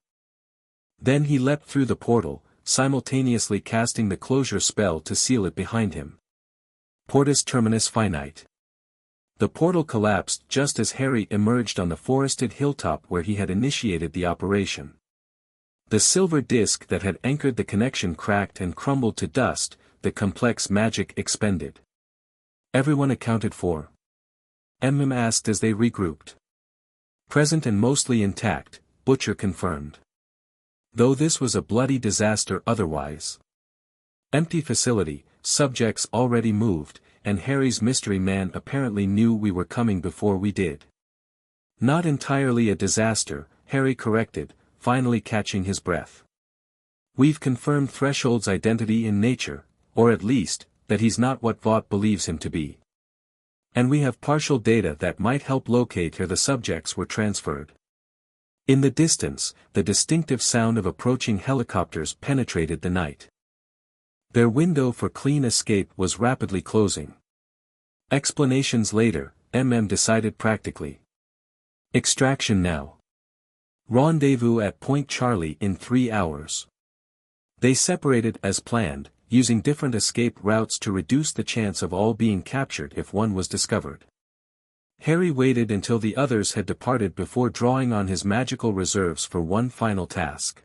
Then he leapt through the portal, simultaneously casting the closure spell to seal it behind him. Portus terminus finite. The portal collapsed just as Harry emerged on the forested hilltop where he had initiated the operation. The silver disc that had anchored the connection cracked and crumbled to dust, the complex magic expended. Everyone accounted for? MM asked as they regrouped. Present and mostly intact, Butcher confirmed. Though this was a bloody disaster otherwise. Empty facility, subjects already moved, and Harry's mystery man apparently knew we were coming before we did. Not entirely a disaster, Harry corrected, finally catching his breath. We've confirmed Threshold's identity in nature, or at least, that he's not what Vought believes him to be. And we have partial data that might help locate where the subjects were transferred. In the distance, the distinctive sound of approaching helicopters penetrated the night. Their window for clean escape was rapidly closing. Explanations later, MM decided practically. Extraction now. Rendezvous at Point Charlie in 3 hours. They separated as planned, using different escape routes to reduce the chance of all being captured if one was discovered. Harry waited until the others had departed before drawing on his magical reserves for one final task.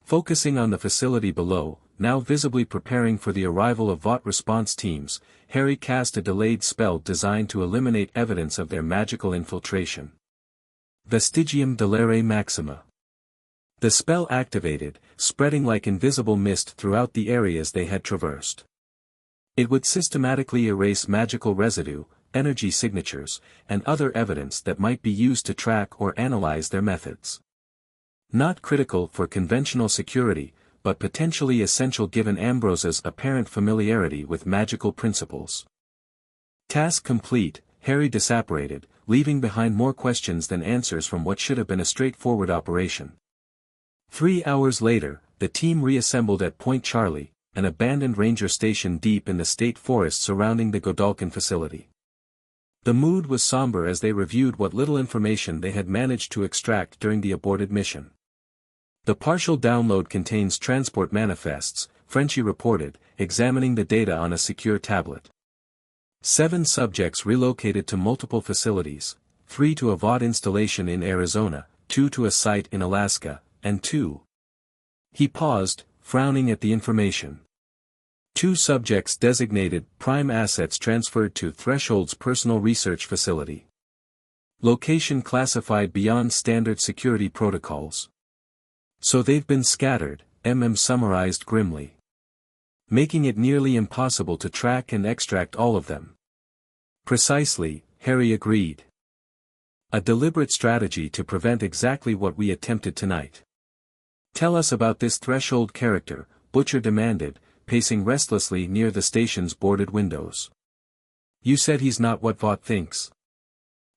Focusing on the facility below, now visibly preparing for the arrival of VOT response teams, Harry cast a delayed spell designed to eliminate evidence of their magical infiltration. Vestigium Delere Maxima. The spell activated, spreading like invisible mist throughout the areas they had traversed. It would systematically erase magical residue, energy signatures, and other evidence that might be used to track or analyze their methods. Not critical for conventional security, but potentially essential given Ambrose's apparent familiarity with magical principles. Task complete, Harry disapparated, leaving behind more questions than answers from what should have been a straightforward operation. 3 hours later, the team reassembled at Point Charlie, an abandoned ranger station deep in the state forest surrounding the Godalkin facility. The mood was somber as they reviewed what little information they had managed to extract during the aborted mission. The partial download contains transport manifests, Frenchie reported, examining the data on a secure tablet. 7 subjects relocated to multiple facilities, 3 to a VOD installation in Arizona, 2 to a site in Alaska, and 2. He paused, frowning at the information. 2 subjects designated prime assets transferred to Threshold's personal research facility. Location classified beyond standard security protocols. So they've been scattered, summarized grimly. Making it nearly impossible to track and extract all of them. Precisely, Harry agreed. A deliberate strategy to prevent exactly what we attempted tonight. Tell us about this Threshold character, Butcher demanded, pacing restlessly near the station's boarded windows. You said he's not what Vought thinks.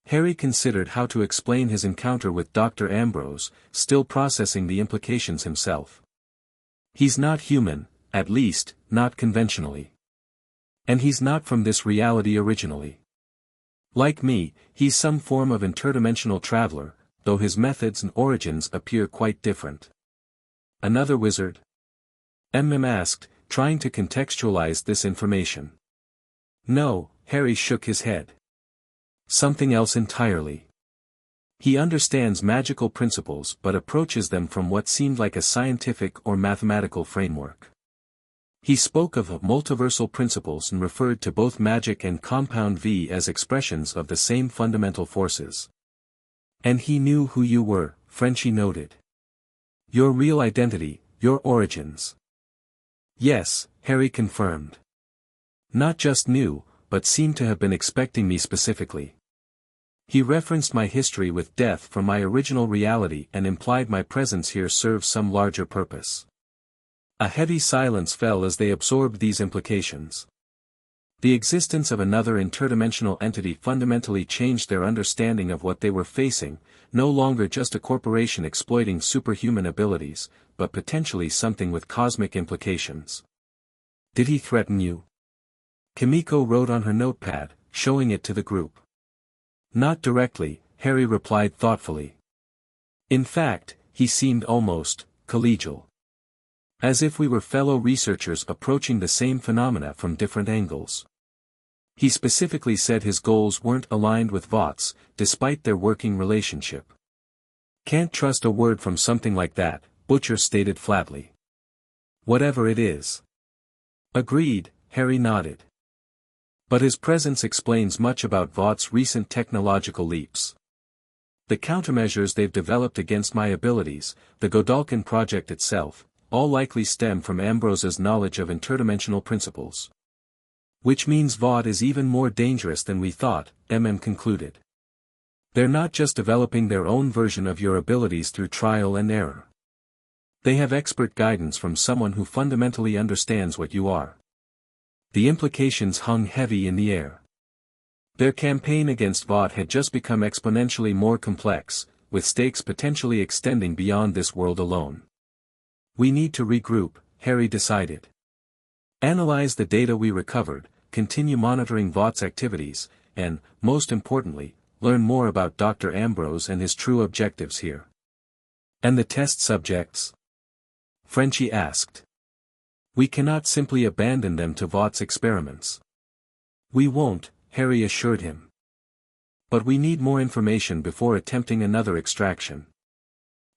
Harry considered how to explain his encounter with Dr. Ambrose, still processing the implications himself. He's not human, at least, not conventionally. And he's not from this reality originally. Like me, he's some form of interdimensional traveler, though his methods and origins appear quite different. Another wizard? Asked, trying to contextualize this information. No, Harry shook his head. Something else entirely. He understands magical principles but approaches them from what seemed like a scientific or mathematical framework. He spoke of multiversal principles and referred to both magic and compound V as expressions of the same fundamental forces. And he knew who you were, Frenchie noted. Your real identity, your origins. Yes, Harry confirmed. Not just knew, but seemed to have been expecting me specifically. He referenced my history with death from my original reality and implied my presence here serves some larger purpose. A heavy silence fell as they absorbed these implications. The existence of another interdimensional entity fundamentally changed their understanding of what they were facing, no longer just a corporation exploiting superhuman abilities, but potentially something with cosmic implications. Did he threaten you? Kimiko wrote on her notepad, showing it to the group. Not directly, Harry replied thoughtfully. In fact, he seemed almost collegial. As if we were fellow researchers approaching the same phenomena from different angles. He specifically said his goals weren't aligned with Vought's, despite their working relationship. Can't trust a word from something like that, Butcher stated flatly. Whatever it is. Agreed, Harry nodded. But his presence explains much about Vought's recent technological leaps. The countermeasures they've developed against my abilities, the Godalkin project itself, all likely stem from Ambrose's knowledge of interdimensional principles. Which means Vought is even more dangerous than we thought, concluded. They're not just developing their own version of your abilities through trial and error. They have expert guidance from someone who fundamentally understands what you are. The implications hung heavy in the air. Their campaign against Vought had just become exponentially more complex, with stakes potentially extending beyond this world alone. We need to regroup, Harry decided. Analyze the data we recovered, continue monitoring Vought's activities, and, most importantly, learn more about Dr. Ambrose and his true objectives here. And the test subjects? Frenchie asked. We cannot simply abandon them to Vaught's experiments. We won't, Harry assured him. But we need more information before attempting another extraction.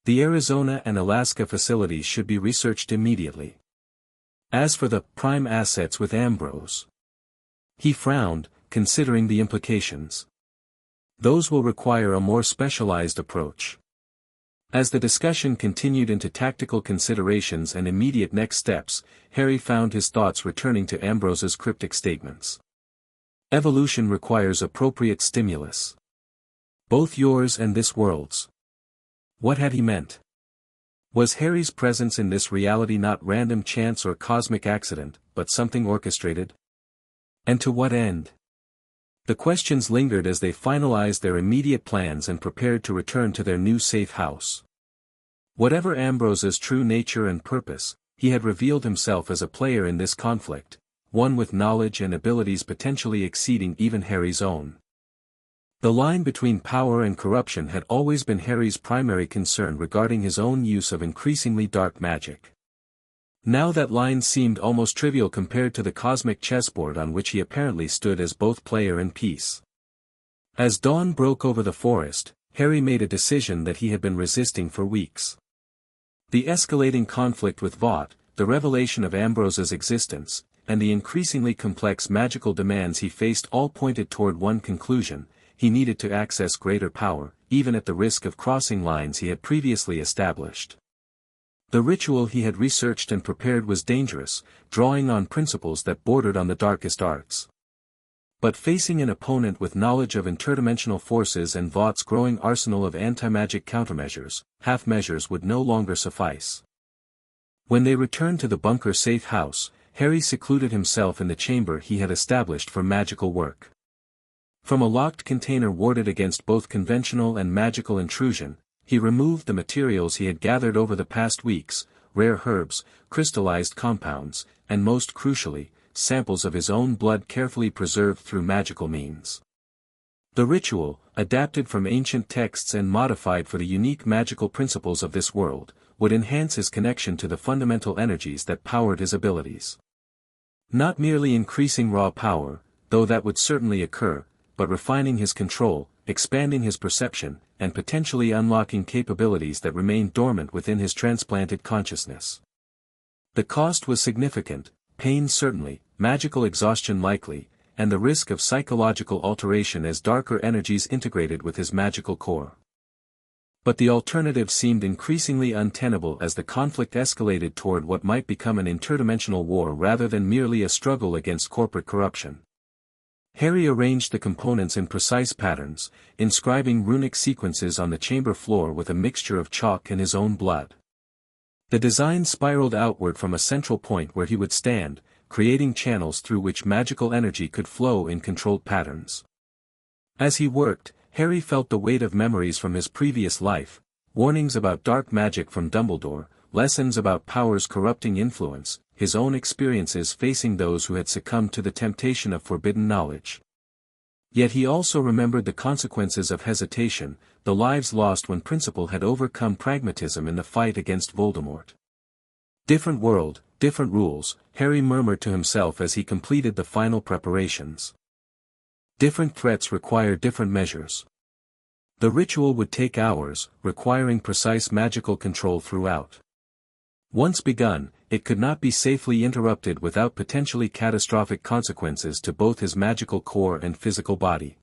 The Arizona and Alaska facilities should be researched immediately. As for the prime assets with Ambrose, he frowned, considering the implications. Those will require a more specialized approach. As the discussion continued into tactical considerations and immediate next steps, Harry found his thoughts returning to Ambrose's cryptic statements. Evolution requires appropriate stimulus. Both yours and this world's. What had he meant? Was Harry's presence in this reality not random chance or cosmic accident, but something orchestrated? And to what end? The questions lingered as they finalized their immediate plans and prepared to return to their new safe house. Whatever Ambrose's true nature and purpose, he had revealed himself as a player in this conflict, one with knowledge and abilities potentially exceeding even Harry's own. The line between power and corruption had always been Harry's primary concern regarding his own use of increasingly dark magic. Now that line seemed almost trivial compared to the cosmic chessboard on which he apparently stood as both player and piece. As dawn broke over the forest, Harry made a decision that he had been resisting for weeks. The escalating conflict with Vought, the revelation of Ambrose's existence, and the increasingly complex magical demands he faced all pointed toward one conclusion: he needed to access greater power, even at the risk of crossing lines he had previously established. The ritual he had researched and prepared was dangerous, drawing on principles that bordered on the darkest arts. But facing an opponent with knowledge of interdimensional forces and Vaught's growing arsenal of anti-magic countermeasures, half measures would no longer suffice. When they returned to the bunker safe house, Harry secluded himself in the chamber he had established for magical work. From a locked container warded against both conventional and magical intrusion, he removed the materials he had gathered over the past weeks: rare herbs, crystallized compounds, and most crucially, samples of his own blood carefully preserved through magical means. The ritual, adapted from ancient texts and modified for the unique magical principles of this world, would enhance his connection to the fundamental energies that powered his abilities. Not merely increasing raw power, though that would certainly occur, but refining his control, expanding his perception, and potentially unlocking capabilities that remained dormant within his transplanted consciousness. The cost was significant: pain certainly, magical exhaustion likely, and the risk of psychological alteration as darker energies integrated with his magical core. But the alternative seemed increasingly untenable as the conflict escalated toward what might become an interdimensional war rather than merely a struggle against corporate corruption. Harry arranged the components in precise patterns, inscribing runic sequences on the chamber floor with a mixture of chalk and his own blood. The design spiraled outward from a central point where he would stand, creating channels through which magical energy could flow in controlled patterns. As he worked, Harry felt the weight of memories from his previous life: warnings about dark magic from Dumbledore, lessons about power's corrupting influence, his own experiences facing those who had succumbed to the temptation of forbidden knowledge. Yet he also remembered the consequences of hesitation, the lives lost when principle had overcome pragmatism in the fight against Voldemort. Different world, different rules, Harry murmured to himself as he completed the final preparations. Different threats require different measures. The ritual would take hours, requiring precise magical control throughout. Once begun, it could not be safely interrupted without potentially catastrophic consequences to both his magical core and physical body.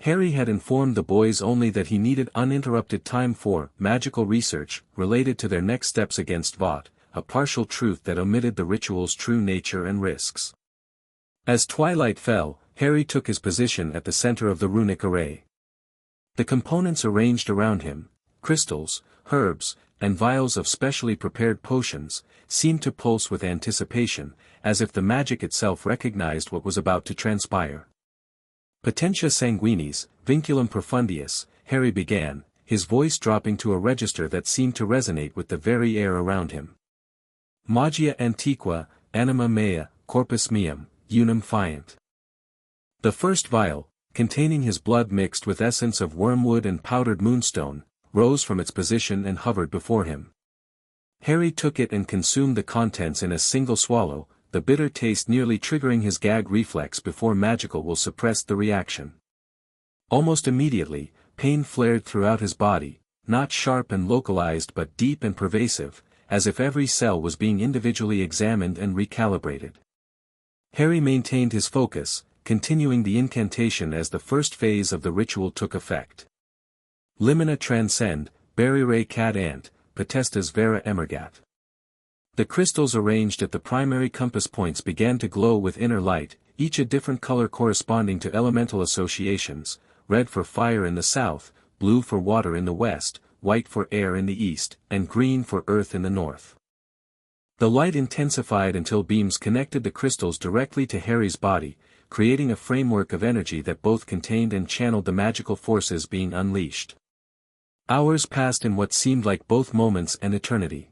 Harry had informed the boys only that he needed uninterrupted time for magical research related to their next steps against Vought, a partial truth that omitted the ritual's true nature and risks. As twilight fell, Harry took his position at the center of the runic array. The components arranged around him, crystals, herbs, and vials of specially prepared potions, seemed to pulse with anticipation, as if the magic itself recognized what was about to transpire. Potentia sanguinis, vinculum profundius, Harry began, his voice dropping to a register that seemed to resonate with the very air around him. Magia antiqua, anima mea, corpus meum, unum fiant. The first vial, containing his blood mixed with essence of wormwood and powdered moonstone, rose from its position and hovered before him. Harry took it and consumed the contents in a single swallow, the bitter taste nearly triggering his gag reflex before magical will suppress the reaction. Almost immediately, pain flared throughout his body, not sharp and localized but deep and pervasive, as if every cell was being individually examined and recalibrated. Harry maintained his focus, continuing the incantation as the first phase of the ritual took effect. Limina transcend, barire cat ant, potestas vera emergat. The crystals arranged at the primary compass points began to glow with inner light, each a different color corresponding to elemental associations, red for fire in the south, blue for water in the west, white for air in the east, and green for earth in the north. The light intensified until beams connected the crystals directly to Harry's body, creating a framework of energy that both contained and channeled the magical forces being unleashed. Hours passed in what seemed like both moments and eternity.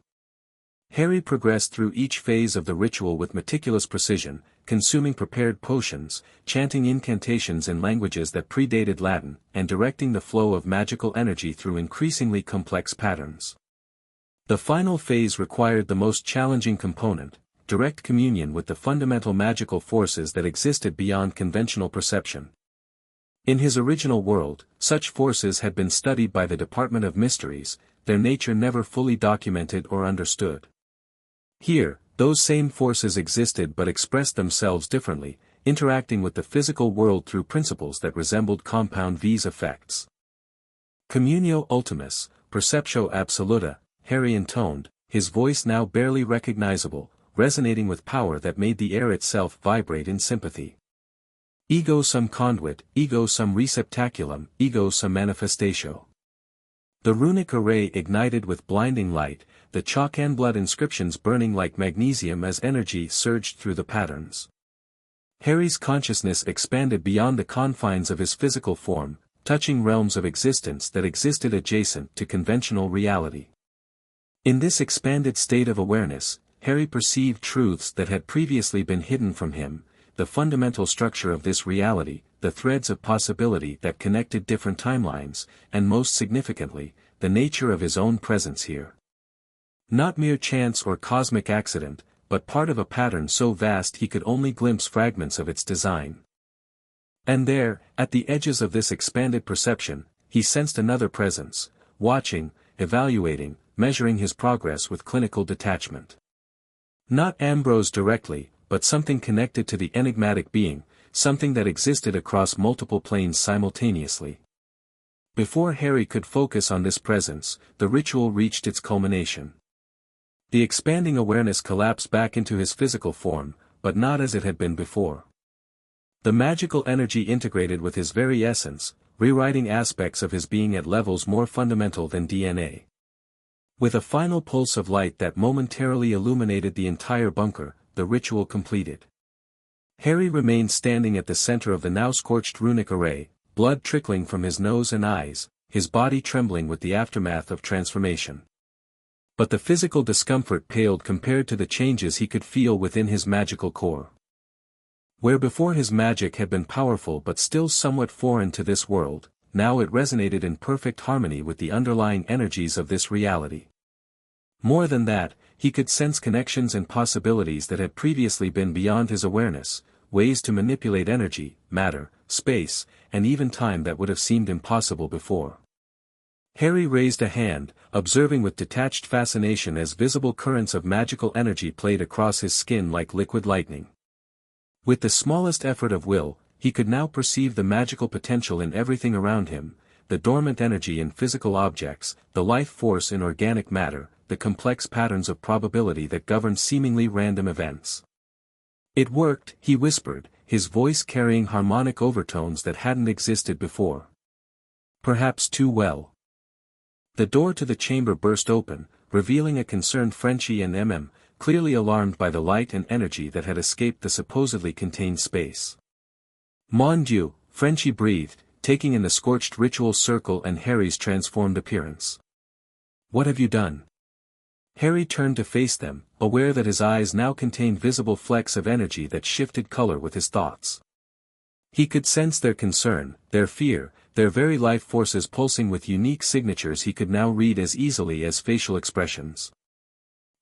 Harry progressed through each phase of the ritual with meticulous precision, consuming prepared potions, chanting incantations in languages that predated Latin, and directing the flow of magical energy through increasingly complex patterns. The final phase required the most challenging component, direct communion with the fundamental magical forces that existed beyond conventional perception. In his original world, such forces had been studied by the Department of Mysteries, their nature never fully documented or understood. Here, those same forces existed but expressed themselves differently, interacting with the physical world through principles that resembled compound V's effects. Communio ultimus, perceptio absoluta, Harry intoned, his voice now barely recognizable, resonating with power that made the air itself vibrate in sympathy. Ego sum conduit, ego sum receptaculum, ego sum manifestatio. The runic array ignited with blinding light, the chalk and blood inscriptions burning like magnesium as energy surged through the patterns. Harry's consciousness expanded beyond the confines of his physical form, touching realms of existence that existed adjacent to conventional reality. In this expanded state of awareness, Harry perceived truths that had previously been hidden from him, the fundamental structure of this reality, the threads of possibility that connected different timelines, and most significantly, the nature of his own presence here. Not mere chance or cosmic accident, but part of a pattern so vast he could only glimpse fragments of its design. And there, at the edges of this expanded perception, he sensed another presence, watching, evaluating, measuring his progress with clinical detachment. Not Ambrose directly, but something connected to the enigmatic being, something that existed across multiple planes simultaneously. Before Harry could focus on this presence, the ritual reached its culmination. The expanding awareness collapsed back into his physical form, but not as it had been before. The magical energy integrated with his very essence, rewriting aspects of his being at levels more fundamental than DNA. With a final pulse of light that momentarily illuminated the entire bunker, the ritual completed. Harry remained standing at the center of the now scorched runic array, blood trickling from his nose and eyes, his body trembling with the aftermath of transformation. But the physical discomfort paled compared to the changes he could feel within his magical core. Where before his magic had been powerful but still somewhat foreign to this world, now it resonated in perfect harmony with the underlying energies of this reality. More than that, he could sense connections and possibilities that had previously been beyond his awareness, ways to manipulate energy, matter, space, and even time that would have seemed impossible before. Harry raised a hand, observing with detached fascination as visible currents of magical energy played across his skin like liquid lightning. With the smallest effort of will, he could now perceive the magical potential in everything around him, the dormant energy in physical objects, the life force in organic matter, the complex patterns of probability that govern seemingly random events. It worked, he whispered, his voice carrying harmonic overtones that hadn't existed before. Perhaps too well. The door to the chamber burst open, revealing a concerned Frenchie and clearly alarmed by the light and energy that had escaped the supposedly contained space. Mon Dieu, Frenchie breathed, taking in the scorched ritual circle and Harry's transformed appearance. What have you done? Harry turned to face them, aware that his eyes now contained visible flecks of energy that shifted color with his thoughts. He could sense their concern, their fear, their very life forces pulsing with unique signatures he could now read as easily as facial expressions.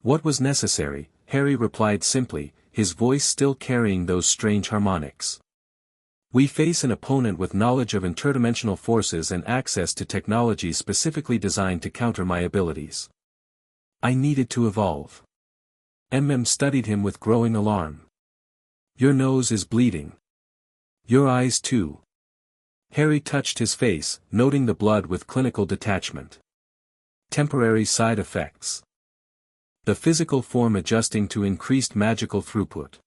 "What was necessary?" Harry replied simply, his voice still carrying those strange harmonics. "We face an opponent with knowledge of interdimensional forces and access to technology specifically designed to counter my abilities. I needed to evolve." Studied him with growing alarm. "Your nose is bleeding. Your eyes too." Harry touched his face, noting the blood with clinical detachment. "Temporary side effects. The physical form adjusting to increased magical throughput."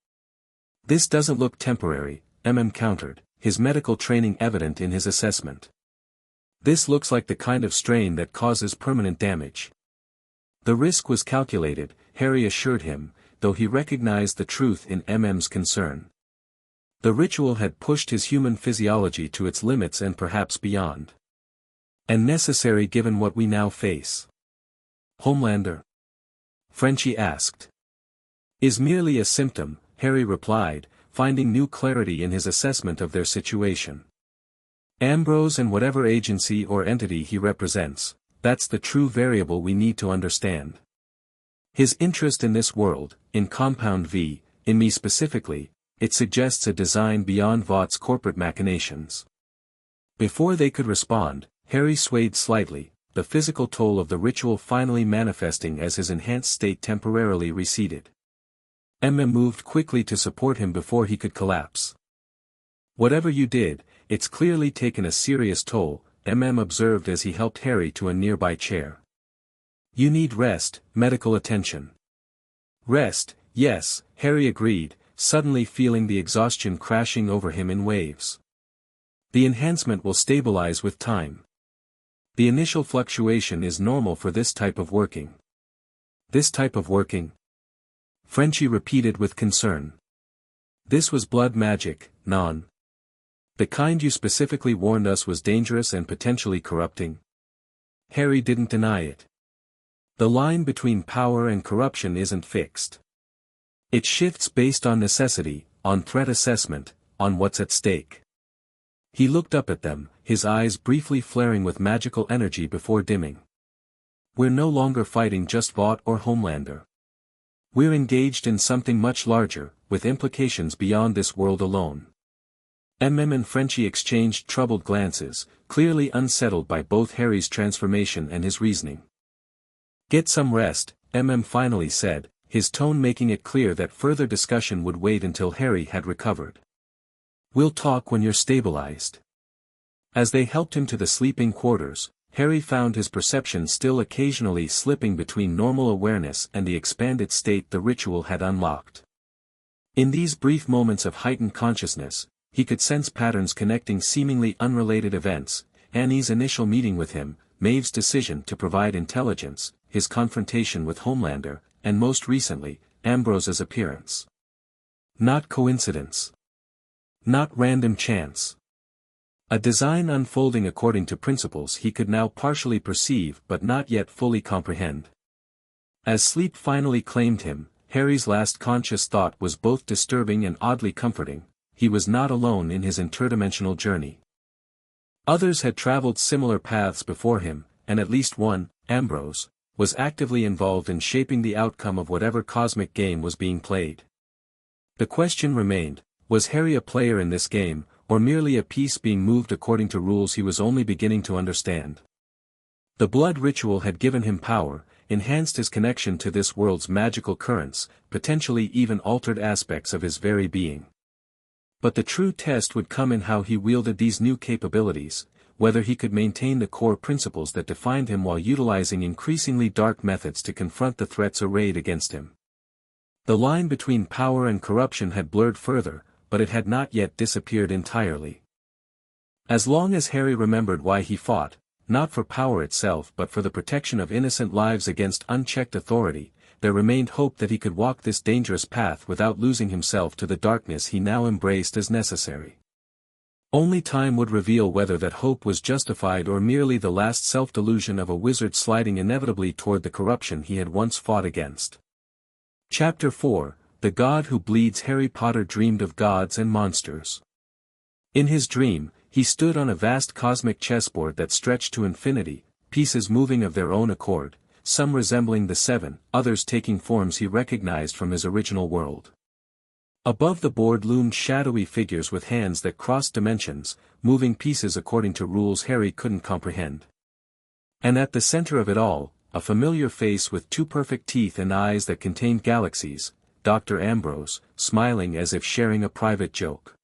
"This doesn't look temporary," countered, his medical training evident in his assessment. "This looks like the kind of strain that causes permanent damage." The risk was calculated, Harry assured him, though he recognized the truth in MM's concern. The ritual had pushed his human physiology to its limits and perhaps beyond. "And necessary given what we now face." "Homelander?" Frenchie asked. "Is merely a symptom," Harry replied, finding new clarity in his assessment of their situation. "Ambrose and whatever agency or entity he represents, that's the true variable we need to understand. His interest in this world, in Compound V, in me specifically, it suggests a design beyond Vought's corporate machinations." Before they could respond, Harry swayed slightly, the physical toll of the ritual finally manifesting as his enhanced state temporarily receded. Moved quickly to support him before he could collapse. "Whatever you did, it's clearly taken a serious toll," observed as he helped Harry to a nearby chair. "You need rest, medical attention." "Rest, yes," Harry agreed, suddenly feeling the exhaustion crashing over him in waves. "The enhancement will stabilize with time. The initial fluctuation is normal for this type of working." "This type of working?" Frenchie repeated with concern. "This was blood magic, the kind you specifically warned us was dangerous and potentially corrupting." Harry didn't deny it. "The line between power and corruption isn't fixed. It shifts based on necessity, on threat assessment, on what's at stake." He looked up at them, his eyes briefly flaring with magical energy before dimming. "We're no longer fighting just Vought or Homelander. We're engaged in something much larger, with implications beyond this world alone." And Frenchie exchanged troubled glances, clearly unsettled by both Harry's transformation and his reasoning. "Get some rest," finally said, his tone making it clear that further discussion would wait until Harry had recovered. "We'll talk when you're stabilized." As they helped him to the sleeping quarters, Harry found his perception still occasionally slipping between normal awareness and the expanded state the ritual had unlocked. In these brief moments of heightened consciousness, he could sense patterns connecting seemingly unrelated events: Annie's initial meeting with him, Maeve's decision to provide intelligence, his confrontation with Homelander, and most recently, Ambrose's appearance. Not coincidence. Not random chance. A design unfolding according to principles he could now partially perceive but not yet fully comprehend. As sleep finally claimed him, Harry's last conscious thought was both disturbing and oddly comforting: he was not alone in his interdimensional journey. Others had traveled similar paths before him, and at least one, Ambrose, was actively involved in shaping the outcome of whatever cosmic game was being played. The question remained: was Harry a player in this game, or merely a piece being moved according to rules he was only beginning to understand? The blood ritual had given him power, enhanced his connection to this world's magical currents, potentially even altered aspects of his very being. But the true test would come in how he wielded these new capabilities, whether he could maintain the core principles that defined him while utilizing increasingly dark methods to confront the threats arrayed against him. The line between power and corruption had blurred further, but it had not yet disappeared entirely. As long as Harry remembered why he fought, not for power itself but for the protection of innocent lives against unchecked authority, there remained hope that he could walk this dangerous path without losing himself to the darkness he now embraced as necessary. Only time would reveal whether that hope was justified or merely the last self-delusion of a wizard sliding inevitably toward the corruption he had once fought against. Chapter 4: The God Who Bleeds. Harry Potter dreamed of gods and monsters. In his dream, he stood on a vast cosmic chessboard that stretched to infinity, pieces moving of their own accord, some resembling the seven, others taking forms he recognized from his original world. Above the board loomed shadowy figures with hands that crossed dimensions, moving pieces according to rules Harry couldn't comprehend. And at the center of it all, a familiar face with two perfect teeth and eyes that contained galaxies, Dr. Ambrose, smiling as if sharing a private joke.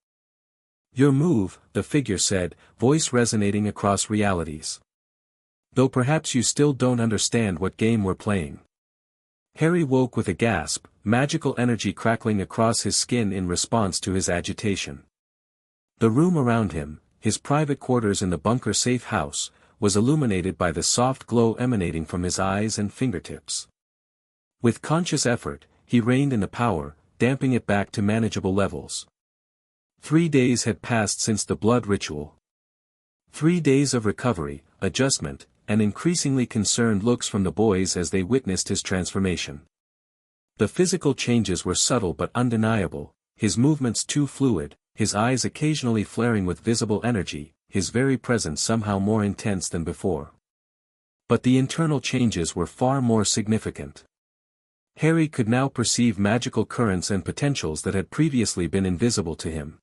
"Your move," the figure said, voice resonating across realities. "Though perhaps you still don't understand what game we're playing." Harry woke with a gasp, magical energy crackling across his skin in response to his agitation. The room around him, his private quarters in the bunker safe house, was illuminated by the soft glow emanating from his eyes and fingertips. With conscious effort, he reined in the power, damping it back to manageable levels. 3 days had passed since the blood ritual. 3 days of recovery, adjustment, and increasingly concerned looks from the boys as they witnessed his transformation. The physical changes were subtle but undeniable, his movements too fluid, his eyes occasionally flaring with visible energy, his very presence somehow more intense than before. But the internal changes were far more significant. Harry could now perceive magical currents and potentials that had previously been invisible to him.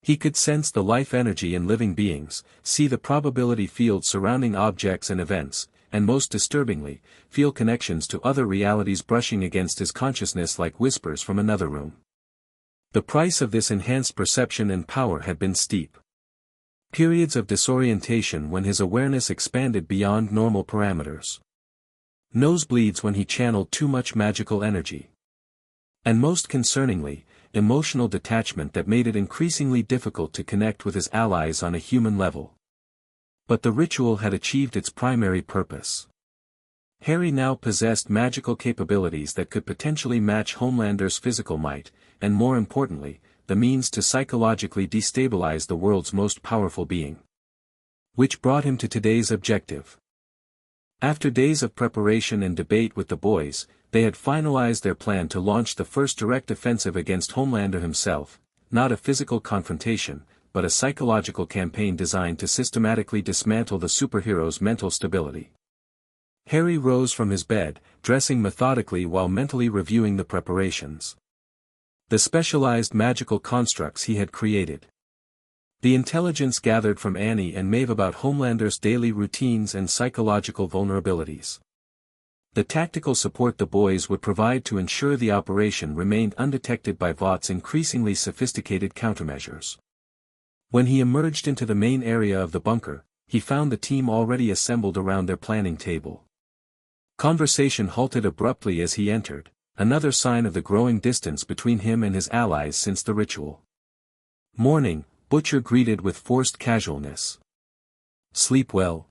He could sense the life energy in living beings, see the probability field surrounding objects and events, and most disturbingly, feel connections to other realities brushing against his consciousness like whispers from another room. The price of this enhanced perception and power had been steep. Periods of disorientation when his awareness expanded beyond normal parameters. Nosebleeds when he channeled too much magical energy. And most concerningly, emotional detachment that made it increasingly difficult to connect with his allies on a human level. But the ritual had achieved its primary purpose. Harry now possessed magical capabilities that could potentially match Homelander's physical might, and more importantly, the means to psychologically destabilize the world's most powerful being. Which brought him to today's objective. After days of preparation and debate with the boys, they had finalized their plan to launch the first direct offensive against Homelander himself, not a physical confrontation, but a psychological campaign designed to systematically dismantle the superhero's mental stability. Harry rose from his bed, dressing methodically while mentally reviewing the preparations. The specialized magical constructs he had created. The intelligence gathered from Annie and Maeve about Homelander's daily routines and psychological vulnerabilities. The tactical support the boys would provide to ensure the operation remained undetected by Vought's increasingly sophisticated countermeasures. When he emerged into the main area of the bunker, he found the team already assembled around their planning table. Conversation halted abruptly as he entered, another sign of the growing distance between him and his allies since the ritual. "Morning," Butcher greeted with forced casualness. "Sleep well?"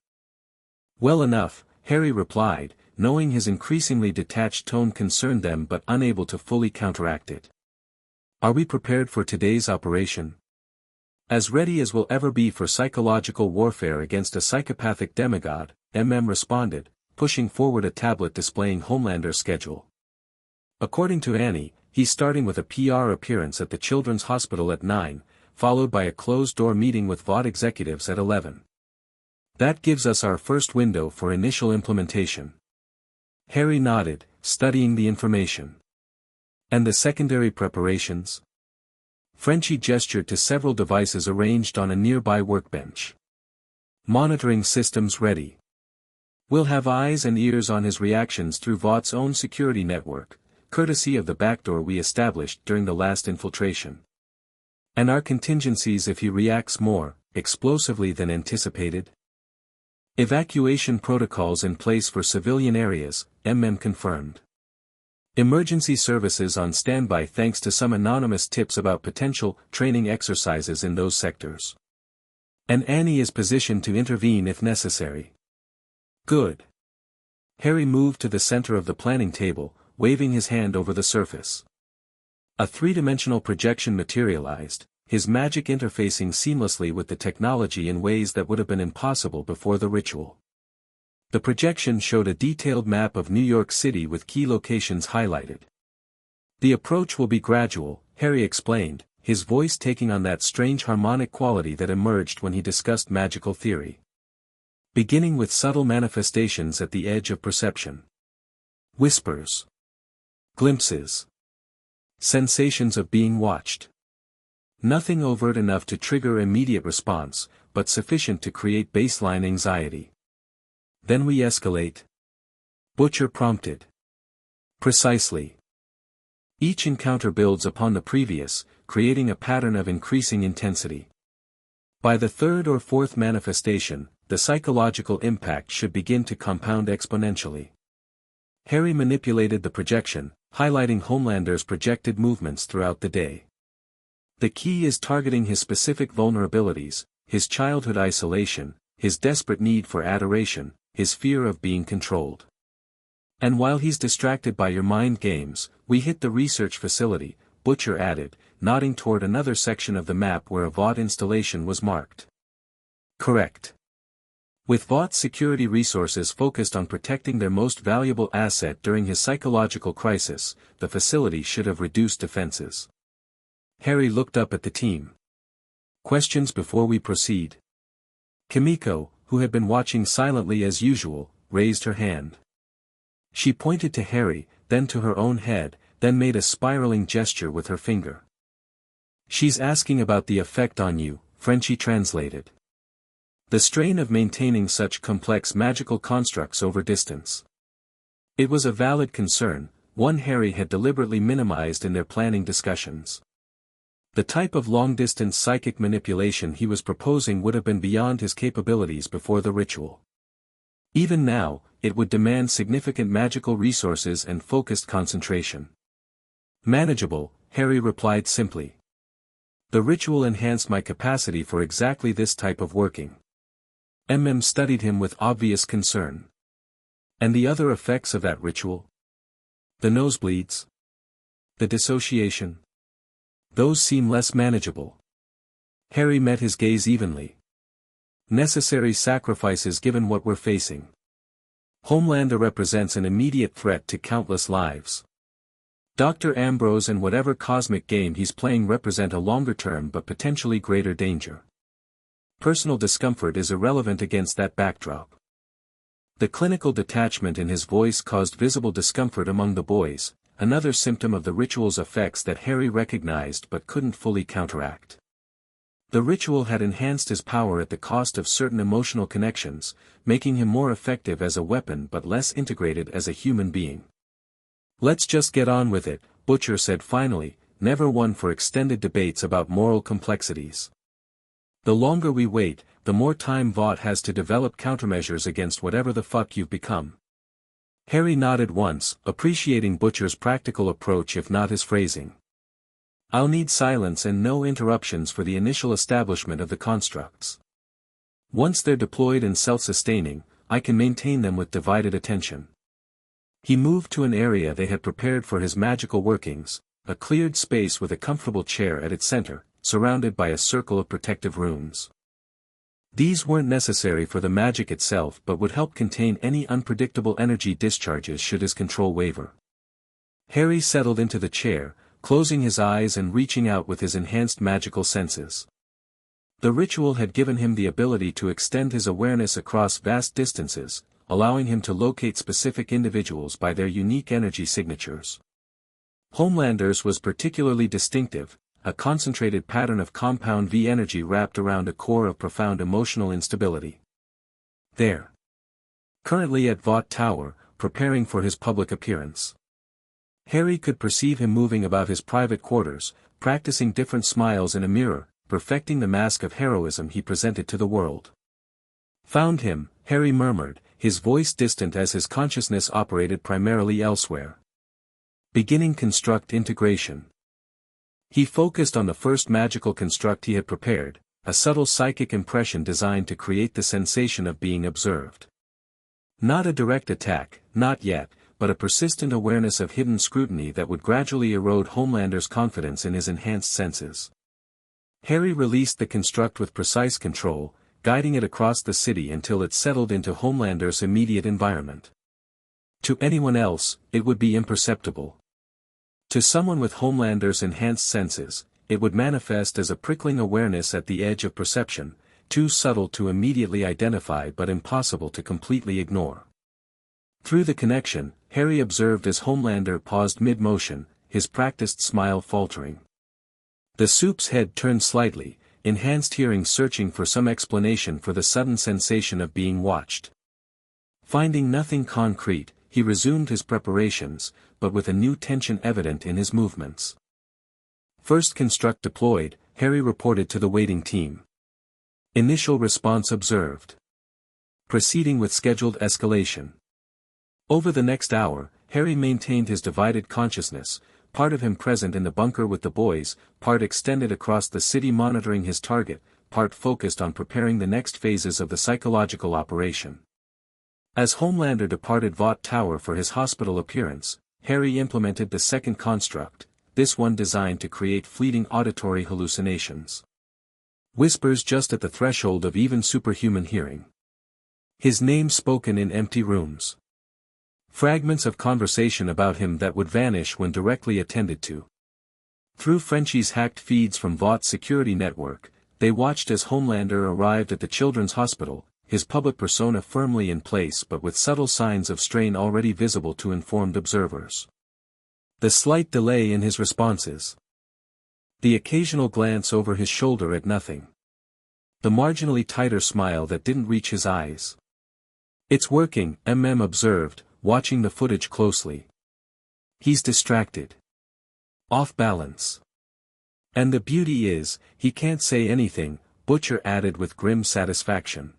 "Well enough," Harry replied, knowing his increasingly detached tone concerned them but unable to fully counteract it. "Are we prepared for today's operation?" "As ready as we'll ever be for psychological warfare against a psychopathic demigod," responded, pushing forward a tablet displaying Homelander's schedule. According to Annie, he's starting with a PR appearance at the Children's Hospital at 9, followed by a closed-door meeting with Vought executives at 11. That gives us our first window for initial implementation. Harry nodded, studying the information. "And the secondary preparations?" Frenchie gestured to several devices arranged on a nearby workbench. "Monitoring systems ready. We'll have eyes and ears on his reactions through Vought's own security network, courtesy of the backdoor we established during the last infiltration. And our contingencies if he reacts more explosively than anticipated. Evacuation protocols in place for civilian areas," confirmed. "Emergency services on standby thanks to some anonymous tips about potential training exercises in those sectors. And Annie is positioned to intervene if necessary." "Good." Harry moved to the center of the planning table, waving his hand over the surface. A three-dimensional projection materialized, his magic interfacing seamlessly with the technology in ways that would have been impossible before the ritual. The projection showed a detailed map of New York City with key locations highlighted. "The approach will be gradual," Harry explained, his voice taking on that strange harmonic quality that emerged when he discussed magical theory. Beginning with subtle manifestations at the edge of perception. Whispers. Glimpses. Sensations of being watched. Nothing overt enough to trigger immediate response, but sufficient to create baseline anxiety. Then we escalate. Butcher prompted. Precisely. Each encounter builds upon the previous, creating a pattern of increasing intensity. By the third or fourth manifestation, the psychological impact should begin to compound exponentially. Harry manipulated the projection, highlighting Homelander's projected movements throughout the day. The key is targeting his specific vulnerabilities, his childhood isolation, his desperate need for adoration, his fear of being controlled. And while he's distracted by your mind games, we hit the research facility, Butcher added, nodding toward another section of the map where a Vought installation was marked. Correct. With Vaught's security resources focused on protecting their most valuable asset during his psychological crisis, the facility should have reduced defenses. Harry looked up at the team. Questions before we proceed? Kimiko, who had been watching silently as usual, raised her hand. She pointed to Harry, then to her own head, then made a spiraling gesture with her finger. She's asking about the effect on you, Frenchie translated. The strain of maintaining such complex magical constructs over distance. It was a valid concern, one Harry had deliberately minimized in their planning discussions. The type of long-distance psychic manipulation he was proposing would have been beyond his capabilities before the ritual. Even now, it would demand significant magical resources and focused concentration. Manageable, Harry replied simply. The ritual enhanced my capacity for exactly this type of working. Studied him with obvious concern. And the other effects of that ritual? The nosebleeds? The dissociation? Those seem less manageable. Harry met his gaze evenly. Necessary sacrifices given what we're facing. Homelander represents an immediate threat to countless lives. Dr. Ambrose and whatever cosmic game he's playing represent a longer-term but potentially greater danger. Personal discomfort is irrelevant against that backdrop. The clinical detachment in his voice caused visible discomfort among the boys, another symptom of the ritual's effects that Harry recognized but couldn't fully counteract. The ritual had enhanced his power at the cost of certain emotional connections, making him more effective as a weapon but less integrated as a human being. Let's just get on with it, Butcher said finally, never one for extended debates about moral complexities. The longer we wait, the more time Vought has to develop countermeasures against whatever the fuck you've become. Harry nodded once, appreciating Butcher's practical approach if not his phrasing. I'll need silence and no interruptions for the initial establishment of the constructs. Once they're deployed and self-sustaining, I can maintain them with divided attention. He moved to an area they had prepared for his magical workings, a cleared space with a comfortable chair at its center, surrounded by a circle of protective runes. These weren't necessary for the magic itself but would help contain any unpredictable energy discharges should his control waver. Harry settled into the chair, closing his eyes and reaching out with his enhanced magical senses. The ritual had given him the ability to extend his awareness across vast distances, allowing him to locate specific individuals by their unique energy signatures. Homelander's was particularly distinctive, a concentrated pattern of compound V energy wrapped around a core of profound emotional instability. There. Currently at Vought Tower, preparing for his public appearance. Harry could perceive him moving about his private quarters, practicing different smiles in a mirror, perfecting the mask of heroism he presented to the world. Found him, Harry murmured, his voice distant as his consciousness operated primarily elsewhere. Beginning construct integration. He focused on the first magical construct he had prepared, a subtle psychic impression designed to create the sensation of being observed. Not a direct attack, not yet, but a persistent awareness of hidden scrutiny that would gradually erode Homelander's confidence in his enhanced senses. Harry released the construct with precise control, guiding it across the city until it settled into Homelander's immediate environment. To anyone else, it would be imperceptible. To someone with Homelander's enhanced senses, it would manifest as a prickling awareness at the edge of perception, too subtle to immediately identify but impossible to completely ignore. Through the connection, Harry observed as Homelander paused mid-motion, his practiced smile faltering. The soup's head turned slightly, enhanced hearing searching for some explanation for the sudden sensation of being watched. Finding nothing concrete, he resumed his preparations, but with a new tension evident in his movements. First construct deployed, Harry reported to the waiting team. Initial response observed. Proceeding with scheduled escalation. Over the next hour, Harry maintained his divided consciousness, part of him present in the bunker with the boys, part extended across the city monitoring his target, part focused on preparing the next phases of the psychological operation. As Homelander departed Vought Tower for his hospital appearance, Harry implemented the second construct, this one designed to create fleeting auditory hallucinations. Whispers just at the threshold of even superhuman hearing. His name spoken in empty rooms. Fragments of conversation about him that would vanish when directly attended to. Through Frenchie's hacked feeds from Vaught's security network, they watched as Homelander arrived at the children's hospital, his public persona firmly in place but with subtle signs of strain already visible to informed observers. The slight delay in his responses. The occasional glance over his shoulder at nothing. The marginally tighter smile that didn't reach his eyes. "It's working," observed, watching the footage closely. "He's distracted. Off balance. And the beauty is, he can't say anything," Butcher added with grim satisfaction.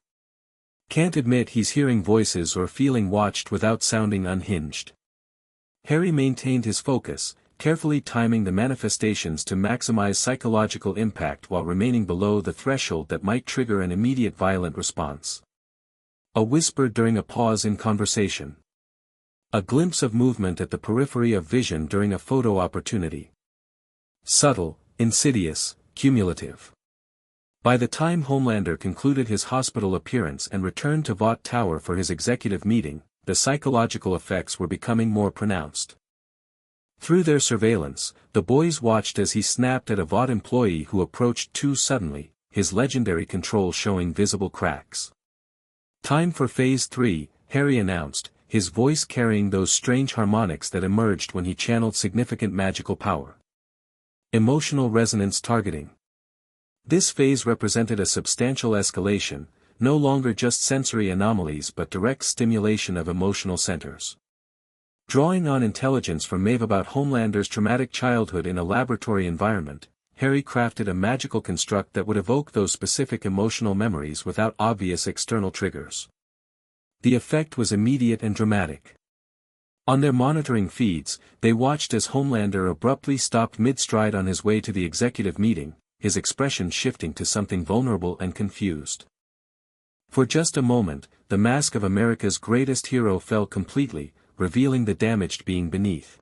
"Can't admit he's hearing voices or feeling watched without sounding unhinged." Harry maintained his focus, carefully timing the manifestations to maximize psychological impact while remaining below the threshold that might trigger an immediate violent response. A whisper during a pause in conversation. A glimpse of movement at the periphery of vision during a photo opportunity. Subtle, insidious, cumulative. By the time Homelander concluded his hospital appearance and returned to Vought Tower for his executive meeting, the psychological effects were becoming more pronounced. Through their surveillance, the boys watched as he snapped at a Vought employee who approached too suddenly, his legendary control showing visible cracks. "Time for Phase 3, Harry announced, his voice carrying those strange harmonics that emerged when he channeled significant magical power. Emotional resonance targeting. This phase represented a substantial escalation, no longer just sensory anomalies but direct stimulation of emotional centers. Drawing on intelligence from Maeve about Homelander's traumatic childhood in a laboratory environment, Harry crafted a magical construct that would evoke those specific emotional memories without obvious external triggers. The effect was immediate and dramatic. On their monitoring feeds, they watched as Homelander abruptly stopped mid-stride on his way to the executive meeting, his expression shifting to something vulnerable and confused. For just a moment, the mask of America's greatest hero fell completely, revealing the damaged being beneath.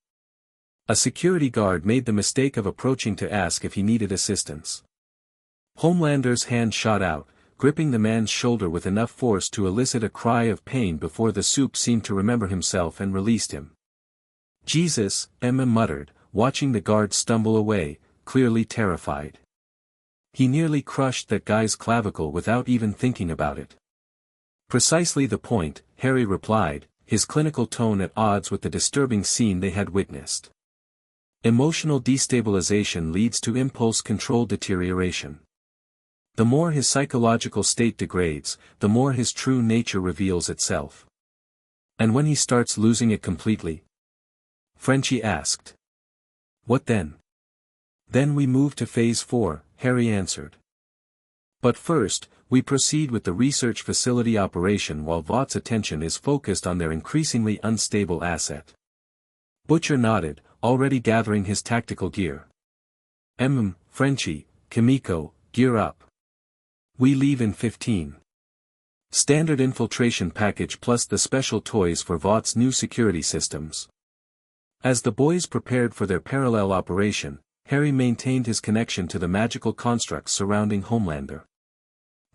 A security guard made the mistake of approaching to ask if he needed assistance. Homelander's hand shot out, gripping the man's shoulder with enough force to elicit a cry of pain before the soup seemed to remember himself and released him. "Jesus," Emma muttered, watching the guard stumble away, clearly terrified. "He nearly crushed that guy's clavicle without even thinking about it." "Precisely the point," Harry replied, his clinical tone at odds with the disturbing scene they had witnessed. Emotional destabilization leads to impulse control deterioration. The more his psychological state degrades, the more his true nature reveals itself. "And when he starts losing it completely?" Frenchie asked. "What then?" "Then we move to Phase 4, Harry answered. "But first, we proceed with the research facility operation while Vaught's attention is focused on their increasingly unstable asset." Butcher nodded, already gathering his tactical gear. Frenchie, Kimiko, gear up. We leave in 15. Standard infiltration package plus the special toys for Vaught's new security systems." As the boys prepared for their parallel operation, Harry maintained his connection to the magical constructs surrounding Homelander.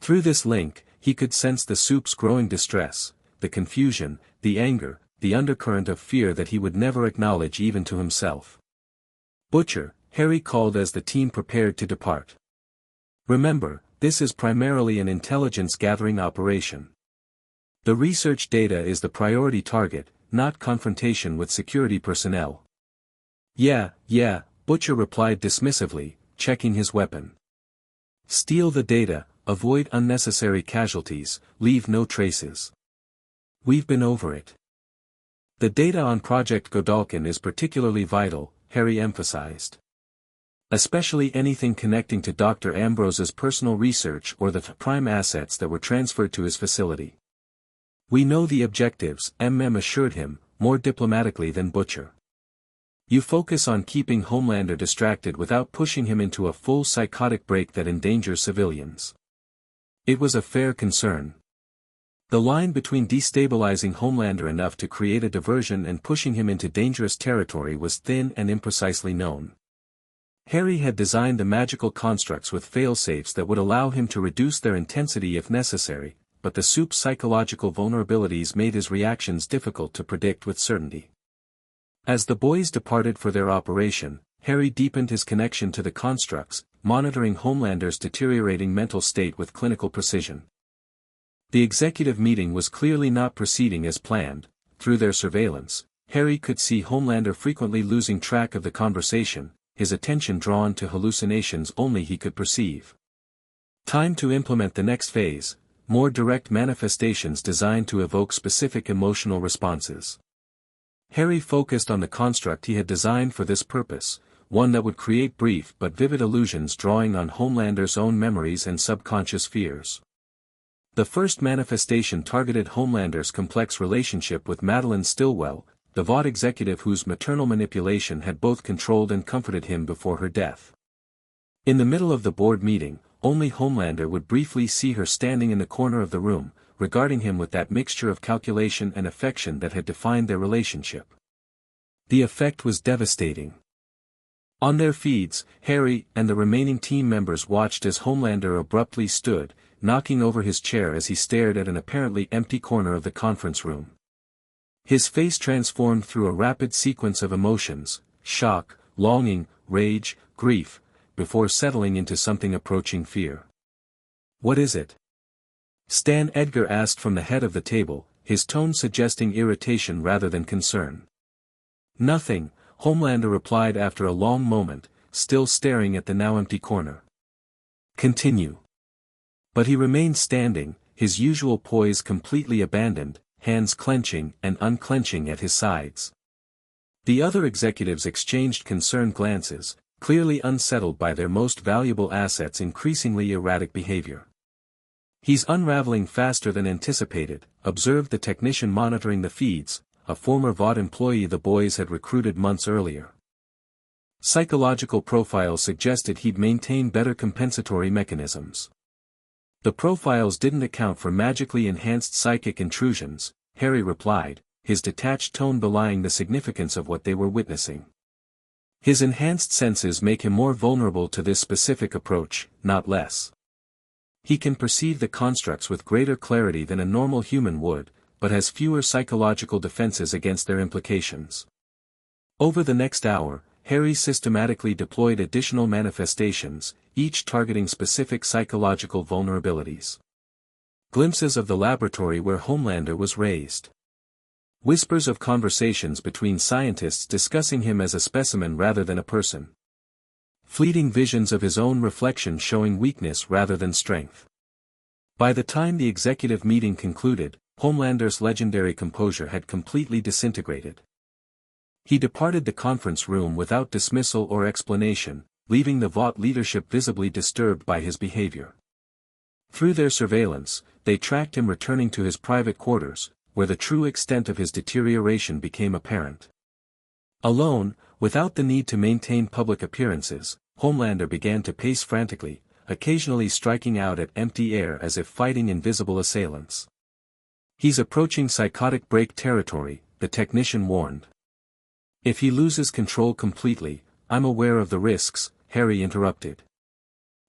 Through this link, he could sense the soup's growing distress, the confusion, the anger, the undercurrent of fear that he would never acknowledge even to himself. "Butcher," Harry called as the team prepared to depart. Remember, this is primarily an intelligence-gathering operation. The research data is the priority target, not confrontation with security personnel. Yeah, Butcher replied dismissively, checking his weapon. Steal the data, avoid unnecessary casualties, leave no traces. We've been over it. The data on Project Godalkin is particularly vital, Harry emphasized. Especially anything connecting to Dr. Ambrose's personal research or the prime assets that were transferred to his facility. We know the objectives, assured him, more diplomatically than Butcher. You focus on keeping Homelander distracted without pushing him into a full psychotic break that endangers civilians. It was a fair concern. The line between destabilizing Homelander enough to create a diversion and pushing him into dangerous territory was thin and imprecisely known. Harry had designed the magical constructs with failsafes that would allow him to reduce their intensity if necessary, but the soup's psychological vulnerabilities made his reactions difficult to predict with certainty. As the boys departed for their operation, Harry deepened his connection to the constructs, monitoring Homelander's deteriorating mental state with clinical precision. The executive meeting was clearly not proceeding as planned. Through their surveillance, Harry could see Homelander frequently losing track of the conversation, his attention drawn to hallucinations only he could perceive. Time to implement the next phase, more direct manifestations designed to evoke specific emotional responses. Harry focused on the construct he had designed for this purpose, one that would create brief but vivid illusions drawing on Homelander's own memories and subconscious fears. The first manifestation targeted Homelander's complex relationship with Madeline Stillwell, the Vought executive whose maternal manipulation had both controlled and comforted him before her death. In the middle of the board meeting, only Homelander would briefly see her standing in the corner of the room, regarding him with that mixture of calculation and affection that had defined their relationship. The effect was devastating. On their feeds, Harry and the remaining team members watched as Homelander abruptly stood, knocking over his chair as he stared at an apparently empty corner of the conference room. His face transformed through a rapid sequence of emotions, shock, longing, rage, grief, before settling into something approaching fear. What is it? Stan Edgar asked from the head of the table, his tone suggesting irritation rather than concern. Nothing, Homelander replied after a long moment, still staring at the now empty corner. Continue. But he remained standing, his usual poise completely abandoned, hands clenching and unclenching at his sides. The other executives exchanged concerned glances, clearly unsettled by their most valuable asset's increasingly erratic behavior. He's unraveling faster than anticipated, observed the technician monitoring the feeds, a former Vought employee the boys had recruited months earlier. Psychological profiles suggested he'd maintain better compensatory mechanisms. The profiles didn't account for magically enhanced psychic intrusions, Harry replied, his detached tone belying the significance of what they were witnessing. His enhanced senses make him more vulnerable to this specific approach, not less. He can perceive the constructs with greater clarity than a normal human would, but has fewer psychological defenses against their implications. Over the next hour, Harry systematically deployed additional manifestations, each targeting specific psychological vulnerabilities. Glimpses of the laboratory where Homelander was raised. Whispers of conversations between scientists discussing him as a specimen rather than a person. Fleeting visions of his own reflection showing weakness rather than strength. By the time the executive meeting concluded, Homelander's legendary composure had completely disintegrated. He departed the conference room without dismissal or explanation, leaving the Vought leadership visibly disturbed by his behavior. Through their surveillance, they tracked him returning to his private quarters, where the true extent of his deterioration became apparent. Alone, without the need to maintain public appearances, Homelander began to pace frantically, occasionally striking out at empty air as if fighting invisible assailants. He's approaching psychotic break territory, the technician warned. If he loses control completely, I'm aware of the risks, Harry interrupted.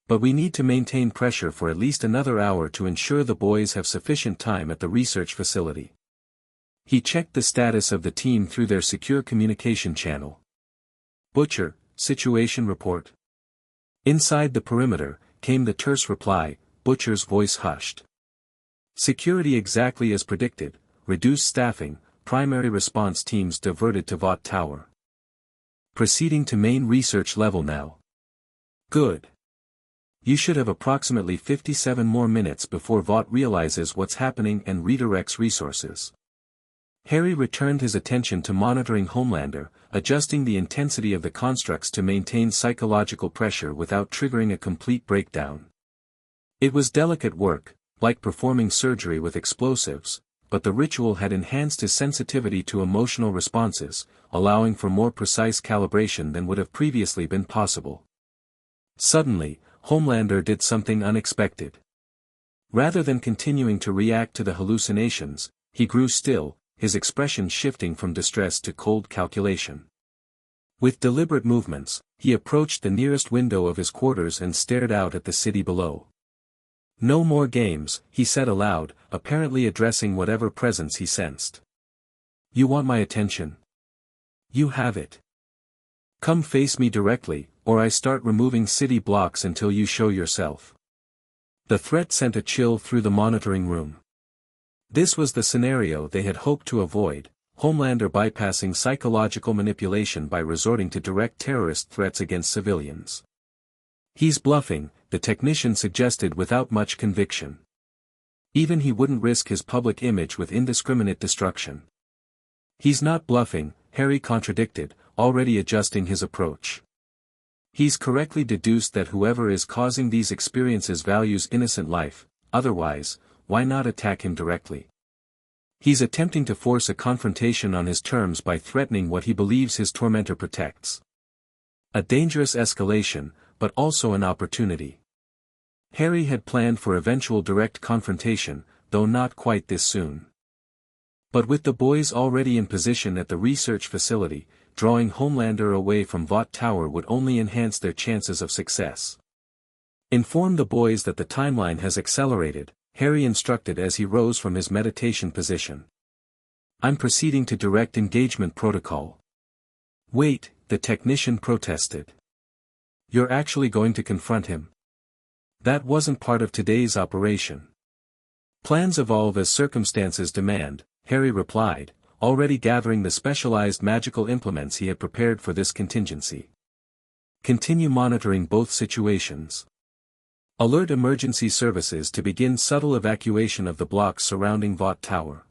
But we need to maintain pressure for at least another hour to ensure the boys have sufficient time at the research facility. He checked the status of the team through their secure communication channel. Butcher, situation report. Inside the perimeter, came the terse reply, Butcher's voice hushed. Security exactly as predicted, reduced staffing, primary response teams diverted to Vought Tower. Proceeding to main research level now. Good. You should have approximately 57 more minutes before Vought realizes what's happening and redirects resources. Harry returned his attention to monitoring Homelander, adjusting the intensity of the constructs to maintain psychological pressure without triggering a complete breakdown. It was delicate work, like performing surgery with explosives, but the ritual had enhanced his sensitivity to emotional responses, allowing for more precise calibration than would have previously been possible. Suddenly, Homelander did something unexpected. Rather than continuing to react to the hallucinations, he grew still, his expression shifting from distress to cold calculation. With deliberate movements, he approached the nearest window of his quarters and stared out at the city below. No more games, he said aloud, apparently addressing whatever presence he sensed. You want my attention? You have it. Come face me directly, or I start removing city blocks until you show yourself. The threat sent a chill through the monitoring room. This was the scenario they had hoped to avoid, Homelander bypassing psychological manipulation by resorting to direct terrorist threats against civilians. He's bluffing, the technician suggested without much conviction. Even he wouldn't risk his public image with indiscriminate destruction. He's not bluffing, Harry contradicted, already adjusting his approach. He's correctly deduced that whoever is causing these experiences values innocent life, otherwise, why not attack him directly? He's attempting to force a confrontation on his terms by threatening what he believes his tormentor protects. A dangerous escalation, but also an opportunity. Harry had planned for eventual direct confrontation, though not quite this soon. But with the boys already in position at the research facility, drawing Homelander away from Vought Tower would only enhance their chances of success. Inform the boys that the timeline has accelerated, Harry instructed as he rose from his meditation position. I'm proceeding to direct engagement protocol. Wait, the technician protested. You're actually going to confront him? That wasn't part of today's operation. Plans evolve as circumstances demand, Harry replied, already gathering the specialized magical implements he had prepared for this contingency. Continue monitoring both situations. Alert emergency services to begin subtle evacuation of the blocks surrounding Vought Tower.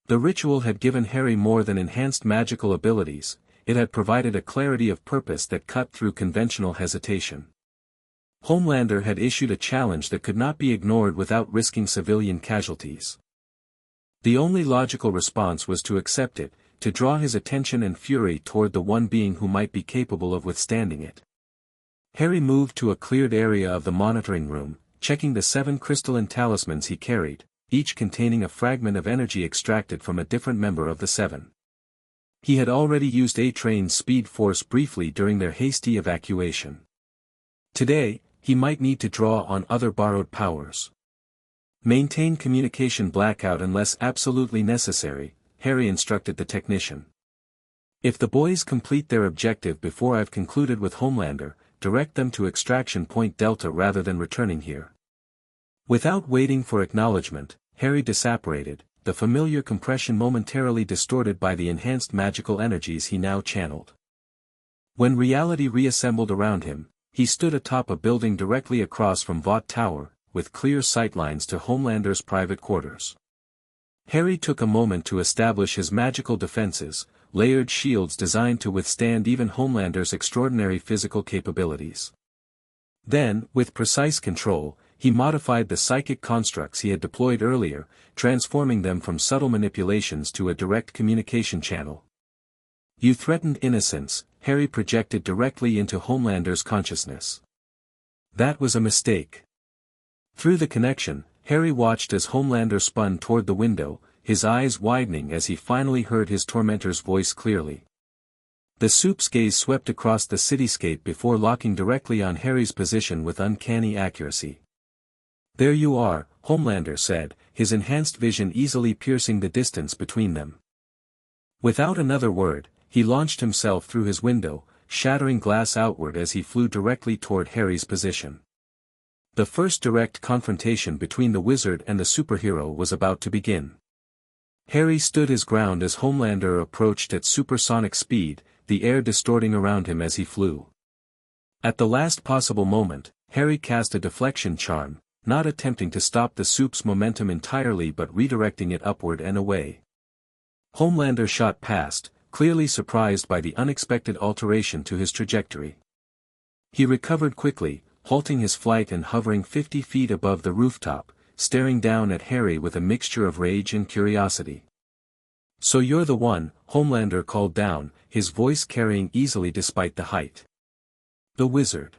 The ritual had given Harry more than enhanced magical abilities, it had provided a clarity of purpose that cut through conventional hesitation. Homelander had issued a challenge that could not be ignored without risking civilian casualties. The only logical response was to accept it, to draw his attention and fury toward the one being who might be capable of withstanding it. Harry moved to a cleared area of the monitoring room, checking the 7 crystalline talismans he carried, each containing a fragment of energy extracted from a different member of the 7. He had already used A-Train's speed force briefly during their hasty evacuation. Today, he might need to draw on other borrowed powers. Maintain communication blackout unless absolutely necessary, Harry instructed the technician. If the boys complete their objective before I've concluded with Homelander, direct them to extraction point Delta rather than returning here. Without waiting for acknowledgement, Harry disapparated, the familiar compression momentarily distorted by the enhanced magical energies he now channeled. When reality reassembled around him, he stood atop a building directly across from Vought Tower, with clear sightlines to Homelander's private quarters. Harry took a moment to establish his magical defenses, layered shields designed to withstand even Homelander's extraordinary physical capabilities. Then, with precise control, he modified the psychic constructs he had deployed earlier, transforming them from subtle manipulations to a direct communication channel. You threatened innocence, Harry projected directly into Homelander's consciousness. That was a mistake. Through the connection, Harry watched as Homelander spun toward the window, his eyes widening as he finally heard his tormentor's voice clearly. The soup's gaze swept across the cityscape before locking directly on Harry's position with uncanny accuracy. There you are, Homelander said, his enhanced vision easily piercing the distance between them. Without another word, he launched himself through his window, shattering glass outward as he flew directly toward Harry's position. The first direct confrontation between the wizard and the superhero was about to begin. Harry stood his ground as Homelander approached at supersonic speed, the air distorting around him as he flew. At the last possible moment, Harry cast a deflection charm, not attempting to stop the soup's momentum entirely but redirecting it upward and away. Homelander shot past, clearly surprised by the unexpected alteration to his trajectory. He recovered quickly, halting his flight and hovering 50 feet above the rooftop, staring down at Harry with a mixture of rage and curiosity. "So you're the one," Homelander called down, his voice carrying easily despite the height. "The wizard."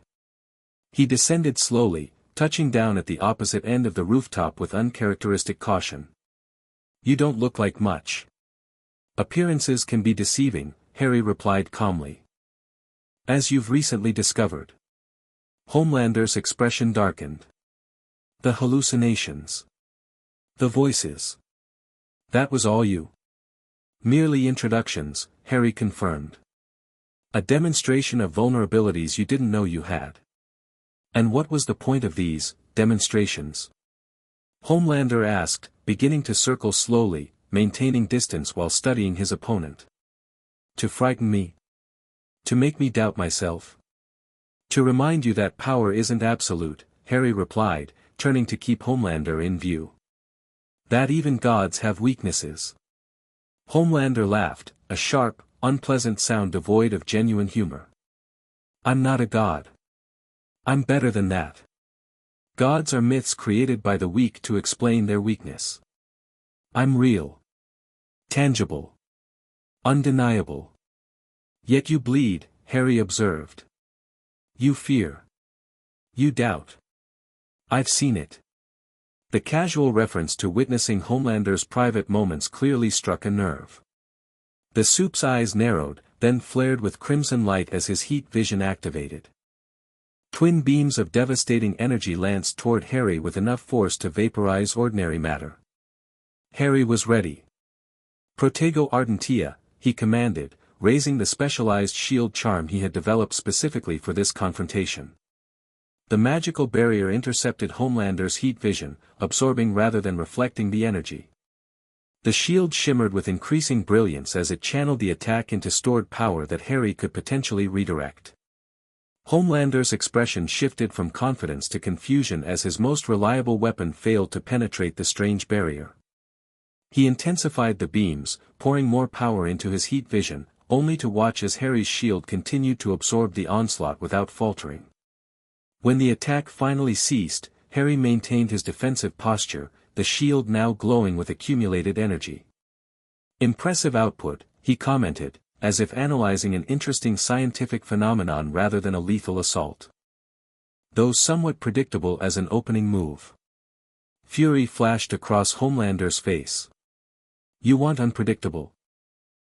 He descended slowly, touching down at the opposite end of the rooftop with uncharacteristic caution. "You don't look like much." "Appearances can be deceiving," Harry replied calmly. "As you've recently discovered." Homelander's expression darkened. "The hallucinations. The voices. That was all you?" "Merely introductions," Harry confirmed. "A demonstration of vulnerabilities you didn't know you had." "And what was the point of these demonstrations?" Homelander asked, beginning to circle slowly, maintaining distance while studying his opponent. "To frighten me? To make me doubt myself? To remind you that power isn't absolute," Harry replied, turning to keep Homelander in view. "That even gods have weaknesses." Homelander laughed, a sharp, unpleasant sound devoid of genuine humor. "I'm not a god. I'm better than that. Gods are myths created by the weak to explain their weakness. I'm real. Tangible. Undeniable." "Yet you bleed," Harry observed. "You fear. You doubt. I've seen it." The casual reference to witnessing Homelander's private moments clearly struck a nerve. The soup's eyes narrowed, then flared with crimson light as his heat vision activated. Twin beams of devastating energy lanced toward Harry with enough force to vaporize ordinary matter. Harry was ready. "Protego Ardentia," he commanded, raising the specialized shield charm he had developed specifically for this confrontation. The magical barrier intercepted Homelander's heat vision, absorbing rather than reflecting the energy. The shield shimmered with increasing brilliance as it channeled the attack into stored power that Harry could potentially redirect. Homelander's expression shifted from confidence to confusion as his most reliable weapon failed to penetrate the strange barrier. He intensified the beams, pouring more power into his heat vision, only to watch as Harry's shield continued to absorb the onslaught without faltering. When the attack finally ceased, Harry maintained his defensive posture, the shield now glowing with accumulated energy. "Impressive output," he commented, as if analyzing an interesting scientific phenomenon rather than a lethal assault. "Though somewhat predictable as an opening move." Fury flashed across Homelander's face. "You want unpredictable?"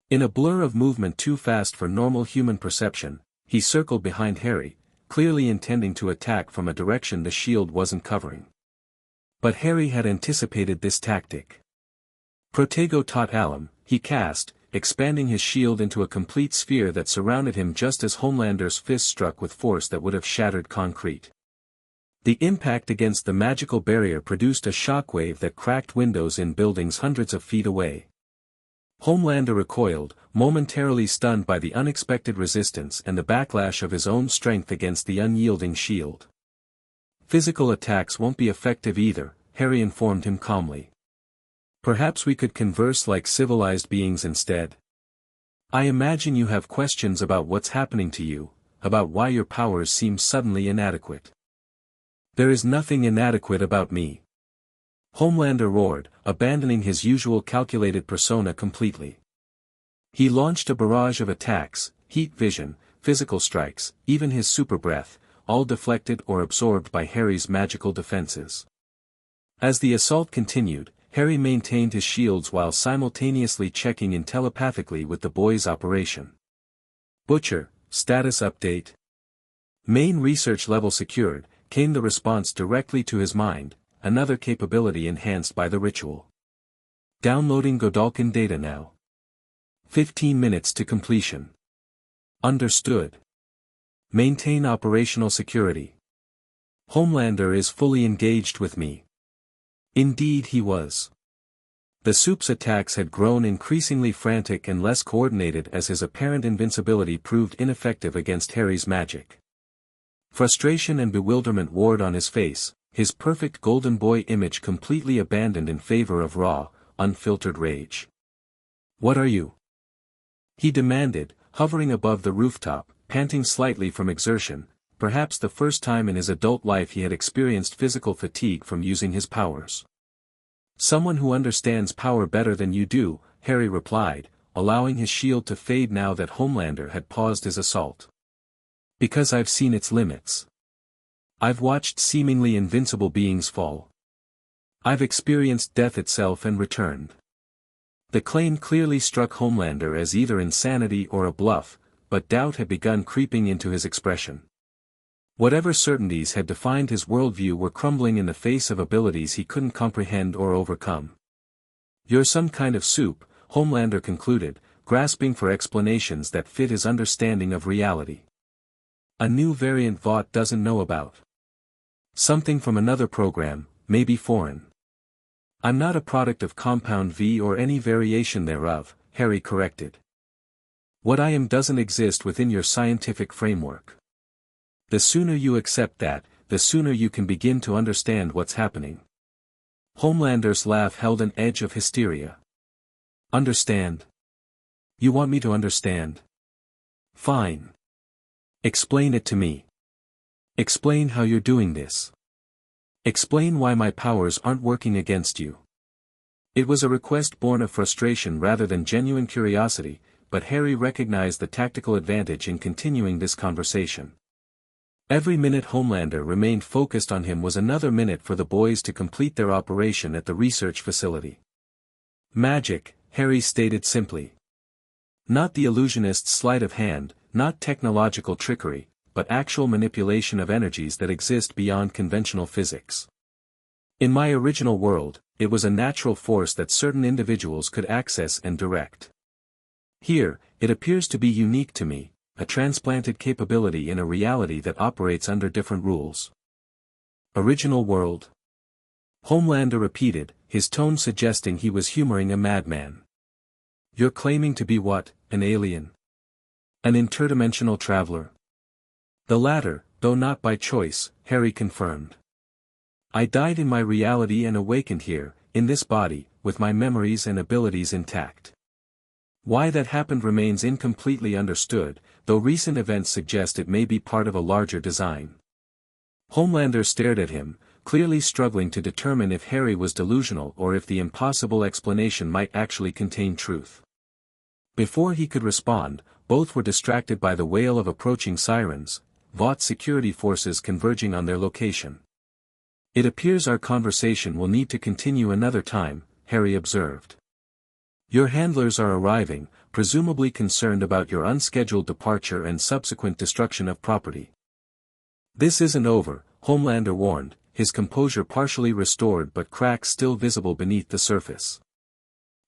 In a blur of movement too fast for normal human perception, he circled behind Harry, clearly intending to attack from a direction the shield wasn't covering. But Harry had anticipated this tactic. "Protego tot alum," he cast, expanding his shield into a complete sphere that surrounded him just as Homelander's fist struck with force that would have shattered concrete. The impact against the magical barrier produced a shockwave that cracked windows in buildings hundreds of feet away. Homelander recoiled, momentarily stunned by the unexpected resistance and the backlash of his own strength against the unyielding shield. "Physical attacks won't be effective either," Harry informed him calmly. "Perhaps we could converse like civilized beings instead. I imagine you have questions about what's happening to you, about why your powers seem suddenly inadequate." "There is nothing inadequate about me," Homelander roared, abandoning his usual calculated persona completely. He launched a barrage of attacks, heat vision, physical strikes, even his super breath, all deflected or absorbed by Harry's magical defenses. As the assault continued, Harry maintained his shields while simultaneously checking in telepathically with the boy's operation. "Butcher, status update." "Main research level secured," came the response directly to his mind, another capability enhanced by the ritual. "Downloading Godalkin data now. 15 minutes to completion." "Understood." Maintain operational security. Homelander is fully engaged with me. Indeed he was. The soup's attacks had grown increasingly frantic and less coordinated as his apparent invincibility proved ineffective against Harry's magic. Frustration and bewilderment warred on his face, his perfect golden boy image completely abandoned in favor of raw, unfiltered rage. "What are you?" he demanded, hovering above the rooftop, panting slightly from exertion, perhaps the first time in his adult life he had experienced physical fatigue from using his powers. "Someone who understands power better than you do," Harry replied, allowing his shield to fade now that Homelander had paused his assault. "Because I've seen its limits. I've watched seemingly invincible beings fall. I've experienced death itself and returned." The claim clearly struck Homelander as either insanity or a bluff, but doubt had begun creeping into his expression. Whatever certainties had defined his worldview were crumbling in the face of abilities he couldn't comprehend or overcome. "You're some kind of soup," Homelander concluded, grasping for explanations that fit his understanding of reality. "A new variant Vought doesn't know about. Something from another program, maybe foreign." "I'm not a product of Compound V or any variation thereof," Harry corrected. "What I am doesn't exist within your scientific framework. The sooner you accept that, the sooner you can begin to understand what's happening." Homelander's laugh held an edge of hysteria. "Understand? You want me to understand? Fine. Explain it to me. Explain how you're doing this. Explain why my powers aren't working against you." It was a request born of frustration rather than genuine curiosity, but Harry recognized the tactical advantage in continuing this conversation. Every minute Homelander remained focused on him was another minute for the boys to complete their operation at the research facility. "Magic," Harry stated simply. "Not the illusionist's sleight of hand, not technological trickery, but actual manipulation of energies that exist beyond conventional physics. In my original world, it was a natural force that certain individuals could access and direct. Here, it appears to be unique to me, a transplanted capability in a reality that operates under different rules." "Original world?" Homelander repeated, his tone suggesting he was humoring a madman. "You're claiming to be what, an alien? An interdimensional traveler?" "The latter, though not by choice," Harry confirmed. "I died in my reality and awakened here, in this body, with my memories and abilities intact. Why that happened remains incompletely understood, though recent events suggest it may be part of a larger design." Homelander stared at him, clearly struggling to determine if Harry was delusional or if the impossible explanation might actually contain truth. Before he could respond, both were distracted by the wail of approaching sirens, Vought security forces converging on their location. "It appears our conversation will need to continue another time," Harry observed. "Your handlers are arriving, presumably concerned about your unscheduled departure and subsequent destruction of property." "This isn't over," Homelander warned, his composure partially restored but cracks still visible beneath the surface.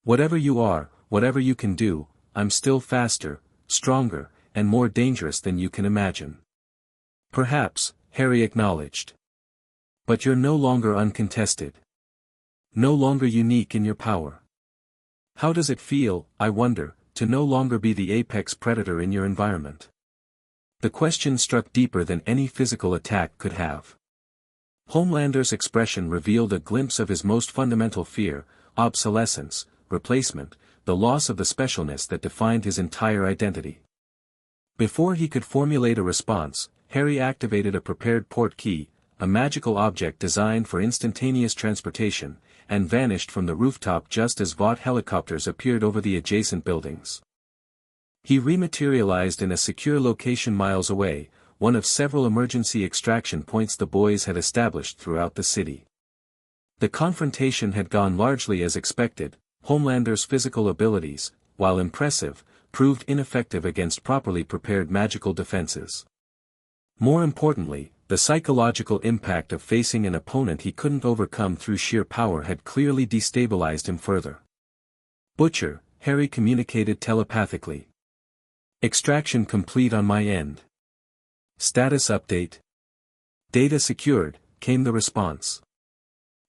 "Whatever you are, whatever you can do, I'm still faster, stronger, and more dangerous than you can imagine." "Perhaps," Harry acknowledged. "But you're no longer uncontested. No longer unique in your power. How does it feel, I wonder, to no longer be the apex predator in your environment?" The question struck deeper than any physical attack could have. Homelander's expression revealed a glimpse of his most fundamental fear, obsolescence, replacement, the loss of the specialness that defined his entire identity. Before he could formulate a response, Harry activated a prepared port key, a magical object designed for instantaneous transportation, and vanished from the rooftop just as Vought helicopters appeared over the adjacent buildings. He rematerialized in a secure location miles away, one of several emergency extraction points the boys had established throughout the city. The confrontation had gone largely as expected. Homelander's physical abilities, while impressive, proved ineffective against properly prepared magical defenses. More importantly, the psychological impact of facing an opponent he couldn't overcome through sheer power had clearly destabilized him further. "Butcher," Harry communicated telepathically. "Extraction complete on my end. Status update. Data secured, came the response.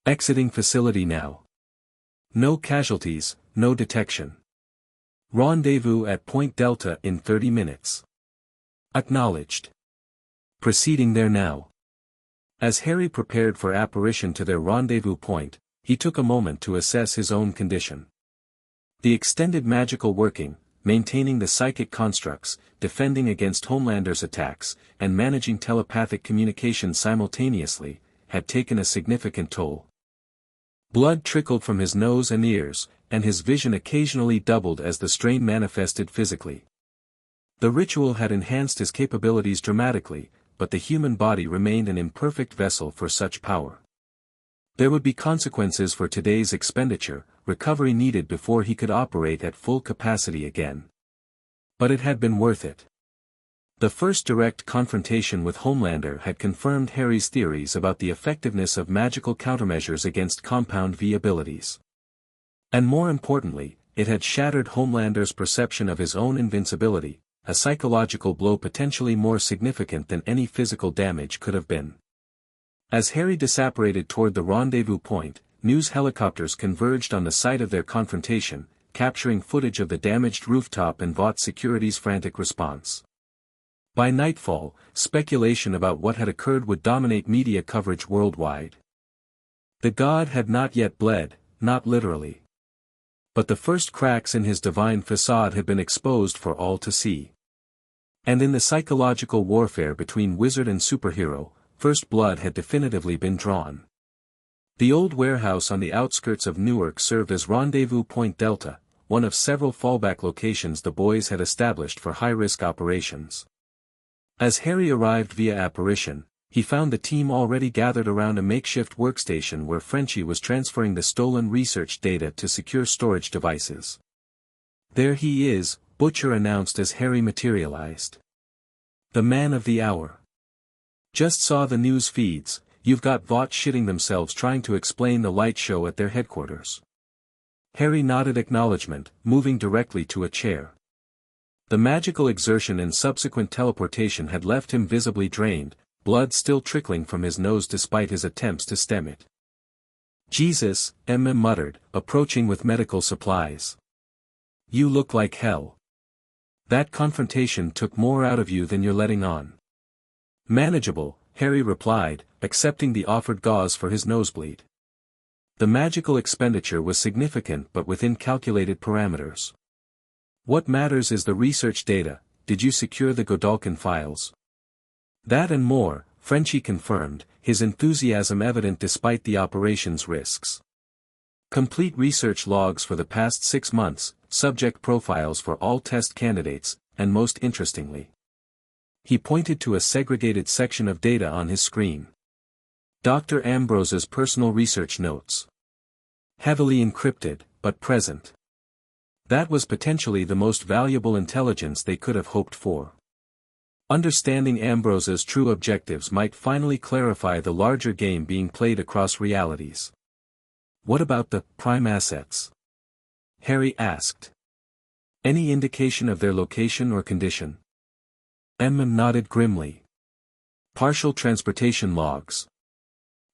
Exiting facility now. No casualties, no detection. Rendezvous at Point Delta in 30 minutes. Acknowledged. Proceeding there now. As Harry prepared for apparition to their rendezvous point, he took a moment to assess his own condition. The extended magical working, maintaining the psychic constructs, defending against Homelander's attacks, and managing telepathic communication simultaneously, had taken a significant toll. Blood trickled from his nose and ears, and his vision occasionally doubled as the strain manifested physically. The ritual had enhanced his capabilities dramatically, but the human body remained an imperfect vessel for such power. There would be consequences for today's expenditure, recovery needed before he could operate at full capacity again. But it had been worth it. The first direct confrontation with Homelander had confirmed Harry's theories about the effectiveness of magical countermeasures against compound V abilities. And more importantly, it had shattered Homelander's perception of his own invincibility, a psychological blow potentially more significant than any physical damage could have been. As Harry disapparated toward the rendezvous point, news helicopters converged on the site of their confrontation, capturing footage of the damaged rooftop and Vought Security's frantic response. By nightfall, speculation about what had occurred would dominate media coverage worldwide. The god had not yet bled, not literally. But the first cracks in his divine facade had been exposed for all to see. And in the psychological warfare between wizard and superhero, first blood had definitively been drawn. The old warehouse on the outskirts of Newark served as Rendezvous Point Delta, one of several fallback locations the boys had established for high-risk operations. As Harry arrived via apparition, he found the team already gathered around a makeshift workstation where Frenchie was transferring the stolen research data to secure storage devices. "There he is," Butcher announced as Harry materialized. "The man of the hour. Just saw the news feeds, you've got Vought shitting themselves trying to explain the light show at their headquarters." Harry nodded acknowledgement, moving directly to a chair. The magical exertion and subsequent teleportation had left him visibly drained, blood still trickling from his nose despite his attempts to stem it. "Jesus," Emma muttered, approaching with medical supplies. "You look like hell. That confrontation took more out of you than you're letting on." "Manageable," Harry replied, accepting the offered gauze for his nosebleed. The magical expenditure was significant but within calculated parameters. "What matters is the research data. Did you secure the Godalkin files?" "That and more," Frenchie confirmed, his enthusiasm evident despite the operation's risks. "Complete research logs for the past 6 months, subject profiles for all test candidates, and most interestingly." He pointed to a segregated section of data on his screen. "Dr. Ambrose's personal research notes. Heavily encrypted, but present." That was potentially the most valuable intelligence they could have hoped for. Understanding Ambrose's true objectives might finally clarify the larger game being played across realities. "What about the prime assets?" Harry asked. "Any indication of their location or condition?" Emma nodded grimly. "Partial transportation logs.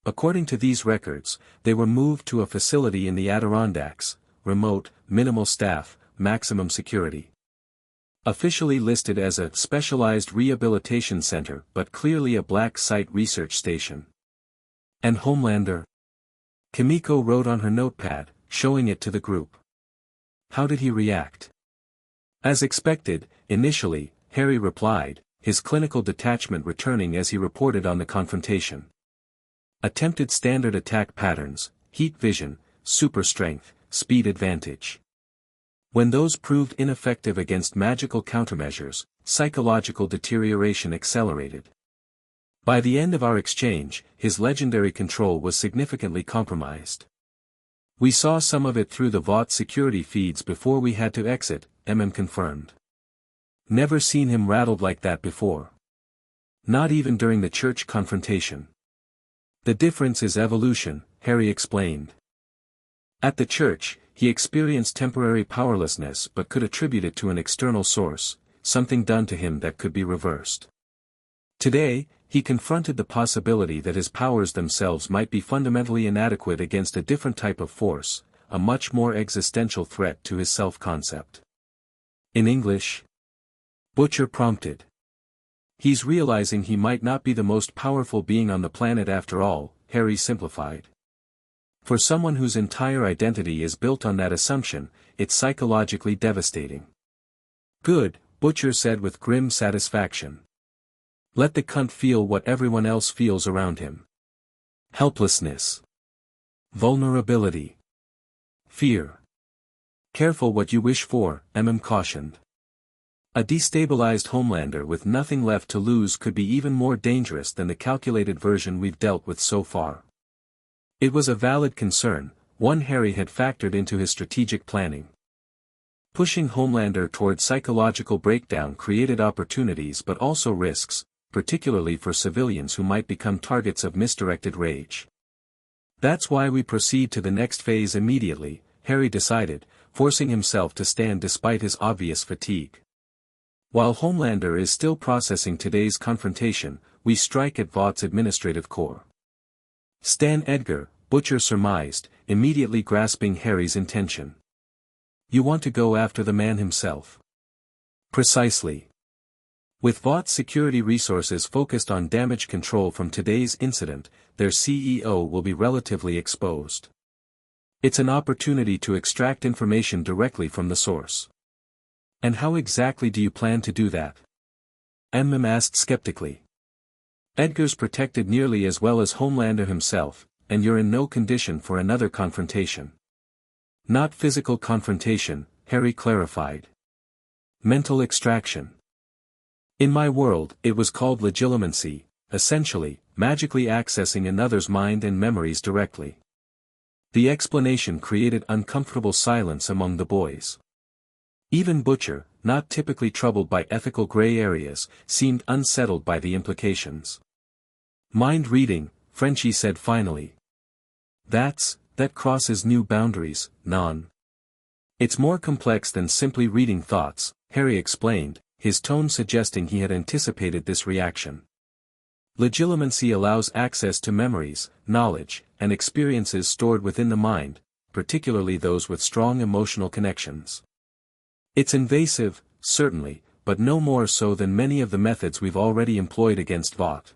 According to these records, they were moved to a facility in the Adirondacks, remote, minimal staff, maximum security. Officially listed as a specialized rehabilitation center but clearly a black site research station." "And Homelander?" Kimiko wrote on her notepad, showing it to the group. "How did he react?" "As expected, initially," Harry replied, his clinical detachment returning as he reported on the confrontation. "Attempted standard attack patterns, heat vision, super strength, speed advantage. When those proved ineffective against magical countermeasures, psychological deterioration accelerated. By the end of our exchange, his legendary control was significantly compromised. We saw some of it through the Vought security feeds before we had to exit," MM confirmed. "Never seen him rattled like that before. Not even during the church confrontation." "The difference is evolution," Harry explained. "At the church, he experienced temporary powerlessness but could attribute it to an external source, something done to him that could be reversed. Today, he confronted the possibility that his powers themselves might be fundamentally inadequate against a different type of force, a much more existential threat to his self-concept. In English? Butcher prompted. He's realizing he might not be the most powerful being on the planet after all, Harry simplified. For someone whose entire identity is built on that assumption, it's psychologically devastating. Good, Butcher said with grim satisfaction. Let the cunt feel what everyone else feels around him. Helplessness. Vulnerability. Fear. Careful what you wish for, cautioned. A destabilized Homelander with nothing left to lose could be even more dangerous than the calculated version we've dealt with so far. It was a valid concern, one Harry had factored into his strategic planning. Pushing Homelander toward psychological breakdown created opportunities but also risks, particularly for civilians who might become targets of misdirected rage. That's why we proceed to the next phase immediately, Harry decided, forcing himself to stand despite his obvious fatigue. While Homelander is still processing today's confrontation, we strike at Vought's administrative core. Stan Edgar, Butcher surmised, immediately grasping Harry's intention. You want to go after the man himself. Precisely. With Vought's security resources focused on damage control from today's incident, their CEO will be relatively exposed. It's an opportunity to extract information directly from the source. And how exactly do you plan to do that? asked skeptically. Edgar's protected nearly as well as Homelander himself, and you're in no condition for another confrontation. Not physical confrontation, Harry clarified. Mental extraction. In my world, it was called legilimency, essentially, magically accessing another's mind and memories directly. The explanation created uncomfortable silence among the boys. Even Butcher, not typically troubled by ethical gray areas, seemed unsettled by the implications. Mind reading, Frenchie said finally. That crosses new boundaries, non. It's more complex than simply reading thoughts, Harry explained, his tone suggesting he had anticipated this reaction. Legilimency allows access to memories, knowledge, and experiences stored within the mind, particularly those with strong emotional connections. It's invasive, certainly, but no more so than many of the methods we've already employed against Vought.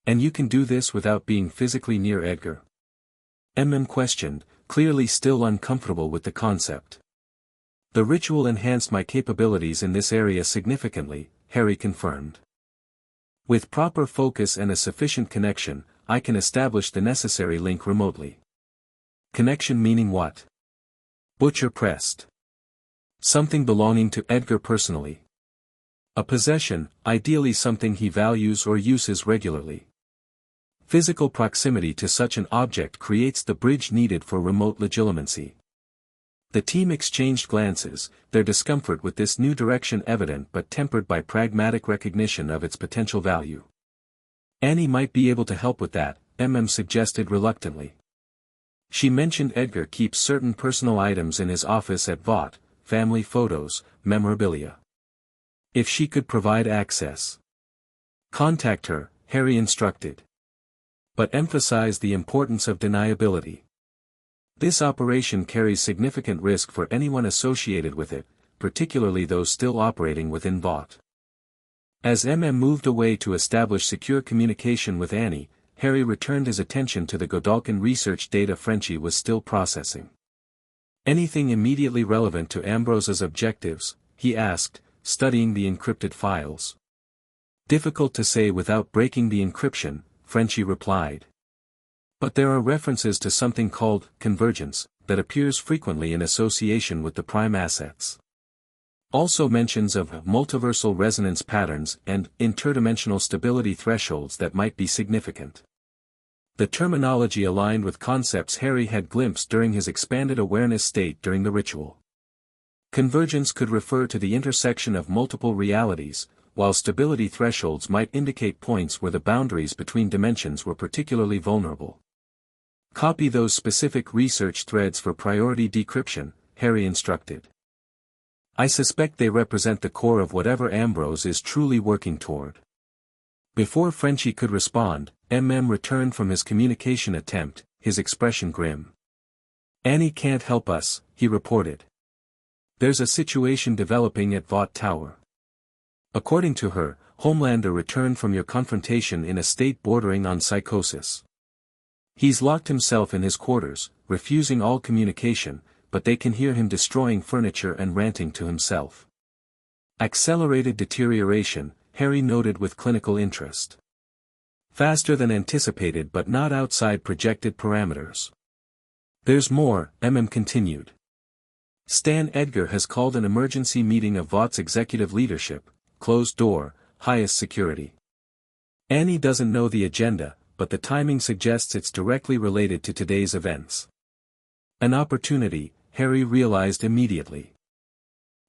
And you can do this without being physically near Edgar? Questioned, clearly still uncomfortable with the concept. The ritual enhanced my capabilities in this area significantly, Harry confirmed. With proper focus and a sufficient connection, I can establish the necessary link remotely. Connection meaning what? Butcher pressed. Something belonging to Edgar personally. A possession, ideally something he values or uses regularly. Physical proximity to such an object creates the bridge needed for remote legilimency. The team exchanged glances, their discomfort with this new direction evident but tempered by pragmatic recognition of its potential value. Annie might be able to help with that, suggested reluctantly. She mentioned Edgar keeps certain personal items in his office at Vought, family photos, memorabilia. If she could provide access. Contact her, Harry instructed. But emphasize the importance of deniability. This operation carries significant risk for anyone associated with it, particularly those still operating within Vought. As moved away to establish secure communication with Annie, Harry returned his attention to the Godalkin research data Frenchie was still processing. Anything immediately relevant to Ambrose's objectives, he asked, studying the encrypted files. Difficult to say without breaking the encryption, Frenchie replied. But there are references to something called convergence, that appears frequently in association with the prime assets. Also mentions of multiversal resonance patterns and interdimensional stability thresholds that might be significant. The terminology aligned with concepts Harry had glimpsed during his expanded awareness state during the ritual. Convergence could refer to the intersection of multiple realities, while stability thresholds might indicate points where the boundaries between dimensions were particularly vulnerable. Copy those specific research threads for priority decryption, Harry instructed. I suspect they represent the core of whatever Ambrose is truly working toward. Before Frenchie could respond, returned from his communication attempt, his expression grim. "Annie can't help us," he reported. "There's a situation developing at Vought Tower. According to her, Homelander returned from your confrontation in a state bordering on psychosis. He's locked himself in his quarters, refusing all communication, but they can hear him destroying furniture and ranting to himself." Accelerated deterioration, Harry noted with clinical interest. Faster than anticipated but not outside projected parameters. "There's more," continued. "Stan Edgar has called an emergency meeting of Vaught's executive leadership, closed door, highest security. Annie doesn't know the agenda, but the timing suggests it's directly related to today's events." An opportunity, Harry realized immediately.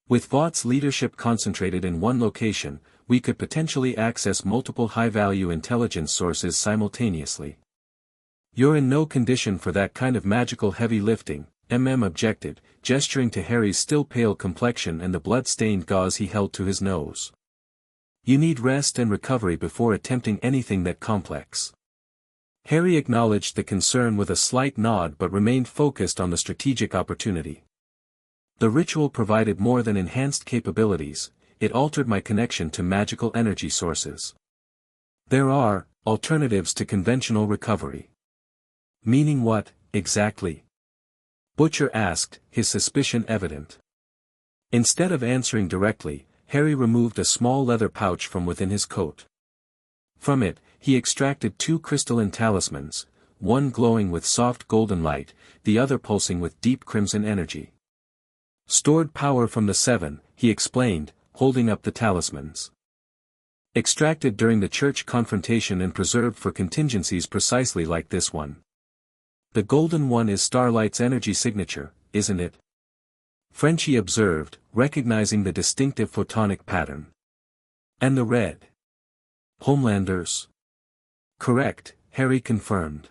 With Vaught's leadership concentrated in one location, we could potentially access multiple high-value intelligence sources simultaneously. "You're in no condition for that kind of magical heavy lifting," objected, gesturing to Harry's still pale complexion and the blood-stained gauze he held to his nose. "You need rest and recovery before attempting anything that complex." Harry acknowledged the concern with a slight nod but remained focused on the strategic opportunity. "The ritual provided more than enhanced capabilities, it altered my connection to magical energy sources. There are alternatives to conventional recovery." "Meaning what, exactly?" Butcher asked, his suspicion evident. Instead of answering directly, Harry removed a small leather pouch from within his coat. From it, he extracted 2 crystalline talismans, one glowing with soft golden light, the other pulsing with deep crimson energy. "Stored power from the Seven," he explained, holding up the talismans. "Extracted during the church confrontation and preserved for contingencies precisely like this one. The golden one is Starlight's energy signature, isn't it?" Frenchie observed, recognizing the distinctive photonic pattern. "And the red?" "Homelander's." "Correct," Harry confirmed.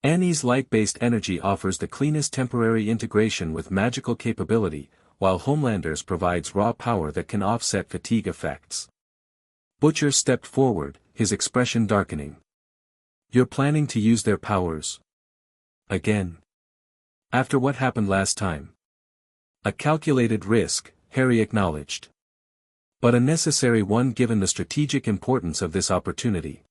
"Annie's light-based energy offers the cleanest temporary integration with magical capability, while Homelander's provides raw power that can offset fatigue effects." Butcher stepped forward, his expression darkening. "You're planning to use their powers? Again? After what happened last time?" "A calculated risk," Harry acknowledged. "But a necessary one given the strategic importance of this opportunity."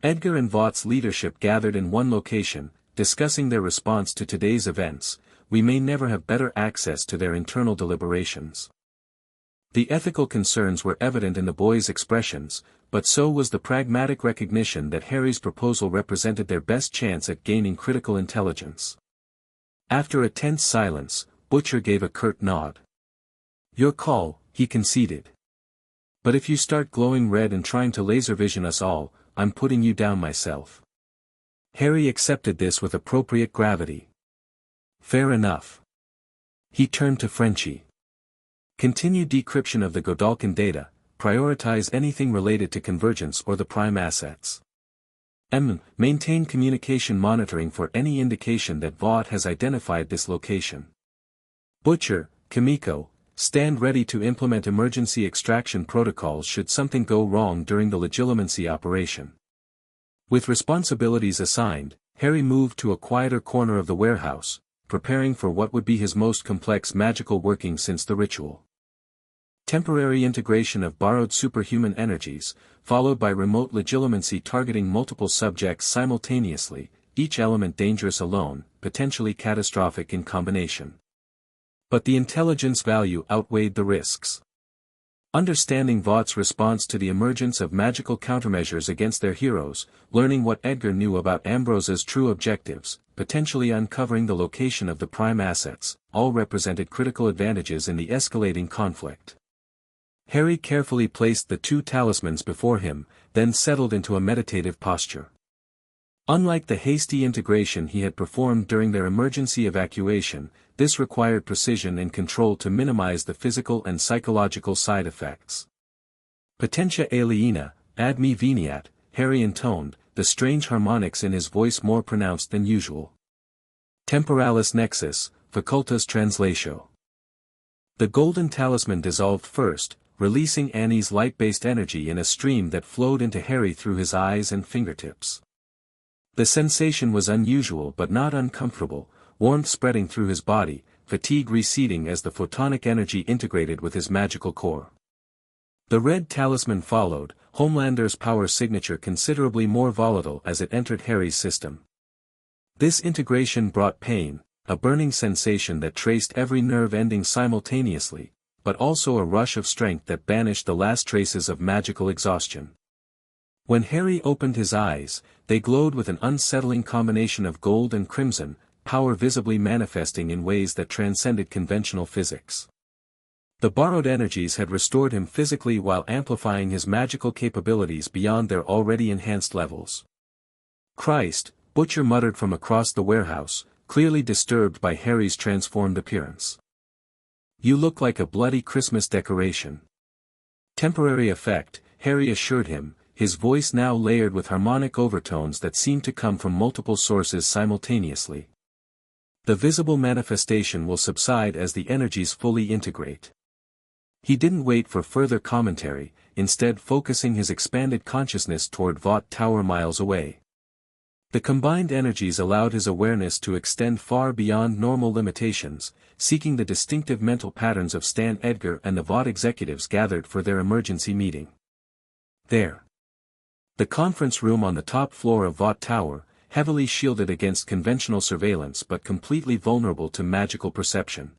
Edgar and Vaught's leadership gathered in one location, discussing their response to today's events. We may never have better access to their internal deliberations. The ethical concerns were evident in the boys' expressions, but so was the pragmatic recognition that Harry's proposal represented their best chance at gaining critical intelligence. After a tense silence, Butcher gave a curt nod. "Your call," he conceded. "But if you start glowing red and trying to laser vision us all, I'm putting you down myself." Harry accepted this with appropriate gravity. "Fair enough." He turned to Frenchie. "Continue decryption of the Godalkin data, prioritize anything related to convergence or the prime assets. Maintain communication monitoring for any indication that Vought has identified this location. Butcher, Kimiko, stand ready to implement emergency extraction protocols should something go wrong during the legilimency operation." With responsibilities assigned, Harry moved to a quieter corner of the warehouse, preparing for what would be his most complex magical working since the ritual. Temporary integration of borrowed superhuman energies, followed by remote legilimency targeting multiple subjects simultaneously, each element dangerous alone, potentially catastrophic in combination. But the intelligence value outweighed the risks. Understanding Vaught's response to the emergence of magical countermeasures against their heroes, learning what Edgar knew about Ambrose's true objectives, potentially uncovering the location of the prime assets, all represented critical advantages in the escalating conflict. Harry carefully placed the 2 talismans before him, then settled into a meditative posture. Unlike the hasty integration he had performed during their emergency evacuation, this required precision and control to minimize the physical and psychological side effects. "Potentia aliena, ad me veniat," Harry intoned, the strange harmonics in his voice more pronounced than usual. "Temporalis nexus, facultas translatio." The golden talisman dissolved first, releasing Annie's light-based energy in a stream that flowed into Harry through his eyes and fingertips. The sensation was unusual but not uncomfortable, warmth spreading through his body, fatigue receding as the photonic energy integrated with his magical core. The red talisman followed, Homelander's power signature considerably more volatile as it entered Harry's system. This integration brought pain, a burning sensation that traced every nerve ending simultaneously, but also a rush of strength that banished the last traces of magical exhaustion. When Harry opened his eyes, they glowed with an unsettling combination of gold and crimson, power visibly manifesting in ways that transcended conventional physics. The borrowed energies had restored him physically while amplifying his magical capabilities beyond their already enhanced levels. "Christ," Butcher muttered from across the warehouse, clearly disturbed by Harry's transformed appearance. "You look like a bloody Christmas decoration." "Temporary effect," Harry assured him, his voice now layered with harmonic overtones that seemed to come from multiple sources simultaneously. "The visible manifestation will subside as the energies fully integrate." He didn't wait for further commentary, instead focusing his expanded consciousness toward Vought Tower miles away. The combined energies allowed his awareness to extend far beyond normal limitations, seeking the distinctive mental patterns of Stan Edgar and the Vought executives gathered for their emergency meeting. There. The conference room on the top floor of Vought Tower, heavily shielded against conventional surveillance but completely vulnerable to magical perception.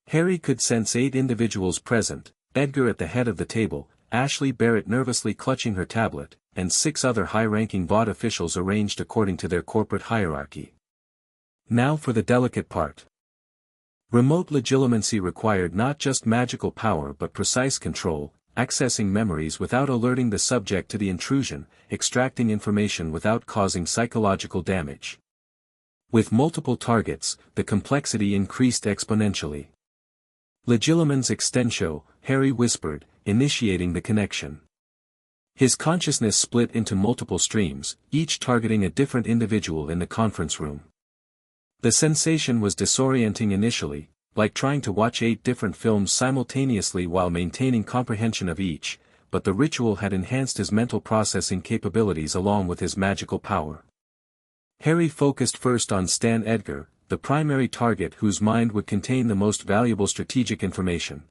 Harry could sense 8 individuals present, Edgar at the head of the table, Ashley Barrett nervously clutching her tablet, and 6 other high-ranking Vought officials arranged according to their corporate hierarchy. Now for the delicate part. Remote legilimency required not just magical power but precise control, accessing memories without alerting the subject to the intrusion, extracting information without causing psychological damage. With multiple targets, the complexity increased exponentially. "Legilimens extensio," Harry whispered, initiating the connection. His consciousness split into multiple streams, each targeting a different individual in the conference room. The sensation was disorienting initially, like trying to watch 8 different films simultaneously while maintaining comprehension of each, but the ritual had enhanced his mental processing capabilities along with his magical power. Harry focused first on Stan Edgar, the primary target whose mind would contain the most valuable strategic information.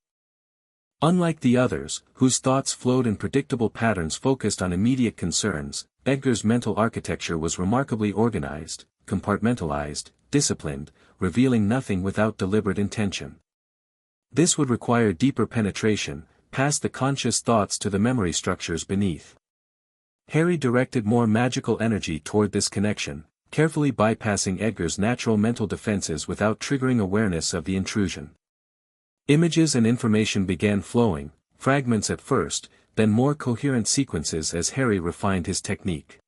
Unlike the others, whose thoughts flowed in predictable patterns focused on immediate concerns, Edgar's mental architecture was remarkably organized, compartmentalized, disciplined, revealing nothing without deliberate intention. This would require deeper penetration, past the conscious thoughts to the memory structures beneath. Harry directed more magical energy toward this connection, carefully bypassing Edgar's natural mental defenses without triggering awareness of the intrusion. Images and information began flowing, fragments at first, then more coherent sequences as Harry refined his technique.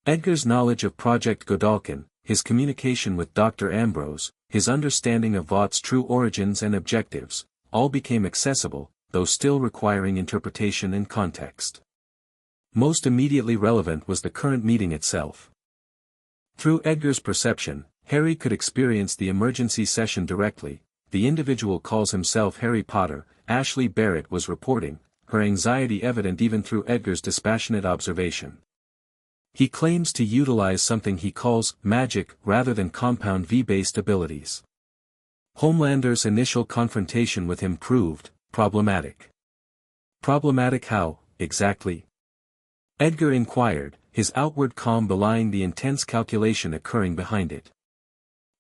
Edgar's knowledge of Project Godalkin, his communication with Dr. Ambrose, his understanding of Vaught's true origins and objectives, all became accessible, though still requiring interpretation and context. Most immediately relevant was the current meeting itself. Through Edgar's perception, Harry could experience the emergency session directly. The individual calls himself Harry Potter, Ashley Barrett was reporting, her anxiety evident even through Edgar's dispassionate observation. He claims to utilize something he calls magic rather than compound V-based abilities. Homelander's initial confrontation with him proved problematic. Problematic how, exactly? Edgar inquired, his outward calm belying the intense calculation occurring behind it.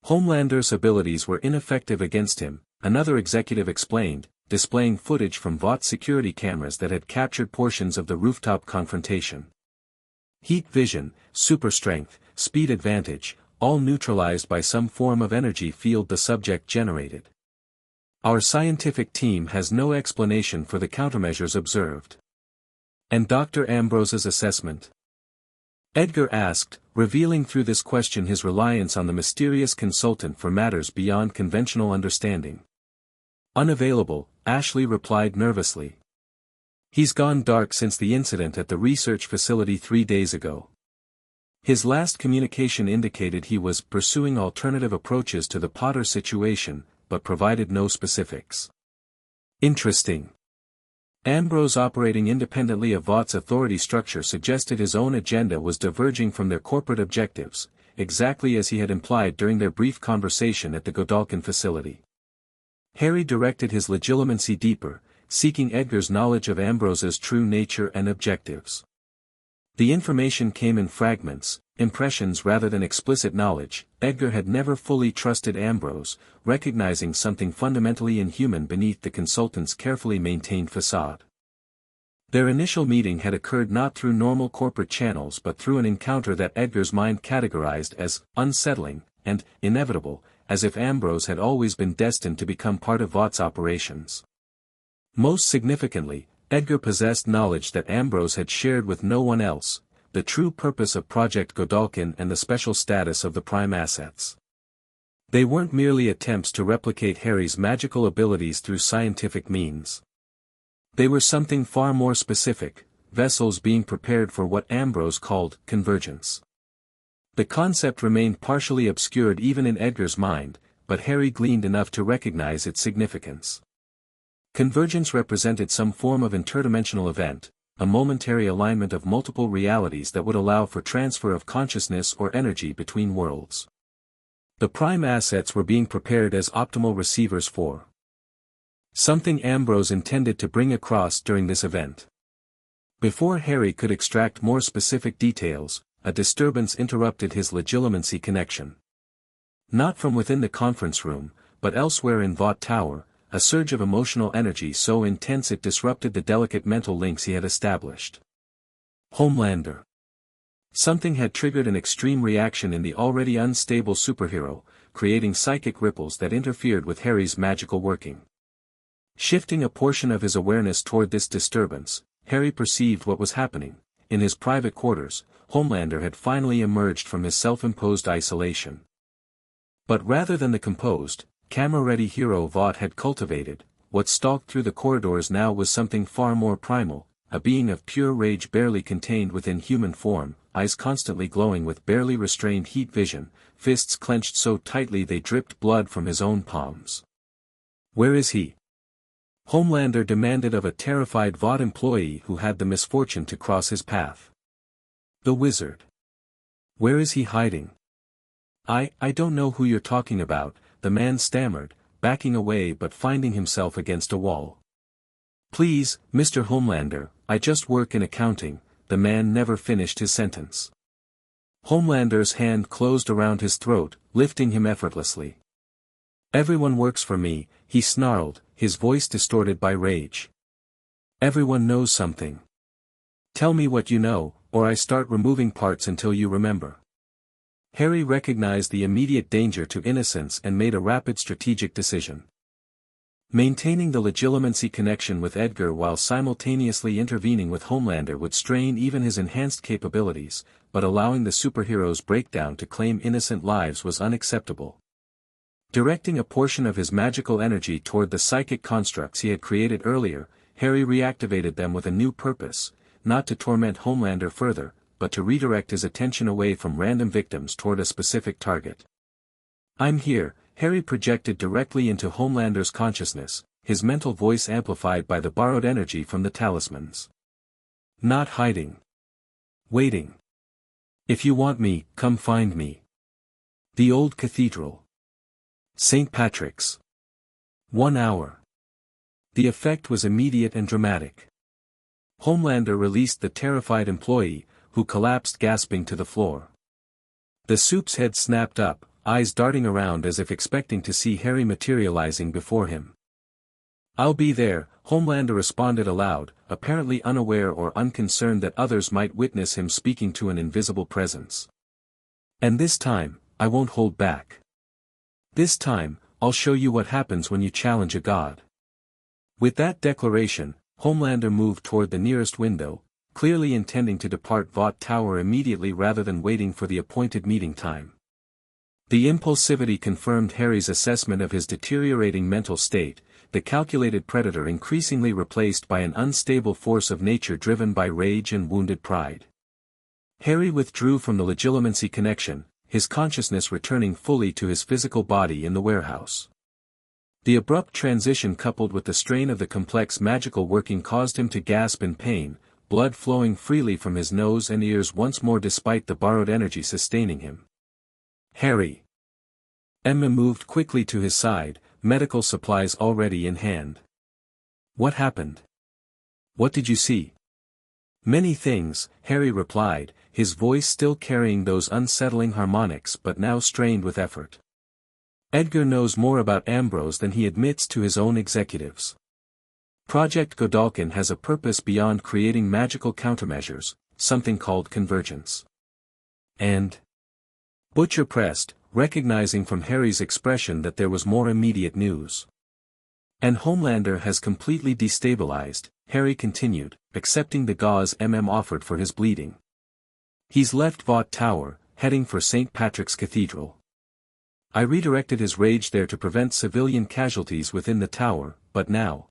Homelander's abilities were ineffective against him, another executive explained, displaying footage from Vought security cameras that had captured portions of the rooftop confrontation. Heat vision, super strength, speed advantage, all neutralized by some form of energy field the subject generated. Our scientific team has no explanation for the countermeasures observed. And Dr. Ambrose's assessment? Edgar asked, revealing through this question his reliance on the mysterious consultant for matters beyond conventional understanding. Unavailable, Ashley replied nervously. He's gone dark since the incident at the research facility 3 days ago. His last communication indicated he was pursuing alternative approaches to the Potter situation, but provided no specifics. Interesting. Ambrose operating independently of Vaught's authority structure suggested his own agenda was diverging from their corporate objectives, exactly as he had implied during their brief conversation at the Godalkin facility. Harry directed his legitimacy deeper, seeking Edgar's knowledge of Ambrose's true nature and objectives. The information came in fragments, impressions rather than explicit knowledge. Edgar had never fully trusted Ambrose, recognizing something fundamentally inhuman beneath the consultant's carefully maintained facade. Their initial meeting had occurred not through normal corporate channels but through an encounter that Edgar's mind categorized as unsettling and inevitable, as if Ambrose had always been destined to become part of Vaught's operations. Most significantly, Edgar possessed knowledge that Ambrose had shared with no one else, the true purpose of Project Godalkin and the special status of the Prime assets. They weren't merely attempts to replicate Harry's magical abilities through scientific means. They were something far more specific, vessels being prepared for what Ambrose called convergence. The concept remained partially obscured even in Edgar's mind, but Harry gleaned enough to recognize its significance. Convergence represented some form of interdimensional event, a momentary alignment of multiple realities that would allow for transfer of consciousness or energy between worlds. The Prime assets were being prepared as optimal receivers for something Ambrose intended to bring across during this event. Before Harry could extract more specific details, a disturbance interrupted his legitimacy connection. Not from within the conference room, but elsewhere in Vought Tower, a surge of emotional energy so intense it disrupted the delicate mental links he had established. Homelander. Something had triggered an extreme reaction in the already unstable superhero, creating psychic ripples that interfered with Harry's magical working. Shifting a portion of his awareness toward this disturbance, Harry perceived what was happening. In his private quarters, Homelander had finally emerged from his self-imposed isolation. But rather than the composed, camera-ready hero Vought had cultivated, what stalked through the corridors now was something far more primal, a being of pure rage barely contained within human form, eyes constantly glowing with barely restrained heat vision, fists clenched so tightly they dripped blood from his own palms. "Where is he?" Homelander demanded of a terrified Vought employee who had the misfortune to cross his path. "The wizard. Where is he hiding?" I don't know who you're talking about," the man stammered, backing away but finding himself against a wall. "Please, Mr. Homelander, I just work in accounting," the man never finished his sentence. Homelander's hand closed around his throat, lifting him effortlessly. "Everyone works for me," he snarled, his voice distorted by rage. "Everyone knows something. Tell me what you know, or I start removing parts until you remember." Harry recognized the immediate danger to innocence and made a rapid strategic decision. Maintaining the legitimacy connection with Edgar while simultaneously intervening with Homelander would strain even his enhanced capabilities, but allowing the superhero's breakdown to claim innocent lives was unacceptable. Directing a portion of his magical energy toward the psychic constructs he had created earlier, Harry reactivated them with a new purpose, not to torment Homelander further, but to redirect his attention away from random victims toward a specific target. "I'm here," Harry projected directly into Homelander's consciousness, his mental voice amplified by the borrowed energy from the talismans. "Not hiding. Waiting. If you want me, come find me. The old cathedral. St. Patrick's. 1 hour." The effect was immediate and dramatic. Homelander released the terrified employee, who collapsed gasping to the floor. The soup's head snapped up, eyes darting around as if expecting to see Harry materializing before him. "I'll be there," Homelander responded aloud, apparently unaware or unconcerned that others might witness him speaking to an invisible presence. "And this time, I won't hold back. This time, I'll show you what happens when you challenge a god." With that declaration, Homelander moved toward the nearest window, clearly intending to depart Vought Tower immediately rather than waiting for the appointed meeting time. The impulsivity confirmed Harry's assessment of his deteriorating mental state, the calculated predator increasingly replaced by an unstable force of nature driven by rage and wounded pride. Harry withdrew from the legitimacy connection, his consciousness returning fully to his physical body in the warehouse. The abrupt transition coupled with the strain of the complex magical working caused him to gasp in pain, blood flowing freely from his nose and ears once more despite the borrowed energy sustaining him. Harry. Emma moved quickly to his side, medical supplies already in hand. What happened? What did you see? Many things, Harry replied, his voice still carrying those unsettling harmonics but now strained with effort. Edgar knows more about Ambrose than he admits to his own executives. Project Godalkin has a purpose beyond creating magical countermeasures, something called convergence. And? Butcher pressed, recognizing from Harry's expression that there was more immediate news. And Homelander has completely destabilized, Harry continued, accepting the gauze offered for his bleeding. He's left Vought Tower, heading for St. Patrick's Cathedral. I redirected his rage there to prevent civilian casualties within the tower, but now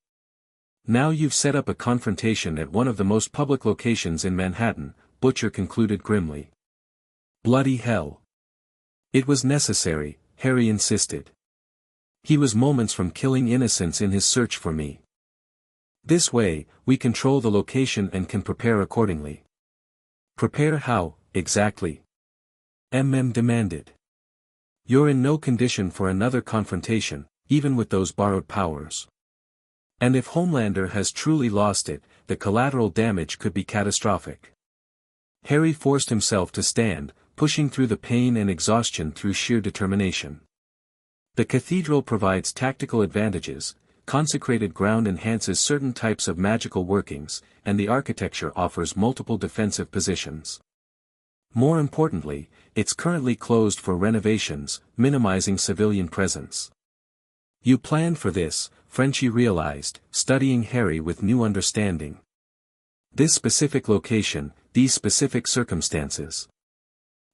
you've set up a confrontation at one of the most public locations in Manhattan, Butcher concluded grimly. Bloody hell. It was necessary, Harry insisted. He was moments from killing innocents in his search for me. This way, we control the location and can prepare accordingly. Prepare how, exactly? Demanded. You're in no condition for another confrontation, even with those borrowed powers. And if Homelander has truly lost it, the collateral damage could be catastrophic. Harry forced himself to stand, pushing through the pain and exhaustion through sheer determination. The cathedral provides tactical advantages, consecrated ground enhances certain types of magical workings, and the architecture offers multiple defensive positions. More importantly, it's currently closed for renovations, minimizing civilian presence. You planned for this, Frenchie realized, studying Harry with new understanding. This specific location, these specific circumstances.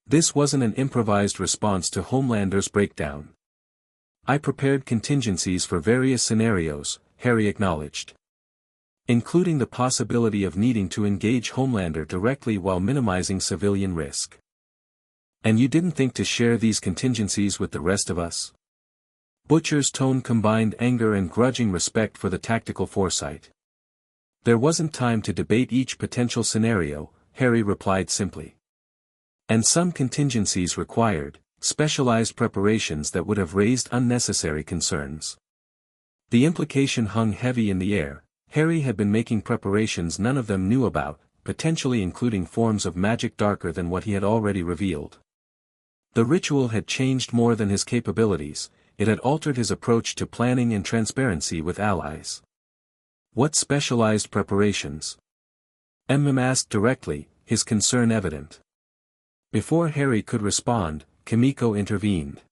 This wasn't an improvised response to Homelander's breakdown. I prepared contingencies for various scenarios, Harry acknowledged. Including the possibility of needing to engage Homelander directly while minimizing civilian risk. And you didn't think to share these contingencies with the rest of us? Butcher's tone combined anger and grudging respect for the tactical foresight. There wasn't time to debate each potential scenario, Harry replied simply. And some contingencies required specialized preparations that would have raised unnecessary concerns. The implication hung heavy in the air. Harry had been making preparations none of them knew about, potentially including forms of magic darker than what he had already revealed. The ritual had changed more than his capabilities, it had altered his approach to planning and transparency with allies. What specialized preparations? Asked directly, his concern evident. Before Harry could respond, Kimiko intervened.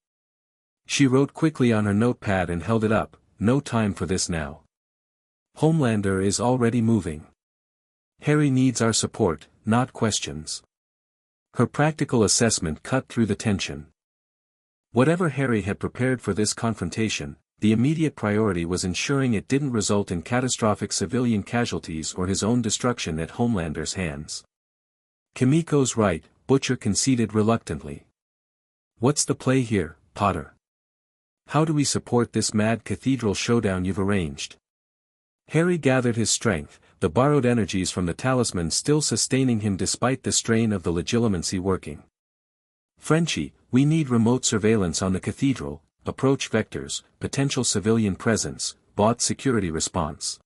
She wrote quickly on her notepad and held it up, no time for this now. Homelander is already moving. Harry needs our support, not questions. Her practical assessment cut through the tension. Whatever Harry had prepared for this confrontation, the immediate priority was ensuring it didn't result in catastrophic civilian casualties or his own destruction at Homelander's hands. Kimiko's right, Butcher conceded reluctantly. What's the play here, Potter? How do we support this mad cathedral showdown you've arranged? Harry gathered his strength, the borrowed energies from the talisman still sustaining him despite the strain of the legilimency working. Frenchie, we need remote surveillance on the cathedral, approach vectors, potential civilian presence, bot security response.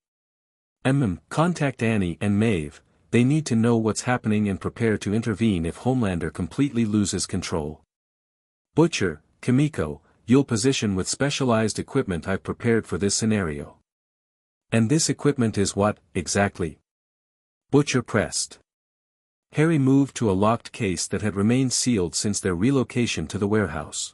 Contact Annie and Maeve, they need to know what's happening and prepare to intervene if Homelander completely loses control. Butcher, Kimiko, you'll position with specialized equipment I've prepared for this scenario. And this equipment is what, exactly? Butcher pressed. Harry moved to a locked case that had remained sealed since their relocation to the warehouse.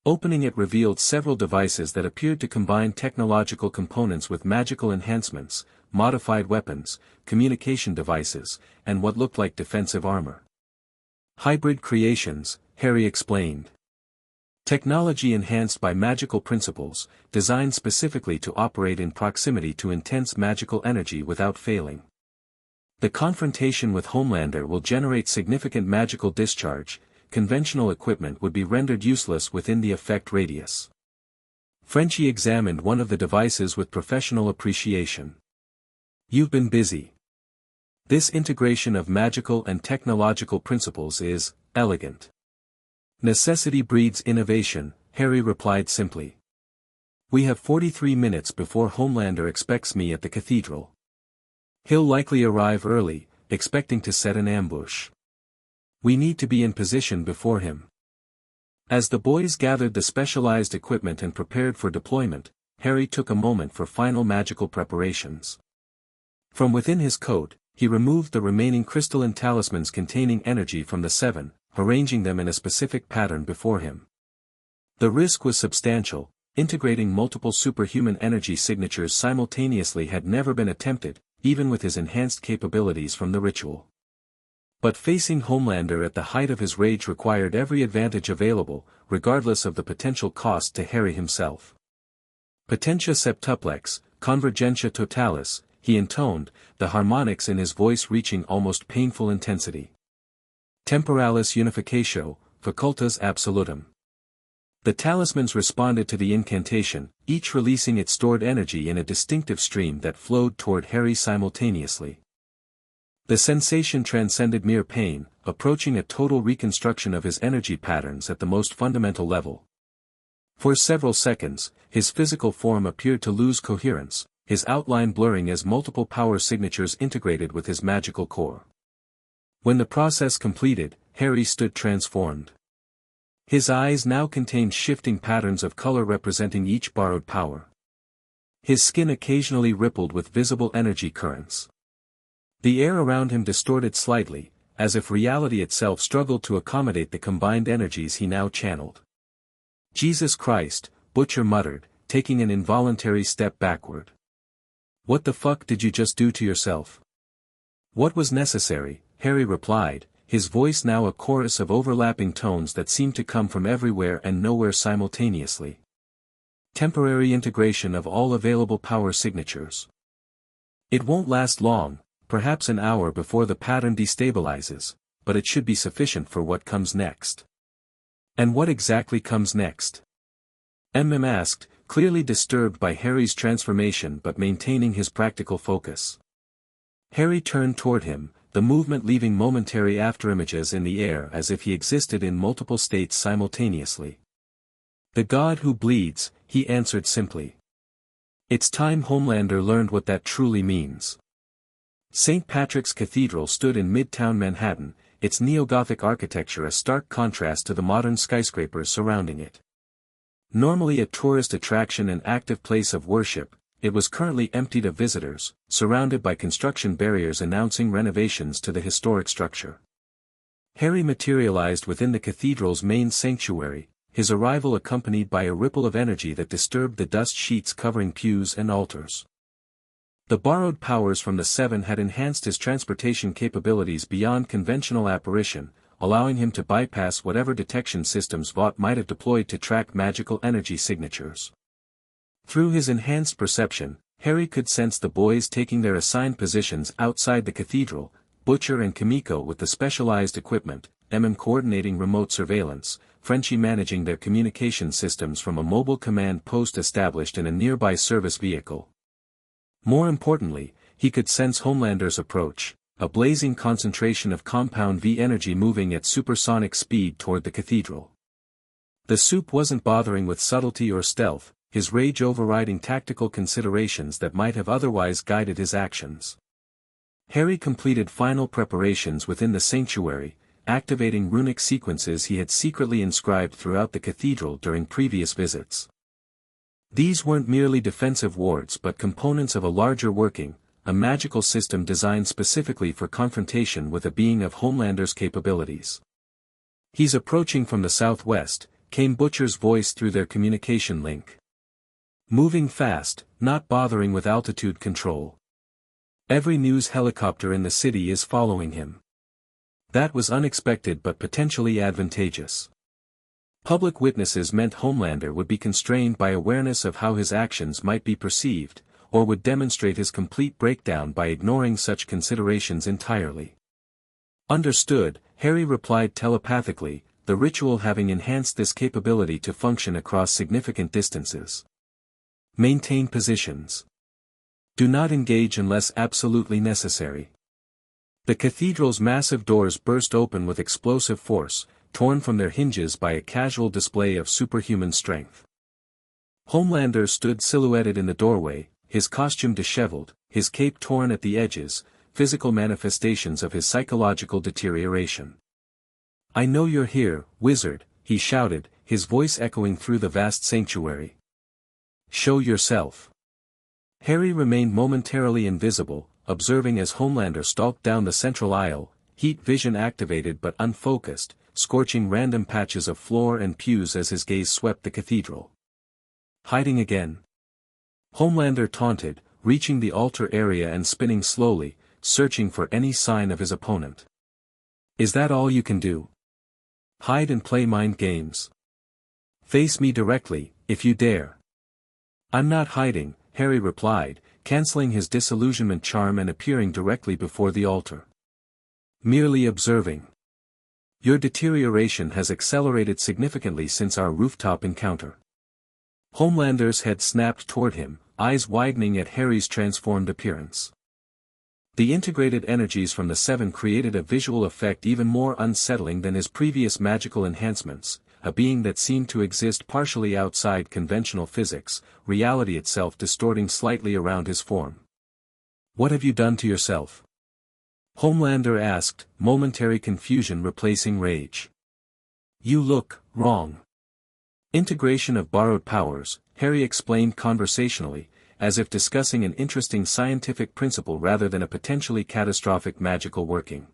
Opening it revealed several devices that appeared to combine technological components with magical enhancements, modified weapons, communication devices, and what looked like defensive armor. Hybrid creations, Harry explained. Technology enhanced by magical principles, designed specifically to operate in proximity to intense magical energy without failing. The confrontation with Homelander will generate significant magical discharge, conventional equipment would be rendered useless within the effect radius. Frenchie examined one of the devices with professional appreciation. "You've been busy. This integration of magical and technological principles is elegant." "Necessity breeds innovation," Harry replied simply. "We have 43 minutes before Homelander expects me at the cathedral. He'll likely arrive early, expecting to set an ambush. We need to be in position before him." As the boys gathered the specialized equipment and prepared for deployment, Harry took a moment for final magical preparations. From within his coat, he removed the remaining crystalline talismans containing energy from the 7, arranging them in a specific pattern before him. The risk was substantial. Integrating multiple superhuman energy signatures simultaneously had never been attempted, even with his enhanced capabilities from the ritual. But facing Homelander at the height of his rage required every advantage available, regardless of the potential cost to Harry himself. "Potentia septuplex, convergentia totalis," he intoned, the harmonics in his voice reaching almost painful intensity. "Temporalis unificatio, facultas absolutum." The talismans responded to the incantation, each releasing its stored energy in a distinctive stream that flowed toward Harry simultaneously. The sensation transcended mere pain, approaching a total reconstruction of his energy patterns at the most fundamental level. For several seconds, his physical form appeared to lose coherence, his outline blurring as multiple power signatures integrated with his magical core. When the process completed, Harry stood transformed. His eyes now contained shifting patterns of color representing each borrowed power. His skin occasionally rippled with visible energy currents. The air around him distorted slightly, as if reality itself struggled to accommodate the combined energies he now channeled. "Jesus Christ," Butcher muttered, taking an involuntary step backward. "What the fuck did you just do to yourself?" "What was necessary," Harry replied, his voice now a chorus of overlapping tones that seemed to come from everywhere and nowhere simultaneously. "Temporary integration of all available power signatures. It won't last long, perhaps an hour before the pattern destabilizes, but it should be sufficient for what comes next." "And what exactly comes next?" asked, clearly disturbed by Harry's transformation but maintaining his practical focus. Harry turned toward him, the movement leaving momentary afterimages in the air as if he existed in multiple states simultaneously. "The god who bleeds," he answered simply. "It's time Homelander learned what that truly means." St. Patrick's Cathedral stood in Midtown Manhattan, its neo-Gothic architecture a stark contrast to the modern skyscrapers surrounding it. Normally a tourist attraction and active place of worship, it was currently emptied of visitors, surrounded by construction barriers announcing renovations to the historic structure. Harry materialized within the cathedral's main sanctuary, his arrival accompanied by a ripple of energy that disturbed the dust sheets covering pews and altars. The borrowed powers from the 7 had enhanced his transportation capabilities beyond conventional apparition, allowing him to bypass whatever detection systems Vought might have deployed to track magical energy signatures. Through his enhanced perception, Harry could sense the boys taking their assigned positions outside the cathedral, Butcher and Kimiko with the specialized equipment, coordinating remote surveillance, Frenchie managing their communication systems from a mobile command post established in a nearby service vehicle. More importantly, he could sense Homelander's approach, a blazing concentration of compound V energy moving at supersonic speed toward the cathedral. The Soup wasn't bothering with subtlety or stealth, his rage overriding tactical considerations that might have otherwise guided his actions. Harry completed final preparations within the sanctuary, activating runic sequences he had secretly inscribed throughout the cathedral during previous visits. These weren't merely defensive wards but components of a larger working, a magical system designed specifically for confrontation with a being of Homelander's capabilities. "He's approaching from the southwest," came Butcher's voice through their communication link. "Moving fast, not bothering with altitude control. Every news helicopter in the city is following him." That was unexpected but potentially advantageous. Public witnesses meant Homelander would be constrained by awareness of how his actions might be perceived, or would demonstrate his complete breakdown by ignoring such considerations entirely. "Understood," Harry replied telepathically, the ritual having enhanced this capability to function across significant distances. Maintain positions. Do not engage unless absolutely necessary. The cathedral's massive doors burst open with explosive force, torn from their hinges by a casual display of superhuman strength. Homelander stood silhouetted in the doorway, his costume disheveled, his cape torn at the edges, physical manifestations of his psychological deterioration. "I know you're here, wizard," he shouted, his voice echoing through the vast sanctuary. "Show yourself." Harry remained momentarily invisible, observing as Homelander stalked down the central aisle, heat vision activated but unfocused, scorching random patches of floor and pews as his gaze swept the cathedral. "Hiding again?" Homelander taunted, reaching the altar area and spinning slowly, searching for any sign of his opponent. "Is that all you can do? Hide and play mind games? Face me directly, if you dare." "I'm not hiding," Harry replied, canceling his disillusionment charm and appearing directly before the altar. "Merely observing. Your deterioration has accelerated significantly since our rooftop encounter." Homelander's head snapped toward him, eyes widening at Harry's transformed appearance. The integrated energies from the Seven created a visual effect even more unsettling than his previous magical enhancements, a being that seemed to exist partially outside conventional physics, reality itself distorting slightly around his form. "What have you done to yourself?" Homelander asked, momentary confusion replacing rage. "You look wrong." Integration of borrowed powers, Harry explained conversationally, as if discussing an interesting scientific principle rather than a potentially catastrophic magical working.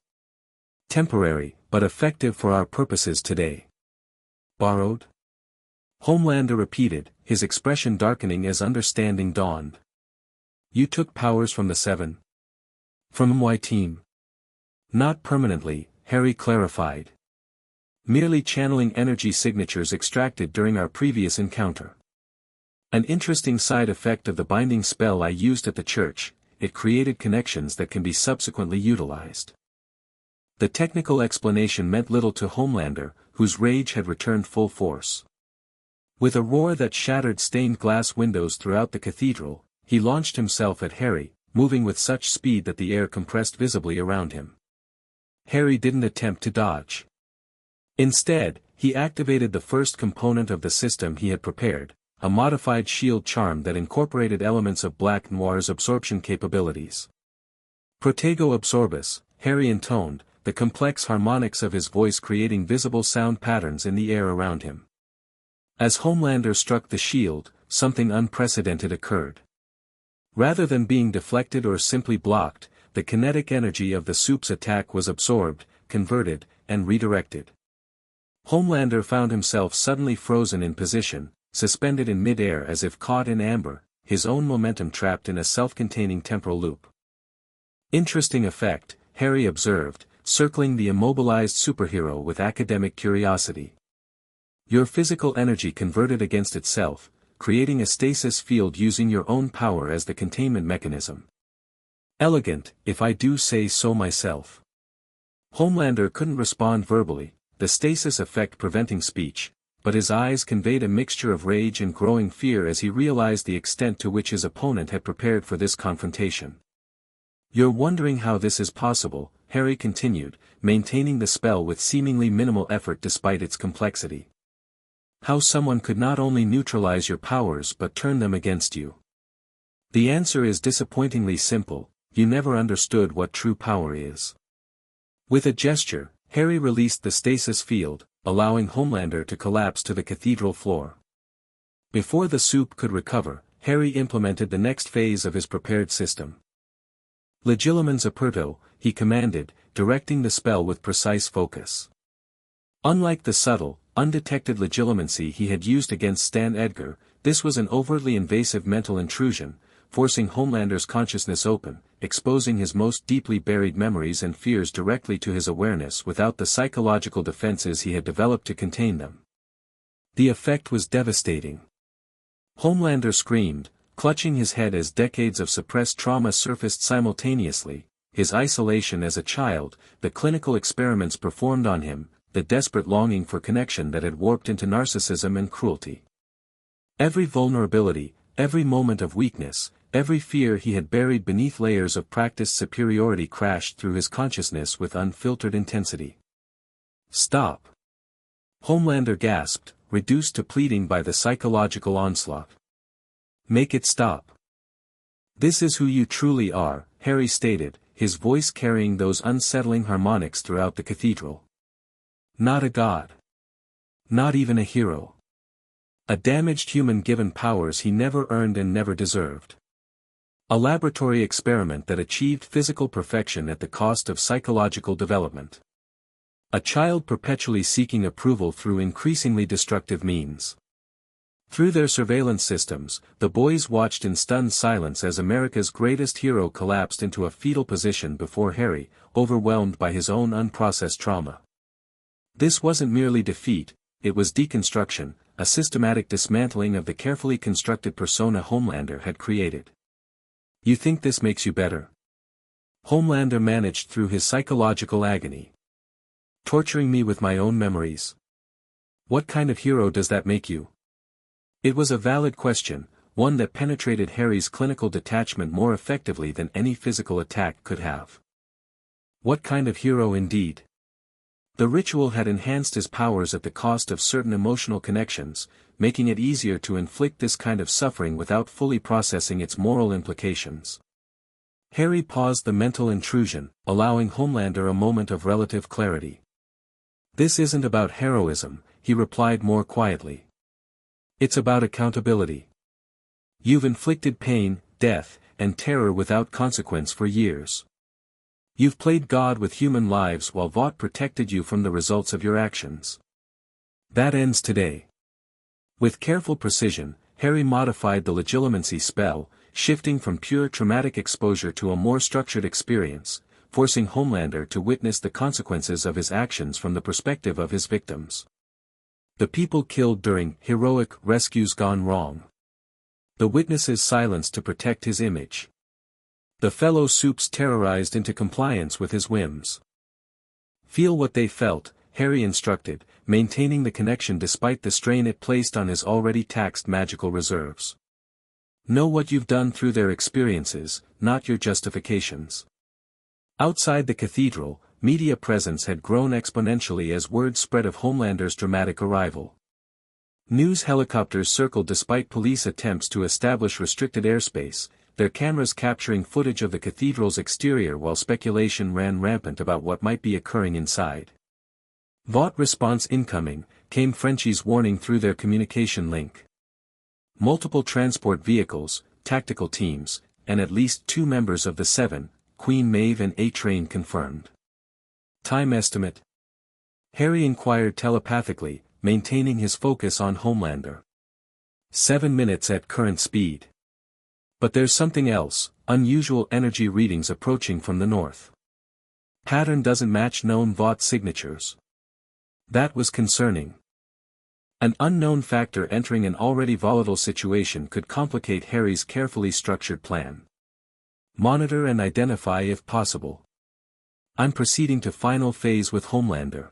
"Temporary, but effective for our purposes today." "Borrowed?" Homelander repeated, his expression darkening as understanding dawned. "You took powers from the Seven?" "From my team." "Not permanently," Harry clarified. "Merely channeling energy signatures extracted during our previous encounter. An interesting side effect of the binding spell I used at the church, it created connections that can be subsequently utilized." The technical explanation meant little to Homelander, whose rage had returned full force. With a roar that shattered stained glass windows throughout the cathedral, he launched himself at Harry, moving with such speed that the air compressed visibly around him. Harry didn't attempt to dodge. Instead, he activated the first component of the system he had prepared, a modified shield charm that incorporated elements of Black Noir's absorption capabilities. "Protego absorbus," Harry intoned, the complex harmonics of his voice creating visible sound patterns in the air around him. As Homelander struck the shield, something unprecedented occurred. Rather than being deflected or simply blocked, the kinetic energy of the soup's attack was absorbed, converted, and redirected. Homelander found himself suddenly frozen in position, suspended in mid-air as if caught in amber, his own momentum trapped in a self-containing temporal loop. "Interesting effect," Harry observed, circling the immobilized superhero with academic curiosity. "Your physical energy converted against itself, creating a stasis field using your own power as the containment mechanism. Elegant, if I do say so myself." Homelander couldn't respond verbally, the stasis effect preventing speech, but his eyes conveyed a mixture of rage and growing fear as he realized the extent to which his opponent had prepared for this confrontation. "You're wondering how this is possible," Harry continued, maintaining the spell with seemingly minimal effort despite its complexity. "How someone could not only neutralize your powers but turn them against you. The answer is disappointingly simple: you never understood what true power is." With a gesture, Harry released the stasis field, allowing Homelander to collapse to the cathedral floor. Before the soup could recover, Harry implemented the next phase of his prepared system. "Legilimens aperto," he commanded, directing the spell with precise focus. Unlike the subtle, undetected legilimency he had used against Stan Edgar, this was an overtly invasive mental intrusion, forcing Homelander's consciousness open, exposing his most deeply buried memories and fears directly to his awareness without the psychological defenses he had developed to contain them. The effect was devastating. Homelander screamed, clutching his head as decades of suppressed trauma surfaced simultaneously, his isolation as a child, the clinical experiments performed on him, the desperate longing for connection that had warped into narcissism and cruelty. Every vulnerability, Every moment of weakness, every fear he had buried beneath layers of practiced superiority crashed through his consciousness with unfiltered intensity. "Stop!" Homelander gasped, reduced to pleading by the psychological onslaught. "Make it stop. This is who you truly are," Harry stated, his voice carrying those unsettling harmonics throughout the cathedral. "Not a god. Not even a hero. A damaged human given powers he never earned and never deserved. A laboratory experiment that achieved physical perfection at the cost of psychological development. A child perpetually seeking approval through increasingly destructive means." Through their surveillance systems, the boys watched in stunned silence as America's greatest hero collapsed into a fetal position before Harry, overwhelmed by his own unprocessed trauma. This wasn't merely defeat, it was deconstruction, a systematic dismantling of the carefully constructed persona Homelander had created. "You think this makes you better?" Homelander managed through his psychological agony. "Torturing me with my own memories. What kind of hero does that make you?" It was a valid question, one that penetrated Harry's clinical detachment more effectively than any physical attack could have. What kind of hero indeed? The ritual had enhanced his powers at the cost of certain emotional connections, making it easier to inflict this kind of suffering without fully processing its moral implications. Harry paused the mental intrusion, allowing Homelander a moment of relative clarity. "This isn't about heroism," he replied more quietly. "It's about accountability. You've inflicted pain, death, and terror without consequence for years. You've played God with human lives while Vought protected you from the results of your actions. That ends today." With careful precision, Harry modified the legilimency spell, shifting from pure traumatic exposure to a more structured experience, forcing Homelander to witness the consequences of his actions from the perspective of his victims. The people killed during heroic rescues gone wrong. The witnesses silenced to protect his image. The fellow soups terrorized into compliance with his whims. "Feel what they felt," Harry instructed, maintaining the connection despite the strain it placed on his already taxed magical reserves. "Know what you've done through their experiences, not your justifications." Outside the cathedral, media presence had grown exponentially as word spread of Homelander's dramatic arrival. News helicopters circled despite police attempts to establish restricted airspace, their cameras capturing footage of the cathedral's exterior while speculation ran rampant about what might be occurring inside. "Vought response incoming," came Frenchie's warning through their communication link. Multiple transport vehicles, tactical teams, and at least 2 members of the 7, Queen Maeve and A-Train confirmed. "Time estimate?" Harry inquired telepathically, maintaining his focus on Homelander. 7 minutes at current speed. But there's something else, unusual energy readings approaching from the north. Pattern doesn't match known Vought signatures. That was concerning. An unknown factor entering an already volatile situation could complicate Harry's carefully structured plan. Monitor and identify if possible. I'm proceeding to final phase with Homelander.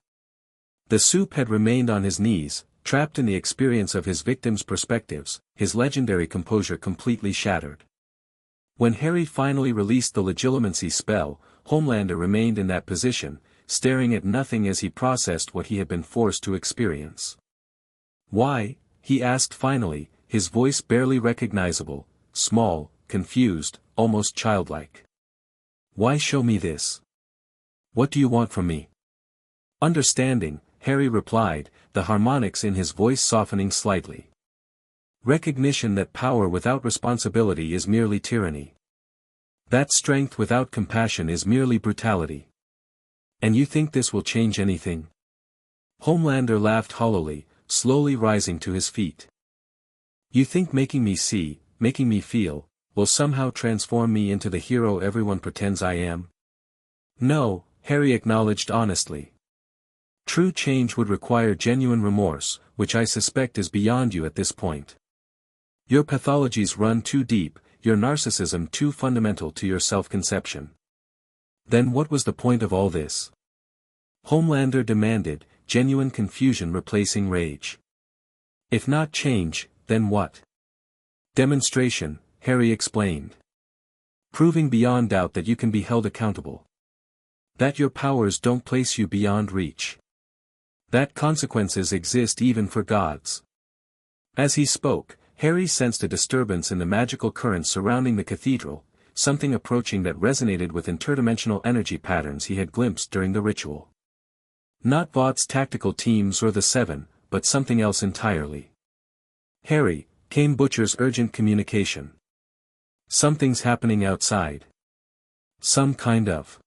The soup had remained on his knees, trapped in the experience of his victims' perspectives, his legendary composure completely shattered. When Harry finally released the legilimency spell, Homelander remained in that position, staring at nothing as he processed what he had been forced to experience. "Why?" he asked finally, his voice barely recognizable, small, confused, almost childlike. "Why show me this? What do you want from me?" "Understanding," Harry replied, the harmonics in his voice softening slightly. "Recognition that power without responsibility is merely tyranny. That strength without compassion is merely brutality. And you think this will change anything?" Homelander laughed hollowly, slowly rising to his feet. "You think making me see, making me feel, will somehow transform me into the hero everyone pretends I am?" "No," Harry acknowledged honestly. "True change would require genuine remorse, which I suspect is beyond you at this point. Your pathologies run too deep, your narcissism too fundamental to your self-conception." "Then what was the point of all this?" Homelander demanded, genuine confusion replacing rage. "If not change, then what?" Demonstration, Harry explained. Proving beyond doubt that you can be held accountable. That your powers don't place you beyond reach. That consequences exist even for gods. As he spoke, Harry sensed a disturbance in the magical currents surrounding the cathedral, something approaching that resonated with interdimensional energy patterns he had glimpsed during the ritual. Not Vought's tactical teams or the Seven, but something else entirely. Harry, came Butcher's urgent communication. Something's happening outside. Some kind of.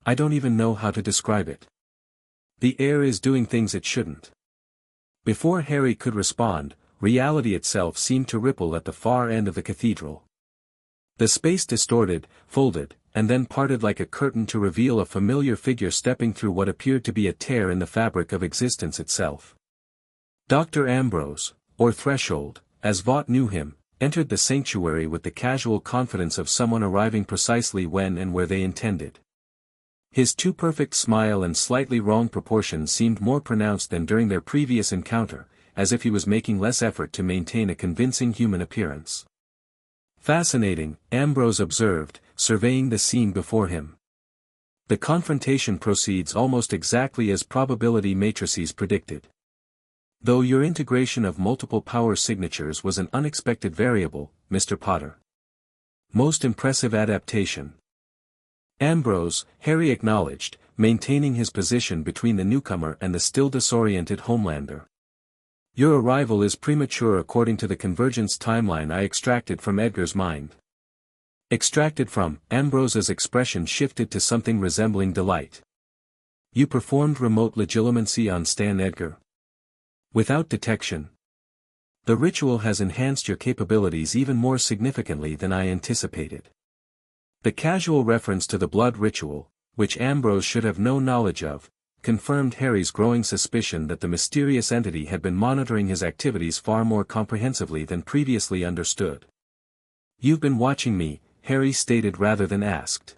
I don't even know how to describe it. The air is doing things it shouldn't. Before Harry could respond, reality itself seemed to ripple at the far end of the cathedral. The space distorted, folded, and then parted like a curtain to reveal a familiar figure stepping through what appeared to be a tear in the fabric of existence itself. Dr. Ambrose, or Threshold, as Vought knew him, entered the sanctuary with the casual confidence of someone arriving precisely when and where they intended. His too-perfect smile and slightly wrong proportions seemed more pronounced than during their previous encounter, as if he was making less effort to maintain a convincing human appearance. Fascinating, Ambrose observed, surveying the scene before him. The confrontation proceeds almost exactly as probability matrices predicted. Though your integration of multiple power signatures was an unexpected variable, Mr. Potter. Most impressive adaptation. Ambrose, Harry acknowledged, maintaining his position between the newcomer and the still disoriented Homelander. Your arrival is premature according to the convergence timeline I extracted from Edgar's mind. Extracted from, Ambrose's expression shifted to something resembling delight. You performed remote legilimency on Stan Edgar. Without detection. The ritual has enhanced your capabilities even more significantly than I anticipated. The casual reference to the blood ritual, which Ambrose should have no knowledge of, confirmed Harry's growing suspicion that the mysterious entity had been monitoring his activities far more comprehensively than previously understood. You've been watching me, Harry stated rather than asked.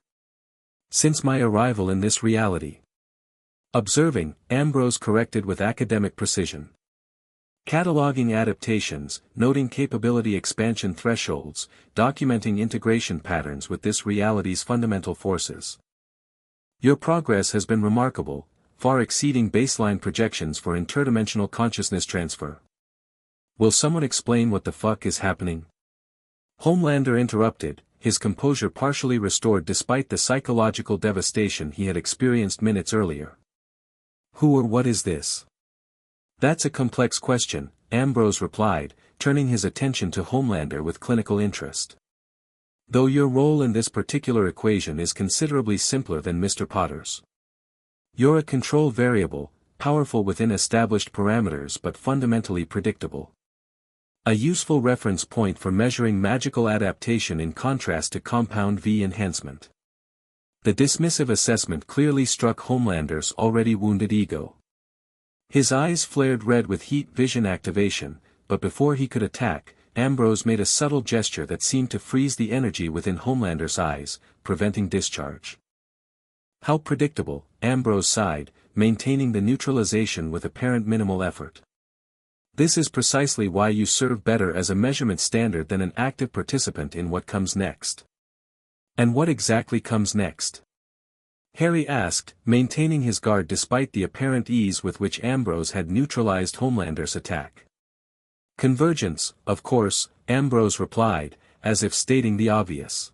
Since my arrival in this reality. Observing, Ambrose corrected with academic precision. Cataloging adaptations, noting capability expansion thresholds, documenting integration patterns with this reality's fundamental forces. Your progress has been remarkable, far exceeding baseline projections for interdimensional consciousness transfer. Will someone explain what the fuck is happening? Homelander interrupted, his composure partially restored despite the psychological devastation he had experienced minutes earlier. Who or what is this? That's a complex question, Ambrose replied, turning his attention to Homelander with clinical interest. Though your role in this particular equation is considerably simpler than Mr. Potter's. You're a control variable, powerful within established parameters but fundamentally predictable. A useful reference point for measuring magical adaptation in contrast to compound V enhancement. The dismissive assessment clearly struck Homelander's already wounded ego. His eyes flared red with heat vision activation, but before he could attack, Ambrose made a subtle gesture that seemed to freeze the energy within Homelander's eyes, preventing discharge. How predictable, Ambrose sighed, maintaining the neutralization with apparent minimal effort. This is precisely why you serve better as a measurement standard than an active participant in what comes next. And what exactly comes next? Harry asked, maintaining his guard despite the apparent ease with which Ambrose had neutralized Homelander's attack. Convergence, of course, Ambrose replied, as if stating the obvious.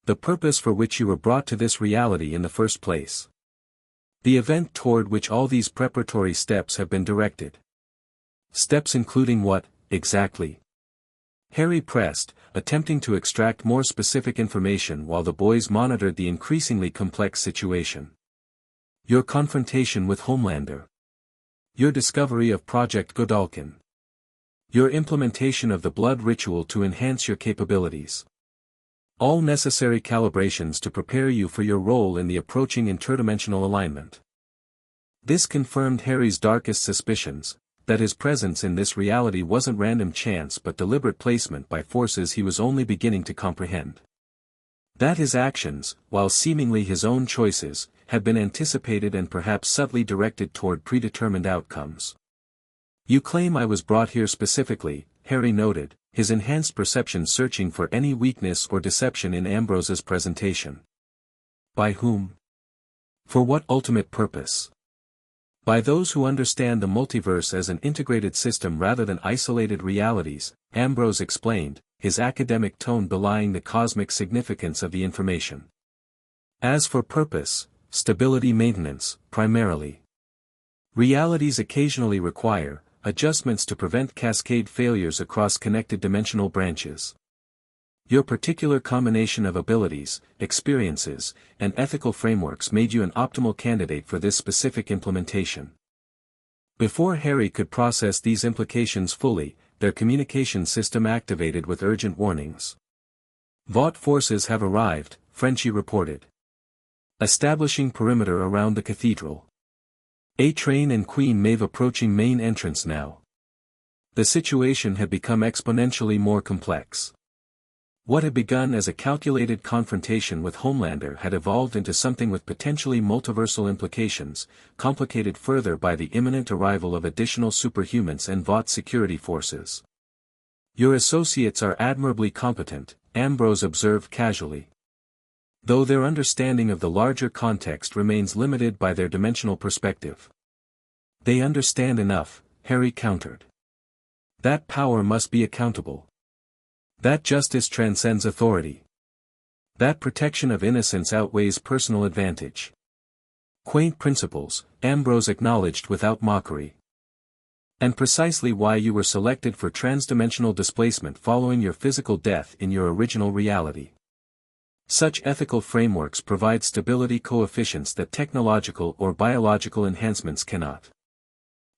The purpose for which you were brought to this reality in the first place. The event toward which all these preparatory steps have been directed. Steps including what, exactly? Harry pressed, attempting to extract more specific information while the boys monitored the increasingly complex situation. Your confrontation with Homelander. Your discovery of Project Godalkin. Your implementation of the blood ritual to enhance your capabilities. All necessary calibrations to prepare you for your role in the approaching interdimensional alignment. This confirmed Harry's darkest suspicions, that his presence in this reality wasn't random chance but deliberate placement by forces he was only beginning to comprehend. That his actions, while seemingly his own choices, had been anticipated and perhaps subtly directed toward predetermined outcomes. You claim I was brought here specifically, Harry noted, his enhanced perception searching for any weakness or deception in Ambrose's presentation. By whom? For what ultimate purpose? By those who understand the multiverse as an integrated system rather than isolated realities, Ambrose explained, his academic tone belying the cosmic significance of the information. As for purpose, stability maintenance, primarily. Realities occasionally require adjustments to prevent cascade failures across connected dimensional branches. Your particular combination of abilities, experiences, and ethical frameworks made you an optimal candidate for this specific implementation. Before Harry could process these implications fully, their communication system activated with urgent warnings. Vought forces have arrived, Frenchie reported. Establishing perimeter around the cathedral. A-Train and Queen Maeve approaching main entrance now. The situation had become exponentially more complex. What had begun as a calculated confrontation with Homelander had evolved into something with potentially multiversal implications, complicated further by the imminent arrival of additional superhumans and Vought security forces. Your associates are admirably competent, Ambrose observed casually. Though their understanding of the larger context remains limited by their dimensional perspective. They understand enough, Harry countered. That power must be accountable. That justice transcends authority. That protection of innocence outweighs personal advantage. Quaint principles, Ambrose acknowledged without mockery. And precisely why you were selected for transdimensional displacement following your physical death in your original reality. Such ethical frameworks provide stability coefficients that technological or biological enhancements cannot.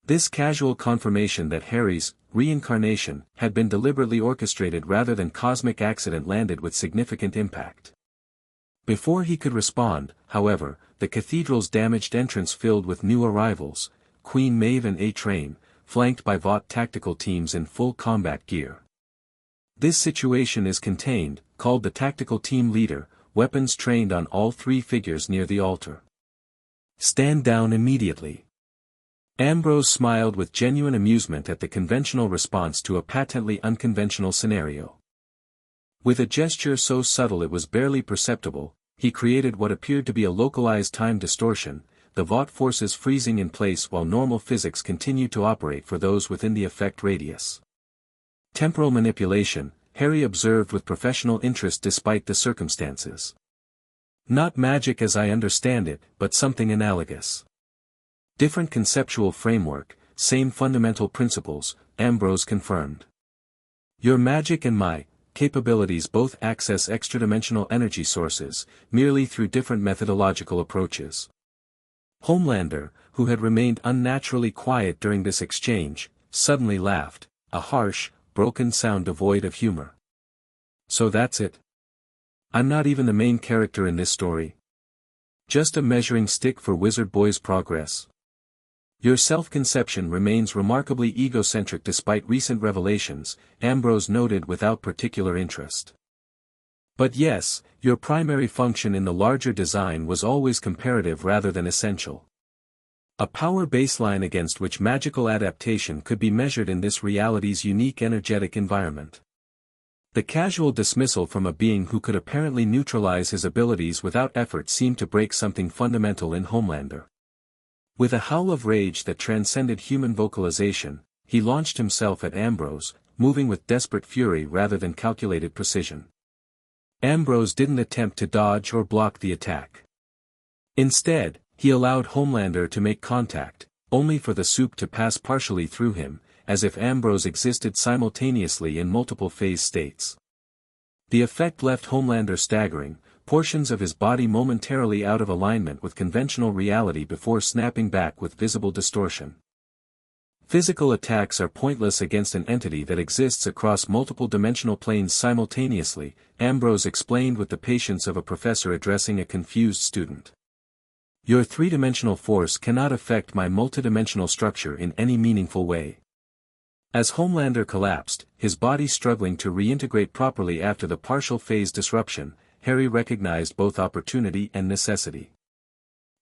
This casual confirmation that Harry's reincarnation had been deliberately orchestrated rather than cosmic accident landed with significant impact. Before he could respond, however, the cathedral's damaged entrance filled with new arrivals, Queen Maeve and A-Train, flanked by Vought tactical teams in full combat gear. This situation is contained, called the tactical team leader, weapons trained on all three figures near the altar. Stand down immediately. Ambrose smiled with genuine amusement at the conventional response to a patently unconventional scenario. With a gesture so subtle it was barely perceptible, he created what appeared to be a localized time distortion, the Vought forces freezing in place while normal physics continued to operate for those within the effect radius. Temporal manipulation, Harry observed with professional interest despite the circumstances. Not magic as I understand it, but something analogous. Different conceptual framework, same fundamental principles, Ambrose confirmed. Your magic and my capabilities both access extradimensional energy sources, merely through different methodological approaches. Homelander, who had remained unnaturally quiet during this exchange, suddenly laughed, a harsh, broken sound devoid of humor. So that's it. I'm not even the main character in this story. Just a measuring stick for Wizard Boy's progress. Your self-conception remains remarkably egocentric despite recent revelations, Ambrose noted without particular interest. But yes, your primary function in the larger design was always comparative rather than essential. A power baseline against which magical adaptation could be measured in this reality's unique energetic environment. The casual dismissal from a being who could apparently neutralize his abilities without effort seemed to break something fundamental in Homelander. With a howl of rage that transcended human vocalization, he launched himself at Ambrose, moving with desperate fury rather than calculated precision. Ambrose didn't attempt to dodge or block the attack. Instead, he allowed Homelander to make contact, only for the soup to pass partially through him, as if Ambrose existed simultaneously in multiple phase states. The effect left Homelander staggering, portions of his body momentarily out of alignment with conventional reality before snapping back with visible distortion. Physical attacks are pointless against an entity that exists across multiple dimensional planes simultaneously, Ambrose explained with the patience of a professor addressing a confused student. Your three-dimensional force cannot affect my multidimensional structure in any meaningful way. As Homelander collapsed, his body struggling to reintegrate properly after the partial phase disruption, Harry recognized both opportunity and necessity.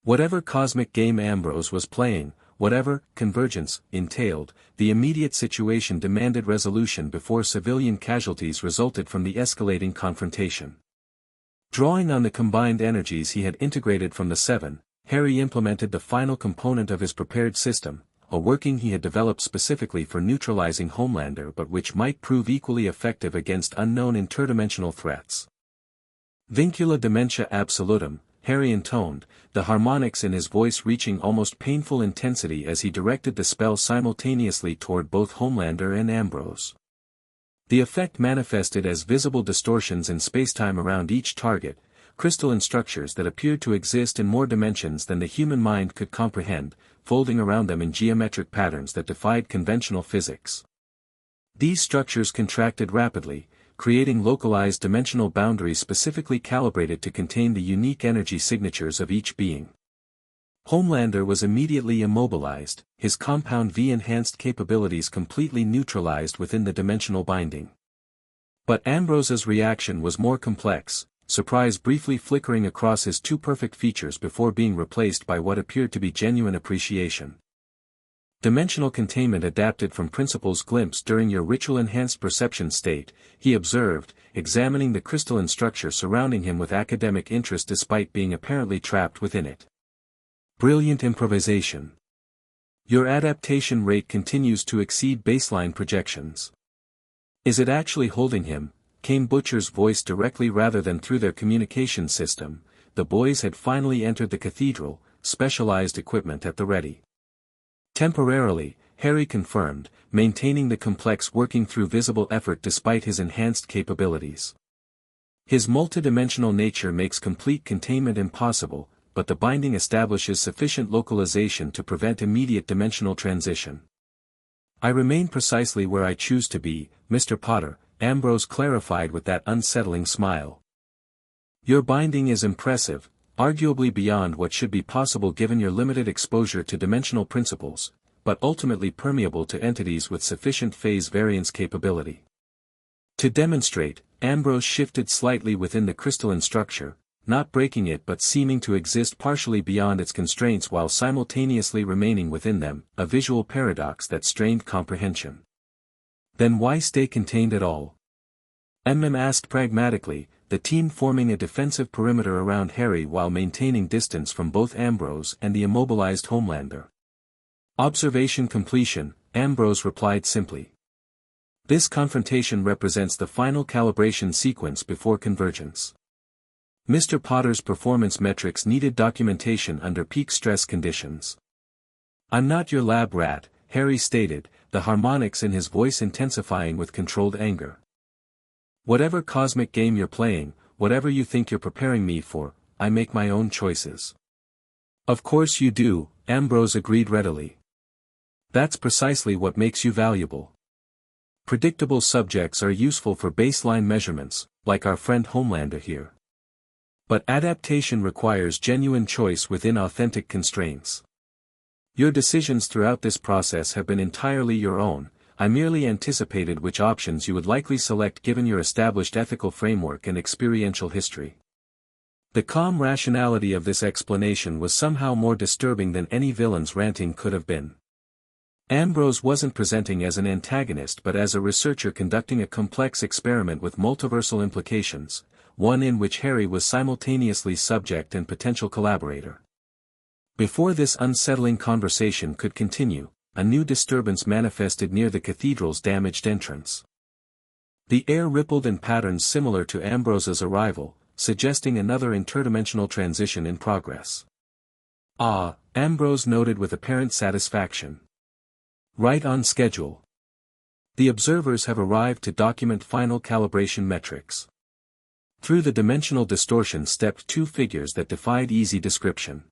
Whatever cosmic game Ambrose was playing, whatever convergence entailed, the immediate situation demanded resolution before civilian casualties resulted from the escalating confrontation. Drawing on the combined energies he had integrated from the Seven, Harry implemented the final component of his prepared system, a working he had developed specifically for neutralizing Homelander but which might prove equally effective against unknown interdimensional threats. Vincula Dementia Absolutum, Harry intoned, the harmonics in his voice reaching almost painful intensity as he directed the spell simultaneously toward both Homelander and Ambrose. The effect manifested as visible distortions in spacetime around each target, crystalline structures that appeared to exist in more dimensions than the human mind could comprehend, folding around them in geometric patterns that defied conventional physics. These structures contracted rapidly, creating localized dimensional boundaries specifically calibrated to contain the unique energy signatures of each being. Homelander was immediately immobilized, his compound V-enhanced capabilities completely neutralized within the dimensional binding. But Ambrose's reaction was more complex, surprise briefly flickering across his two perfect features before being replaced by what appeared to be genuine appreciation. Dimensional containment adapted from principles glimpsed during your ritual-enhanced perception state, he observed, examining the crystalline structure surrounding him with academic interest despite being apparently trapped within it. Brilliant improvisation. Your adaptation rate continues to exceed baseline projections. Is it actually holding him? Came Butcher's voice directly rather than through their communication system. The boys had finally entered the cathedral, specialized equipment at the ready. Temporarily, Harry confirmed, maintaining the complex working through visible effort despite his enhanced capabilities. His multidimensional nature makes complete containment impossible, but the binding establishes sufficient localization to prevent immediate dimensional transition. I remain precisely where I choose to be, Mr. Potter, Ambrose clarified with that unsettling smile. Your binding is impressive, arguably beyond what should be possible given your limited exposure to dimensional principles, but ultimately permeable to entities with sufficient phase variance capability. To demonstrate, Ambrose shifted slightly within the crystalline structure, not breaking it but seeming to exist partially beyond its constraints while simultaneously remaining within them, a visual paradox that strained comprehension. Then why stay contained at all? Asked pragmatically, the team forming a defensive perimeter around Harry while maintaining distance from both Ambrose and the immobilized Homelander. Observation completion, Ambrose replied simply. This confrontation represents the final calibration sequence before convergence. Mr. Potter's performance metrics needed documentation under peak stress conditions. I'm not your lab rat, Harry stated, the harmonics in his voice intensifying with controlled anger. Whatever cosmic game you're playing, whatever you think you're preparing me for, I make my own choices. Of course you do, Ambrose agreed readily. That's precisely what makes you valuable. Predictable subjects are useful for baseline measurements, like our friend Homelander here. But adaptation requires genuine choice within authentic constraints. Your decisions throughout this process have been entirely your own. I merely anticipated which options you would likely select given your established ethical framework and experiential history. The calm rationality of this explanation was somehow more disturbing than any villain's ranting could have been. Ambrose wasn't presenting as an antagonist but as a researcher conducting a complex experiment with multiversal implications, one in which Harry was simultaneously subject and potential collaborator. Before this unsettling conversation could continue, a new disturbance manifested near the cathedral's damaged entrance. The air rippled in patterns similar to Ambrose's arrival, suggesting another interdimensional transition in progress. Ah, Ambrose noted with apparent satisfaction. Right on schedule. The observers have arrived to document final calibration metrics. Through the dimensional distortion stepped two figures that defied easy description.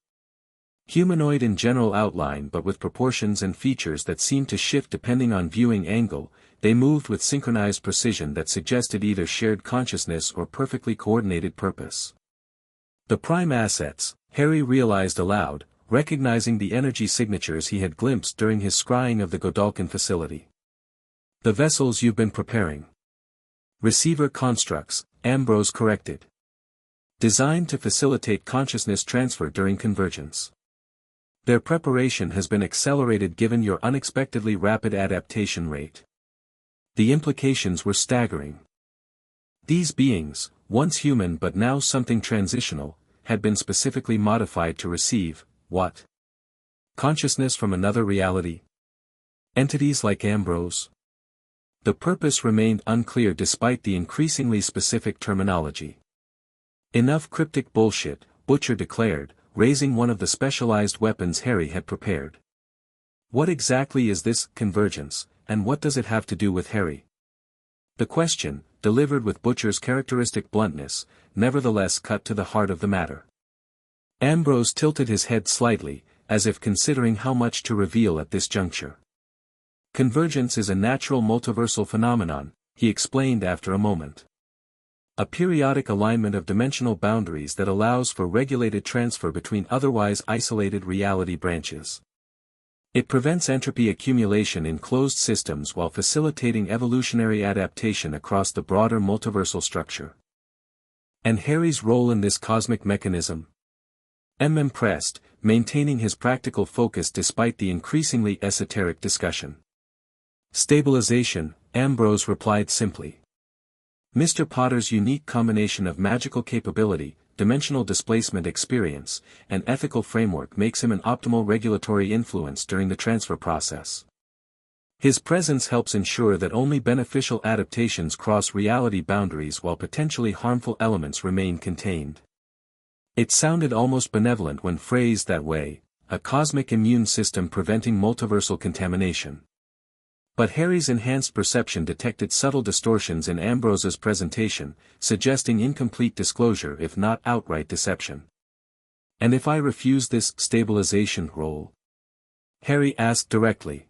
Humanoid in general outline but with proportions and features that seemed to shift depending on viewing angle, they moved with synchronized precision that suggested either shared consciousness or perfectly coordinated purpose. The prime assets, Harry realized aloud, recognizing the energy signatures he had glimpsed during his scrying of the Godalkin facility. The vessels you've been preparing. Receiver constructs, Ambrose corrected. Designed to facilitate consciousness transfer during convergence. Their preparation has been accelerated given your unexpectedly rapid adaptation rate. The implications were staggering. These beings, once human but now something transitional, had been specifically modified to receive, what? Consciousness from another reality? Entities like Ambrose? The purpose remained unclear despite the increasingly specific terminology. Enough cryptic bullshit, Butcher declared, raising one of the specialized weapons Harry had prepared. What exactly is this convergence, and what does it have to do with Harry? The question, delivered with Butcher's characteristic bluntness, nevertheless cut to the heart of the matter. Ambrose tilted his head slightly, as if considering how much to reveal at this juncture. Convergence is a natural multiversal phenomenon, he explained after a moment. A periodic alignment of dimensional boundaries that allows for regulated transfer between otherwise isolated reality branches. It prevents entropy accumulation in closed systems while facilitating evolutionary adaptation across the broader multiversal structure. And Harry's role in this cosmic mechanism? Pressed, maintaining his practical focus despite the increasingly esoteric discussion. Stabilization, Ambrose replied simply. Mr. Potter's unique combination of magical capability, dimensional displacement experience, and ethical framework makes him an optimal regulatory influence during the transfer process. His presence helps ensure that only beneficial adaptations cross reality boundaries while potentially harmful elements remain contained. It sounded almost benevolent when phrased that way, a cosmic immune system preventing multiversal contamination. But Harry's enhanced perception detected subtle distortions in Ambrose's presentation, suggesting incomplete disclosure if not outright deception. And if I refuse this stabilization role? Harry asked directly.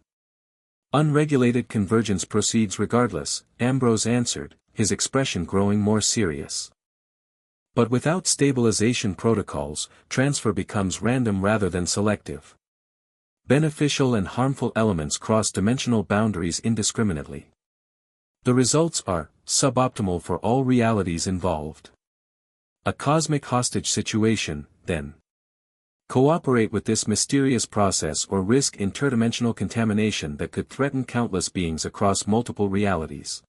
Unregulated convergence proceeds regardless, Ambrose answered, his expression growing more serious. But without stabilization protocols, transfer becomes random rather than selective. Beneficial and harmful elements cross dimensional boundaries indiscriminately. The results are suboptimal for all realities involved. A cosmic hostage situation, then. Cooperate with this mysterious process or risk interdimensional contamination that could threaten countless beings across multiple realities.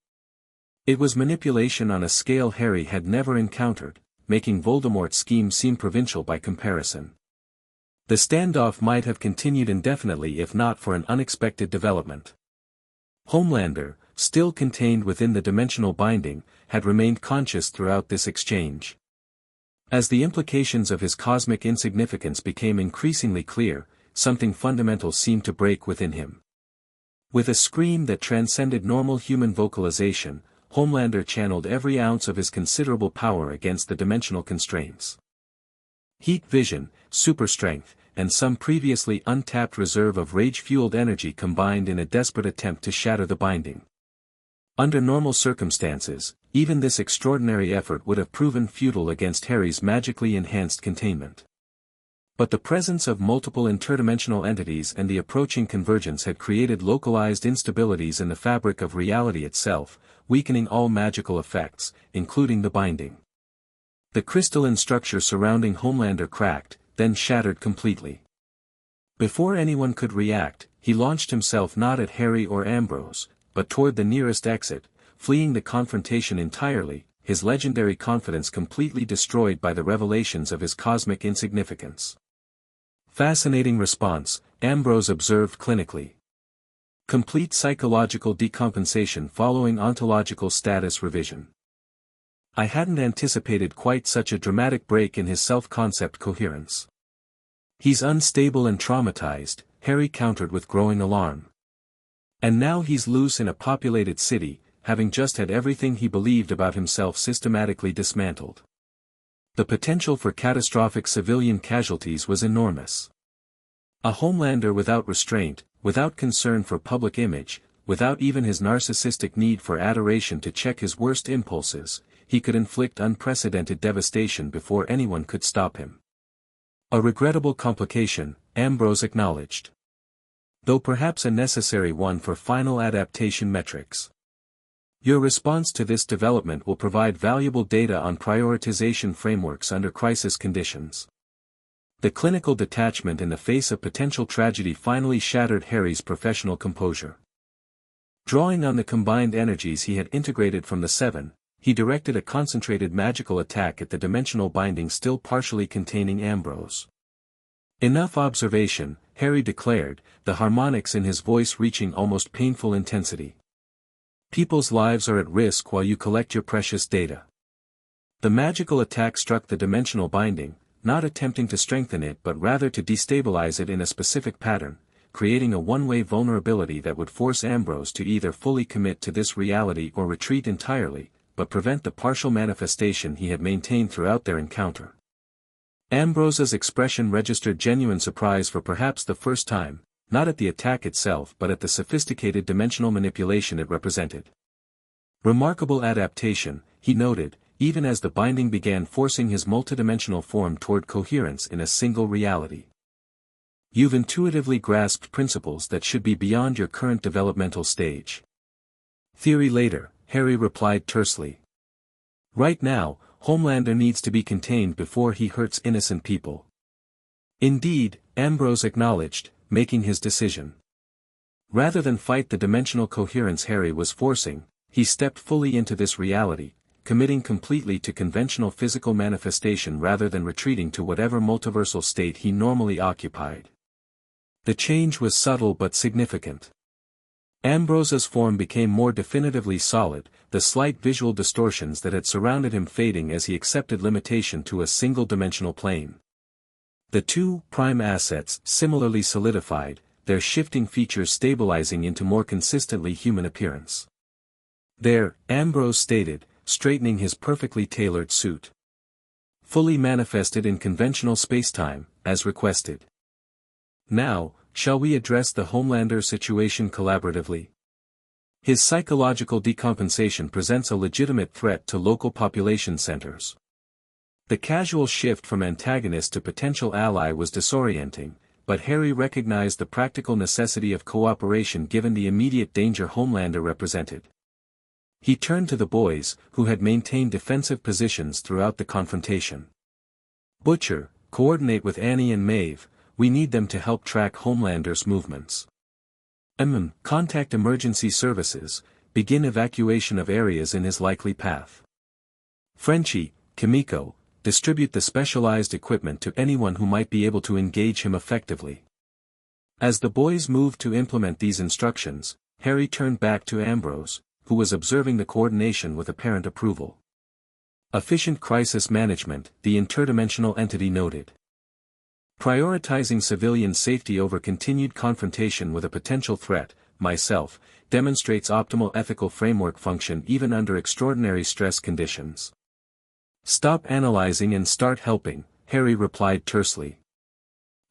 It was manipulation on a scale Harry had never encountered, making Voldemort's scheme seem provincial by comparison. The standoff might have continued indefinitely if not for an unexpected development. Homelander, still contained within the dimensional binding, had remained conscious throughout this exchange. As the implications of his cosmic insignificance became increasingly clear, something fundamental seemed to break within him. With a scream that transcended normal human vocalization, Homelander channeled every ounce of his considerable power against the dimensional constraints. Heat vision, super strength, and some previously untapped reserve of rage-fueled energy combined in a desperate attempt to shatter the binding. Under normal circumstances, even this extraordinary effort would have proven futile against Harry's magically enhanced containment. But the presence of multiple interdimensional entities and the approaching convergence had created localized instabilities in the fabric of reality itself, weakening all magical effects, including the binding. The crystalline structure surrounding Homelander cracked, then shattered completely. Before anyone could react, he launched himself not at Harry or Ambrose, but toward the nearest exit, fleeing the confrontation entirely, his legendary confidence completely destroyed by the revelations of his cosmic insignificance. Fascinating response, Ambrose observed clinically. Complete psychological decompensation following ontological status revision. I hadn't anticipated quite such a dramatic break in his self-concept coherence. He's unstable and traumatized, Harry countered with growing alarm. And now he's loose in a populated city, having just had everything he believed about himself systematically dismantled. The potential for catastrophic civilian casualties was enormous. A Homelander without restraint, without concern for public image, without even his narcissistic need for adoration to check his worst impulses, he could inflict unprecedented devastation before anyone could stop him. A regrettable complication, Ambrose acknowledged. Though perhaps a necessary one for final adaptation metrics. Your response to this development will provide valuable data on prioritization frameworks under crisis conditions. The clinical detachment in the face of potential tragedy finally shattered Harry's professional composure. Drawing on the combined energies he had integrated from the Seven, he directed a concentrated magical attack at the dimensional binding still partially containing Ambrose. "Enough observation," Harry declared, the harmonics in his voice reaching almost painful intensity. "People's lives are at risk while you collect your precious data." The magical attack struck the dimensional binding, not attempting to strengthen it but rather to destabilize it in a specific pattern, creating a one-way vulnerability that would force Ambrose to either fully commit to this reality or retreat entirely, but prevent the partial manifestation he had maintained throughout their encounter. Ambrose's expression registered genuine surprise for perhaps the first time, not at the attack itself but at the sophisticated dimensional manipulation it represented. "Remarkable adaptation," he noted, even as the binding began forcing his multidimensional form toward coherence in a single reality. "You've intuitively grasped principles that should be beyond your current developmental stage." "Theory later," Harry replied tersely. "Right now, Homelander needs to be contained before he hurts innocent people." "Indeed," Ambrose acknowledged, making his decision. Rather than fight the dimensional coherence Harry was forcing, he stepped fully into this reality, committing completely to conventional physical manifestation rather than retreating to whatever multiversal state he normally occupied. The change was subtle but significant. Ambrose's form became more definitively solid, the slight visual distortions that had surrounded him fading as he accepted limitation to a single-dimensional plane. The two prime assets similarly solidified, their shifting features stabilizing into more consistently human appearance. "There," Ambrose stated, straightening his perfectly tailored suit. "Fully manifested in conventional spacetime, as requested. Now, shall we address the Homelander situation collaboratively? His psychological decompensation presents a legitimate threat to local population centers." The casual shift from antagonist to potential ally was disorienting, but Harry recognized the practical necessity of cooperation given the immediate danger Homelander represented. He turned to the boys, who had maintained defensive positions throughout the confrontation. "Butcher, coordinate with Annie and Maeve, we need them to help track Homelander's movements. Contact emergency services, begin evacuation of areas in his likely path. Frenchie, Kimiko, distribute the specialized equipment to anyone who might be able to engage him effectively." As the boys moved to implement these instructions, Harry turned back to Ambrose, who was observing the coordination with apparent approval. "Efficient crisis management," the interdimensional entity noted. "Prioritizing civilian safety over continued confrontation with a potential threat, myself, demonstrates optimal ethical framework function even under extraordinary stress conditions." "Stop analyzing and start helping," Harry replied tersely.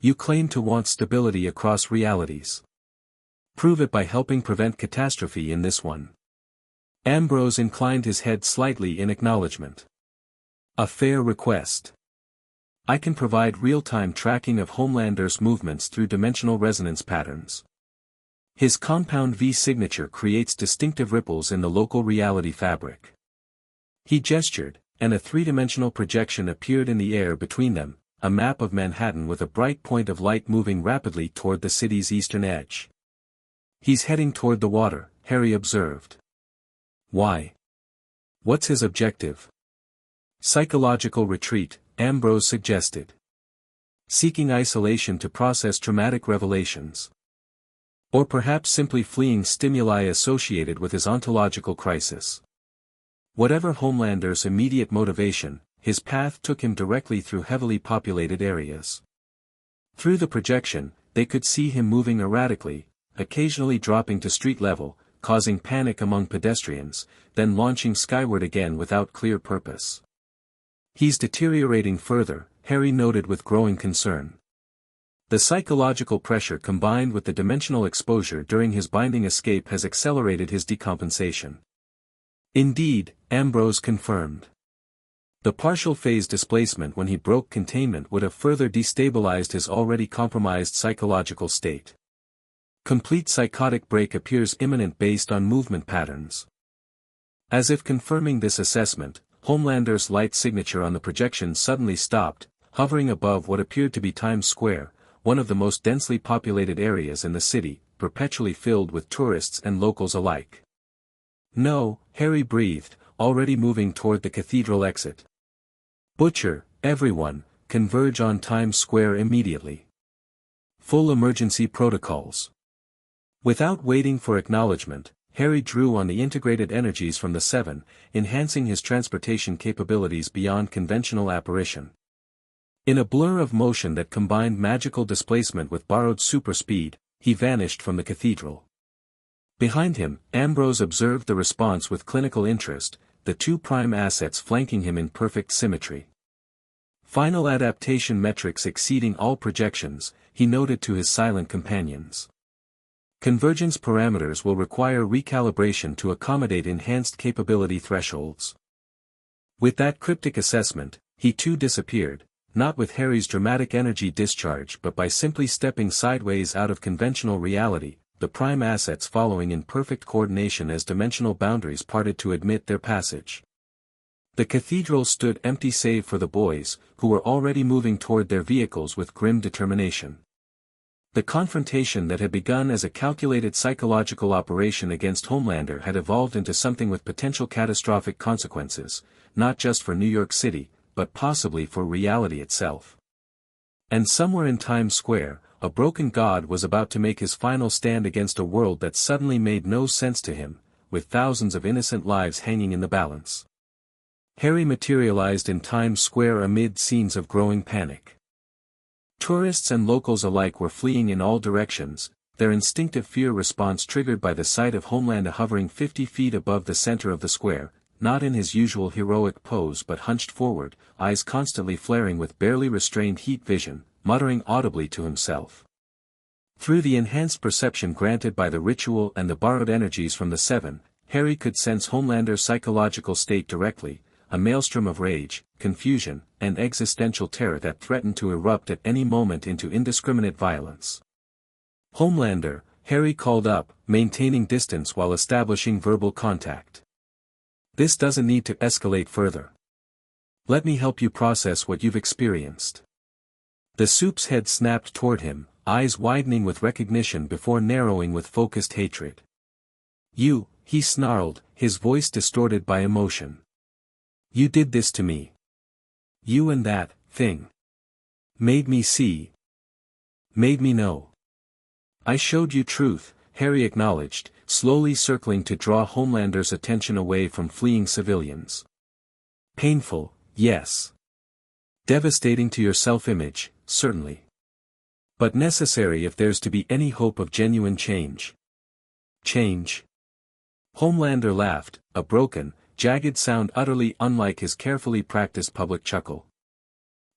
"You claim to want stability across realities. Prove it by helping prevent catastrophe in this one." Ambrose inclined his head slightly in acknowledgement. "A fair request. I can provide real-time tracking of Homelander's movements through dimensional resonance patterns. His compound V signature creates distinctive ripples in the local reality fabric." He gestured, and a three-dimensional projection appeared in the air between them, a map of Manhattan with a bright point of light moving rapidly toward the city's eastern edge. "He's heading toward the water," Harry observed. "Why? What's his objective?" "Psychological retreat," Ambrose suggested. "Seeking isolation to process traumatic revelations. Or perhaps simply fleeing stimuli associated with his ontological crisis." Whatever Homelander's immediate motivation, his path took him directly through heavily populated areas. Through the projection, they could see him moving erratically, occasionally dropping to street level, causing panic among pedestrians, then launching skyward again without clear purpose. "He's deteriorating further," Harry noted with growing concern. The psychological pressure combined with the dimensional exposure during his binding escape has accelerated his decompensation. "Indeed," Ambrose confirmed. The partial phase displacement when he broke containment would have further destabilized his already compromised psychological state. Complete psychotic break appears imminent based on movement patterns. As if confirming this assessment, Homelander's light signature on the projection suddenly stopped, hovering above what appeared to be Times Square, one of the most densely populated areas in the city, perpetually filled with tourists and locals alike. No, Harry breathed, already moving toward the cathedral exit. Butcher, everyone, converge on Times Square immediately. Full emergency protocols. Without waiting for acknowledgement, Harry drew on the integrated energies from the Seven, enhancing his transportation capabilities beyond conventional apparition. In a blur of motion that combined magical displacement with borrowed super speed, he vanished from the cathedral. Behind him, Ambrose observed the response with clinical interest, the two prime assets flanking him in perfect symmetry. Final adaptation metrics exceeding all projections, he noted to his silent companions. Convergence parameters will require recalibration to accommodate enhanced capability thresholds. With that cryptic assessment, he too disappeared, not with Harry's dramatic energy discharge but by simply stepping sideways out of conventional reality, the prime assets following in perfect coordination as dimensional boundaries parted to admit their passage. The cathedral stood empty save for the boys, who were already moving toward their vehicles with grim determination. The confrontation that had begun as a calculated psychological operation against Homelander had evolved into something with potential catastrophic consequences, not just for New York City, but possibly for reality itself. And somewhere in Times Square, a broken god was about to make his final stand against a world that suddenly made no sense to him, with thousands of innocent lives hanging in the balance. Harry materialized in Times Square amid scenes of growing panic. Tourists and locals alike were fleeing in all directions, their instinctive fear response triggered by the sight of Homelander hovering 50 feet above the center of the square, not in his usual heroic pose but hunched forward, eyes constantly flaring with barely restrained heat vision, muttering audibly to himself. Through the enhanced perception granted by the ritual and the borrowed energies from the Seven, Harry could sense Homelander's psychological state directly, a maelstrom of rage, confusion, and existential terror that threatened to erupt at any moment into indiscriminate violence. Homelander, Harry called up, maintaining distance while establishing verbal contact. This doesn't need to escalate further. Let me help you process what you've experienced. The soup's head snapped toward him, eyes widening with recognition before narrowing with focused hatred. You, he snarled, his voice distorted by emotion. You did this to me. You and that thing. Made me see. Made me know. I showed you truth, Harry acknowledged, slowly circling to draw Homelander's attention away from fleeing civilians. Painful, yes. Devastating to your self-image, certainly. But necessary if there's to be any hope of genuine change. Change? Homelander laughed, a broken, jagged sound utterly unlike his carefully practiced public chuckle.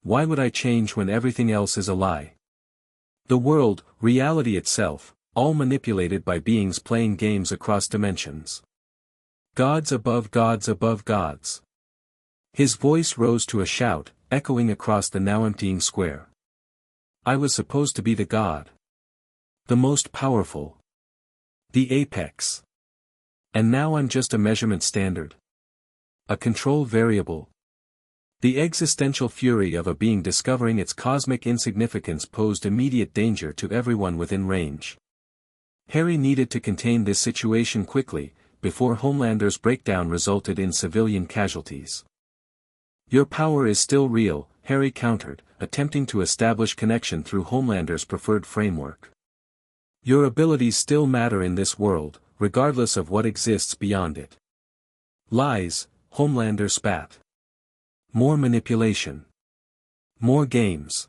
Why would I change when everything else is a lie? The world, reality itself, all manipulated by beings playing games across dimensions. Gods above gods above gods. His voice rose to a shout, echoing across the now emptying square. I was supposed to be the god. The most powerful. The apex. And now I'm just a measurement standard. A control variable. The existential fury of a being discovering its cosmic insignificance posed immediate danger to everyone within range. Harry needed to contain this situation quickly, before Homelander's breakdown resulted in civilian casualties. Your power is still real, Harry countered, attempting to establish connection through Homelander's preferred framework. Your abilities still matter in this world, regardless of what exists beyond it. Lies, Homelander spat. More manipulation. More games.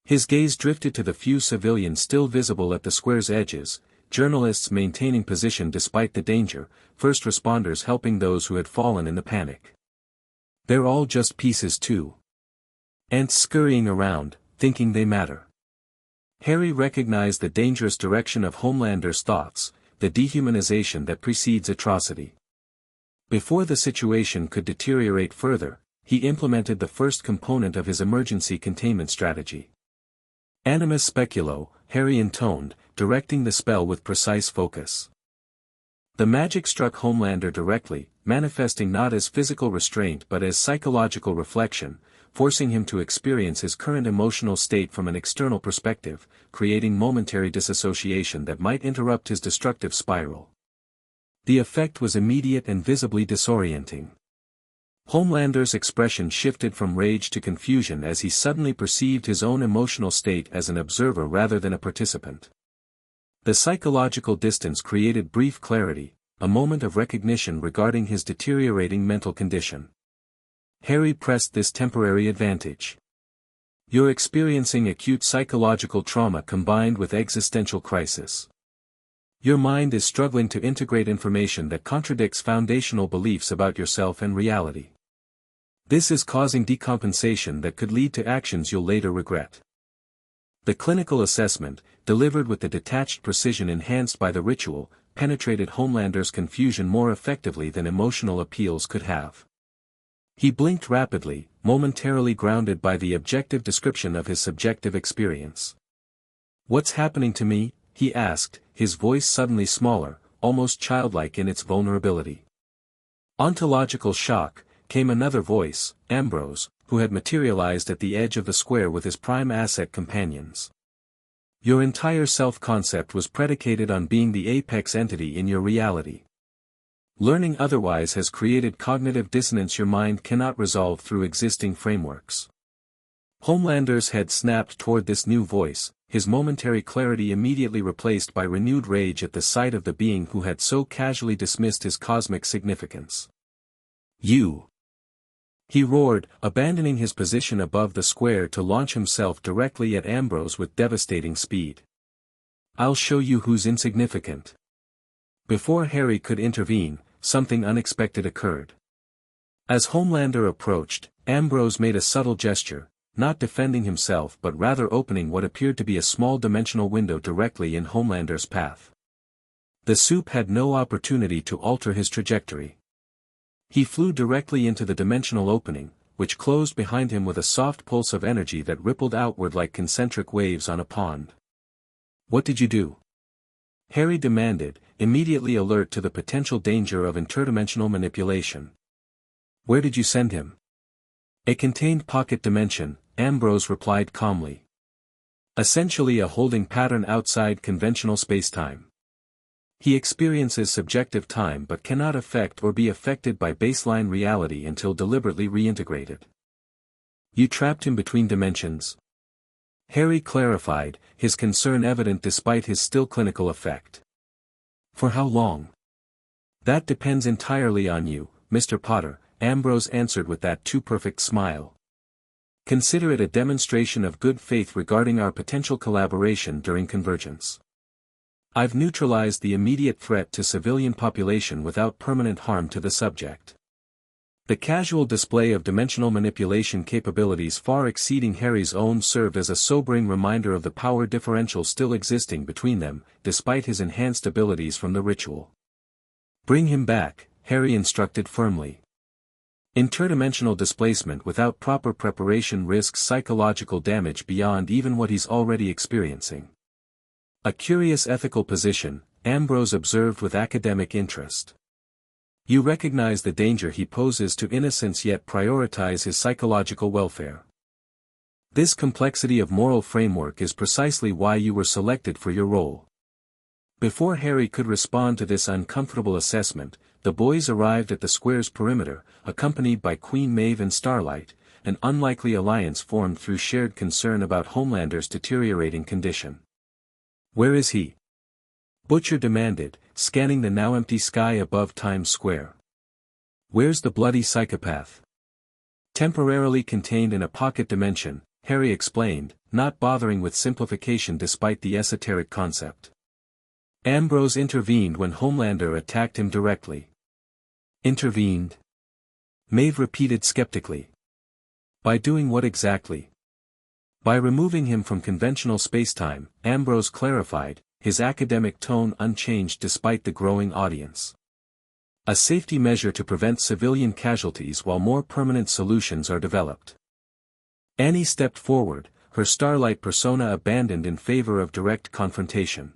His gaze drifted to the few civilians still visible at the square's edges, journalists maintaining position despite the danger, first responders helping those who had fallen in the panic. They're all just pieces too. Ants scurrying around, thinking they matter. Harry recognized the dangerous direction of Homelander's thoughts, the dehumanization that precedes atrocity. Before the situation could deteriorate further, he implemented the first component of his emergency containment strategy. Animus speculo, Harry intoned, directing the spell with precise focus. The magic struck Homelander directly, manifesting not as physical restraint but as psychological reflection, forcing him to experience his current emotional state from an external perspective, creating momentary disassociation that might interrupt his destructive spiral. The effect was immediate and visibly disorienting. Homelander's expression shifted from rage to confusion as he suddenly perceived his own emotional state as an observer rather than a participant. The psychological distance created brief clarity, a moment of recognition regarding his deteriorating mental condition. Harry pressed this temporary advantage. You're experiencing acute psychological trauma combined with existential crisis. Your mind is struggling to integrate information that contradicts foundational beliefs about yourself and reality. This is causing decompensation that could lead to actions you'll later regret. The clinical assessment, delivered with the detached precision enhanced by the ritual, penetrated Homelander's confusion more effectively than emotional appeals could have. He blinked rapidly, momentarily grounded by the objective description of his subjective experience. "What's happening to me?" he asked, his voice suddenly smaller, almost childlike in its vulnerability. Ontological shock, came another voice, Ambrose, who had materialized at the edge of the square with his prime asset companions. Your entire self-concept was predicated on being the apex entity in your reality. Learning otherwise has created cognitive dissonance your mind cannot resolve through existing frameworks. Homelander's head snapped toward this new voice, his momentary clarity immediately replaced by renewed rage at the sight of the being who had so casually dismissed his cosmic significance. "You!" he roared, abandoning his position above the square to launch himself directly at Ambrose with devastating speed. "I'll show you who's insignificant." Before Harry could intervene, something unexpected occurred. As Homelander approached, Ambrose made a subtle gesture, not defending himself but rather opening what appeared to be a small dimensional window directly in Homelander's path. The soup had no opportunity to alter his trajectory. He flew directly into the dimensional opening, which closed behind him with a soft pulse of energy that rippled outward like concentric waves on a pond. "What did you do?" Harry demanded, immediately alert to the potential danger of interdimensional manipulation. "Where did you send him?" "A contained pocket dimension," Ambrose replied calmly. "Essentially a holding pattern outside conventional spacetime. He experiences subjective time but cannot affect or be affected by baseline reality until deliberately reintegrated." "You trapped him between dimensions?" Harry clarified, his concern evident despite his still clinical effect. "For how long?" "That depends entirely on you, Mr. Potter," Ambrose answered with that too-perfect smile. "Consider it a demonstration of good faith regarding our potential collaboration during convergence. I've neutralized the immediate threat to civilian population without permanent harm to the subject." The casual display of dimensional manipulation capabilities far exceeding Harry's own served as a sobering reminder of the power differential still existing between them, despite his enhanced abilities from the ritual. "Bring him back," Harry instructed firmly. "Interdimensional displacement without proper preparation risks psychological damage beyond even what he's already experiencing." A curious ethical position, Ambrose observed with academic interest. "You recognize the danger he poses to innocence yet prioritize his psychological welfare. This complexity of moral framework is precisely why you were selected for your role." Before Harry could respond to this uncomfortable assessment, the boys arrived at the square's perimeter, accompanied by Queen Maeve and Starlight, an unlikely alliance formed through shared concern about Homelander's deteriorating condition. "Where is he?" Butcher demanded, scanning the now empty sky above Times Square. "Where's the bloody psychopath?" "Temporarily contained in a pocket dimension," Harry explained, not bothering with simplification despite the esoteric concept. Ambrose intervened when Homelander attacked him directly. "Intervened?" Maeve repeated skeptically. "By doing what exactly?" "By removing him from conventional spacetime," Ambrose clarified, his academic tone unchanged despite the growing audience. "A safety measure to prevent civilian casualties while more permanent solutions are developed." Annie stepped forward, her Starlight persona abandoned in favor of direct confrontation.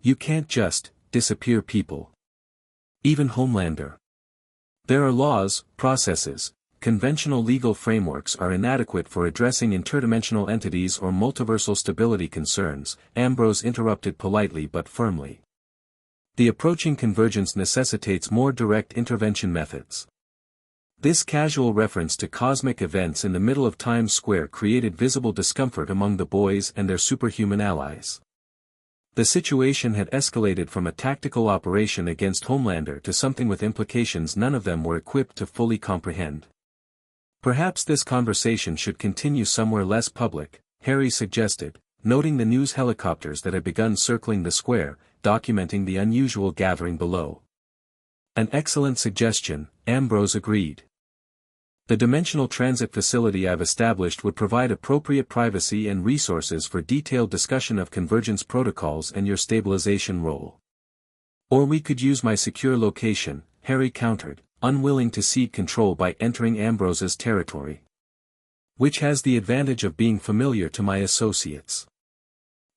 "You can't just disappear people. Even Homelander. There are laws, processes, conventional legal frameworks are inadequate for addressing interdimensional entities or multiversal stability concerns, Ambrose interrupted politely but firmly. The approaching convergence necessitates more direct intervention methods. This casual reference to cosmic events in the middle of Times Square created visible discomfort among the boys and their superhuman allies. The situation had escalated from a tactical operation against Homelander to something with implications none of them were equipped to fully comprehend. Perhaps this conversation should continue somewhere less public, Harry suggested, noting the news helicopters that had begun circling the square, documenting the unusual gathering below. An excellent suggestion, Ambrose agreed. The dimensional transit facility I've established would provide appropriate privacy and resources for detailed discussion of convergence protocols and your stabilization role. Or we could use my secure location, Harry countered, unwilling to cede control by entering Ambrose's territory. Which has the advantage of being familiar to my associates.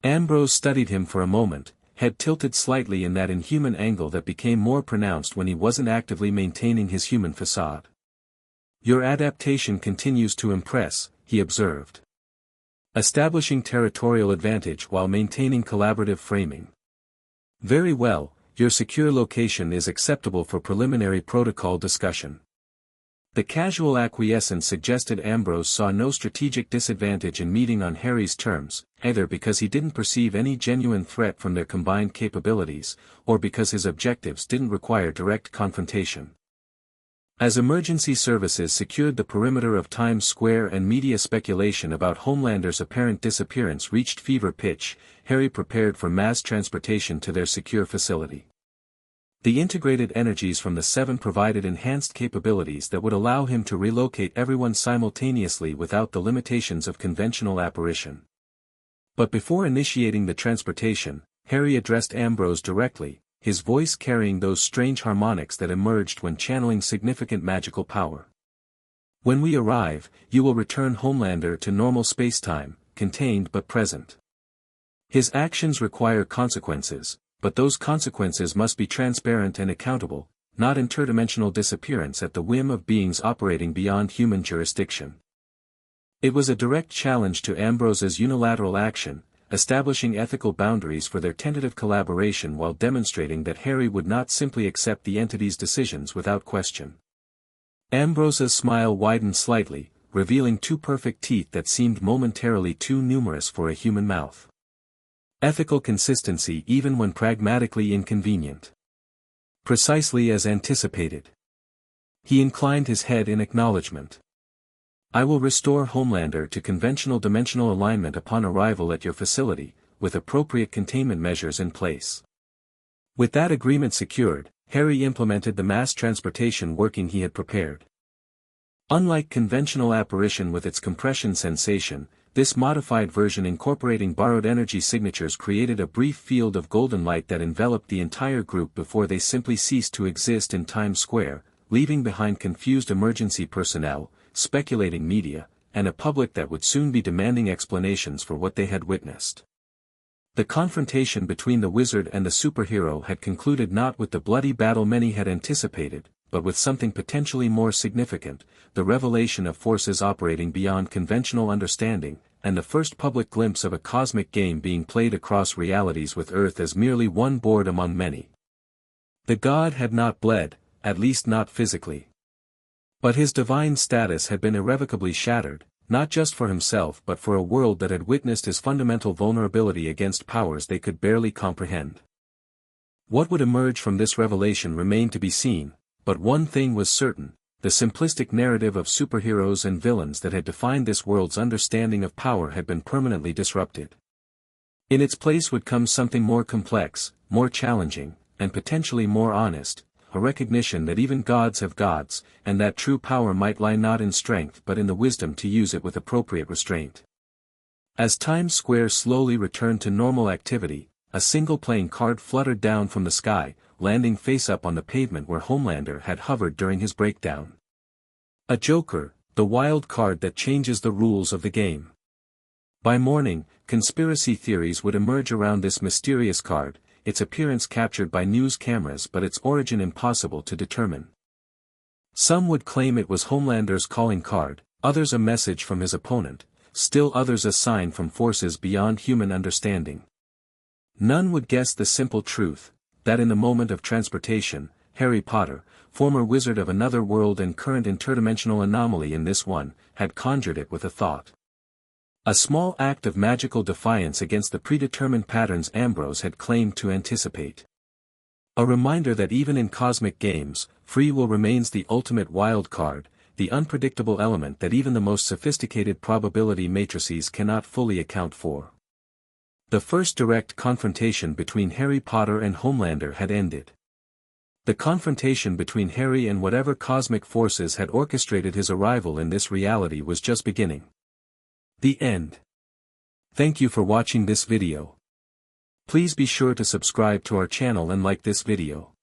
Ambrose studied him for a moment, head tilted slightly in that inhuman angle that became more pronounced when he wasn't actively maintaining his human facade. Your adaptation continues to impress, he observed. Establishing territorial advantage while maintaining collaborative framing. Very well, your secure location is acceptable for preliminary protocol discussion. The casual acquiescence suggested Ambrose saw no strategic disadvantage in meeting on Harry's terms, either because he didn't perceive any genuine threat from their combined capabilities, or because his objectives didn't require direct confrontation. As emergency services secured the perimeter of Times Square and media speculation about Homelander's apparent disappearance reached fever pitch, Harry prepared for mass transportation to their secure facility. The integrated energies from the Seven provided enhanced capabilities that would allow him to relocate everyone simultaneously without the limitations of conventional apparition. But before initiating the transportation, Harry addressed Ambrose directly, his voice carrying those strange harmonics that emerged when channeling significant magical power. When we arrive, you will return Homelander to normal spacetime, contained but present. His actions require consequences, but those consequences must be transparent and accountable, not interdimensional disappearance at the whim of beings operating beyond human jurisdiction. It was a direct challenge to Ambrose's unilateral action, establishing ethical boundaries for their tentative collaboration while demonstrating that Harry would not simply accept the entity's decisions without question. Ambrose's smile widened slightly, revealing two perfect teeth that seemed momentarily too numerous for a human mouth. Ethical consistency even when pragmatically inconvenient. Precisely as anticipated. He inclined his head in acknowledgement. I will restore Homelander to conventional dimensional alignment upon arrival at your facility, with appropriate containment measures in place. With that agreement secured, Harry implemented the mass transportation working he had prepared. Unlike conventional apparition with its compression sensation, this modified version incorporating borrowed energy signatures created a brief field of golden light that enveloped the entire group before they simply ceased to exist in Times Square, leaving behind confused emergency personnel, speculating media, and a public that would soon be demanding explanations for what they had witnessed. The confrontation between the wizard and the superhero had concluded not with the bloody battle many had anticipated, but with something potentially more significant, the revelation of forces operating beyond conventional understanding, and the first public glimpse of a cosmic game being played across realities with Earth as merely one board among many. The god had not bled, at least not physically. But his divine status had been irrevocably shattered, not just for himself but for a world that had witnessed his fundamental vulnerability against powers they could barely comprehend. What would emerge from this revelation remained to be seen, but one thing was certain, the simplistic narrative of superheroes and villains that had defined this world's understanding of power had been permanently disrupted. In its place would come something more complex, more challenging, and potentially more honest, a recognition that even gods have gods, and that true power might lie not in strength but in the wisdom to use it with appropriate restraint. As Times Square slowly returned to normal activity, a single playing card fluttered down from the sky, landing face-up on the pavement where Homelander had hovered during his breakdown. A Joker, the wild card that changes the rules of the game. By morning, conspiracy theories would emerge around this mysterious card, its appearance captured by news cameras but its origin impossible to determine. Some would claim it was Homelander's calling card, others a message from his opponent, still others a sign from forces beyond human understanding. None would guess the simple truth, that in the moment of transportation, Harry Potter, former wizard of another world and current interdimensional anomaly in this one, had conjured it with a thought. A small act of magical defiance against the predetermined patterns Ambrose had claimed to anticipate. A reminder that even in cosmic games, free will remains the ultimate wild card, the unpredictable element that even the most sophisticated probability matrices cannot fully account for. The first direct confrontation between Harry Potter and Homelander had ended. The confrontation between Harry and whatever cosmic forces had orchestrated his arrival in this reality was just beginning. The end. Thank you for watching this video. Please be sure to subscribe to our channel and like this video.